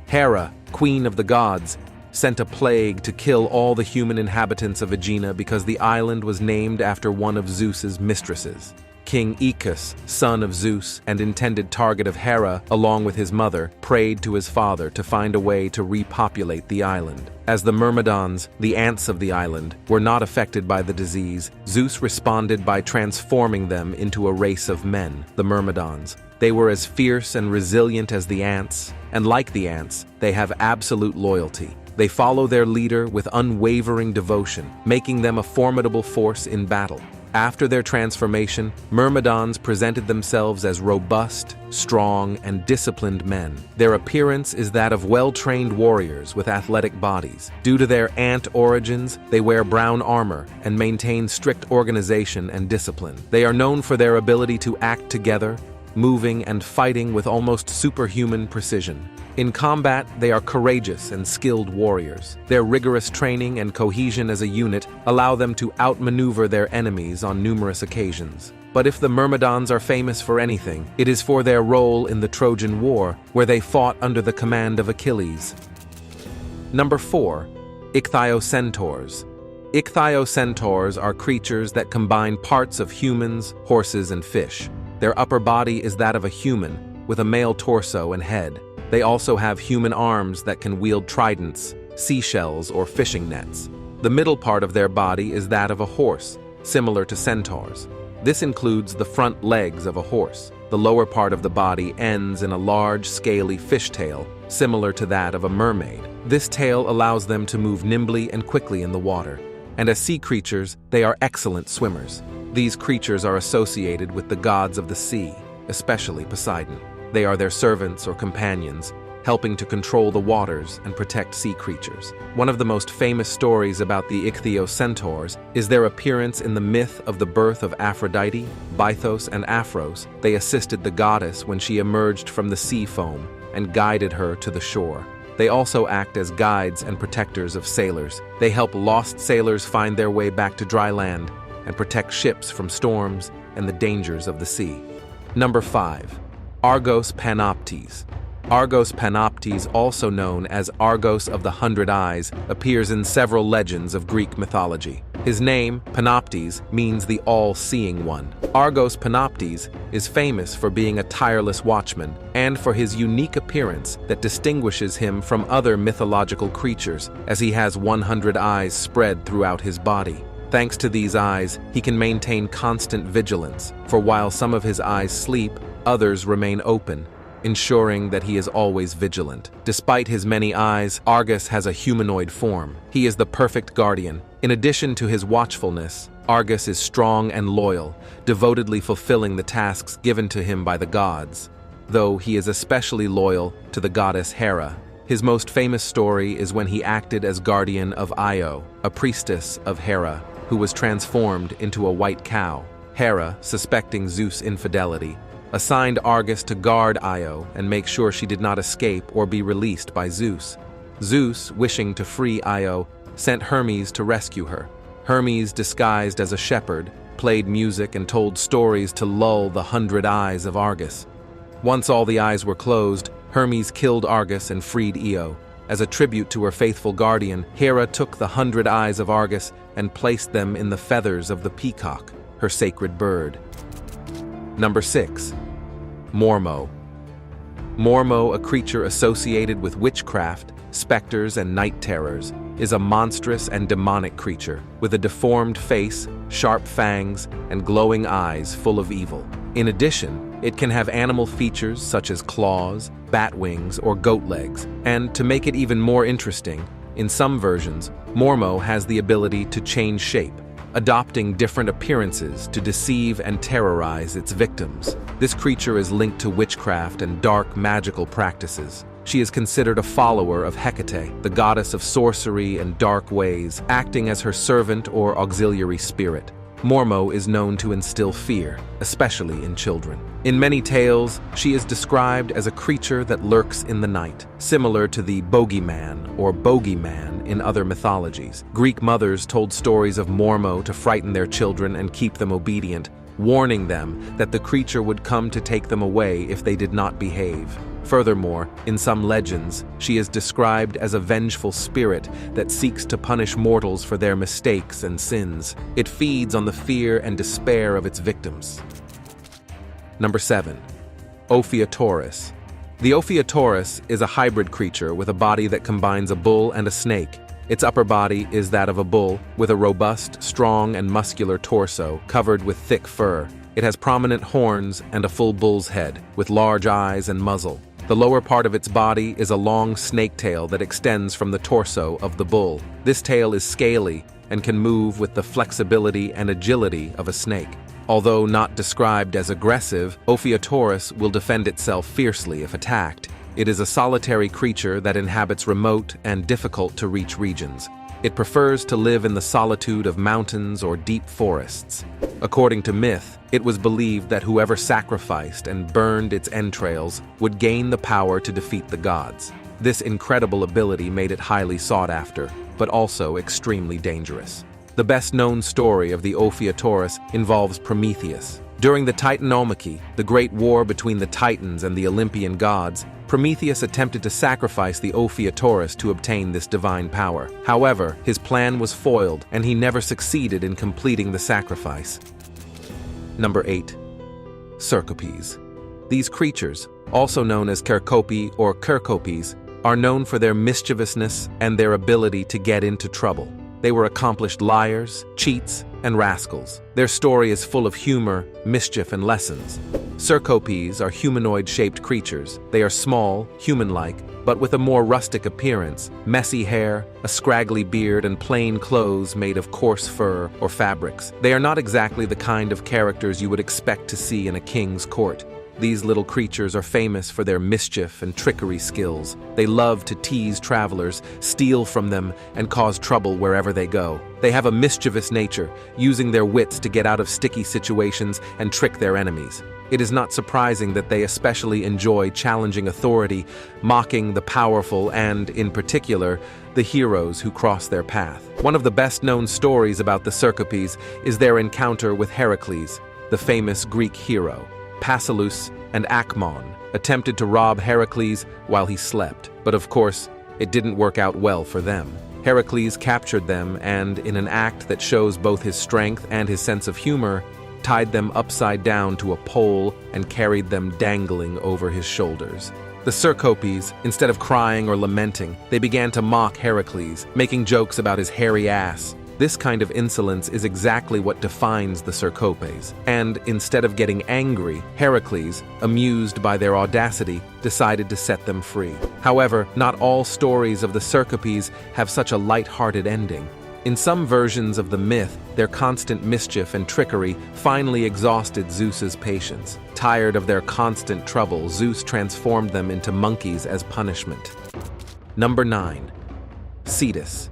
Hera, queen of the gods, sent a plague to kill all the human inhabitants of Aegina because the island was named after one of Zeus's mistresses. King Aeacus, son of Zeus and intended target of Hera, along with his mother, prayed to his father to find a way to repopulate the island. As the Myrmidons, the ants of the island, were not affected by the disease, Zeus responded by transforming them into a race of men, the Myrmidons. They were as fierce and resilient as the ants, and like the ants, they have absolute loyalty. They follow their leader with unwavering devotion, making them a formidable force in battle. After their transformation, Myrmidons presented themselves as robust, strong, and disciplined men. Their appearance is that of well-trained warriors with athletic bodies. Due to their ant origins, they wear brown armor and maintain strict organization and discipline. They are known for their ability to act together, moving and fighting with almost superhuman precision. In combat, they are courageous and skilled warriors. Their rigorous training and cohesion as a unit allow them to outmaneuver their enemies on numerous occasions. But if the Myrmidons are famous for anything, it is for their role in the Trojan War, where they fought under the command of Achilles. Number 4. Ichthyocentaurs. Ichthyocentaurs are creatures that combine parts of humans, horses, and fish. Their upper body is that of a human, with a male torso and head. They also have human arms that can wield tridents, seashells, or fishing nets. The middle part of their body is that of a horse, similar to centaurs. This includes the front legs of a horse. The lower part of the body ends in a large, scaly fishtail, similar to that of a mermaid. This tail allows them to move nimbly and quickly in the water. And as sea creatures, they are excellent swimmers. These creatures are associated with the gods of the sea, especially Poseidon. They are their servants or companions, helping to control the waters and protect sea creatures. One of the most famous stories about the ichthyocentaurs is their appearance in the myth of the birth of Aphrodite, Bythos, and Aphros. They assisted the goddess when she emerged from the sea foam and guided her to the shore. They also act as guides and protectors of sailors. They help lost sailors find their way back to dry land and protect ships from storms and the dangers of the sea. Number 5. Argos panoptes. Argos panoptes, also known as Argos of the 100 Eyes, appears in several legends of Greek mythology. His name, Panoptes, means the all-seeing one. Argos panoptes is famous for being a tireless watchman and for his unique appearance that distinguishes him from other mythological creatures, as he has 100 eyes spread throughout his body. Thanks to these eyes, he can maintain constant vigilance, for while some of his eyes sleep, others remain open, ensuring that he is always vigilant. Despite his many eyes, Argus has a humanoid form. He is the perfect guardian. In addition to his watchfulness, Argus is strong and loyal, devotedly fulfilling the tasks given to him by the gods, though he is especially loyal to the goddess Hera. His most famous story is when he acted as guardian of Io, a priestess of Hera, who was transformed into a white cow. Hera, suspecting Zeus' infidelity, assigned Argus to guard Io and make sure she did not escape or be released by Zeus. Zeus, wishing to free Io, sent Hermes to rescue her. Hermes, disguised as a shepherd, played music and told stories to lull the 100 eyes of Argus. Once all the eyes were closed, Hermes killed Argus and freed Io. As a tribute to her faithful guardian, Hera took the 100 eyes of Argus and placed them in the feathers of the peacock, her sacred bird. Number 6. Mormo. Mormo, a creature associated with witchcraft, specters, and night terrors, is a monstrous and demonic creature with a deformed face, sharp fangs, and glowing eyes full of evil. In addition, it can have animal features such as claws, bat wings, or goat legs. And to make it even more interesting, in some versions, Mormo has the ability to change shape, adopting different appearances to deceive and terrorize its victims. This creature is linked to witchcraft and dark magical practices. She is considered a follower of Hecate, the goddess of sorcery and dark ways, acting as her servant or auxiliary spirit. Mormo is known to instill fear, especially in children. In many tales, she is described as a creature that lurks in the night, similar to the bogeyman or bogeyman in other mythologies. Greek mothers told stories of Mormo to frighten their children and keep them obedient, warning them that the creature would come to take them away if they did not behave. Furthermore, in some legends, she is described as a vengeful spirit that seeks to punish mortals for their mistakes and sins. It feeds on the fear and despair of its victims. Number 7. Ophiutorus. The Ophiutorus is a hybrid creature with a body that combines a bull and a snake. Its upper body is that of a bull, with a robust, strong, and muscular torso covered with thick fur. It has prominent horns and a full bull's head, with large eyes and muzzle. The lower part of its body is a long snake tail that extends from the torso of the bull. This tail is scaly and can move with the flexibility and agility of a snake. Although not described as aggressive, Ophiutorus will defend itself fiercely if attacked. It is a solitary creature that inhabits remote and difficult-to-reach regions. It prefers to live in the solitude of mountains or deep forests. According to myth, it was believed that whoever sacrificed and burned its entrails would gain the power to defeat the gods. This incredible ability made it highly sought after, but also extremely dangerous. The best-known story of the Ophiuchorus involves Prometheus. During the Titanomachy, the great war between the Titans and the Olympian gods, Prometheus attempted to sacrifice the Ophiuchorus to obtain this divine power. However, his plan was foiled, and he never succeeded in completing the sacrifice. Number 8. Cercopes. These creatures, also known as Cercopi or Kerkopes, are known for their mischievousness and their ability to get into trouble. They were accomplished liars, cheats, and rascals. Their story is full of humor, mischief, and lessons. Cercopes are humanoid-shaped creatures. They are small, human-like, but with a more rustic appearance, messy hair, a scraggly beard, and plain clothes made of coarse fur or fabrics. They are not exactly the kind of characters you would expect to see in a king's court. These little creatures are famous for their mischief and trickery skills. They love to tease travelers, steal from them, and cause trouble wherever they go. They have a mischievous nature, using their wits to get out of sticky situations and trick their enemies. It is not surprising that they especially enjoy challenging authority, mocking the powerful and, in particular, the heroes who cross their path. One of the best-known stories about the Cercopes is their encounter with Heracles, the famous Greek hero. Basilisks and Acmon attempted to rob Heracles while he slept, but of course, it didn't work out well for them. Heracles captured them and, in an act that shows both his strength and his sense of humor, tied them upside down to a pole and carried them dangling over his shoulders. The Cercopes, instead of crying or lamenting, they began to mock Heracles, making jokes about his hairy ass. This kind of insolence is exactly what defines the Cercopes, and instead of getting angry, Heracles, amused by their audacity, decided to set them free. However, not all stories of the Cercopes have such a light-hearted ending. In some versions of the myth, their constant mischief and trickery finally exhausted Zeus's patience. Tired of their constant trouble, Zeus transformed them into monkeys as punishment. Number 9. Cetus.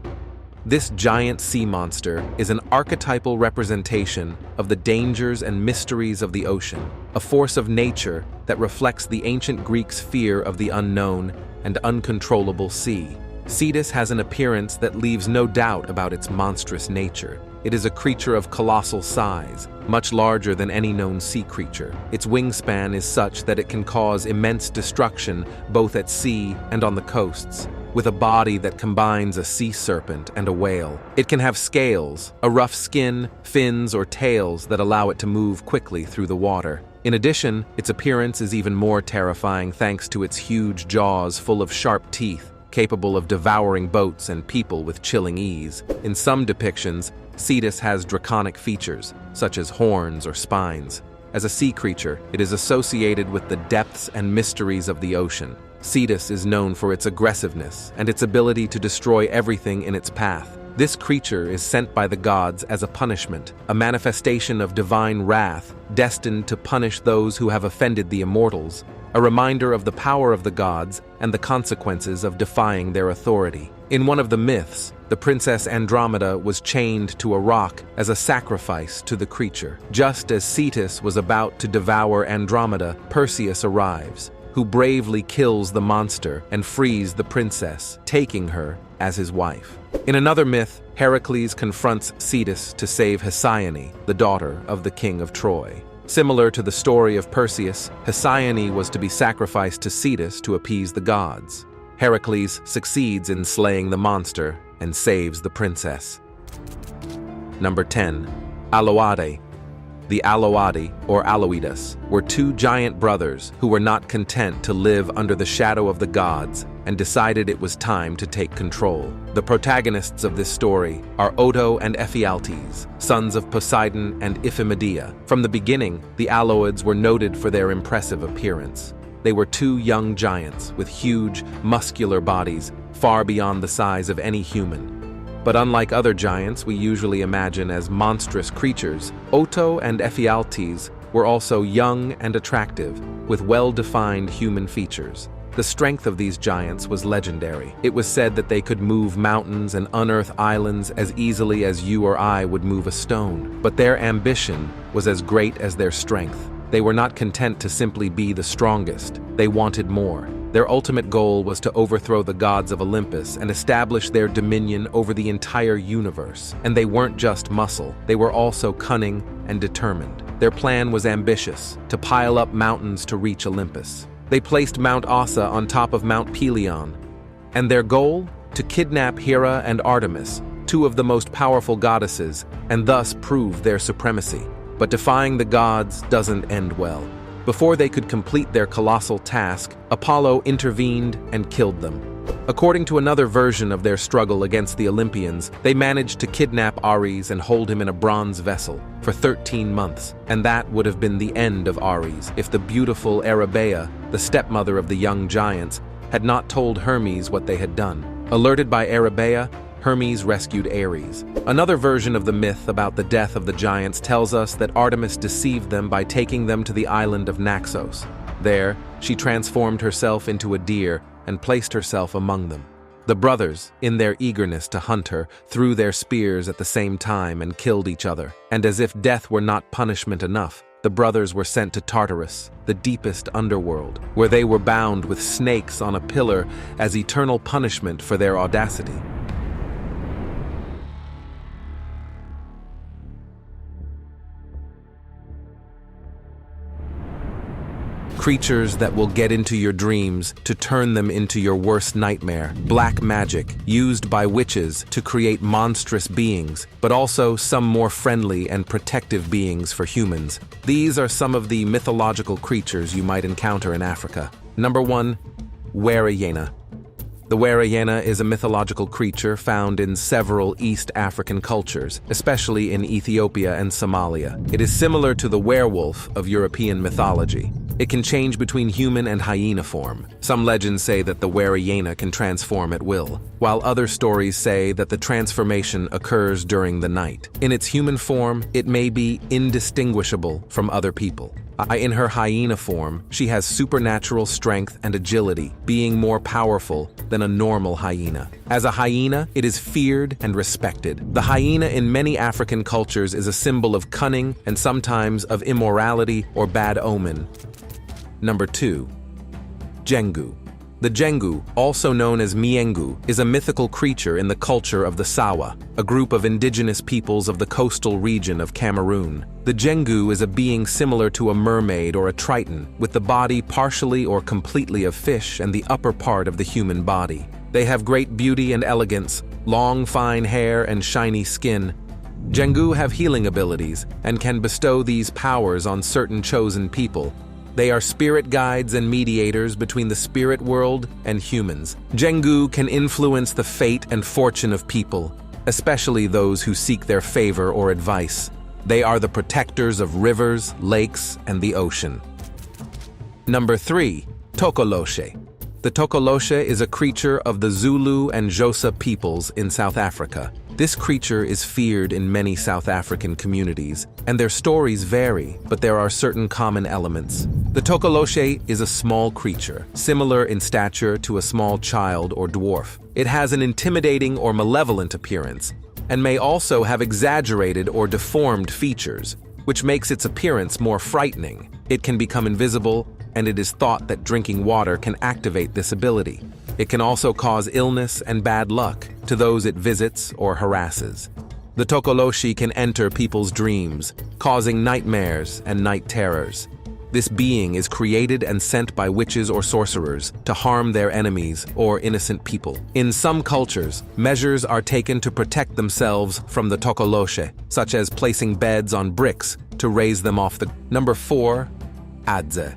This giant sea monster is an archetypal representation of the dangers and mysteries of the ocean, a force of nature that reflects the ancient Greeks' fear of the unknown and uncontrollable sea. Cetus has an appearance that leaves no doubt about its monstrous nature. It is a creature of colossal size, much larger than any known sea creature. Its wingspan is such that it can cause immense destruction both at sea and on the coasts. With a body that combines a sea serpent and a whale. It can have scales, a rough skin, fins, or tails that allow it to move quickly through the water. In addition, its appearance is even more terrifying thanks to its huge jaws full of sharp teeth, capable of devouring boats and people with chilling ease. In some depictions, Cetus has draconic features, such as horns or spines. As a sea creature, it is associated with the depths and mysteries of the ocean. Cetus is known for its aggressiveness and its ability to destroy everything in its path. This creature is sent by the gods as a punishment, a manifestation of divine wrath destined to punish those who have offended the immortals, a reminder of the power of the gods and the consequences of defying their authority. In one of the myths, the princess Andromeda was chained to a rock as a sacrifice to the creature. Just as Cetus was about to devour Andromeda, Perseus arrives, who bravely kills the monster and frees the princess, taking her as his wife. In another myth, Heracles confronts Cetus to save Hesione, the daughter of the king of Troy. Similar to the story of Perseus, Hesione was to be sacrificed to Cetus to appease the gods. Heracles succeeds in slaying the monster and saves the princess. Number 10. Aloade. The Aloade, or Aloidas, were two giant brothers who were not content to live under the shadow of the gods and decided it was time to take control. The protagonists of this story are Oto and Ephialtes, sons of Poseidon and Iphimedea. From the beginning, the Aloids were noted for their impressive appearance. They were two young giants with huge, muscular bodies, far beyond the size of any human. But unlike other giants we usually imagine as monstrous creatures, Oto and Ephialtes were also young and attractive, with well-defined human features. The strength of these giants was legendary. It was said that they could move mountains and unearth islands as easily as you or I would move a stone. But their ambition was as great as their strength. They were not content to simply be the strongest. They wanted more. Their ultimate goal was to overthrow the gods of Olympus and establish their dominion over the entire universe. And they weren't just muscle, they were also cunning and determined. Their plan was ambitious, to pile up mountains to reach Olympus. They placed Mount Ossa on top of Mount Pelion. And their goal? To kidnap Hera and Artemis, two of the most powerful goddesses, and thus prove their supremacy. But defying the gods doesn't end well. Before they could complete their colossal task, Apollo intervened and killed them. According to another version of their struggle against the Olympians, they managed to kidnap Ares and hold him in a bronze vessel for 13 months, and that would have been the end of Ares if the beautiful Erebea, the stepmother of the young giants, had not told Hermes what they had done. Alerted by Erebea, Hermes rescued Ares. Another version of the myth about the death of the giants tells us that Artemis deceived them by taking them to the island of Naxos. There, she transformed herself into a deer and placed herself among them. The brothers, in their eagerness to hunt her, threw their spears at the same time and killed each other. And as if death were not punishment enough, the brothers were sent to Tartarus, the deepest underworld, where they were bound with snakes on a pillar as eternal punishment for their audacity. Creatures that will get into your dreams to turn them into your worst nightmare. Black magic, used by witches to create monstrous beings, but also some more friendly and protective beings for humans. These are some of the mythological creatures you might encounter in Africa. Number 1, were-hyena. The were-hyena is a mythological creature found in several East African cultures, especially in Ethiopia and Somalia. It is similar to the werewolf of European mythology. It can change between human and hyena form. Some legends say that the were-hyena can transform at will, while other stories say that the transformation occurs during the night. In its human form, it may be indistinguishable from other people. In her hyena form, she has supernatural strength and agility, being more powerful than a normal hyena. As a hyena, it is feared and respected. The hyena in many African cultures is a symbol of cunning and sometimes of immorality or bad omen. Number 2, Tengu. The Tengu, also known as Miengu, is a mythical creature in the culture of the Sawa, a group of indigenous peoples of the coastal region of Cameroon. The Tengu is a being similar to a mermaid or a triton, with the body partially or completely of fish and the upper part of the human body. They have great beauty and elegance, long fine hair and shiny skin. Tengu have healing abilities and can bestow these powers on certain chosen people. They are spirit guides and mediators between the spirit world and humans. Tengu can influence the fate and fortune of people, especially those who seek their favor or advice. They are the protectors of rivers, lakes, and the ocean. Number 3, Tokoloshe. The Tokoloshe is a creature of the Zulu and Xhosa peoples in South Africa. This creature is feared in many South African communities, and their stories vary, but there are certain common elements. The Tokoloshe is a small creature, similar in stature to a small child or dwarf. It has an intimidating or malevolent appearance, and may also have exaggerated or deformed features, which makes its appearance more frightening. It can become invisible, and it is thought that drinking water can activate this ability. It can also cause illness and bad luck to those it visits or harasses. The Tokoloshe can enter people's dreams, causing nightmares and night terrors. This being is created and sent by witches or sorcerers to harm their enemies or innocent people. In some cultures, measures are taken to protect themselves from the Tokoloshe, such as placing beds on bricks to raise them off the... Number 4, Adze.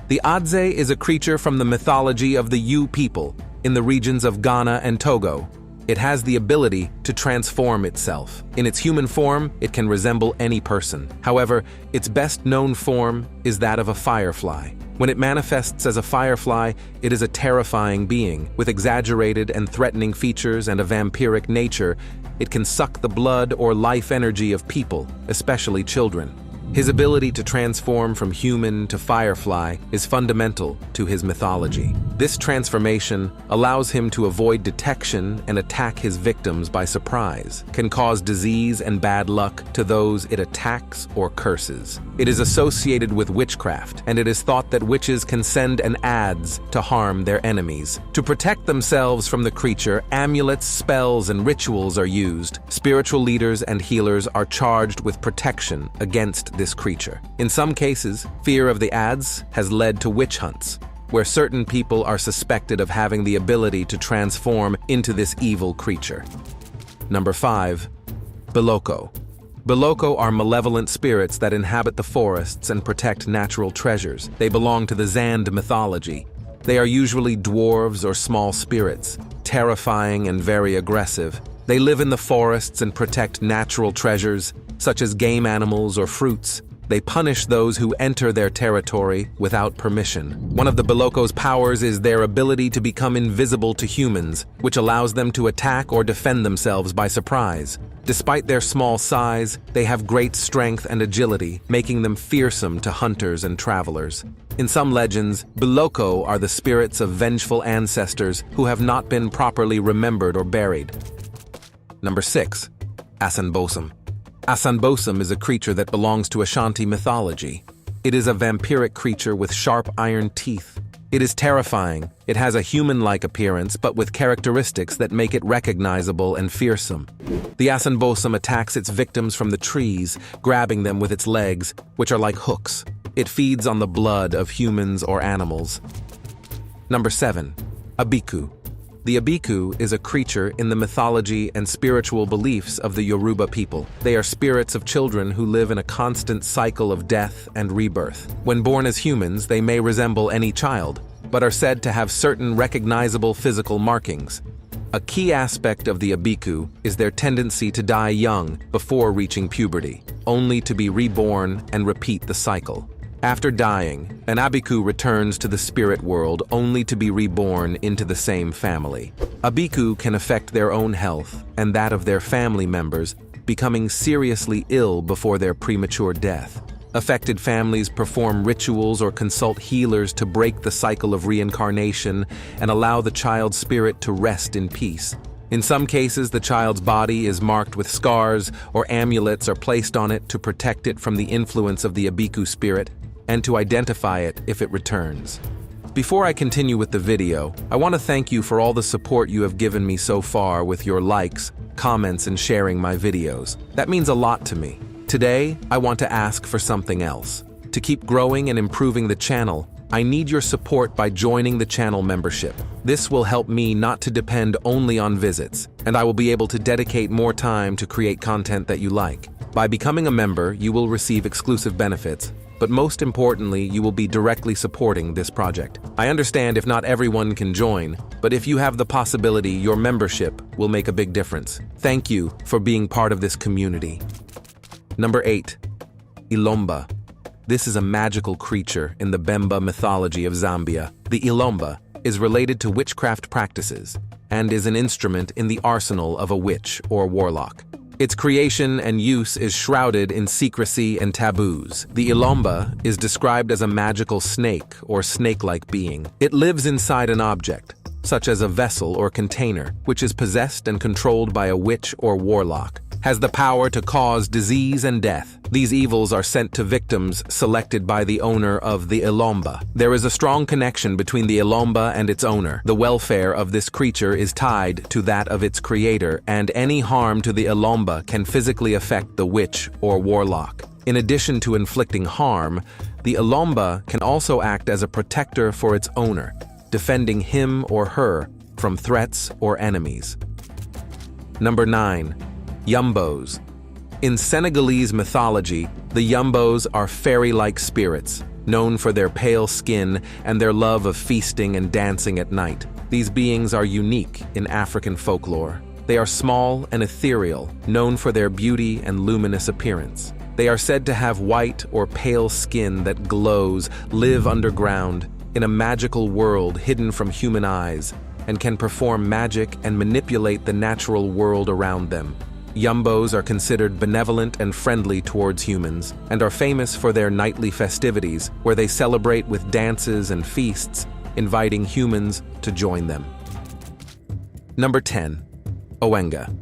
The Adze is a creature from the mythology of the Yu people in the regions of Ghana and Togo. It has the ability to transform itself. In its human form, it can resemble any person. However, its best known form is that of a firefly. When it manifests as a firefly, it is a terrifying being with exaggerated and threatening features and a vampiric nature. It can suck the blood or life energy of people, especially children. His ability to transform from human to firefly is fundamental to his mythology. This transformation allows him to avoid detection and attack his victims by surprise, can cause disease and bad luck to those it attacks or curses. It is associated with witchcraft, and it is thought that witches can send an adze to harm their enemies. To protect themselves from the creature, amulets, spells, and rituals are used. Spiritual leaders and healers are charged with protection against this creature. In some cases, fear of the adze has led to witch hunts, where certain people are suspected of having the ability to transform into this evil creature. Number 5. Biloko. Biloko are malevolent spirits that inhabit the forests and protect natural treasures. They belong to the Zand mythology. They are usually dwarves or small spirits, terrifying and very aggressive. They live in the forests and protect natural treasures, such as game animals or fruits. They punish those who enter their territory without permission. One of the Biloko's powers is their ability to become invisible to humans, which allows them to attack or defend themselves by surprise. Despite their small size, they have great strength and agility, making them fearsome to hunters and travelers. In some legends, Biloko are the spirits of vengeful ancestors who have not been properly remembered or buried. Number 6. Asanbosum. Asanbosum is a creature that belongs to Ashanti mythology. It is a vampiric creature with sharp iron teeth. It is terrifying. It has a human-like appearance, but with characteristics that make it recognizable and fearsome. The Asanbosum attacks its victims from the trees, grabbing them with its legs, which are like hooks. It feeds on the blood of humans or animals. Number 7. Abiku. The Abiku is a creature in the mythology and spiritual beliefs of the Yoruba people. They are spirits of children who live in a constant cycle of death and rebirth. When born as humans, they may resemble any child, but are said to have certain recognizable physical markings. A key aspect of the Abiku is their tendency to die young before reaching puberty, only to be reborn and repeat the cycle. After dying, an Abiku returns to the spirit world only to be reborn into the same family. Abiku can affect their own health and that of their family members, becoming seriously ill before their premature death. Affected families perform rituals or consult healers to break the cycle of reincarnation and allow the child's spirit to rest in peace. In some cases, the child's body is marked with scars or amulets are placed on it to protect it from the influence of the Abiku spirit and to identify it if it returns. Before I continue with the video, I want to thank you for all the support you have given me so far with your likes, comments, and sharing my videos. That means a lot to me. Today, I want to ask for something else. To keep growing and improving the channel, I need your support by joining the channel membership. This will help me not to depend only on visits, and I will be able to dedicate more time to create content that you like. By becoming a member, you will receive exclusive benefits, but most importantly, you will be directly supporting this project. I understand if not everyone can join, but if you have the possibility, your membership will make a big difference. Thank you for being part of this community. Number 8. Ilomba. This is a magical creature in the Bemba mythology of Zambia. The Ilomba is related to witchcraft practices and is an instrument in the arsenal of a witch or warlock. Its creation and use is shrouded in secrecy and taboos. The Ilomba is described as a magical snake or snake-like being. It lives inside an object, such as a vessel or container, which is possessed and controlled by a witch or warlock, has the power to cause disease and death. These evils are sent to victims selected by the owner of the Ilomba. There is a strong connection between the Ilomba and its owner. The welfare of this creature is tied to that of its creator, and any harm to the Ilomba can physically affect the witch or warlock. In addition to inflicting harm, the Ilomba can also act as a protector for its owner, defending him or her from threats or enemies. Number 9. Yumbos. In Senegalese mythology, the Yumbos are fairy-like spirits, known for their pale skin and their love of feasting and dancing at night. These beings are unique in African folklore. They are small and ethereal, known for their beauty and luminous appearance. They are said to have white or pale skin that glows, live underground, in a magical world hidden from human eyes, and can perform magic and manipulate the natural world around them. Yumbos are considered benevolent and friendly towards humans and are famous for their nightly festivities where they celebrate with dances and feasts, inviting humans to join them. Number 10. Owenga.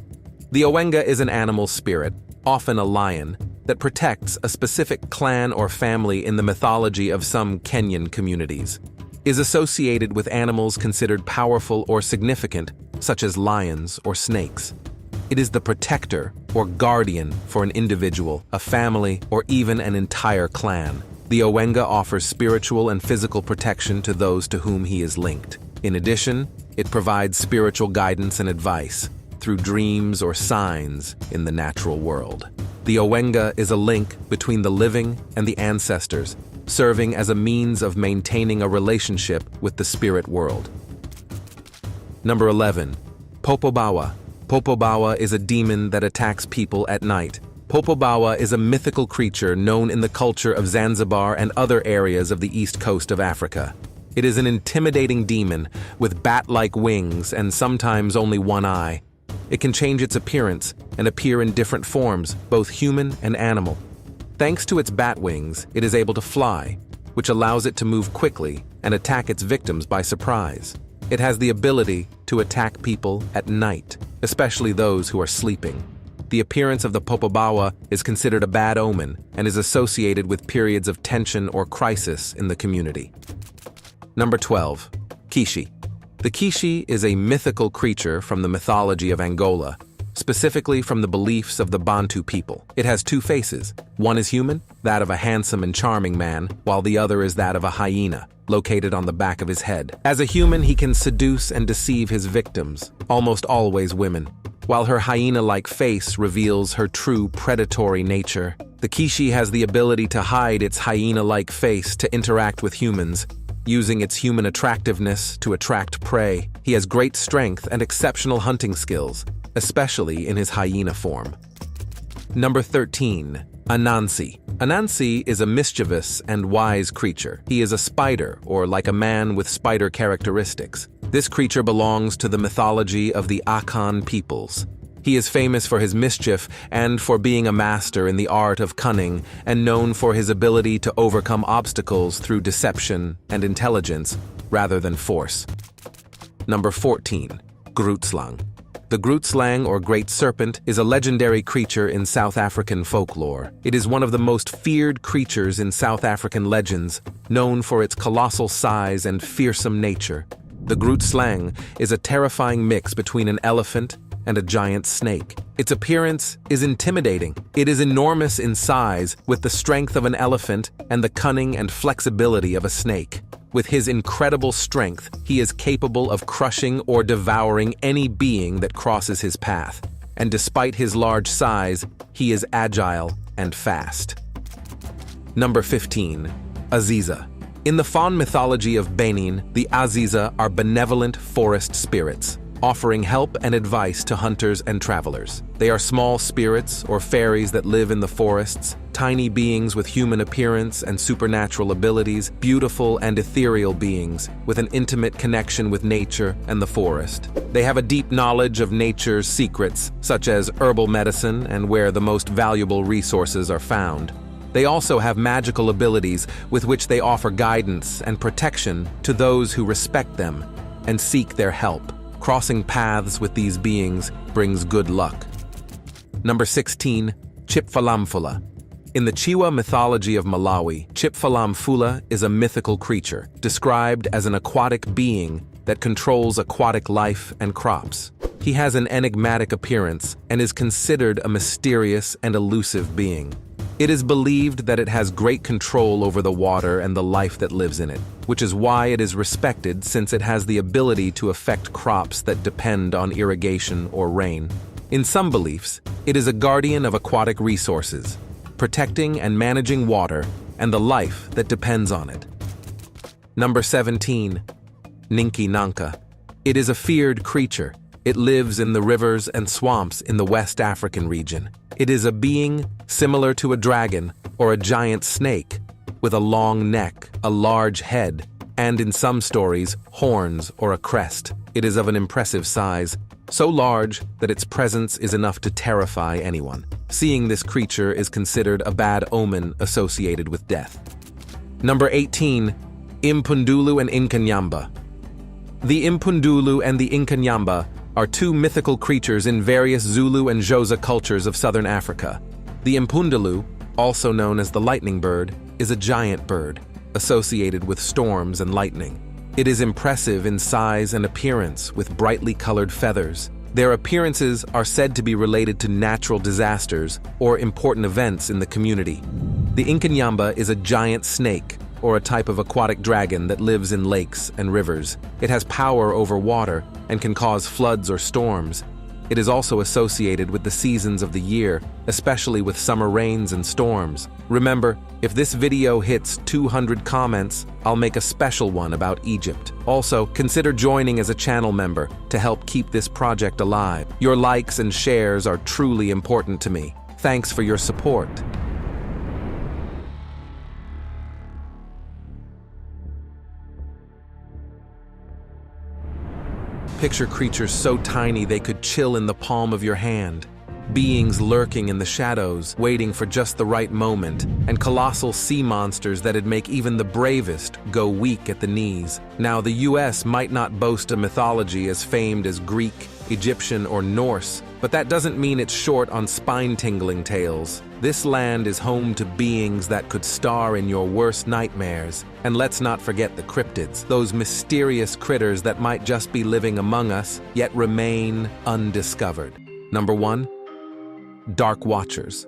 The Owenga is an animal spirit, often a lion, that protects a specific clan or family in the mythology of some Kenyan communities. Is associated with animals considered powerful or significant, such as lions or snakes. It is the protector or guardian for an individual, a family, or even an entire clan. The Owenga offers spiritual and physical protection to those to whom he is linked. In addition, it provides spiritual guidance and advice through dreams or signs in the natural world. The Owenga is a link between the living and the ancestors, serving as a means of maintaining a relationship with the spirit world. Number 11. Popobawa. Popobawa is a demon that attacks people at night. Popobawa is a mythical creature known in the culture of Zanzibar and other areas of the east coast of Africa. It is an intimidating demon with bat-like wings and sometimes only one eye. It can change its appearance and appear in different forms, both human and animal. Thanks to its bat wings, it is able to fly, which allows it to move quickly and attack its victims by surprise. It has the ability to attack people at night, especially those who are sleeping. The appearance of the Popobawa is considered a bad omen and is associated with periods of tension or crisis in the community. Number 12. Kishi. The Kishi is a mythical creature from the mythology of Angola, specifically from the beliefs of the Bantu people. It has two faces. One is human, that of a handsome and charming man, while the other is that of a hyena, located on the back of his head. As a human, he can seduce and deceive his victims, almost always women, while her hyena-like face reveals her true predatory nature. The Kishi has the ability to hide its hyena-like face to interact with humans, using its human attractiveness to attract prey. He has great strength and exceptional hunting skills, especially in his hyena form. Number 13. Anansi. Anansi is a mischievous and wise creature. He is a spider, or like a man with spider characteristics. This creature belongs to the mythology of the Akan peoples. He is famous for his mischief and for being a master in the art of cunning and known for his ability to overcome obstacles through deception and intelligence rather than force. Number 14. Grootslang. The Grootslang, or Great Serpent, is a legendary creature in South African folklore. It is one of the most feared creatures in South African legends, known for its colossal size and fearsome nature. The Grootslang is a terrifying mix between an elephant and a giant snake. Its appearance is intimidating. It is enormous in size, with the strength of an elephant and the cunning and flexibility of a snake. With his incredible strength, he is capable of crushing or devouring any being that crosses his path. And despite his large size, he is agile and fast. Number 15. Aziza. In the faun mythology of Benin, the Aziza are benevolent forest spirits, offering help and advice to hunters and travelers. They are small spirits or fairies that live in the forests, tiny beings with human appearance and supernatural abilities, beautiful and ethereal beings with an intimate connection with nature and the forest. They have a deep knowledge of nature's secrets, such as herbal medicine and where the most valuable resources are found. They also have magical abilities with which they offer guidance and protection to those who respect them and seek their help. Crossing paths with these beings brings good luck. Number 16. Chipfalamfula. In the Chiwa mythology of Malawi, Chipfalamfula is a mythical creature, described as an aquatic being that controls aquatic life and crops. He has an enigmatic appearance and is considered a mysterious and elusive being. It is believed that it has great control over the water and the life that lives in it, which is why it is respected, since it has the ability to affect crops that depend on irrigation or rain. In some beliefs, it is a guardian of aquatic resources, protecting and managing water and the life that depends on it. Number 17. Ninki Nanka. It is a feared creature. It lives in the rivers and swamps in the West African region. It is a being similar to a dragon or a giant snake, with a long neck, a large head, and in some stories, horns or a crest. It is of an impressive size, so large that its presence is enough to terrify anyone. Seeing this creature is considered a bad omen associated with death. Number 18. Impundulu and Inkanyamba. The Impundulu and the Inkanyamba are two mythical creatures in various Zulu and Xhosa cultures of southern Africa. The Impundulu, also known as the lightning bird, is a giant bird associated with storms and lightning. It is impressive in size and appearance with brightly colored feathers. Their appearances are said to be related to natural disasters or important events in the community. The Inkanyamba is a giant snake or a type of aquatic dragon that lives in lakes and rivers. It has power over water and can cause floods or storms. It is also associated with the seasons of the year, especially with summer rains and storms. Remember, if this video hits 200 comments, I'll make a special one about Egypt. Also, consider joining as a channel member to help keep this project alive. Your likes and shares are truly important to me. Thanks for your support. Picture creatures so tiny they could chill in the palm of your hand. Beings lurking in the shadows, waiting for just the right moment, and colossal sea monsters that'd make even the bravest go weak at the knees. Now, the US might not boast a mythology as famed as Greek, Egyptian, or Norse, but that doesn't mean it's short on spine-tingling tales. This land is home to beings that could star in your worst nightmares. And let's not forget the cryptids, those mysterious critters that might just be living among us, yet remain undiscovered. Number 1. Dark Watchers.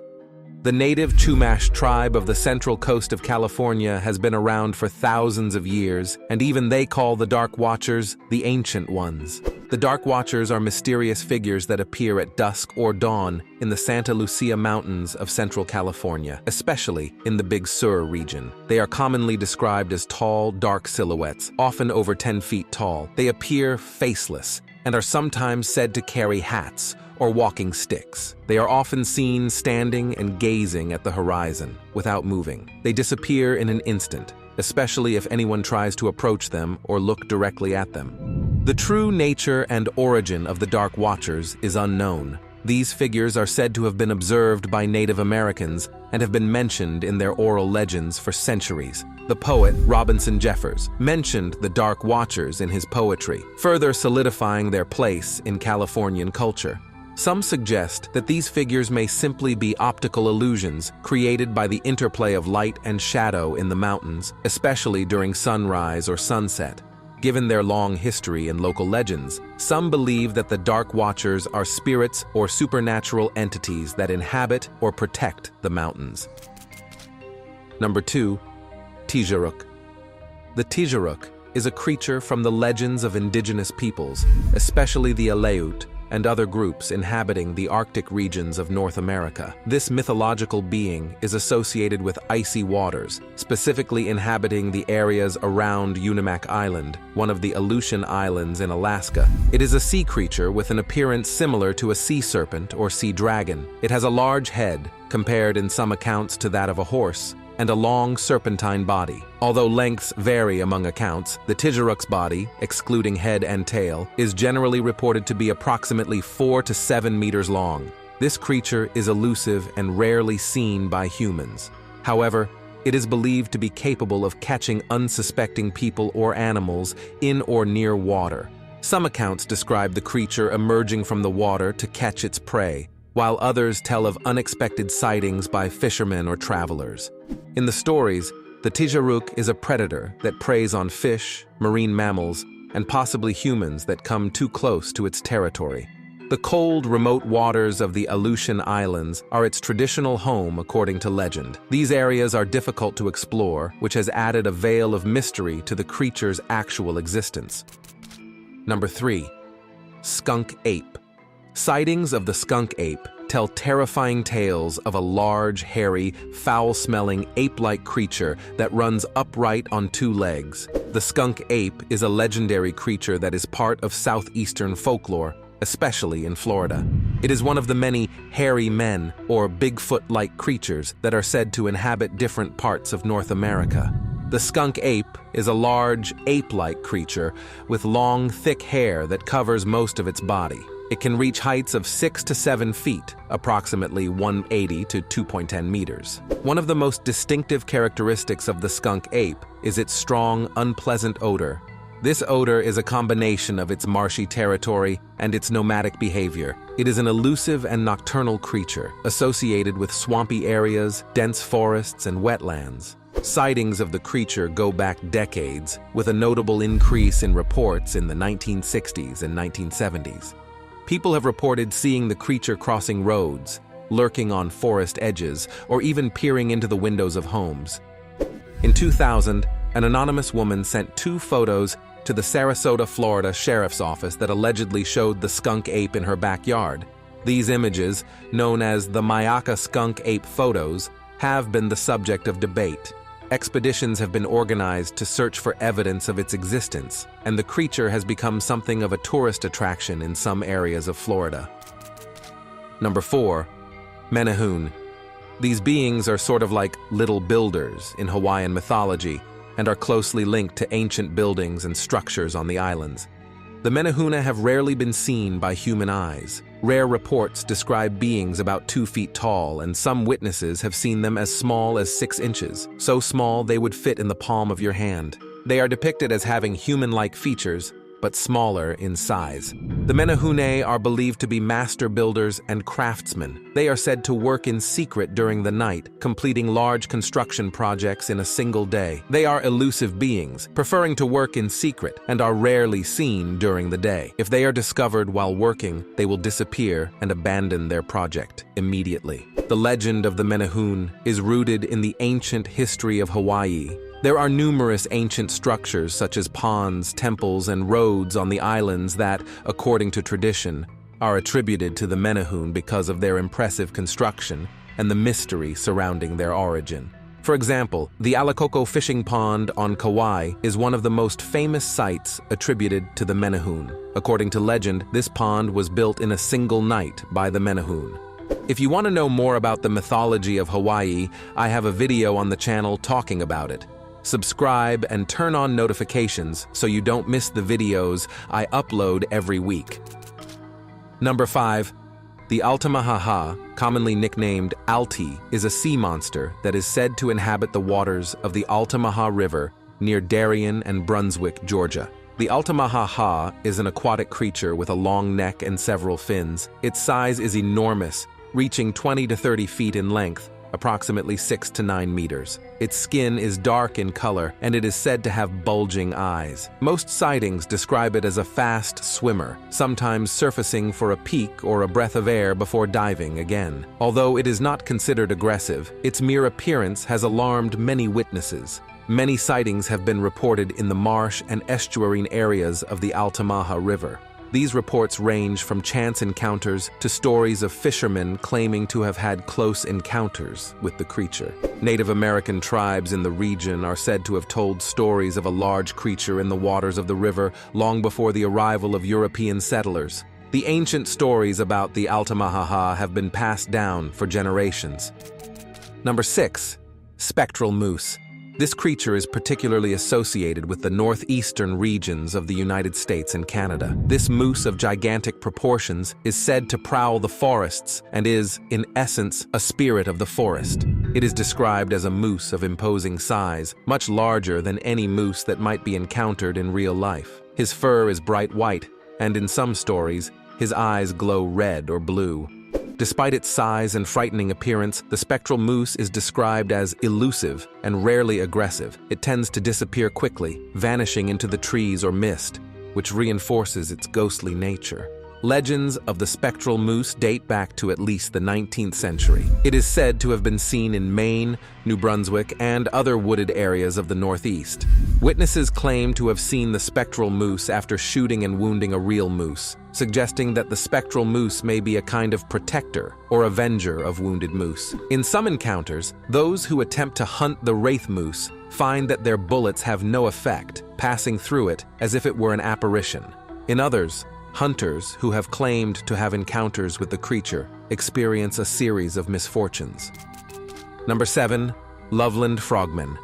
The native Chumash tribe of the central coast of California has been around for thousands of years, and even they call the Dark Watchers the Ancient Ones. The Dark Watchers are mysterious figures that appear at dusk or dawn in the Santa Lucia Mountains of central California, especially in the Big Sur region. They are commonly described as tall, dark silhouettes, often over 10 feet tall. They appear faceless and are sometimes said to carry hats or walking sticks. They are often seen standing and gazing at the horizon without moving. They disappear in an instant, especially if anyone tries to approach them or look directly at them. The true nature and origin of the Dark Watchers is unknown. These figures are said to have been observed by Native Americans and have been mentioned in their oral legends for centuries. The poet Robinson Jeffers mentioned the Dark Watchers in his poetry, further solidifying their place in Californian culture. Some suggest that these figures may simply be optical illusions created by the interplay of light and shadow in the mountains, especially during sunrise or sunset. Given their long history and local legends, some believe that the Dark Watchers are spirits or supernatural entities that inhabit or protect the mountains. Number 2. Tzitzimime. The Tzitzimime is a creature from the legends of indigenous peoples, especially the Aleut, and other groups inhabiting the Arctic regions of North America. This mythological being is associated with icy waters, specifically inhabiting the areas around Unimak Island, one of the Aleutian Islands in Alaska. It is a sea creature with an appearance similar to a sea serpent or sea dragon. It has a large head, compared in some accounts to that of a horse, and a long serpentine body. Although lengths vary among accounts, the Tzitzimime's body, excluding head and tail, is generally reported to be approximately 4 to 7 meters long. This creature is elusive and rarely seen by humans. However, it is believed to be capable of catching unsuspecting people or animals in or near water. Some accounts describe the creature emerging from the water to catch its prey, while others tell of unexpected sightings by fishermen or travelers. In the stories, the Tzitzimime is a predator that preys on fish, marine mammals, and possibly humans that come too close to its territory. The cold, remote waters of the Aleutian Islands are its traditional home according to legend. These areas are difficult to explore, which has added a veil of mystery to the creature's actual existence. Number 3. Skunk ape. Sightings of the skunk ape tell terrifying tales of a large, hairy, foul-smelling, ape-like creature that runs upright on 2 legs. The skunk ape is a legendary creature that is part of southeastern folklore, especially in Florida. It is one of the many hairy men, or Bigfoot-like creatures, that are said to inhabit different parts of North America. The skunk ape is a large, ape-like creature with long, thick hair that covers most of its body. It can reach heights of 6 to 7 feet, approximately 180 to 2.10 meters. One of the most distinctive characteristics of the skunk ape is its strong, unpleasant odor. This odor is a combination of its marshy territory and its nomadic behavior. It is an elusive and nocturnal creature, associated with swampy areas, dense forests, and wetlands. Sightings of the creature go back decades, with a notable increase in reports in the 1960s and 1970s. People have reported seeing the creature crossing roads, lurking on forest edges, or even peering into the windows of homes. In 2000, an anonymous woman sent 2 photos to the Sarasota, Florida Sheriff's Office that allegedly showed the skunk ape in her backyard. These images, known as the Myaka skunk ape photos, have been the subject of debate. Expeditions have been organized to search for evidence of its existence, and the creature has become something of a tourist attraction in some areas of Florida. Number 4. Menehune. These beings are sort of like little builders in Hawaiian mythology and are closely linked to ancient buildings and structures on the islands. The Menehune have rarely been seen by human eyes. Rare reports describe beings about 2 feet tall, and some witnesses have seen them as small as 6 inches, so small they would fit in the palm of your hand. They are depicted as having human-like features, but smaller in size. The Menehune are believed to be master builders and craftsmen. They are said to work in secret during the night, completing large construction projects in a single day. They are elusive beings, preferring to work in secret, and are rarely seen during the day. If they are discovered while working, they will disappear and abandon their project immediately. The legend of the Menehune is rooted in the ancient history of Hawaii. There are numerous ancient structures such as ponds, temples, and roads on the islands that, according to tradition, are attributed to the Menehune because of their impressive construction and the mystery surrounding their origin. For example, the Alakoko fishing pond on Kauai is one of the most famous sites attributed to the Menehune. According to legend, this pond was built in a single night by the Menehune. If you want to know more about the mythology of Hawaii, I have a video on the channel talking about it. Subscribe and turn on notifications so you don't miss the videos I upload every week. Number 5. The Altamaha, commonly nicknamed Alti, is a sea monster that is said to inhabit the waters of the Altamaha River near Darien and Brunswick, Georgia. The Altamaha is an aquatic creature with a long neck and several fins. Its size is enormous, reaching 20 to 30 feet in length, approximately 6 to 9 meters. Its skin is dark in color, and it is said to have bulging eyes. Most sightings describe it as a fast swimmer, sometimes surfacing for a peek or a breath of air before diving again. Although it is not considered aggressive, its mere appearance has alarmed many witnesses. Many sightings have been reported in the marsh and estuarine areas of the Altamaha River. These reports range from chance encounters to stories of fishermen claiming to have had close encounters with the creature. Native American tribes in the region are said to have told stories of a large creature in the waters of the river long before the arrival of European settlers. The ancient stories about the Altamaha have been passed down for generations. Number 6. Spectral moose. This creature is particularly associated with the northeastern regions of the United States and Canada. This moose of gigantic proportions is said to prowl the forests and is, in essence, a spirit of the forest. It is described as a moose of imposing size, much larger than any moose that might be encountered in real life. His fur is bright white, and in some stories, his eyes glow red or blue. Despite its size and frightening appearance, the spectral moose is described as elusive and rarely aggressive. It tends to disappear quickly, vanishing into the trees or mist, which reinforces its ghostly nature. Legends of the spectral moose date back to at least the 19th century. It is said to have been seen in Maine, New Brunswick, and other wooded areas of the Northeast. Witnesses claim to have seen the spectral moose after shooting and wounding a real moose, suggesting that the spectral moose may be a kind of protector or avenger of wounded moose. In some encounters, those who attempt to hunt the wraith moose find that their bullets have no effect, passing through it as if it were an apparition. In others, hunters who have claimed to have encounters with the creature experience a series of misfortunes. Number 7. Loveland frogmen.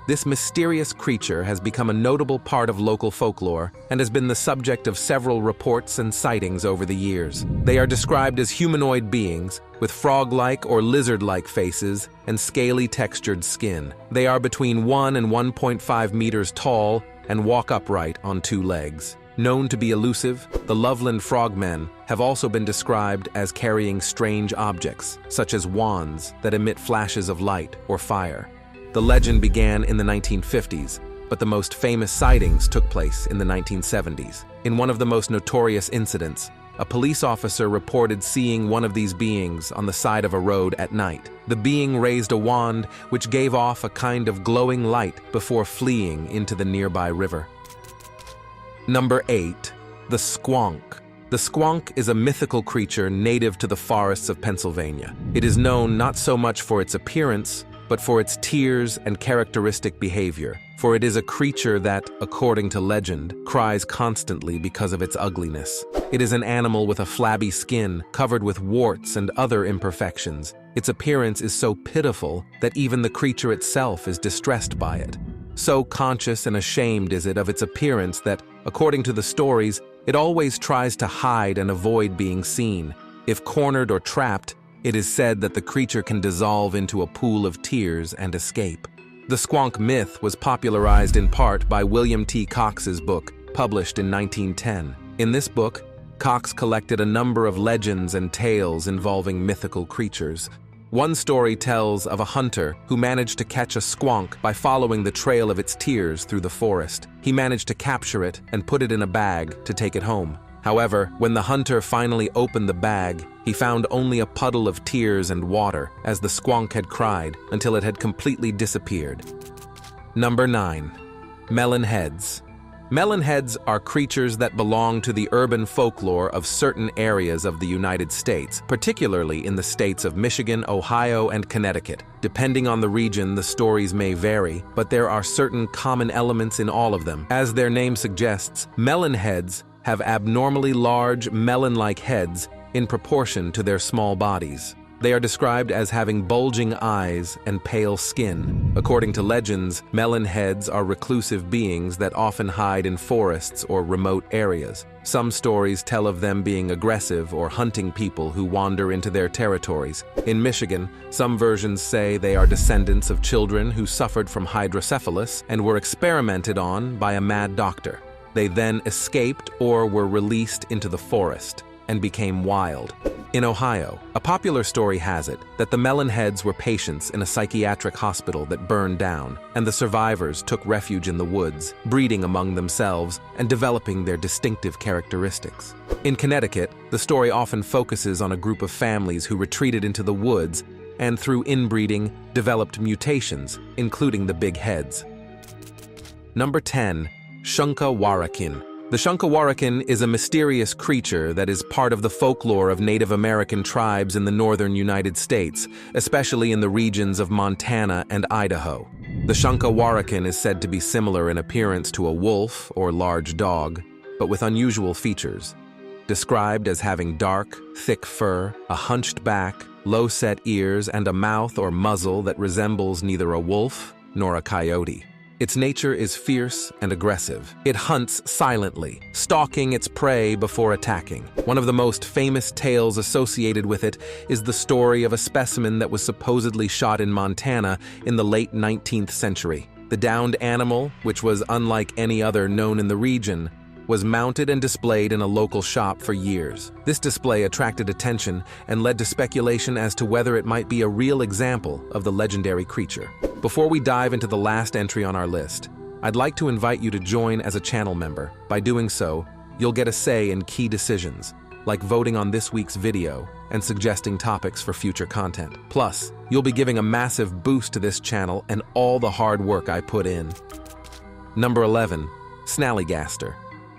This mysterious creature has become a notable part of local folklore and has been the subject of several reports and sightings over the years. They are described as humanoid beings with frog-like or lizard-like faces and scaly textured skin. They are between 1 and 1.5 meters tall and walk upright on 2 legs. Known to be elusive, the Loveland frogmen have also been described as carrying strange objects, such as wands that emit flashes of light or fire. The legend began in the 1950s, but the most famous sightings took place in the 1970s. In one of the most notorious incidents, a police officer reported seeing one of these beings on the side of a road at night. The being raised a wand which gave off a kind of glowing light before fleeing into the nearby river. Number 8. The squonk. The squonk is a mythical creature native to the forests of Pennsylvania. It is known not so much for its appearance, but for its tears and characteristic behavior, for it is a creature that, according to legend, cries constantly because of its ugliness. It is an animal with a flabby skin, covered with warts and other imperfections. Its appearance is so pitiful that even the creature itself is distressed by it. So conscious and ashamed is it of its appearance that, according to the stories, it always tries to hide and avoid being seen. If cornered or trapped, it is said that the creature can dissolve into a pool of tears and escape. The squonk myth was popularized in part by William T. Cox's book, published in 1910. In this book, Cox collected a number of legends and tales involving mythical creatures. One story tells of a hunter who managed to catch a squonk by following the trail of its tears through the forest. He managed to capture it and put it in a bag to take it home. However, when the hunter finally opened the bag, he found only a puddle of tears and water, as the squonk had cried until it had completely disappeared. Number 9. Melon heads. Melon heads are creatures that belong to the urban folklore of certain areas of the United States, particularly in the states of Michigan, Ohio, and Connecticut. Depending on the region, the stories may vary, but there are certain common elements in all of them. As their name suggests, melon heads have abnormally large melon-like heads in proportion to their small bodies. They are described as having bulging eyes and pale skin. According to legends, melon heads are reclusive beings that often hide in forests or remote areas. Some stories tell of them being aggressive or hunting people who wander into their territories. In Michigan, some versions say they are descendants of children who suffered from hydrocephalus and were experimented on by a mad doctor. They then escaped or were released into the forest and became wild. In Ohio, a popular story has it that the melon heads were patients in a psychiatric hospital that burned down, and the survivors took refuge in the woods, breeding among themselves and developing their distinctive characteristics. In Connecticut, the story often focuses on a group of families who retreated into the woods and, through inbreeding, developed mutations, including the big heads. Number 10. Shunka-warakin. The Shunka-warakin is a mysterious creature that is part of the folklore of Native American tribes in the northern United States, especially in the regions of Montana and Idaho. The Shunka-warakin is said to be similar in appearance to a wolf or large dog, but with unusual features. Described as having dark, thick fur, a hunched back, low-set ears, and a mouth or muzzle that resembles neither a wolf nor a coyote. Its nature is fierce and aggressive. It hunts silently, stalking its prey before attacking. One of the most famous tales associated with it is the story of a specimen that was supposedly shot in Montana in the late 19th century. The downed animal, which was unlike any other known in the region, was mounted and displayed in a local shop for years. This display attracted attention and led to speculation as to whether it might be a real example of the legendary creature. Before we dive into the last entry on our list, I'd like to invite you to join as a channel member. By doing so, you'll get a say in key decisions, like voting on this week's video and suggesting topics for future content. Plus, you'll be giving a massive boost to this channel and all the hard work I put in. Number 11. Snallygaster.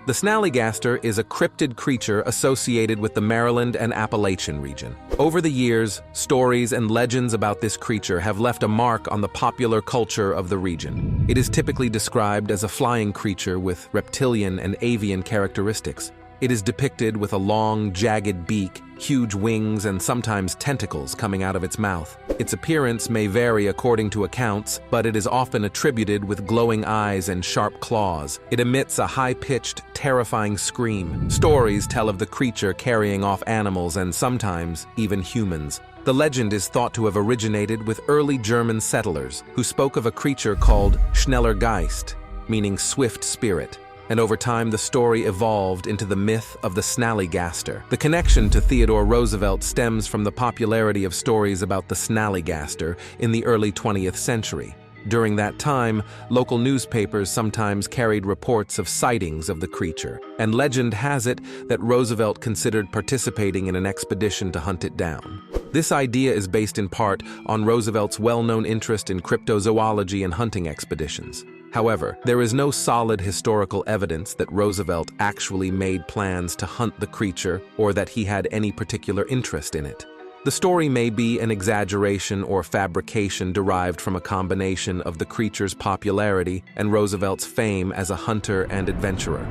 The snallygaster is a cryptid creature associated with the Maryland and Appalachian region. Over the years, stories and legends about this creature have left a mark on the popular culture of the region. It is typically described as a flying creature with reptilian and avian characteristics. It is depicted with a long, jagged beak, huge wings, and sometimes tentacles coming out of its mouth. Its appearance may vary according to accounts, but it is often attributed with glowing eyes and sharp claws. It emits a high-pitched, terrifying scream. Stories tell of the creature carrying off animals and sometimes even humans. The legend is thought to have originated with early German settlers who spoke of a creature called schneller Geist, meaning swift spirit. And over time the story evolved into the myth of the snallygaster. The connection to Theodore Roosevelt stems from the popularity of stories about the snallygaster in the early 20th century. During that time, local newspapers sometimes carried reports of sightings of the creature, and legend has it that Roosevelt considered participating in an expedition to hunt it down. This idea is based in part on Roosevelt's well-known interest in cryptozoology and hunting expeditions. However, there is no solid historical evidence that Roosevelt actually made plans to hunt the creature or that he had any particular interest in it. The story may be an exaggeration or fabrication derived from a combination of the creature's popularity and Roosevelt's fame as a hunter and adventurer.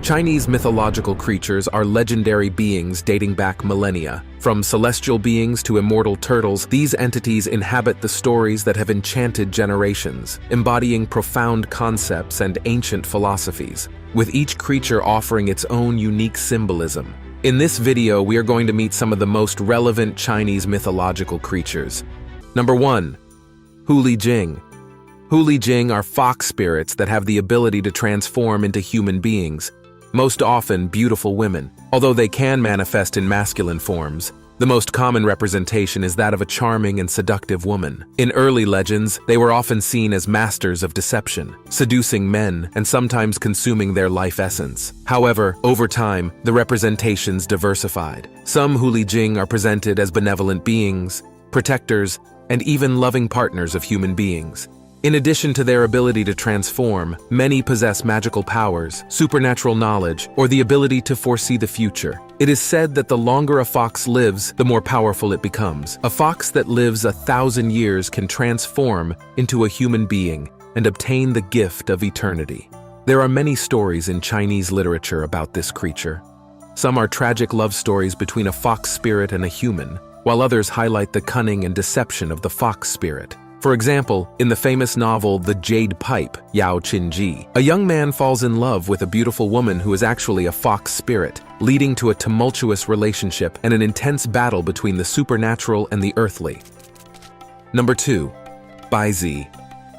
Chinese mythological creatures are legendary beings dating back millennia. From celestial beings to immortal turtles, these entities inhabit the stories that have enchanted generations, embodying profound concepts and ancient philosophies, with each creature offering its own unique symbolism. In this video, we are going to meet some of the most relevant Chinese mythological creatures. Number 1. Huli Jing. Huli Jing are fox spirits that have the ability to transform into human beings, most often beautiful women. Although they can manifest in masculine forms, the most common representation is that of a charming and seductive woman. In early legends, they were often seen as masters of deception, seducing men and sometimes consuming their life essence. However, over time, the representations diversified. Some Huli Jing are presented as benevolent beings, protectors, and even loving partners of human beings. In addition to their ability to transform, many possess magical powers, supernatural knowledge, or the ability to foresee the future. It is said that the longer a fox lives, the more powerful it becomes. A fox that lives 1,000 years can transform into a human being and obtain the gift of eternity. There are many stories in Chinese literature about this creature. Some are tragic love stories between a fox spirit and a human, while others highlight the cunning and deception of the fox spirit. For example, in the famous novel The Jade Pipe, Yao Qinji, a young man falls in love with a beautiful woman who is actually a fox spirit, leading to a tumultuous relationship and an intense battle between the supernatural and the earthly. Number 2. Baizi.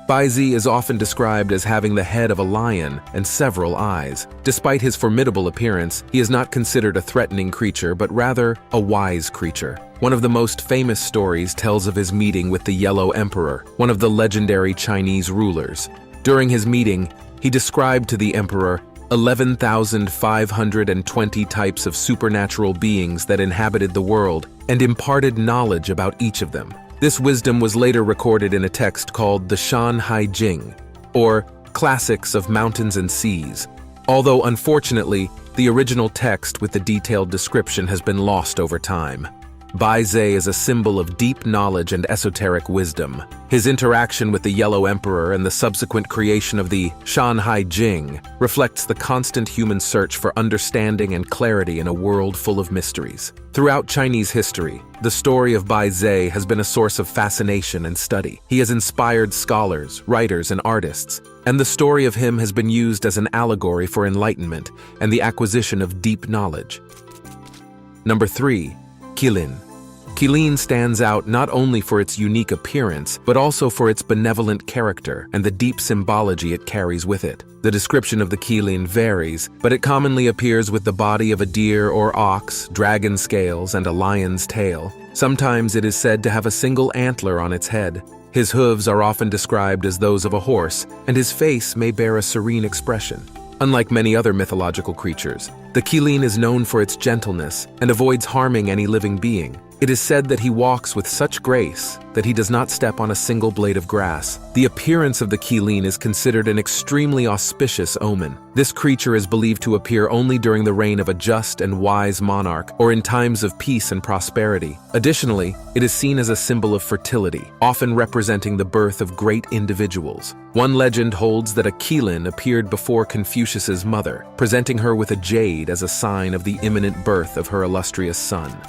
Baizi is often described as having the head of a lion and several eyes. Despite his formidable appearance, he is not considered a threatening creature, but rather a wise creature. One of the most famous stories tells of his meeting with the Yellow Emperor, one of the legendary Chinese rulers. During his meeting, he described to the emperor 11,520 types of supernatural beings that inhabited the world and imparted knowledge about each of them. This wisdom was later recorded in a text called the Shan Hai Jing, or Classics of Mountains and Seas. Although unfortunately, the original text with the detailed description has been lost over time. Baizi is a symbol of deep knowledge and esoteric wisdom. His interaction with the Yellow Emperor and the subsequent creation of the Shan Hai Jing reflects the constant human search for understanding and clarity in a world full of mysteries. Throughout Chinese history, the story of Baizi has been a source of fascination and study. He has inspired scholars, writers, and artists, and the story of him has been used as an allegory for enlightenment and the acquisition of deep knowledge. Number 3. Qilin. Qilin stands out not only for its unique appearance, but also for its benevolent character and the deep symbology it carries with it. The description of the Qilin varies, but it commonly appears with the body of a deer or ox, dragon scales, and a lion's tail. Sometimes it is said to have a single antler on its head. His hooves are often described as those of a horse, and his face may bear a serene expression. Unlike many other mythological creatures, the Qilin is known for its gentleness and avoids harming any living being. It is said that he walks with such grace that he does not step on a single blade of grass. The appearance of the qilin is considered an extremely auspicious omen. This creature is believed to appear only during the reign of a just and wise monarch or in times of peace and prosperity. Additionally, it is seen as a symbol of fertility, often representing the birth of great individuals. One legend holds that a qilin appeared before Confucius's mother, presenting her with a jade as a sign of the imminent birth of her illustrious son.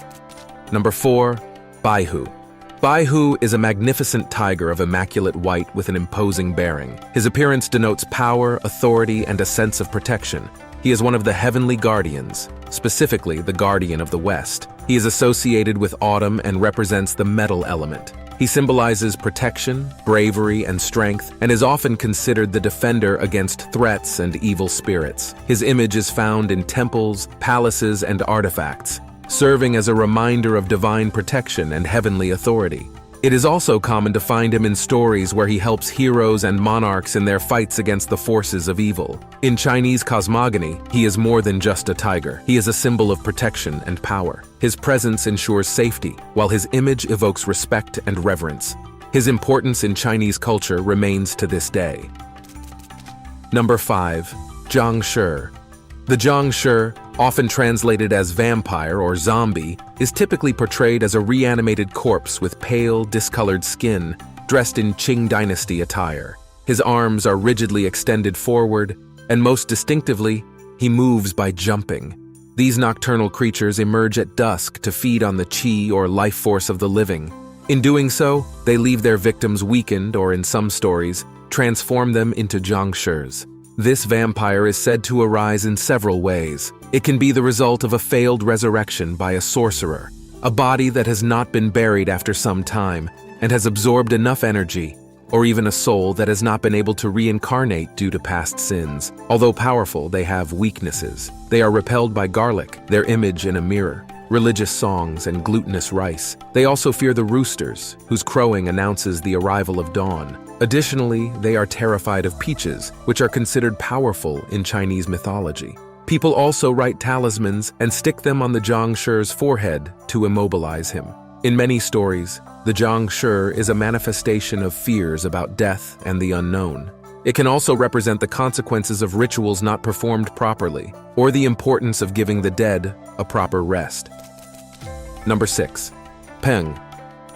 Number 4. Baihu. Baihu is a magnificent tiger of immaculate white with an imposing bearing. His appearance denotes power, authority, and a sense of protection. He is one of the heavenly guardians, specifically the guardian of the West. He is associated with autumn and represents the metal element. He symbolizes protection, bravery, and strength, and is often considered the defender against threats and evil spirits. His image is found in temples, palaces, and artifacts, serving as a reminder of divine protection and heavenly authority. It is also common to find him in stories where he helps heroes and monarchs in their fights against the forces of evil. In Chinese cosmogony, he is more than just a tiger. He is a symbol of protection and power. His presence ensures safety, while his image evokes respect and reverence. His importance in Chinese culture remains to this day. Number 5. Jiangshi. The jiangshi, often translated as vampire or zombie, is typically portrayed as a reanimated corpse with pale, discolored skin, dressed in Qing dynasty attire. His arms are rigidly extended forward, and most distinctively, he moves by jumping. These nocturnal creatures emerge at dusk to feed on the qi or life force of the living. In doing so, they leave their victims weakened or, in some stories, transform them into jiangshis. This vampire is said to arise in several ways. It can be the result of a failed resurrection by a sorcerer, a body that has not been buried after some time and has absorbed enough energy, or even a soul that has not been able to reincarnate due to past sins. Although powerful, they have weaknesses. They are repelled by garlic, their image in a mirror, religious songs, and glutinous rice. They also fear the roosters, whose crowing announces the arrival of dawn. Additionally, they are terrified of peaches, which are considered powerful in Chinese mythology. People also write talismans and stick them on the jiangshi's forehead to immobilize him. In many stories, the jiangshi is a manifestation of fears about death and the unknown. It can also represent the consequences of rituals not performed properly, or the importance of giving the dead a proper rest. Number 6. Peng.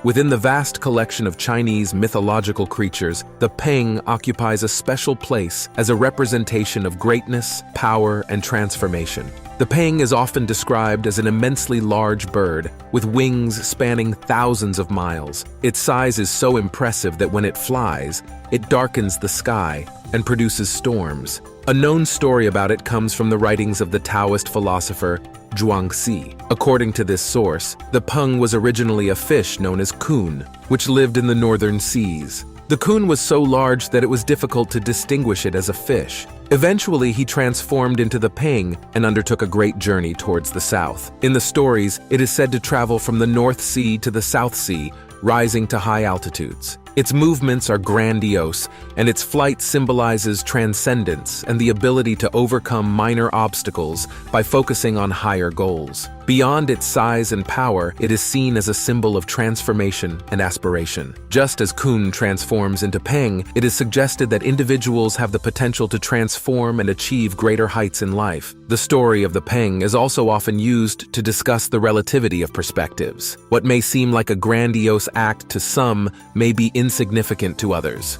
Within the vast collection of Chinese mythological creatures, the Peng occupies a special place as a representation of greatness, power, and transformation. The Peng is often described as an immensely large bird, with wings spanning thousands of miles. Its size is so impressive that when it flies, it darkens the sky and produces storms. A known story about it comes from the writings of the Taoist philosopher Zhuangzi. According to this source, the Peng was originally a fish known as kun, which lived in the northern seas. The kun was so large that it was difficult to distinguish it as a fish. Eventually, he transformed into the Peng and undertook a great journey towards the south. In the stories, it is said to travel from the North Sea to the South Sea, rising to high altitudes. Its movements are grandiose, and its flight symbolizes transcendence and the ability to overcome minor obstacles by focusing on higher goals. Beyond its size and power, it is seen as a symbol of transformation and aspiration. Just as kun transforms into Peng, it is suggested that individuals have the potential to transform and achieve greater heights in life. The story of the Peng is also often used to discuss the relativity of perspectives. What may seem like a grandiose act to some may be insignificant to others.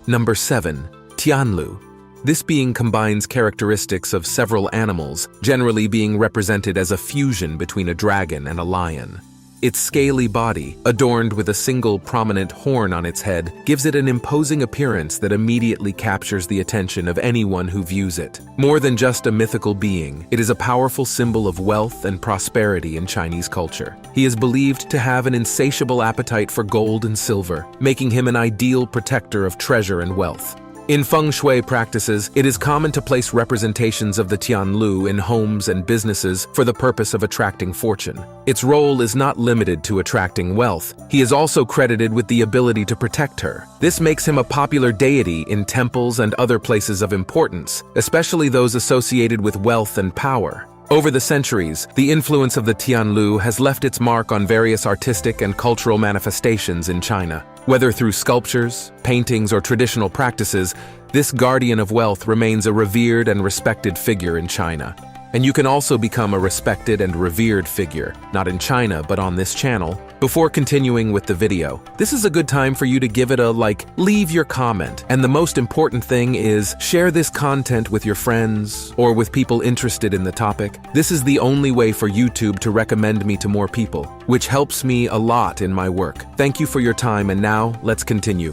Number 7. Tianlu. This being combines characteristics of several animals, generally being represented as a fusion between a dragon and a lion. Its scaly body, adorned with a single prominent horn on its head, gives it an imposing appearance that immediately captures the attention of anyone who views it. More than just a mythical being, it is a powerful symbol of wealth and prosperity in Chinese culture. He is believed to have an insatiable appetite for gold and silver, making him an ideal protector of treasure and wealth. In feng shui practices, it is common to place representations of the Tianlu in homes and businesses for the purpose of attracting fortune. Its role is not limited to attracting wealth. He is also credited with the ability to protect her. This makes him a popular deity in temples and other places of importance, especially those associated with wealth and power. Over the centuries, the influence of the Tianlu has left its mark on various artistic and cultural manifestations in China. Whether through sculptures, paintings, or traditional practices, this guardian of wealth remains a revered and respected figure in China. And you can also become a respected and revered figure, not in China, but on this channel. Before continuing with the video, this is a good time for you to give it a like, leave your comment, and the most important thing is share this content with your friends or with people interested in the topic. This is the only way for YouTube to recommend me to more people, which helps me a lot in my work. Thank you for your time, and now let's continue.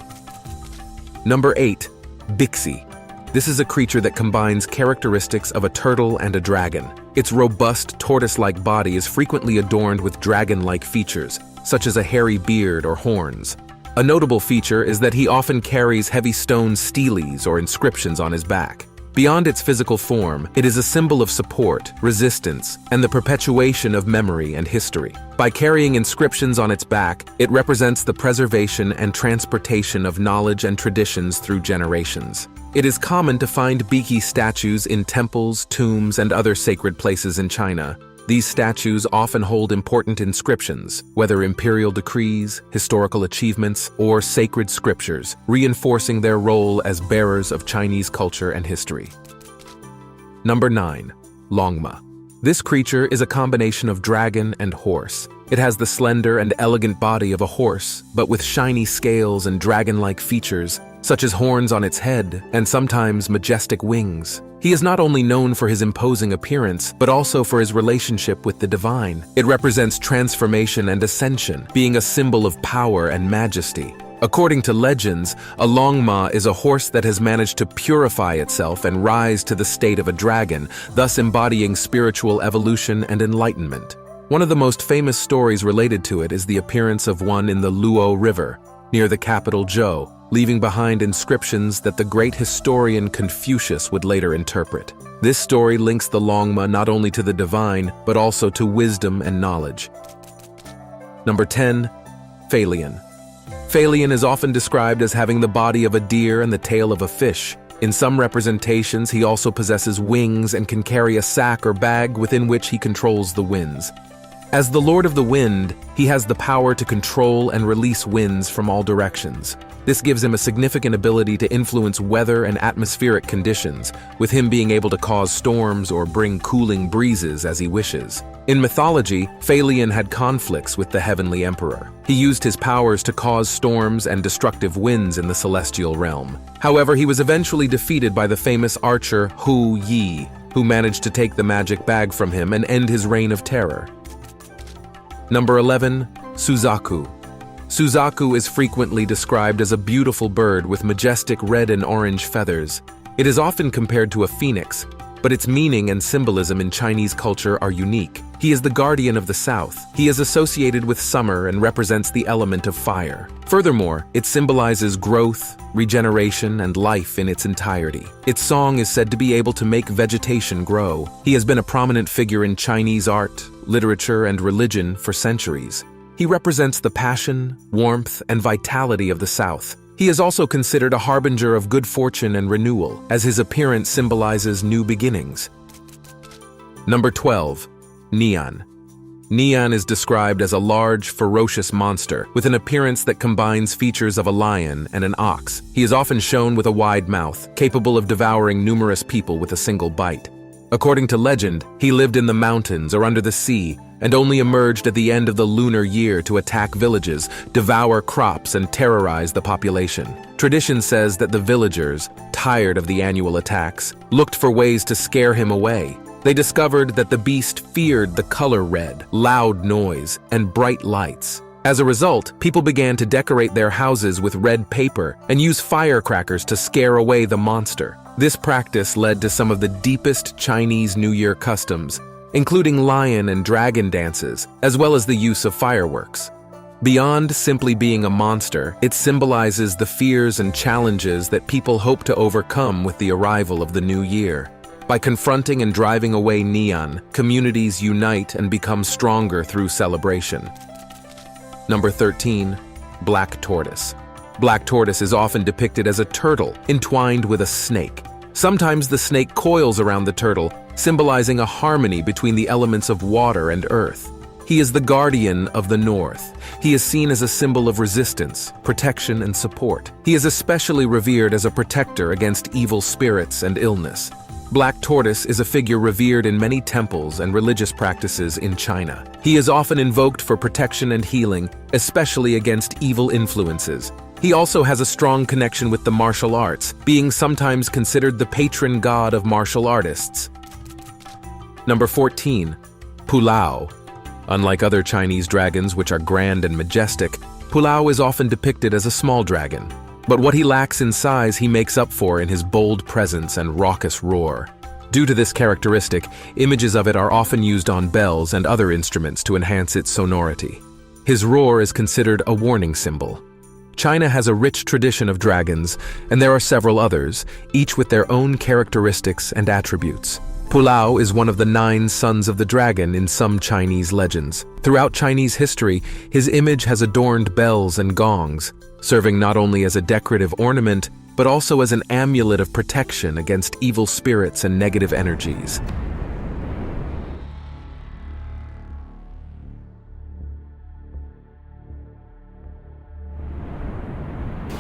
Number 8. Bixi. This is a creature that combines characteristics of a turtle and a dragon. Its robust, tortoise-like body is frequently adorned with dragon-like features, such as a hairy beard or horns. A notable feature is that he often carries heavy stone steles or inscriptions on his back. Beyond its physical form, it is a symbol of support, resistance, and the perpetuation of memory and history. By carrying inscriptions on its back, it represents the preservation and transportation of knowledge and traditions through generations. It is common to find Bixi statues in temples, tombs, and other sacred places in China. These statues often hold important inscriptions, whether imperial decrees, historical achievements, or sacred scriptures, reinforcing their role as bearers of Chinese culture and history. Number 9. Longma. This creature is a combination of dragon and horse. It has the slender and elegant body of a horse, but with shiny scales and dragon-like features, such as horns on its head and sometimes majestic wings. He is not only known for his imposing appearance, but also for his relationship with the divine. It represents transformation and ascension, being a symbol of power and majesty. According to legends, a longma is a horse that has managed to purify itself and rise to the state of a dragon, thus embodying spiritual evolution and enlightenment. One of the most famous stories related to it is the appearance of one in the Luo River, near the capital Zhou, leaving behind inscriptions that the great historian Confucius would later interpret. This story links the longma not only to the divine, but also to wisdom and knowledge. Number 10. Phalian. Phalian is often described as having the body of a deer and the tail of a fish. In some representations, he also possesses wings and can carry a sack or bag within which he controls the winds. As the Lord of the Wind, he has the power to control and release winds from all directions. This gives him a significant ability to influence weather and atmospheric conditions, with him being able to cause storms or bring cooling breezes as he wishes. In mythology, Phalian had conflicts with the Heavenly Emperor. He used his powers to cause storms and destructive winds in the celestial realm. However, he was eventually defeated by the famous archer Hu Yi, who managed to take the magic bag from him and end his reign of terror. Number 11. Suzaku. Suzaku is frequently described as a beautiful bird with majestic red and orange feathers. It is often compared to a phoenix, but its meaning and symbolism in Chinese culture are unique. He is the guardian of the south. He is associated with summer and represents the element of fire. Furthermore, it symbolizes growth, regeneration, and life in its entirety. Its song is said to be able to make vegetation grow. He has been a prominent figure in Chinese art, literature, and religion for centuries. He represents the passion, warmth, and vitality of the South. He is also considered a harbinger of good fortune and renewal, as his appearance symbolizes new beginnings. Number 12. Neon. Neon is described as a large, ferocious monster with an appearance that combines features of a lion and an ox. He is often shown with a wide mouth, capable of devouring numerous people with a single bite. According to legend, he lived in the mountains or under the sea, and only emerged at the end of the lunar year to attack villages, devour crops, and terrorize the population. Tradition says that the villagers, tired of the annual attacks, looked for ways to scare him away. They discovered that the beast feared the color red, loud noise, and bright lights. As a result, people began to decorate their houses with red paper and use firecrackers to scare away the monster. This practice led to some of the deepest Chinese New Year customs, including lion and dragon dances, as well as the use of fireworks. Beyond simply being a monster, it symbolizes the fears and challenges that people hope to overcome with the arrival of the new year. By confronting and driving away Neon, communities unite and become stronger through celebration. Number 13. Black Tortoise. Black Tortoise is often depicted as a turtle entwined with a snake. Sometimes the snake coils around the turtle, symbolizing a harmony between the elements of water and earth. He is the guardian of the north. He is seen as a symbol of resistance, protection, and support. He is especially revered as a protector against evil spirits and illness. Black Tortoise is a figure revered in many temples and religious practices in China. He is often invoked for protection and healing, especially against evil influences. He also has a strong connection with the martial arts, being sometimes considered the patron god of martial artists. Number 14. Pulao. Unlike other Chinese dragons, which are grand and majestic, Pulao is often depicted as a small dragon. But what he lacks in size he makes up for in his bold presence and raucous roar. Due to this characteristic, images of it are often used on bells and other instruments to enhance its sonority. His roar is considered a warning symbol. China has a rich tradition of dragons, and there are several others, each with their own characteristics and attributes. Pulao is one of the 9 sons of the dragon in some Chinese legends. Throughout Chinese history, his image has adorned bells and gongs, serving not only as a decorative ornament, but also as an amulet of protection against evil spirits and negative energies.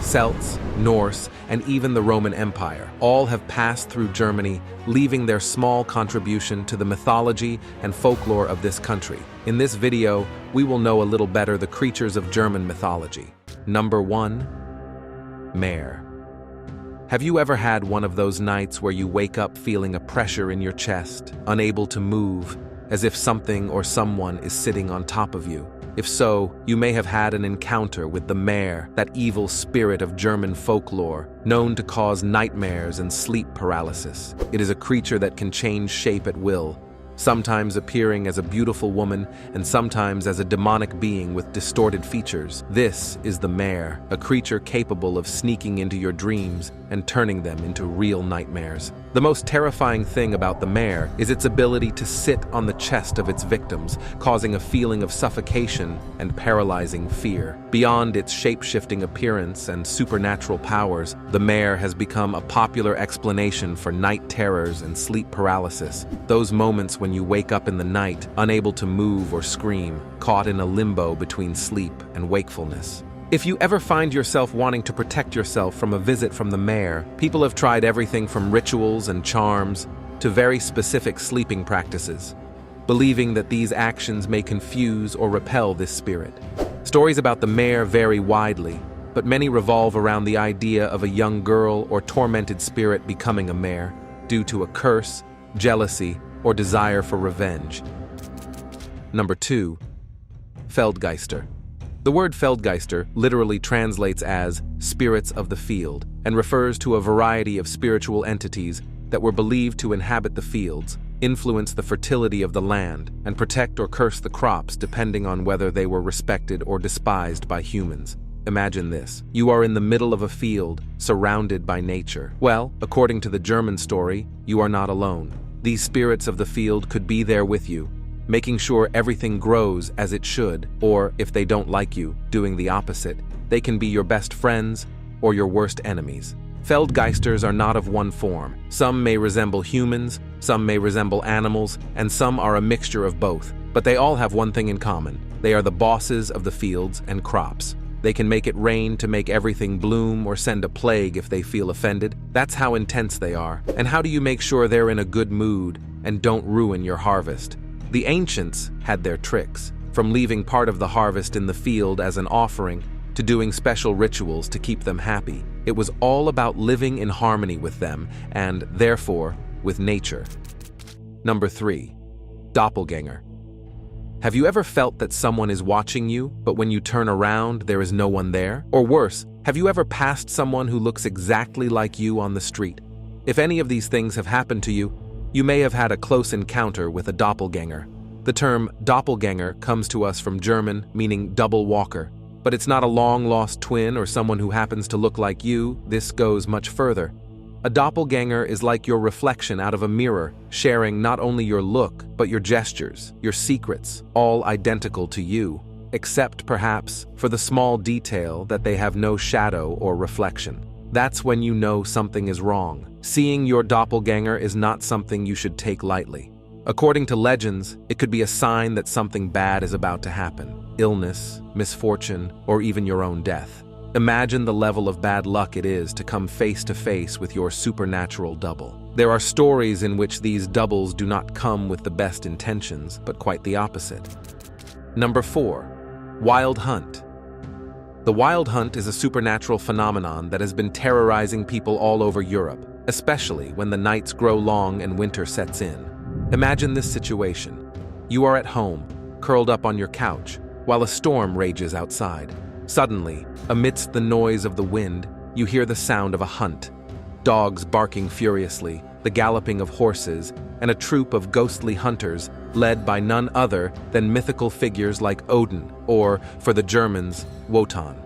Celts, Norse, and even the Roman Empire all have passed through Germany, leaving their small contribution to the mythology and folklore of this country. In this video, we will know a little better the creatures of German mythology. Number 1. Mare. Have you ever had one of those nights where you wake up feeling a pressure in your chest, unable to move, as if something or someone is sitting on top of you? If so, you may have had an encounter with the mare, that evil spirit of German folklore, known to cause nightmares and sleep paralysis. It is a creature that can change shape at will, sometimes appearing as a beautiful woman and sometimes as a demonic being with distorted features. This is the mare, a creature capable of sneaking into your dreams and turning them into real nightmares. The most terrifying thing about the mare is its ability to sit on the chest of its victims, causing a feeling of suffocation and paralyzing fear. Beyond its shape-shifting appearance and supernatural powers, the mare has become a popular explanation for night terrors and sleep paralysis. Those moments when you wake up in the night, unable to move or scream, caught in a limbo between sleep and wakefulness. If you ever find yourself wanting to protect yourself from a visit from the mare, people have tried everything from rituals and charms to very specific sleeping practices, believing that these actions may confuse or repel this spirit. Stories about the mare vary widely, but many revolve around the idea of a young girl or tormented spirit becoming a mare due to a curse, jealousy, or desire for revenge. Number 2. Feldgeister. The word Feldgeister literally translates as spirits of the field and refers to a variety of spiritual entities that were believed to inhabit the fields, influence the fertility of the land, and protect or curse the crops depending on whether they were respected or despised by humans. Imagine this. You are in the middle of a field, surrounded by nature. Well, according to the German story, you are not alone. These spirits of the field could be there with you, making sure everything grows as it should, or if they don't like you, doing the opposite. They can be your best friends or your worst enemies. Feldgeisters are not of one form. Some may resemble humans, some may resemble animals, and some are a mixture of both. But they all have one thing in common. They are the bosses of the fields and crops. They can make it rain to make everything bloom or send a plague if they feel offended. That's how intense they are. And how do you make sure they're in a good mood and don't ruin your harvest? The ancients had their tricks, from leaving part of the harvest in the field as an offering to doing special rituals to keep them happy. It was all about living in harmony with them and, therefore, with nature. Number 3. Doppelganger. Have you ever felt that someone is watching you, but when you turn around, there is no one there? Or worse, have you ever passed someone who looks exactly like you on the street? If any of these things have happened to you, you may have had a close encounter with a doppelganger. The term doppelganger comes to us from German, meaning double walker. But it's not a long-lost twin or someone who happens to look like you. This goes much further. A doppelganger is like your reflection out of a mirror, sharing not only your look, but your gestures, your secrets, all identical to you, except perhaps for the small detail that they have no shadow or reflection. That's when you know something is wrong. Seeing your doppelganger is not something you should take lightly. According to legends, it could be a sign that something bad is about to happen: illness, misfortune, or even your own death. Imagine the level of bad luck it is to come face to face with your supernatural double. There are stories in which these doubles do not come with the best intentions, but quite the opposite. Number 4. Wild hunt. The wild hunt is a supernatural phenomenon that has been terrorizing people all over Europe, especially when the nights grow long and winter sets in. Imagine this situation. You are at home, curled up on your couch, while a storm rages outside. Suddenly, amidst the noise of the wind, you hear the sound of a hunt. Dogs barking furiously, the galloping of horses, and a troop of ghostly hunters led by none other than mythical figures like Odin, or, for the Germans, Wotan.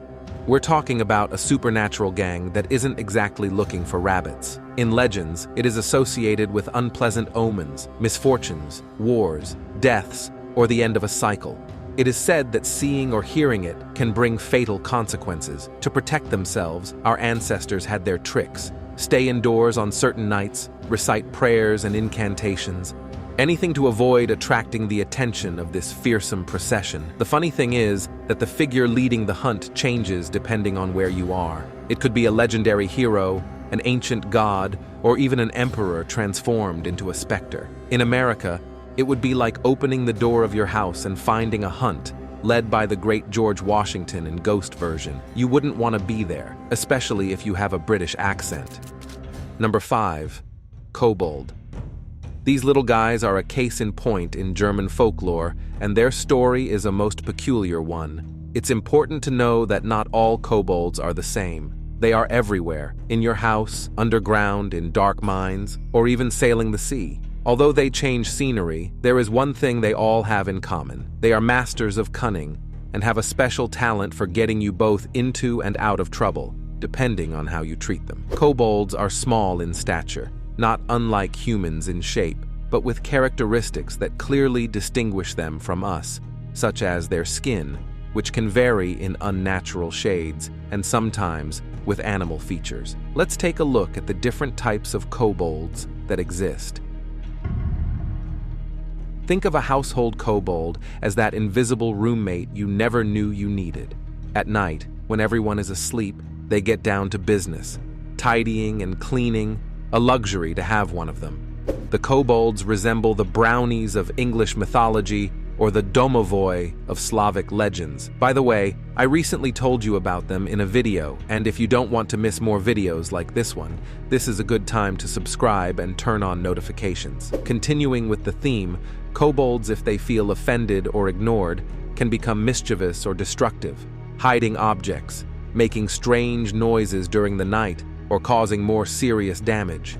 We're talking about a supernatural gang that isn't exactly looking for rabbits. In legends, it is associated with unpleasant omens, misfortunes, wars, deaths, or the end of a cycle. It is said that seeing or hearing it can bring fatal consequences. To protect themselves, our ancestors had their tricks. Stay indoors on certain nights, recite prayers and incantations, anything to avoid attracting the attention of this fearsome procession. The funny thing is that the figure leading the hunt changes depending on where you are. It could be a legendary hero, an ancient god, or even an emperor transformed into a specter. In America, it would be like opening the door of your house and finding a hunt, led by the great George Washington in ghost version. You wouldn't want to be there, especially if you have a British accent. Number 5. Kobold. These little guys are a case in point in German folklore, and their story is a most peculiar one. It's important to know that not all kobolds are the same. They are everywhere, in your house, underground, in dark mines, or even sailing the sea. Although they change scenery, there is one thing they all have in common. They are masters of cunning and have a special talent for getting you both into and out of trouble, depending on how you treat them. Kobolds are small in stature, not unlike humans in shape, but with characteristics that clearly distinguish them from us, such as their skin, which can vary in unnatural shades and sometimes with animal features. Let's take a look at the different types of kobolds that exist. Think of a household kobold as that invisible roommate you never knew you needed. At night, when everyone is asleep, they get down to business, tidying and cleaning, a luxury to have one of them. The kobolds resemble the brownies of English mythology or the domovoi of Slavic legends. By the way, I recently told you about them in a video, and if you don't want to miss more videos like this one, this is a good time to subscribe and turn on notifications. Continuing with the theme, kobolds, if they feel offended or ignored, can become mischievous or destructive, hiding objects, making strange noises during the night, or causing more serious damage.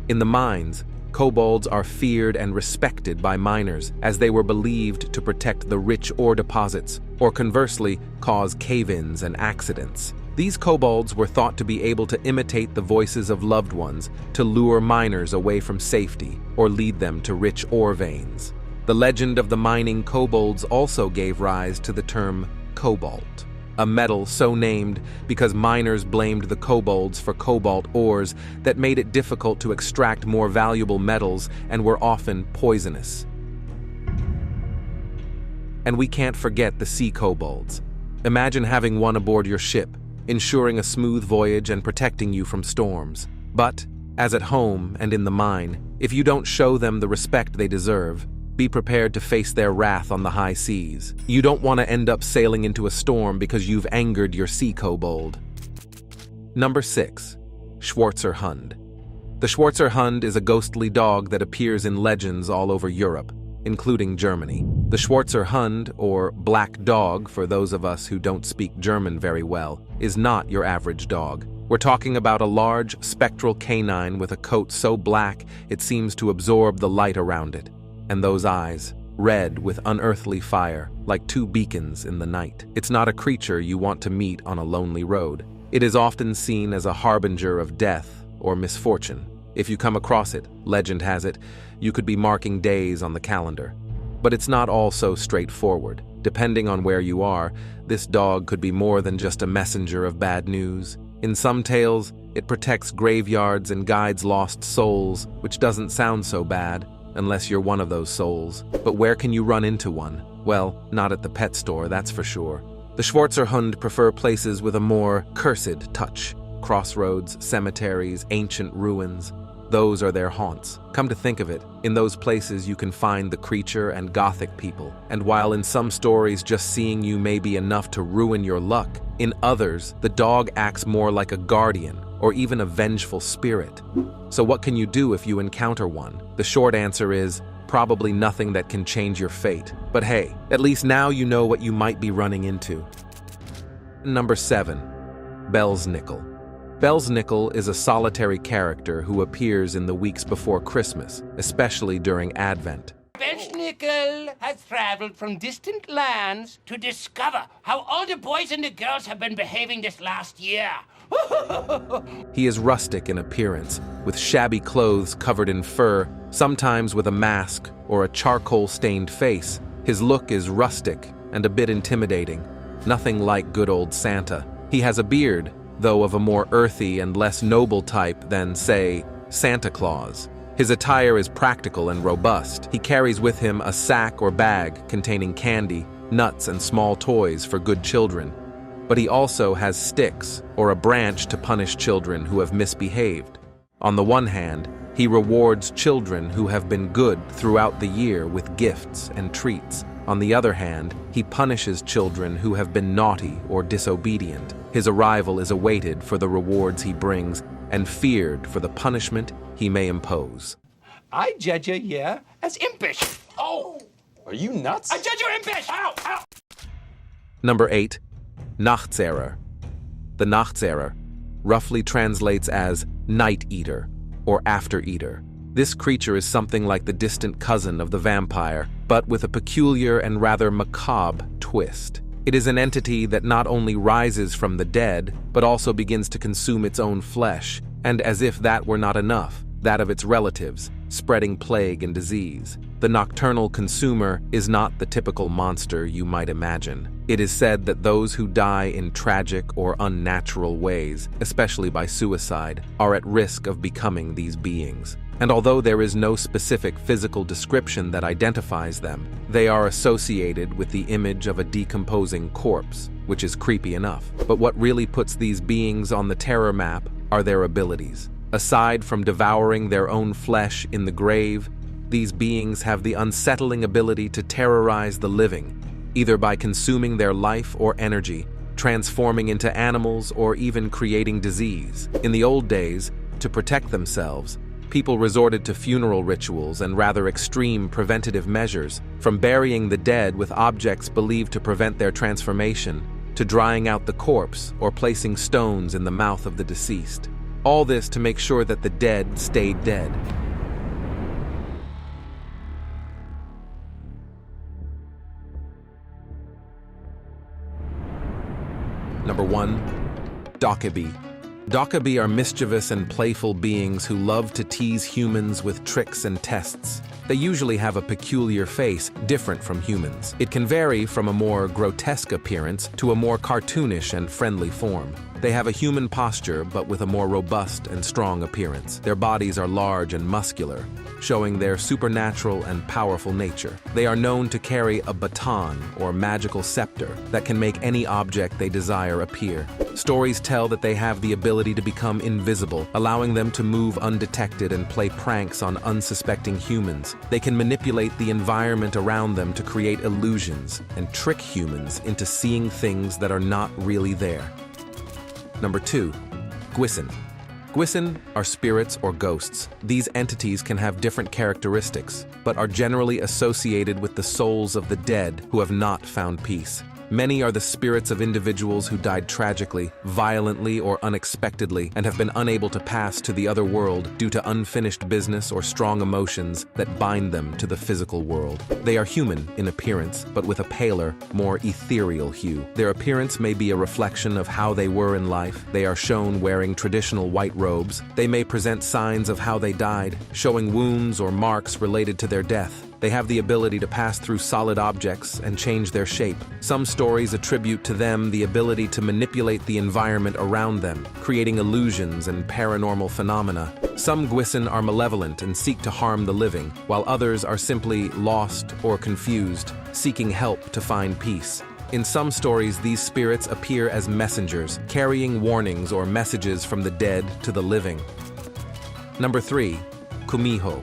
In the mines, kobolds are feared and respected by miners, as they were believed to protect the rich ore deposits, or conversely, cause cave-ins and accidents. These kobolds were thought to be able to imitate the voices of loved ones to lure miners away from safety or lead them to rich ore veins. The legend of the mining kobolds also gave rise to the term cobalt, a metal so named because miners blamed the kobolds for cobalt ores that made it difficult to extract more valuable metals and were often poisonous. And we can't forget the sea kobolds. Imagine having one aboard your ship, ensuring a smooth voyage and protecting you from storms. But, as at home and in the mine, if you don't show them the respect they deserve, be prepared to face their wrath on the high seas. You don't want to end up sailing into a storm because you've angered your sea kobold. Number 6. Schwarzer Hund. The Schwarzer Hund is a ghostly dog that appears in legends all over Europe, including Germany. The Schwarzer Hund, or black dog for those of us who don't speak German very well, is not your average dog. We're talking about a large, spectral canine with a coat so black it seems to absorb the light around it. And those eyes, red with unearthly fire, like two beacons in the night. It's not a creature you want to meet on a lonely road. It is often seen as a harbinger of death or misfortune. If you come across it, legend has it, you could be marking days on the calendar. But it's not all so straightforward. Depending on where you are, this dog could be more than just a messenger of bad news. In some tales, it protects graveyards and guides lost souls, which doesn't sound so bad, unless you're one of those souls. But where can you run into one? Well, not at the pet store, that's for sure. The Schwarzerhund prefer places with a more cursed touch. Crossroads, cemeteries, ancient ruins. Those are their haunts. Come to think of it, in those places you can find the creature and gothic people. And while in some stories just seeing you may be enough to ruin your luck, in others, the dog acts more like a guardian or even a vengeful spirit. So what can you do if you encounter one? The short answer is probably nothing that can change your fate. But hey, at least now you know what you might be running into. Number 7. Belsnickel. Belsnickel is a solitary character who appears in the weeks before Christmas, especially during Advent. Belsnickel has traveled from distant lands to discover how all the boys and the girls have been behaving this last year. He is rustic in appearance, with shabby clothes covered in fur, sometimes with a mask or a charcoal-stained face. His look is rustic and a bit intimidating, nothing like good old Santa. He has a beard, though of a more earthy and less noble type than, say, Santa Claus. His attire is practical and robust. He carries with him a sack or bag containing candy, nuts, and small toys for good children. But he also has sticks or a branch to punish children who have misbehaved. On the one hand, he rewards children who have been good throughout the year with gifts and treats. On the other hand, he punishes children who have been naughty or disobedient. His arrival is awaited for the rewards he brings and feared for the punishment he may impose. I judge you, yeah, as impish. Oh! Are you nuts? I judge you impish! Ow! Ow! Number 8. Nachtserer. The Nachtserer roughly translates as night eater or after eater. This creature is something like the distant cousin of the vampire, but with a peculiar and rather macabre twist. It is an entity that not only rises from the dead, but also begins to consume its own flesh, and as if that were not enough, that of its relatives, spreading plague and disease. The nocturnal consumer is not the typical monster you might imagine. It is said that those who die in tragic or unnatural ways, especially by suicide, are at risk of becoming these beings. And although there is no specific physical description that identifies them, they are associated with the image of a decomposing corpse, which is creepy enough. But what really puts these beings on the terror map are their abilities. Aside from devouring their own flesh in the grave, these beings have the unsettling ability to terrorize the living, either by consuming their life or energy, transforming into animals, or even creating disease. In the old days, to protect themselves, people resorted to funeral rituals and rather extreme preventative measures, from burying the dead with objects believed to prevent their transformation, to drying out the corpse or placing stones in the mouth of the deceased. All this to make sure that the dead stayed dead. Number 1. Dokabi. Dokabi are mischievous and playful beings who love to tease humans with tricks and tests. They usually have a peculiar face, different from humans. It can vary from a more grotesque appearance to a more cartoonish and friendly form. They have a human posture, but with a more robust and strong appearance. Their bodies are large and muscular, showing their supernatural and powerful nature. They are known to carry a baton or magical scepter that can make any object they desire appear. Stories tell that they have the ability to become invisible, allowing them to move undetected and play pranks on unsuspecting humans. They can manipulate the environment around them to create illusions and trick humans into seeing things that are not really there. Number 2. Gwisin. Gwisin are spirits or ghosts. These entities can have different characteristics, but are generally associated with the souls of the dead who have not found peace. Many are the spirits of individuals who died tragically, violently, or unexpectedly, and have been unable to pass to the other world due to unfinished business or strong emotions that bind them to the physical world. They are human in appearance, but with a paler, more ethereal hue. Their appearance may be a reflection of how they were in life. They are shown wearing traditional white robes. They may present signs of how they died, showing wounds or marks related to their death. They have the ability to pass through solid objects and change their shape. Some stories attribute to them the ability to manipulate the environment around them, creating illusions and paranormal phenomena. Some gwisen are malevolent and seek to harm the living, while others are simply lost or confused, seeking help to find peace. In some stories, these spirits appear as messengers, carrying warnings or messages from the dead to the living. Number 3. Kumiho.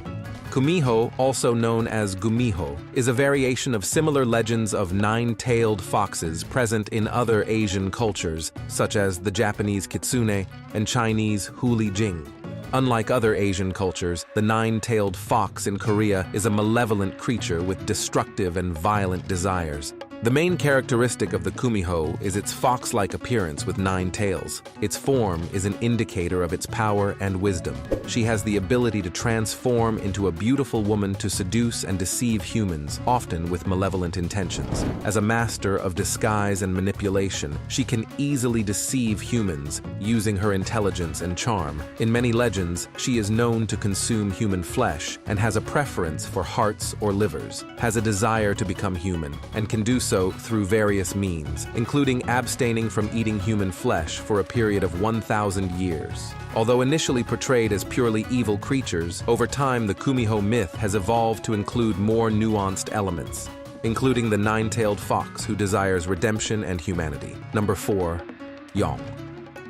Kumiho, also known as gumiho, is a variation of similar legends of nine-tailed foxes present in other Asian cultures, such as the Japanese kitsune and Chinese hulijing. Unlike other Asian cultures, the nine-tailed fox in Korea is a malevolent creature with destructive and violent desires. The main characteristic of the kumiho is its fox-like appearance with 9 tails. Its form is an indicator of its power and wisdom. She has the ability to transform into a beautiful woman to seduce and deceive humans, often with malevolent intentions. As a master of disguise and manipulation, she can easily deceive humans, using her intelligence and charm. In many legends, she is known to consume human flesh and has a preference for hearts or livers, has a desire to become human, and can do so through various means, including abstaining from eating human flesh for a period of 1,000 years. Although initially portrayed as purely evil creatures, over time the kumiho myth has evolved to include more nuanced elements, including the nine-tailed fox who desires redemption and humanity. Number 4. Yong.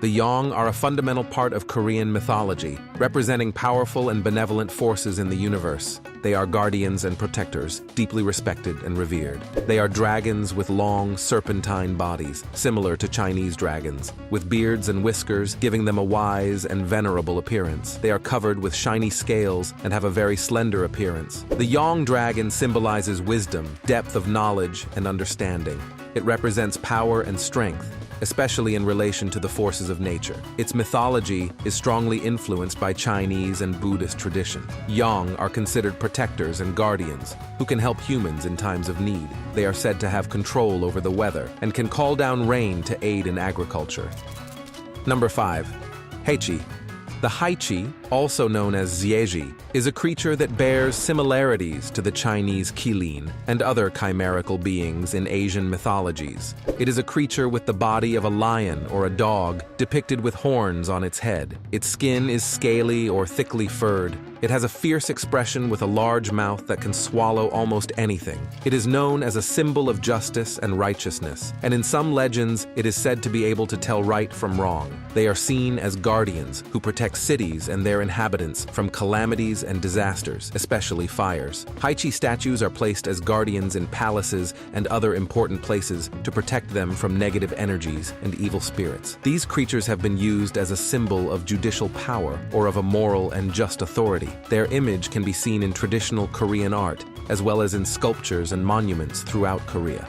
The Yong are a fundamental part of Korean mythology, representing powerful and benevolent forces in the universe. They are guardians and protectors, deeply respected and revered. They are dragons with long, serpentine bodies, similar to Chinese dragons, with beards and whiskers, giving them a wise and venerable appearance. They are covered with shiny scales and have a very slender appearance. The Yong dragon symbolizes wisdom, depth of knowledge, and understanding. It represents power and strength, especially in relation to the forces of nature. Its mythology is strongly influenced by Chinese and Buddhist tradition. Yong are considered protectors and guardians who can help humans in times of need. They are said to have control over the weather and can call down rain to aid in agriculture. Number 5. Heichi. The Heichi, also known as Zieji, is a creature that bears similarities to the Chinese Qilin and other chimerical beings in Asian mythologies. It is a creature with the body of a lion or a dog, depicted with horns on its head. Its skin is scaly or thickly furred. It has a fierce expression with a large mouth that can swallow almost anything. It is known as a symbol of justice and righteousness, and in some legends, it is said to be able to tell right from wrong. They are seen as guardians who protect cities and their inhabitants from calamities and disasters, especially fires. Heichi statues are placed as guardians in palaces and other important places to protect them from negative energies and evil spirits. These creatures have been used as a symbol of judicial power or of a moral and just authority. Their image can be seen in traditional Korean art, as well as in sculptures and monuments throughout Korea.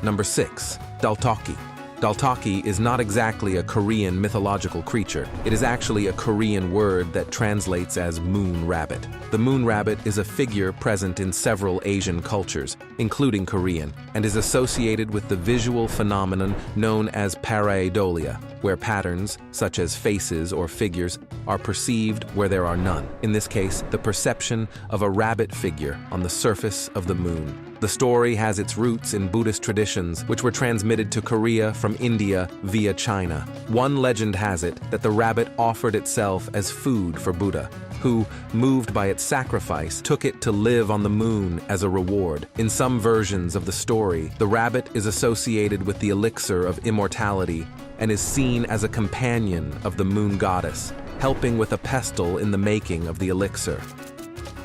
Number 6. Daltaki. Daltaki is not exactly a Korean mythological creature. It is actually a Korean word that translates as moon rabbit. The moon rabbit is a figure present in several Asian cultures, including Korean, and is associated with the visual phenomenon known as pareidolia, where patterns, such as faces or figures, are perceived where there are none. In this case, the perception of a rabbit figure on the surface of the moon. The story has its roots in Buddhist traditions, which were transmitted to Korea from India via China. One legend has it that the rabbit offered itself as food for Buddha, who, moved by its sacrifice, took it to live on the moon as a reward. In some versions of the story, the rabbit is associated with the elixir of immortality and is seen as a companion of the moon goddess, helping with a pestle in the making of the elixir.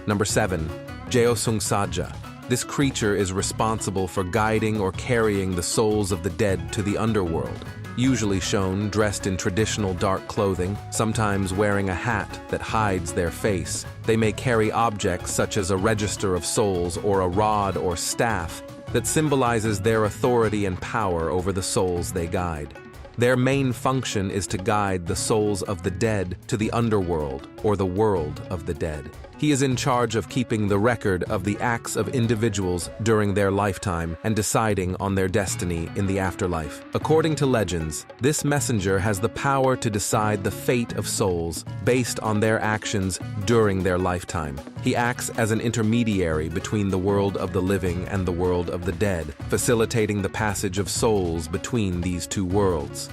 Number 7. Jeosungsaja. This creature is responsible for guiding or carrying the souls of the dead to the underworld, usually shown dressed in traditional dark clothing, sometimes wearing a hat that hides their face. They may carry objects such as a register of souls or a rod or staff that symbolizes their authority and power over the souls they guide. Their main function is to guide the souls of the dead to the underworld or the world of the dead. He is in charge of keeping the record of the acts of individuals during their lifetime and deciding on their destiny in the afterlife. According to legends, this messenger has the power to decide the fate of souls based on their actions during their lifetime. He acts as an intermediary between the world of the living and the world of the dead, facilitating the passage of souls between these two worlds.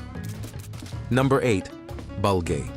Number 8. Bulgae.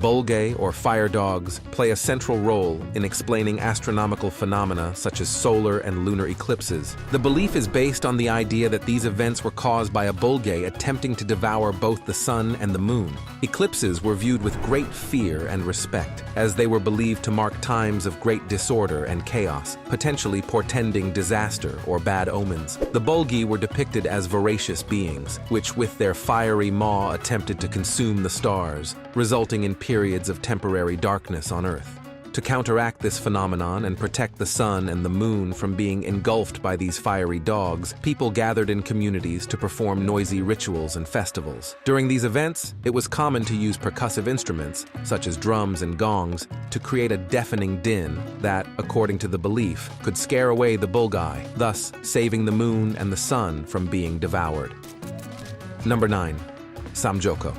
Bulgae, or fire dogs, play a central role in explaining astronomical phenomena such as solar and lunar eclipses. The belief is based on the idea that these events were caused by a bulgae attempting to devour both the sun and the moon. Eclipses were viewed with great fear and respect, as they were believed to mark times of great disorder and chaos, potentially portending disaster or bad omens. The bulgae were depicted as voracious beings, which with their fiery maw attempted to consume the stars, resulting in periods of temporary darkness on Earth. To counteract this phenomenon and protect the sun and the moon from being engulfed by these fiery dogs, people gathered in communities to perform noisy rituals and festivals. During these events, it was common to use percussive instruments, such as drums and gongs, to create a deafening din that, according to the belief, could scare away the bulgae, thus saving the moon and the sun from being devoured. Number 9. Samjoko.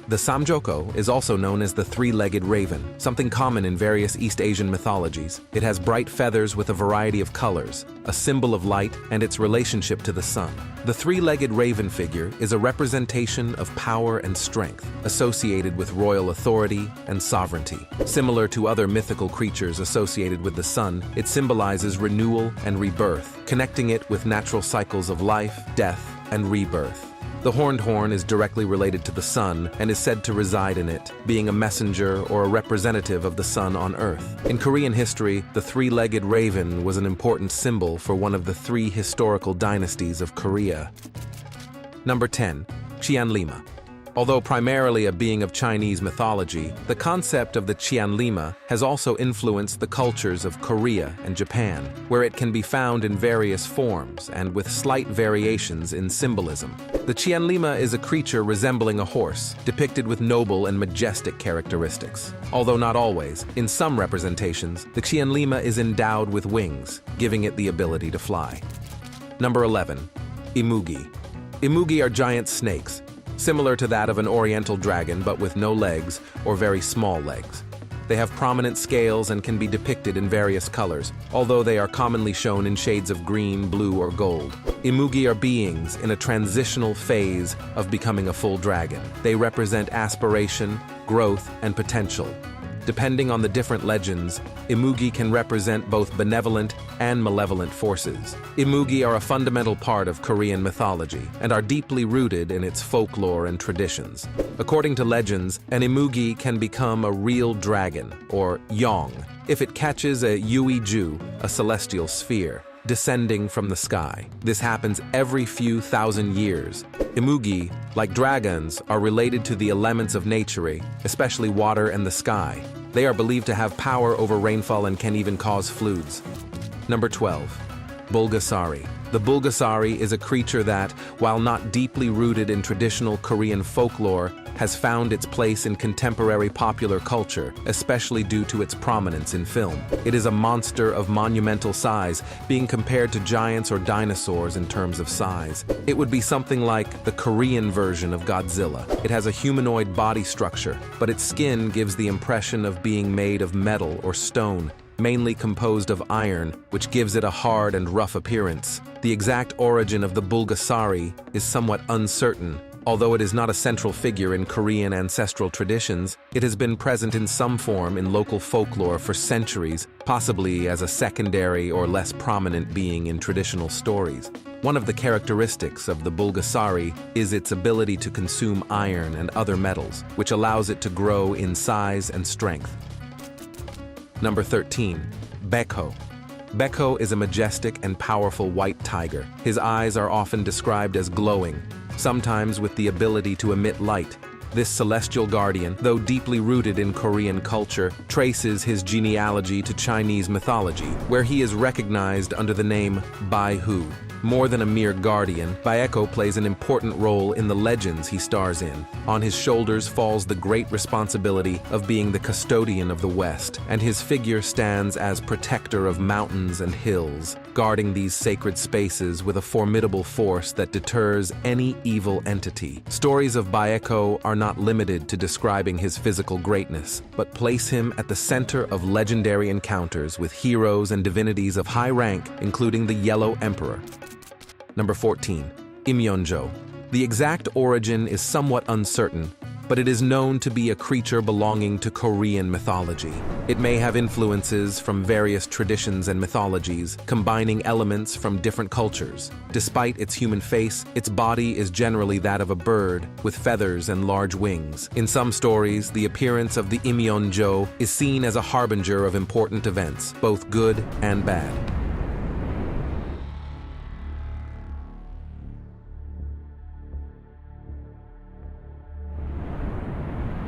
The samjoko is also known as the three-legged raven, something common in various East Asian mythologies. It has bright feathers with a variety of colors, a symbol of light and its relationship to the sun. The three-legged raven figure is a representation of power and strength, associated with royal authority and sovereignty. Similar to other mythical creatures associated with the sun, it symbolizes renewal and rebirth, connecting it with natural cycles of life, death, and rebirth. The horned horn is directly related to the sun and is said to reside in it, being a messenger or a representative of the sun on Earth. In Korean history, the three-legged raven was an important symbol for one of the three historical dynasties of Korea. Number 10. Qianlima. Although primarily a being of Chinese mythology, the concept of the Qianlima has also influenced the cultures of Korea and Japan, where it can be found in various forms and with slight variations in symbolism. The Qianlima is a creature resembling a horse, depicted with noble and majestic characteristics. Although not always, in some representations, the Qianlima is endowed with wings, giving it the ability to fly. Number 11. Imugi. Imugi are giant snakes, similar to that of an oriental dragon but with no legs or very small legs. They have prominent scales and can be depicted in various colors, although they are commonly shown in shades of green, blue, or gold. Imugi are beings in a transitional phase of becoming a full dragon. They represent aspiration, growth, and potential. Depending on the different legends, Imugi can represent both benevolent and malevolent forces. Imugi are a fundamental part of Korean mythology and are deeply rooted in its folklore and traditions. According to legends, an Imugi can become a real dragon, or yong, if it catches a yuiju, a celestial sphere, descending from the sky. This happens every few thousand years. Imugi, like dragons, are related to the elements of nature, especially water and the sky. They are believed to have power over rainfall and can even cause floods. Number 12. Bulgasari. The Bulgasari is a creature that, while not deeply rooted in traditional Korean folklore, has found its place in contemporary popular culture, especially due to its prominence in film. It is a monster of monumental size, being compared to giants or dinosaurs in terms of size. It would be something like the Korean version of Godzilla. It has a humanoid body structure, but its skin gives the impression of being made of metal or stone, mainly composed of iron, which gives it a hard and rough appearance. The exact origin of the Bulgasari is somewhat uncertain. Although it is not a central figure in Korean ancestral traditions, it has been present in some form in local folklore for centuries, possibly as a secondary or less prominent being in traditional stories. One of the characteristics of the Bulgasari is its ability to consume iron and other metals, which allows it to grow in size and strength. Number 13. Bekho. Bekho is a majestic and powerful white tiger. His eyes are often described as glowing, sometimes with the ability to emit light. This celestial guardian, though deeply rooted in Korean culture, traces his genealogy to Chinese mythology, where he is recognized under the name Bai Hu. More than a mere guardian, Bayeko plays an important role in the legends he stars in. On his shoulders falls the great responsibility of being the custodian of the West, and his figure stands as protector of mountains and hills, guarding these sacred spaces with a formidable force that deters any evil entity. Stories of Bayeko are not limited to describing his physical greatness, but place him at the center of legendary encounters with heroes and divinities of high rank, including the Yellow Emperor. Number 14. Imyeonjo. The exact origin is somewhat uncertain, but it is known to be a creature belonging to Korean mythology. It may have influences from various traditions and mythologies, combining elements from different cultures. Despite its human face, its body is generally that of a bird, with feathers and large wings. In some stories, the appearance of the Imyeonjo is seen as a harbinger of important events, both good and bad.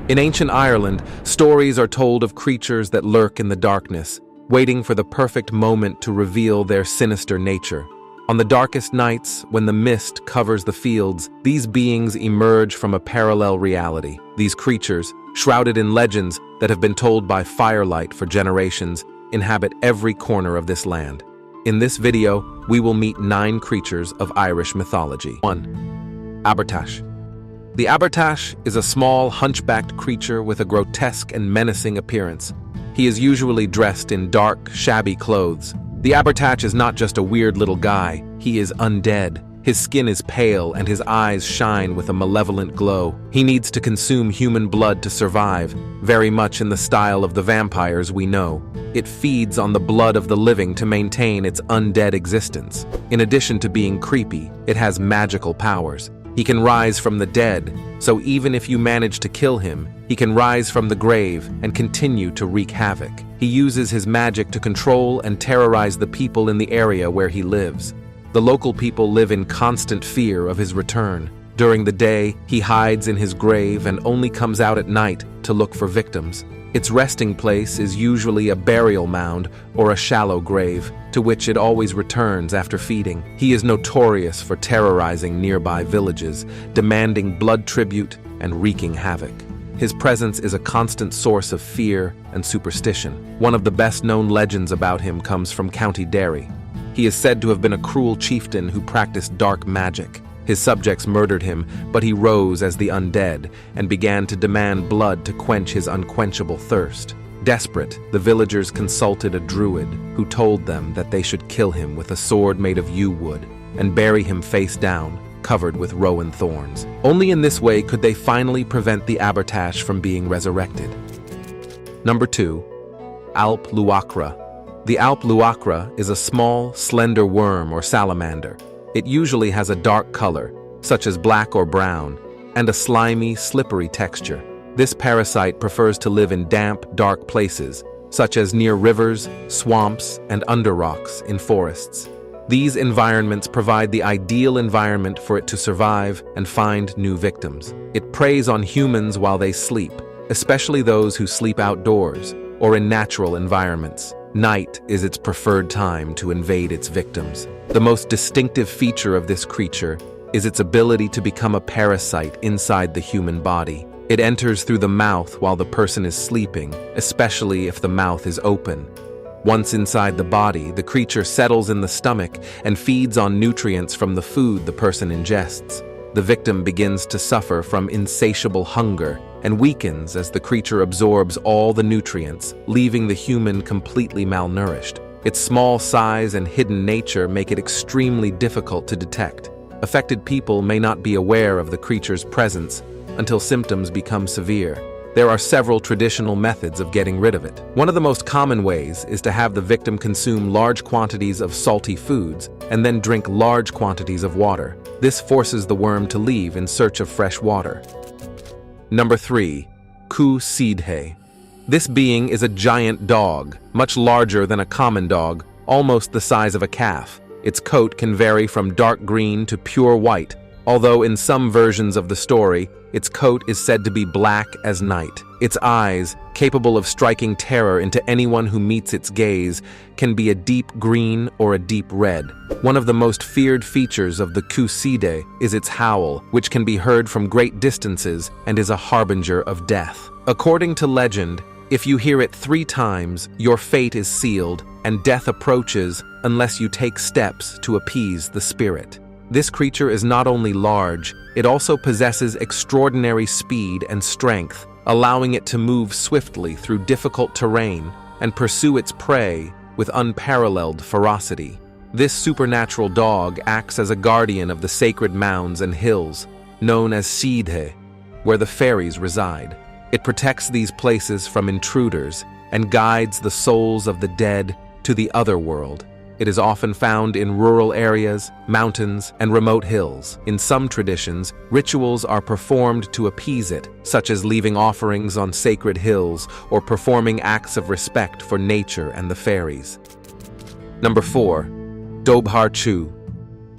In ancient Ireland, stories are told of creatures that lurk in the darkness, waiting for the perfect moment to reveal their sinister nature. On the darkest nights, when the mist covers the fields, these beings emerge from a parallel reality. These creatures, shrouded in legends that have been told by firelight for generations, inhabit every corner of this land. In this video, we will meet 9 creatures of Irish mythology. 1. Abertash. The Abertash is a small, hunchbacked creature with a grotesque and menacing appearance. He is usually dressed in dark, shabby clothes. The Abertash is not just a weird little guy, he is undead. His skin is pale and his eyes shine with a malevolent glow. He needs to consume human blood to survive, very much in the style of the vampires we know. It feeds on the blood of the living to maintain its undead existence. In addition to being creepy, it has magical powers. He can rise from the dead, so even if you manage to kill him, he can rise from the grave and continue to wreak havoc. He uses his magic to control and terrorize the people in the area where he lives. The local people live in constant fear of his return. During the day, he hides in his grave and only comes out at night to look for victims. Its resting place is usually a burial mound or a shallow grave, to which it always returns after feeding. He is notorious for terrorizing nearby villages, demanding blood tribute and wreaking havoc. His presence is a constant source of fear and superstition. One of the best-known legends about him comes from County Derry. He is said to have been a cruel chieftain who practiced dark magic. His subjects murdered him, but he rose as the undead and began to demand blood to quench his unquenchable thirst. Desperate, the villagers consulted a druid who told them that they should kill him with a sword made of yew wood and bury him face down, covered with rowan thorns. Only in this way could they finally prevent the Abertash from being resurrected. Number 2. Alp Luacra. The Alp Luacra is a small, slender worm or salamander. It usually has a dark color, such as black or brown, and a slimy, slippery texture. This parasite prefers to live in damp, dark places, such as near rivers, swamps, and under rocks in forests. These environments provide the ideal environment for it to survive and find new victims. It preys on humans while they sleep, especially those who sleep outdoors or in natural environments. Night is its preferred time to invade its victims. The most distinctive feature of this creature is its ability to become a parasite inside the human body. It enters through the mouth while the person is sleeping, especially if the mouth is open. Once inside the body, the creature settles in the stomach and feeds on nutrients from the food the person ingests. The victim begins to suffer from insatiable hunger and weakens as the creature absorbs all the nutrients, leaving the human completely malnourished. Its small size and hidden nature make it extremely difficult to detect. Affected people may not be aware of the creature's presence until symptoms become severe. There are several traditional methods of getting rid of it. One of the most common ways is to have the victim consume large quantities of salty foods and then drink large quantities of water. This forces the worm to leave in search of fresh water. Number 3. Ku Sidhe. This being is a giant dog, much larger than a common dog, almost the size of a calf. Its coat can vary from dark green to pure white, although in some versions of the story, its coat is said to be black as night. Its eyes, capable of striking terror into anyone who meets its gaze, can be a deep green or a deep red. One of the most feared features of the Kuside is its howl, which can be heard from great distances and is a harbinger of death. According to legend, if you hear it 3 times, your fate is sealed and death approaches unless you take steps to appease the spirit. This creature is not only large, it also possesses extraordinary speed and strength, allowing it to move swiftly through difficult terrain and pursue its prey with unparalleled ferocity. This supernatural dog acts as a guardian of the sacred mounds and hills, known as Sidhe, where the fairies reside. It protects these places from intruders and guides the souls of the dead to the other world. It is often found in rural areas, mountains, and remote hills. In some traditions, rituals are performed to appease it, such as leaving offerings on sacred hills or performing acts of respect for nature and the fairies. Number 4. Dobhar Chu.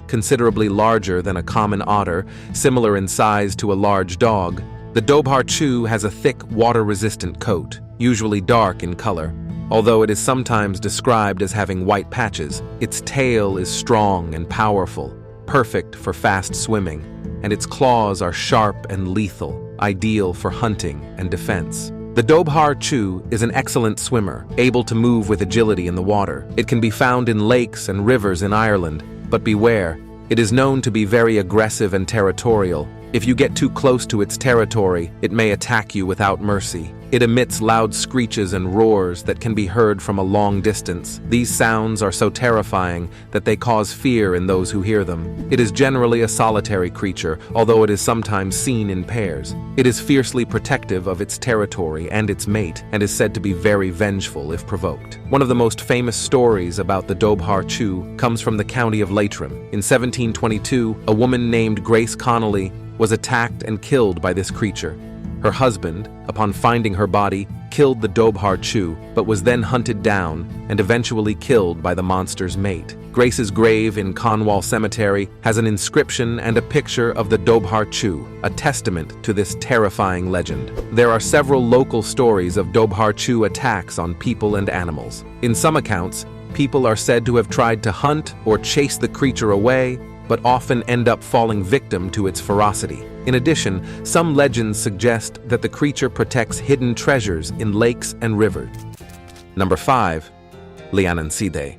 Considerably larger than a common otter, similar in size to a large dog, the Dobhar Chu has a thick, water-resistant coat, usually dark in color. Although it is sometimes described as having white patches, its tail is strong and powerful, perfect for fast swimming, and its claws are sharp and lethal, ideal for hunting and defense. The Dobhar Chu is an excellent swimmer, able to move with agility in the water. It can be found in lakes and rivers in Ireland, but beware, it is known to be very aggressive and territorial. If you get too close to its territory, it may attack you without mercy. It emits loud screeches and roars that can be heard from a long distance. These sounds are so terrifying that they cause fear in those who hear them. It is generally a solitary creature, although it is sometimes seen in pairs. It is fiercely protective of its territory and its mate, and is said to be very vengeful if provoked. One of the most famous stories about the Dobhar Chu comes from the county of Leitrim. In 1722, a woman named Grace Connolly was attacked and killed by this creature. Her husband, upon finding her body, killed the Dobhar Chu, but was then hunted down and eventually killed by the monster's mate. Grace's grave in Conwall Cemetery has an inscription and a picture of the Dobhar Chu, a testament to this terrifying legend. There are several local stories of Dobhar Chu attacks on people and animals. In some accounts, people are said to have tried to hunt or chase the creature away, but often end up falling victim to its ferocity. In addition, some legends suggest that the creature protects hidden treasures in lakes and rivers. Number 5. Liananside.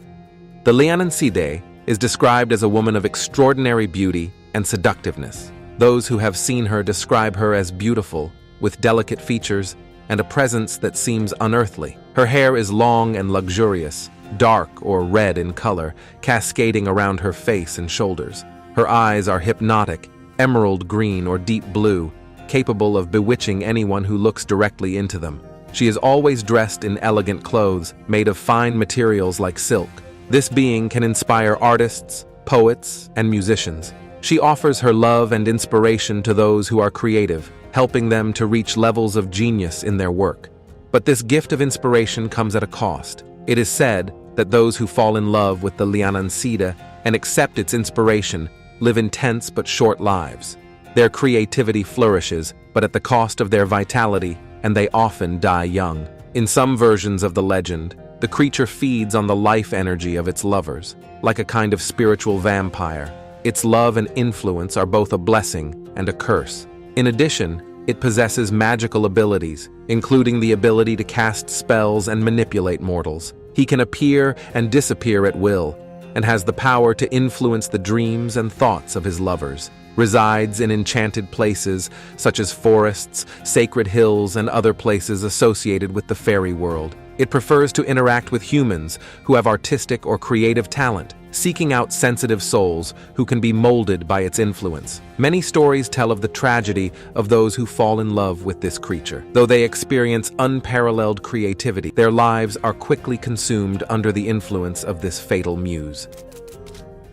The Liananside is described as a woman of extraordinary beauty and seductiveness. Those who have seen her describe her as beautiful, with delicate features and a presence that seems unearthly. Her hair is long and luxurious, dark or red in color, cascading around her face and shoulders. Her eyes are hypnotic, emerald green or deep blue, capable of bewitching anyone who looks directly into them. She is always dressed in elegant clothes made of fine materials like silk. This being can inspire artists, poets, and musicians. She offers her love and inspiration to those who are creative, helping them to reach levels of genius in their work. But this gift of inspiration comes at a cost. It is said that those who fall in love with the Liananside and accept its inspiration live intense but short lives. Their creativity flourishes, but at the cost of their vitality, and they often die young. In some versions of the legend, the creature feeds on the life energy of its lovers, like a kind of spiritual vampire. Its love and influence are both a blessing and a curse. In addition, it possesses magical abilities, including the ability to cast spells and manipulate mortals. He can appear and disappear at will, and has the power to influence the dreams and thoughts of his lovers. Resides in enchanted places such as forests, sacred hills, and other places associated with the fairy world. It prefers to interact with humans who have artistic or creative talent, seeking out sensitive souls who can be molded by its influence. Many stories tell of the tragedy of those who fall in love with this creature. Though they experience unparalleled creativity, their lives are quickly consumed under the influence of this fatal muse.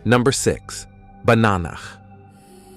Number 6. Bananach.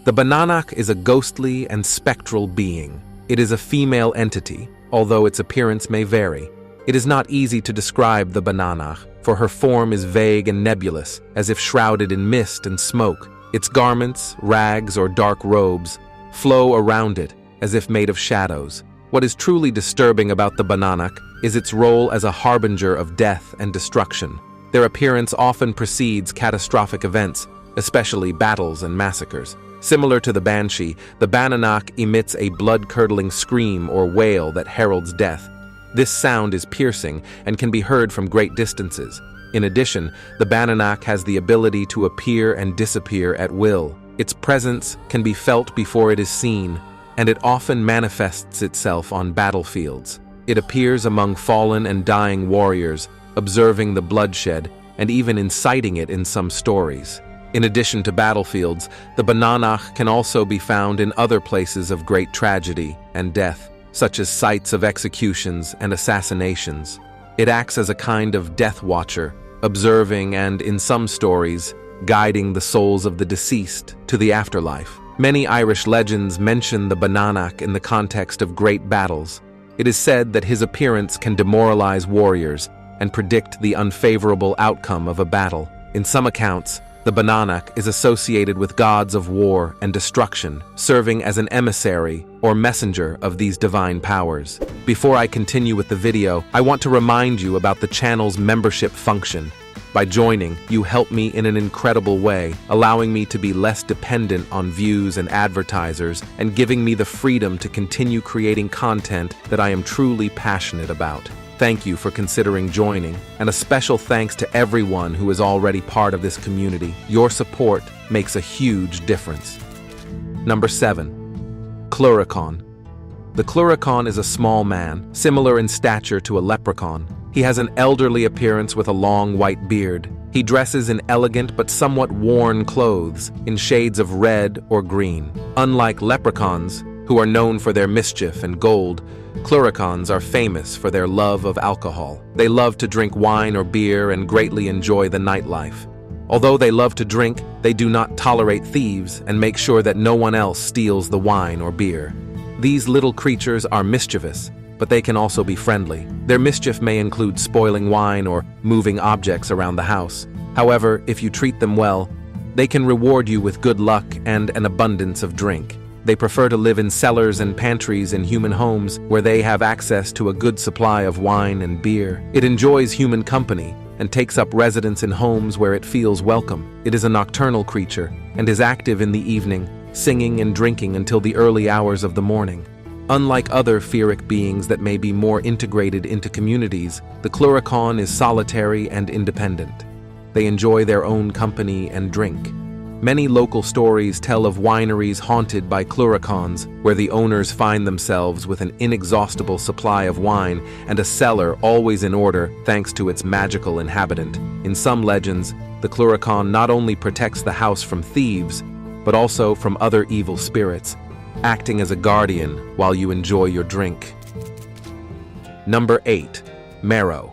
The Bananach is a ghostly and spectral being. It is a female entity, although its appearance may vary. It is not easy to describe the Bananach, for her form is vague and nebulous, as if shrouded in mist and smoke. Its garments, rags, or dark robes flow around it as if made of shadows. What is truly disturbing about the bananak is its role as a harbinger of death and destruction. Their appearance often precedes catastrophic events, especially battles and massacres. Similar to the banshee, the bananak emits a blood-curdling scream or wail that heralds death. This sound is piercing and can be heard from great distances. In addition, the bananak has the ability to appear and disappear at will. Its presence can be felt before it is seen, and it often manifests itself on battlefields. It appears among fallen and dying warriors, observing the bloodshed and even inciting it in some stories. In addition to battlefields, the bananak can also be found in other places of great tragedy and death, such as sites of executions and assassinations. It acts as a kind of death watcher, observing and, in some stories, guiding the souls of the deceased to the afterlife. Many Irish legends mention the bananak in the context of great battles. It is said that his appearance can demoralize warriors and predict the unfavorable outcome of a battle. In some accounts, the bananak is associated with gods of war and destruction, serving as an emissary or messenger of these divine powers. Before I continue with the video, I want to remind you about the channel's membership function. By joining, you help me in an incredible way, allowing me to be less dependent on views and advertisers and giving me the freedom to continue creating content that I am truly passionate about. Thank you for considering joining, and a special thanks to everyone who is already part of this community. Your support makes a huge difference. Number 7. Cluricaun. The cluricaun is a small man, similar in stature to a leprechaun. He has an elderly appearance with a long white beard. He dresses in elegant but somewhat worn clothes in shades of red or green. Unlike leprechauns, who are known for their mischief and gold, cluricauns are famous for their love of alcohol. They love to drink wine or beer and greatly enjoy the nightlife. Although they love to drink, they do not tolerate thieves and make sure that no one else steals the wine or beer. These little creatures are mischievous, but they can also be friendly. Their mischief may include spoiling wine or moving objects around the house. However, if you treat them well, they can reward you with good luck and an abundance of drink. They prefer to live in cellars and pantries in human homes where they have access to a good supply of wine and beer. It enjoys human company and takes up residence in homes where it feels welcome. It is a nocturnal creature and is active in the evening, singing and drinking until the early hours of the morning. Unlike other feric beings that may be more integrated into communities, the cluricaun is solitary and independent. They enjoy their own company and drink. Many local stories tell of wineries haunted by cluricauns, where the owners find themselves with an inexhaustible supply of wine and a cellar always in order thanks to its magical inhabitant. In some legends, the cluricaun not only protects the house from thieves, but also from other evil spirits, acting as a guardian while you enjoy your drink. Number 8. Merrow.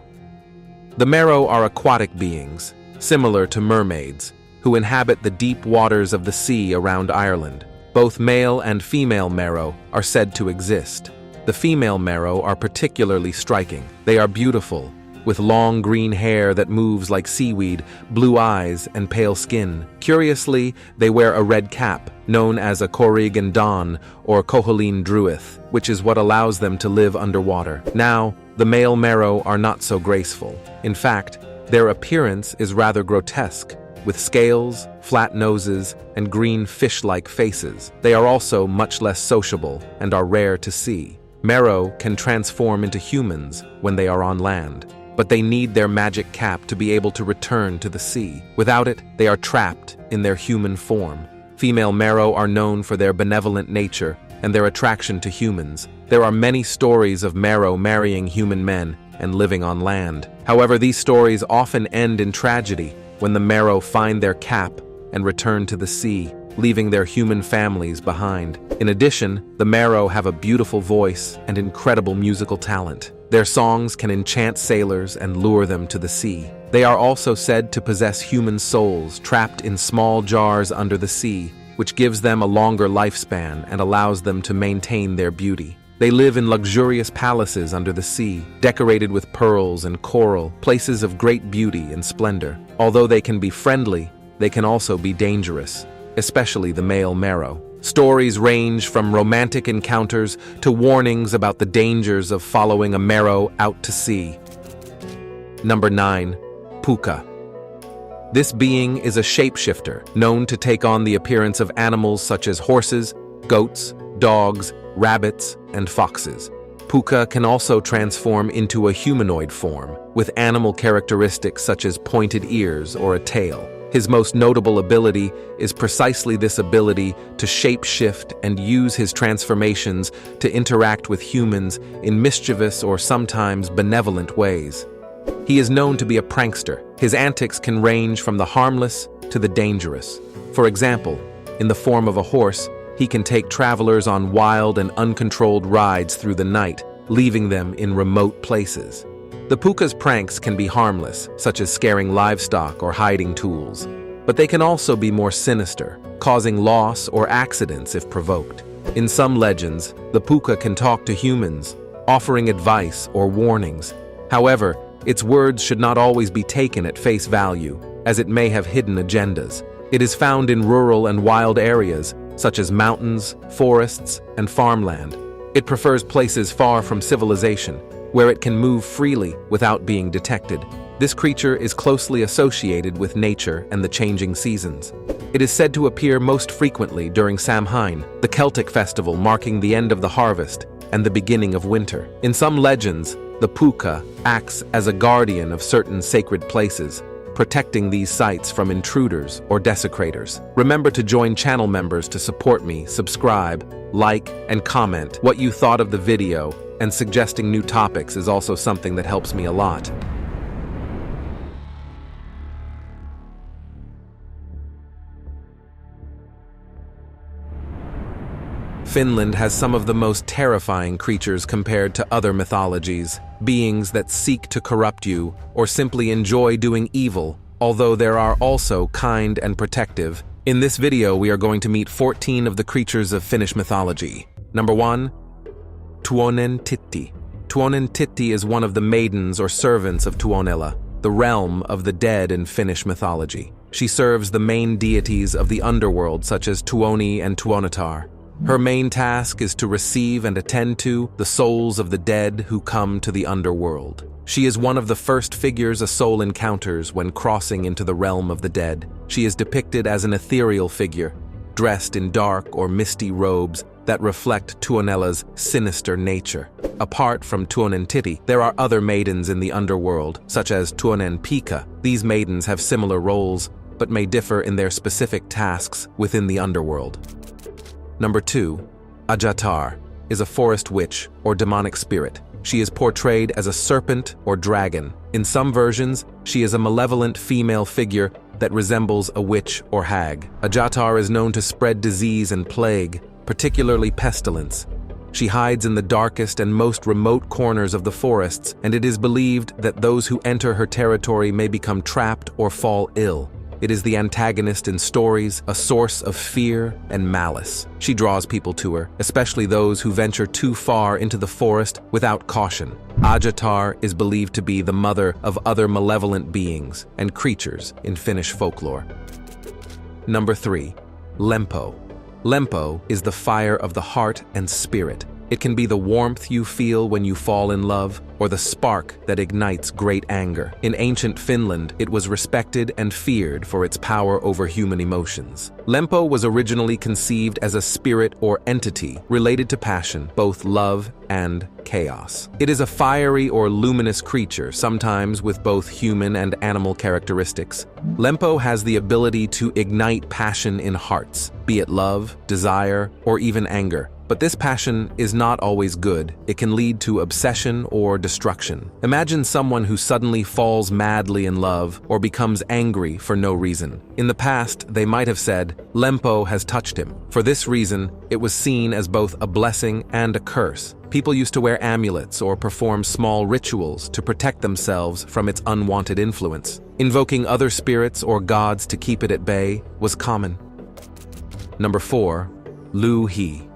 The merrow are aquatic beings, similar to mermaids, who inhabit the deep waters of the sea around Ireland. Both male and female merrow are said to exist. The female merrow are particularly striking. They are beautiful, with long green hair that moves like seaweed, blue eyes, and pale skin. Curiously, they wear a red cap, known as a corrigan don or coholín druith, which is what allows them to live underwater. Now, the male merrow are not so graceful. In fact, their appearance is rather grotesque, with scales, flat noses, and green fish-like faces. They are also much less sociable and are rare to see. Merrow can transform into humans when they are on land, but they need their magic cap to be able to return to the sea. Without it, they are trapped in their human form. Female merrow are known for their benevolent nature and their attraction to humans. There are many stories of merrow marrying human men and living on land. However, these stories often end in tragedy when the merrow find their cap and return to the sea, leaving their human families behind. In addition, the merrow have a beautiful voice and incredible musical talent. Their songs can enchant sailors and lure them to the sea. They are also said to possess human souls trapped in small jars under the sea, which gives them a longer lifespan and allows them to maintain their beauty. They live in luxurious palaces under the sea, decorated with pearls and coral, places of great beauty and splendor. Although they can be friendly, they can also be dangerous. especially the male mero. Stories range from romantic encounters to warnings about the dangers of following a mero out to sea. Number 9. Puca. This being is a shapeshifter, known to take on the appearance of animals such as horses, goats, dogs, rabbits, and foxes. Puca can also transform into a humanoid form, with animal characteristics such as pointed ears or a tail. His most notable ability is precisely this ability to shapeshift and use his transformations to interact with humans in mischievous or sometimes benevolent ways. He is known to be a prankster. His antics can range from the harmless to the dangerous. For example, in the form of a horse, he can take travelers on wild and uncontrolled rides through the night, leaving them in remote places. The puca's pranks can be harmless, such as scaring livestock or hiding tools, but they can also be more sinister, causing loss or accidents if provoked. In some legends, the puca can talk to humans, offering advice or warnings. However, its words should not always be taken at face value, as it may have hidden agendas. It is found in rural and wild areas, such as mountains, forests, and farmland. It prefers places far from civilization, where it can move freely without being detected. This creature is closely associated with nature and the changing seasons. It is said to appear most frequently during Samhain, the Celtic festival marking the end of the harvest and the beginning of winter. In some legends, the puca acts as a guardian of certain sacred places, protecting these sites from intruders or desecrators. Remember to join channel members to support me, subscribe, like, and comment what you thought of the video, and suggesting new topics is also something that helps me a lot. Finland has some of the most terrifying creatures compared to other mythologies, beings that seek to corrupt you or simply enjoy doing evil, although there are also kind and protective. In this video, we are going to meet 14 of the creatures of Finnish mythology. Number 1. Tuonentit. Tuonentit is one of the maidens or servants of Tuonela, the realm of the dead in Finnish mythology. She serves the main deities of the underworld such as Tuoni and Tuonetar. Her main task is to receive and attend to the souls of the dead who come to the underworld. She is one of the first figures a soul encounters when crossing into the realm of the dead. She is depicted as an ethereal figure, dressed in dark or misty robes that reflect Tuonela's sinister nature. Apart from Tuonentit, there are other maidens in the underworld, such as Tuonenpika. These maidens have similar roles, but may differ in their specific tasks within the underworld. Number 2. Ajatar is a forest witch or demonic spirit. She is portrayed as a serpent or dragon. In some versions, she is a malevolent female figure that resembles a witch or hag. Ajatar is known to spread disease and plague, particularly pestilence. She hides in the darkest and most remote corners of the forests, and it is believed that those who enter her territory may become trapped or fall ill. It is the antagonist in stories, a source of fear and malice. She draws people to her, especially those who venture too far into the forest without caution. Ajatar is believed to be the mother of other malevolent beings and creatures in Finnish folklore. Number 3. Lempo. Lempo is the fire of the heart and spirit. It can be the warmth you feel when you fall in love, or the spark that ignites great anger. In ancient Finland, it was respected and feared for its power over human emotions. Lempo was originally conceived as a spirit or entity related to passion, both love and chaos. It is a fiery or luminous creature, sometimes with both human and animal characteristics. Lempo has the ability to ignite passion in hearts, be it love, desire, or even anger. But this passion is not always good. It can lead to obsession or destruction. Imagine someone who suddenly falls madly in love or becomes angry for no reason. In the past, they might have said, Lempo has touched him. For this reason, it was seen as both a blessing and a curse. People used to wear amulets or perform small rituals to protect themselves from its unwanted influence. Invoking other spirits or gods to keep it at bay was common. Number 4. Louhi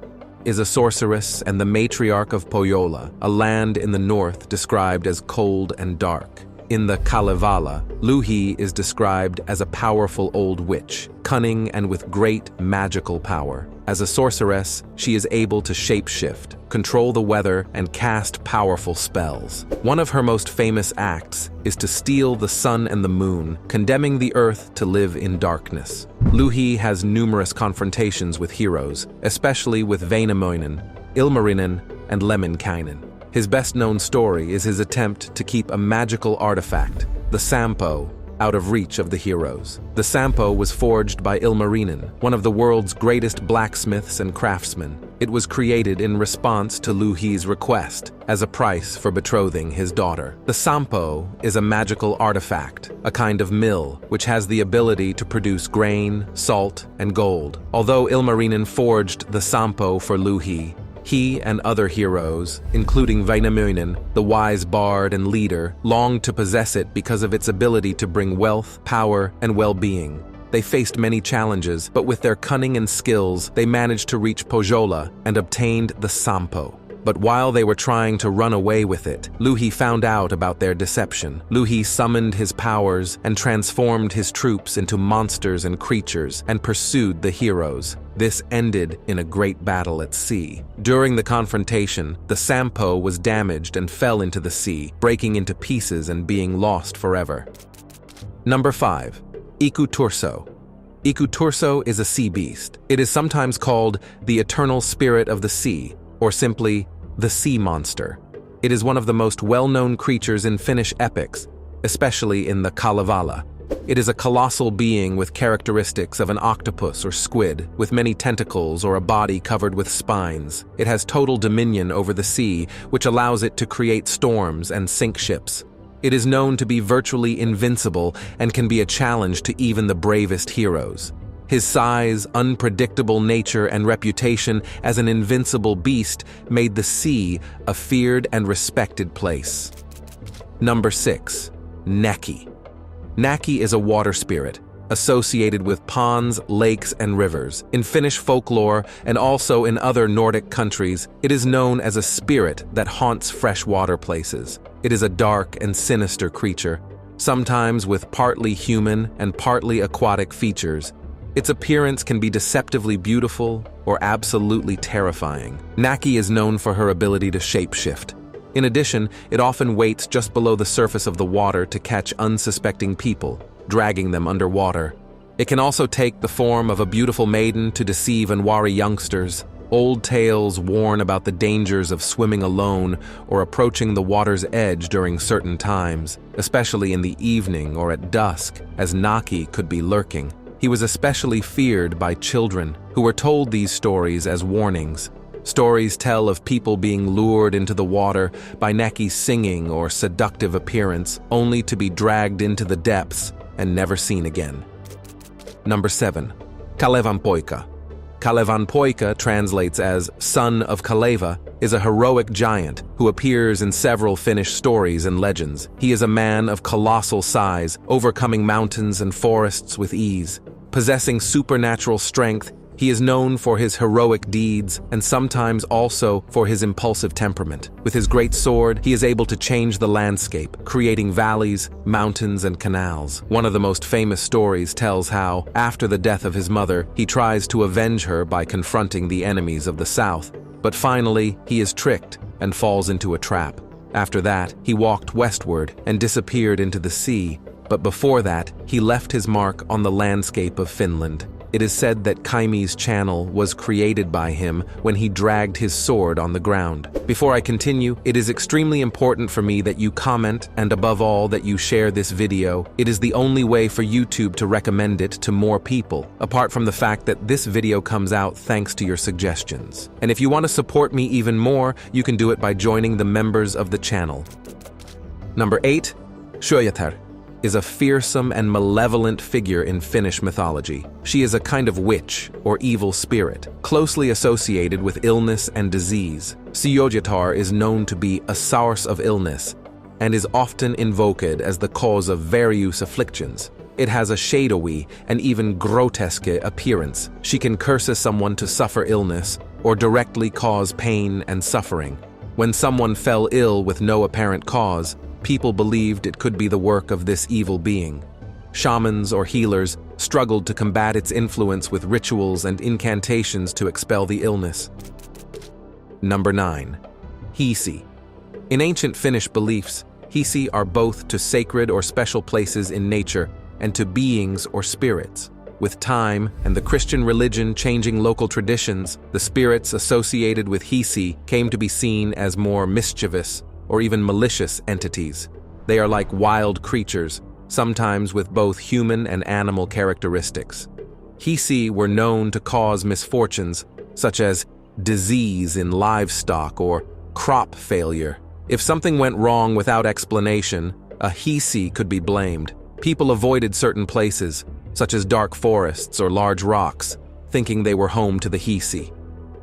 is a sorceress and the matriarch of Pohjola, a land in the north described as cold and dark. In the Kalevala, Louhi is described as a powerful old witch, cunning and with great magical power. As a sorceress, she is able to shapeshift, control the weather, and cast powerful spells. One of her most famous acts is to steal the sun and the moon, condemning the earth to live in darkness. Louhi has numerous confrontations with heroes, especially with Väinämöinen, Ilmarinen, and Lemminkainen. His best-known story is his attempt to keep a magical artifact, the Sampo, out of reach of the heroes. The Sampo was forged by Ilmarinen, one of the world's greatest blacksmiths and craftsmen. It was created in response to Louhi's request, as a price for betrothing his daughter. The Sampo is a magical artifact, a kind of mill, which has the ability to produce grain, salt, and gold. Although Ilmarinen forged the Sampo for Louhi, he and other heroes, including Väinämöinen, the wise bard and leader, longed to possess it because of its ability to bring wealth, power, and well-being. They faced many challenges, but with their cunning and skills, they managed to reach Pohjola and obtained the Sampo. But while they were trying to run away with it, Louhi found out about their deception. Louhi summoned his powers and transformed his troops into monsters and creatures and pursued the heroes. This ended in a great battle at sea. During the confrontation, the Sampo was damaged and fell into the sea, breaking into pieces and being lost forever. Number 5. Ikuturso. Ikuturso is a sea beast. It is sometimes called the eternal spirit of the sea, or simply the sea monster. It is one of the most well-known creatures in Finnish epics, especially in the Kalevala. It is a colossal being with characteristics of an octopus or squid, with many tentacles or a body covered with spines. It has total dominion over the sea, which allows it to create storms and sink ships. It is known to be virtually invincible and can be a challenge to even the bravest heroes. His size, unpredictable nature, and reputation as an invincible beast made the sea a feared and respected place. Number 6. Näki. Näki is a water spirit, associated with ponds, lakes, and rivers. In Finnish folklore, and also in other Nordic countries, it is known as a spirit that haunts freshwater places. It is a dark and sinister creature, sometimes with partly human and partly aquatic features. Its appearance can be deceptively beautiful or absolutely terrifying. Näki is known for her ability to shapeshift. In addition, it often waits just below the surface of the water to catch unsuspecting people, dragging them underwater. It can also take the form of a beautiful maiden to deceive and worry youngsters. Old tales warn about the dangers of swimming alone or approaching the water's edge during certain times, especially in the evening or at dusk, as Näki could be lurking. He was especially feared by children, who were told these stories as warnings. Stories tell of people being lured into the water by Näki's singing or seductive appearance, only to be dragged into the depths and never seen again. Number 7. Kalevanpoika. Kalevanpoika translates as Son of Kaleva, is a heroic giant who appears in several Finnish stories and legends. He is a man of colossal size, overcoming mountains and forests with ease. Possessing supernatural strength, he is known for his heroic deeds and sometimes also for his impulsive temperament. With his great sword, he is able to change the landscape, creating valleys, mountains, and canals. One of the most famous stories tells how, after the death of his mother, he tries to avenge her by confronting the enemies of the south. But finally, he is tricked and falls into a trap. After that, he walked westward and disappeared into the sea. But before that, he left his mark on the landscape of Finland. It is said that Kaimi's channel was created by him when he dragged his sword on the ground. Before I continue, it is extremely important for me that you comment and above all that you share this video. It is the only way for YouTube to recommend it to more people, apart from the fact that this video comes out thanks to your suggestions. And if you want to support me even more, you can do it by joining the members of the channel. Number 8. Jotnar is a fearsome and malevolent figure in Finnish mythology. She is a kind of witch or evil spirit, closely associated with illness and disease. Jotnar is known to be a source of illness and is often invoked as the cause of various afflictions. It has a shadowy and even grotesque appearance. She can curse someone to suffer illness or directly cause pain and suffering. When someone fell ill with no apparent cause, people believed it could be the work of this evil being. Shamans or healers struggled to combat its influence with rituals and incantations to expel the illness. Number 9. Hisi. In ancient Finnish beliefs, Hisi are both to sacred or special places in nature and to beings or spirits. With time and the Christian religion changing local traditions, the spirits associated with Hisi came to be seen as more mischievous or even malicious entities. They are like wild creatures, sometimes with both human and animal characteristics. Hisi were known to cause misfortunes, such as disease in livestock or crop failure. If something went wrong without explanation, a Hisi could be blamed. People avoided certain places, such as dark forests or large rocks, thinking they were home to the Hisi.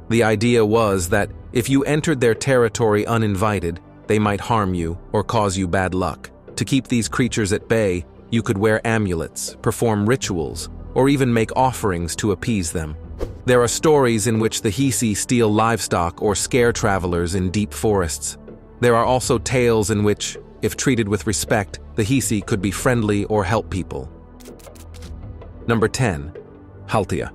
The idea was that if you entered their territory uninvited, they might harm you or cause you bad luck. To keep these creatures at bay, you could wear amulets, perform rituals, or even make offerings to appease them. There are stories in which the Hisi steal livestock or scare travelers in deep forests. There are also tales in which, if treated with respect, the Hisi could be friendly or help people. Number 10. Haltia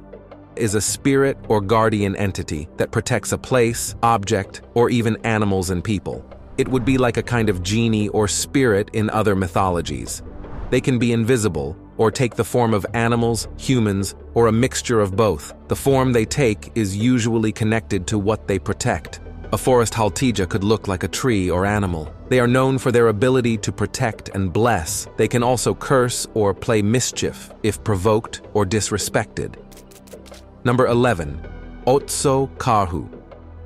is a spirit or guardian entity that protects a place, object, or even animals and people. It would be like a kind of genie or spirit in other mythologies. They can be invisible or take the form of animals, humans, or a mixture of both. The form they take is usually connected to what they protect. A forest haltija could look like a tree or animal. They are known for their ability to protect and bless. They can also curse or play mischief if provoked or disrespected. Number 11. Otso karhu.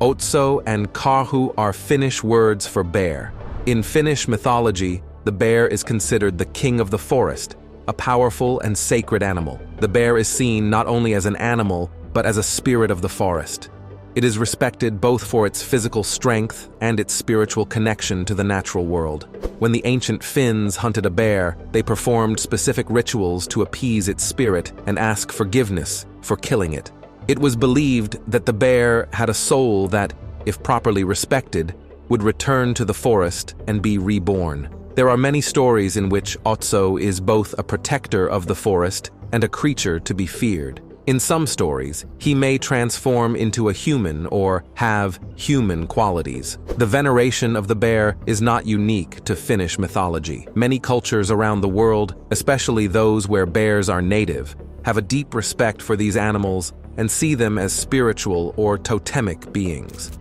Otso and karhu are Finnish words for bear. In Finnish mythology, the bear is considered the king of the forest, a powerful and sacred animal. The bear is seen not only as an animal, but as a spirit of the forest. It is respected both for its physical strength and its spiritual connection to the natural world. When the ancient Finns hunted a bear, they performed specific rituals to appease its spirit and ask forgiveness for killing it. It was believed that the bear had a soul that, if properly respected, would return to the forest and be reborn. There are many stories in which Otso is both a protector of the forest and a creature to be feared. In some stories, he may transform into a human or have human qualities. The veneration of the bear is not unique to Finnish mythology. Many cultures around the world, especially those where bears are native, have a deep respect for these animals and see them as spiritual or totemic beings.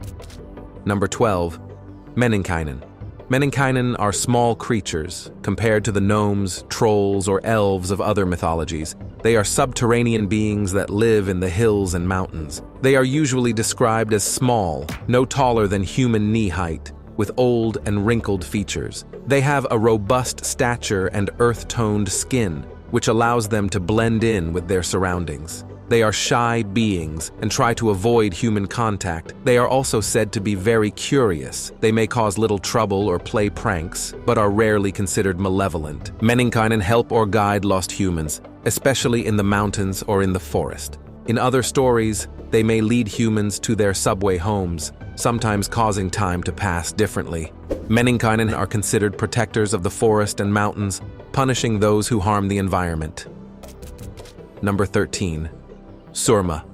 Number 12. Meninkainen. Meninkainen are small creatures compared to the gnomes, trolls, or elves of other mythologies. They are subterranean beings that live in the hills and mountains. They are usually described as small, no taller than human knee height, with old and wrinkled features. They have a robust stature and earth-toned skin, which allows them to blend in with their surroundings. They are shy beings and try to avoid human contact. They are also said to be very curious. They may cause little trouble or play pranks, but are rarely considered malevolent. Meninkainen help or guide lost humans, especially in the mountains or in the forest. In other stories, they may lead humans to their subway homes, sometimes causing time to pass differently. Meninkainen are considered protectors of the forest and mountains, punishing those who harm the environment. Number 13. Surma.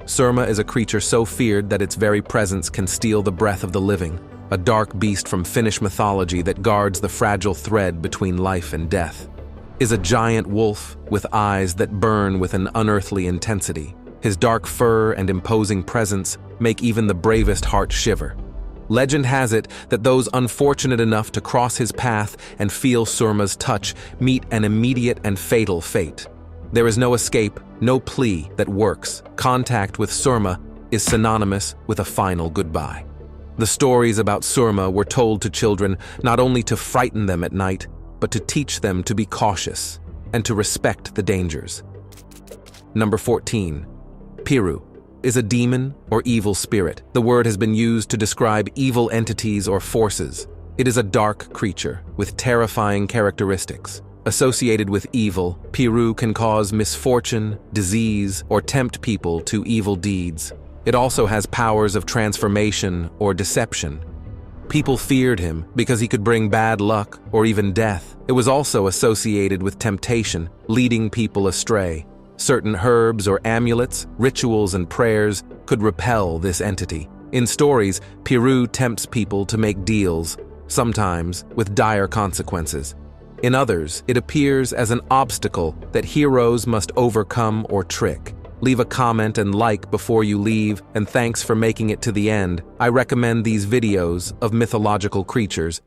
Surma is a creature so feared that its very presence can steal the breath of the living, a dark beast from Finnish mythology that guards the fragile thread between life and death. Is a giant wolf with eyes that burn with an unearthly intensity. His dark fur and imposing presence make even the bravest heart shiver. Legend has it that those unfortunate enough to cross his path and feel Surma's touch meet an immediate and fatal fate. There is no escape, no plea that works. Contact with Surma is synonymous with a final goodbye. The stories about Surma were told to children not only to frighten them at night, but to teach them to be cautious and to respect the dangers. Number 14. Piru is a demon or evil spirit. The word has been used to describe evil entities or forces. It is a dark creature with terrifying characteristics. Associated with evil, Piru can cause misfortune, disease, or tempt people to evil deeds. It also has powers of transformation or deception. People feared him because he could bring bad luck or even death. It was also associated with temptation, leading people astray. Certain herbs or amulets, rituals and prayers could repel this entity. In stories, Piru tempts people to make deals, sometimes with dire consequences. In others, it appears as an obstacle that heroes must overcome or trick. Leave a comment and like before you leave, and thanks for making it to the end. I recommend these videos of mythological creatures.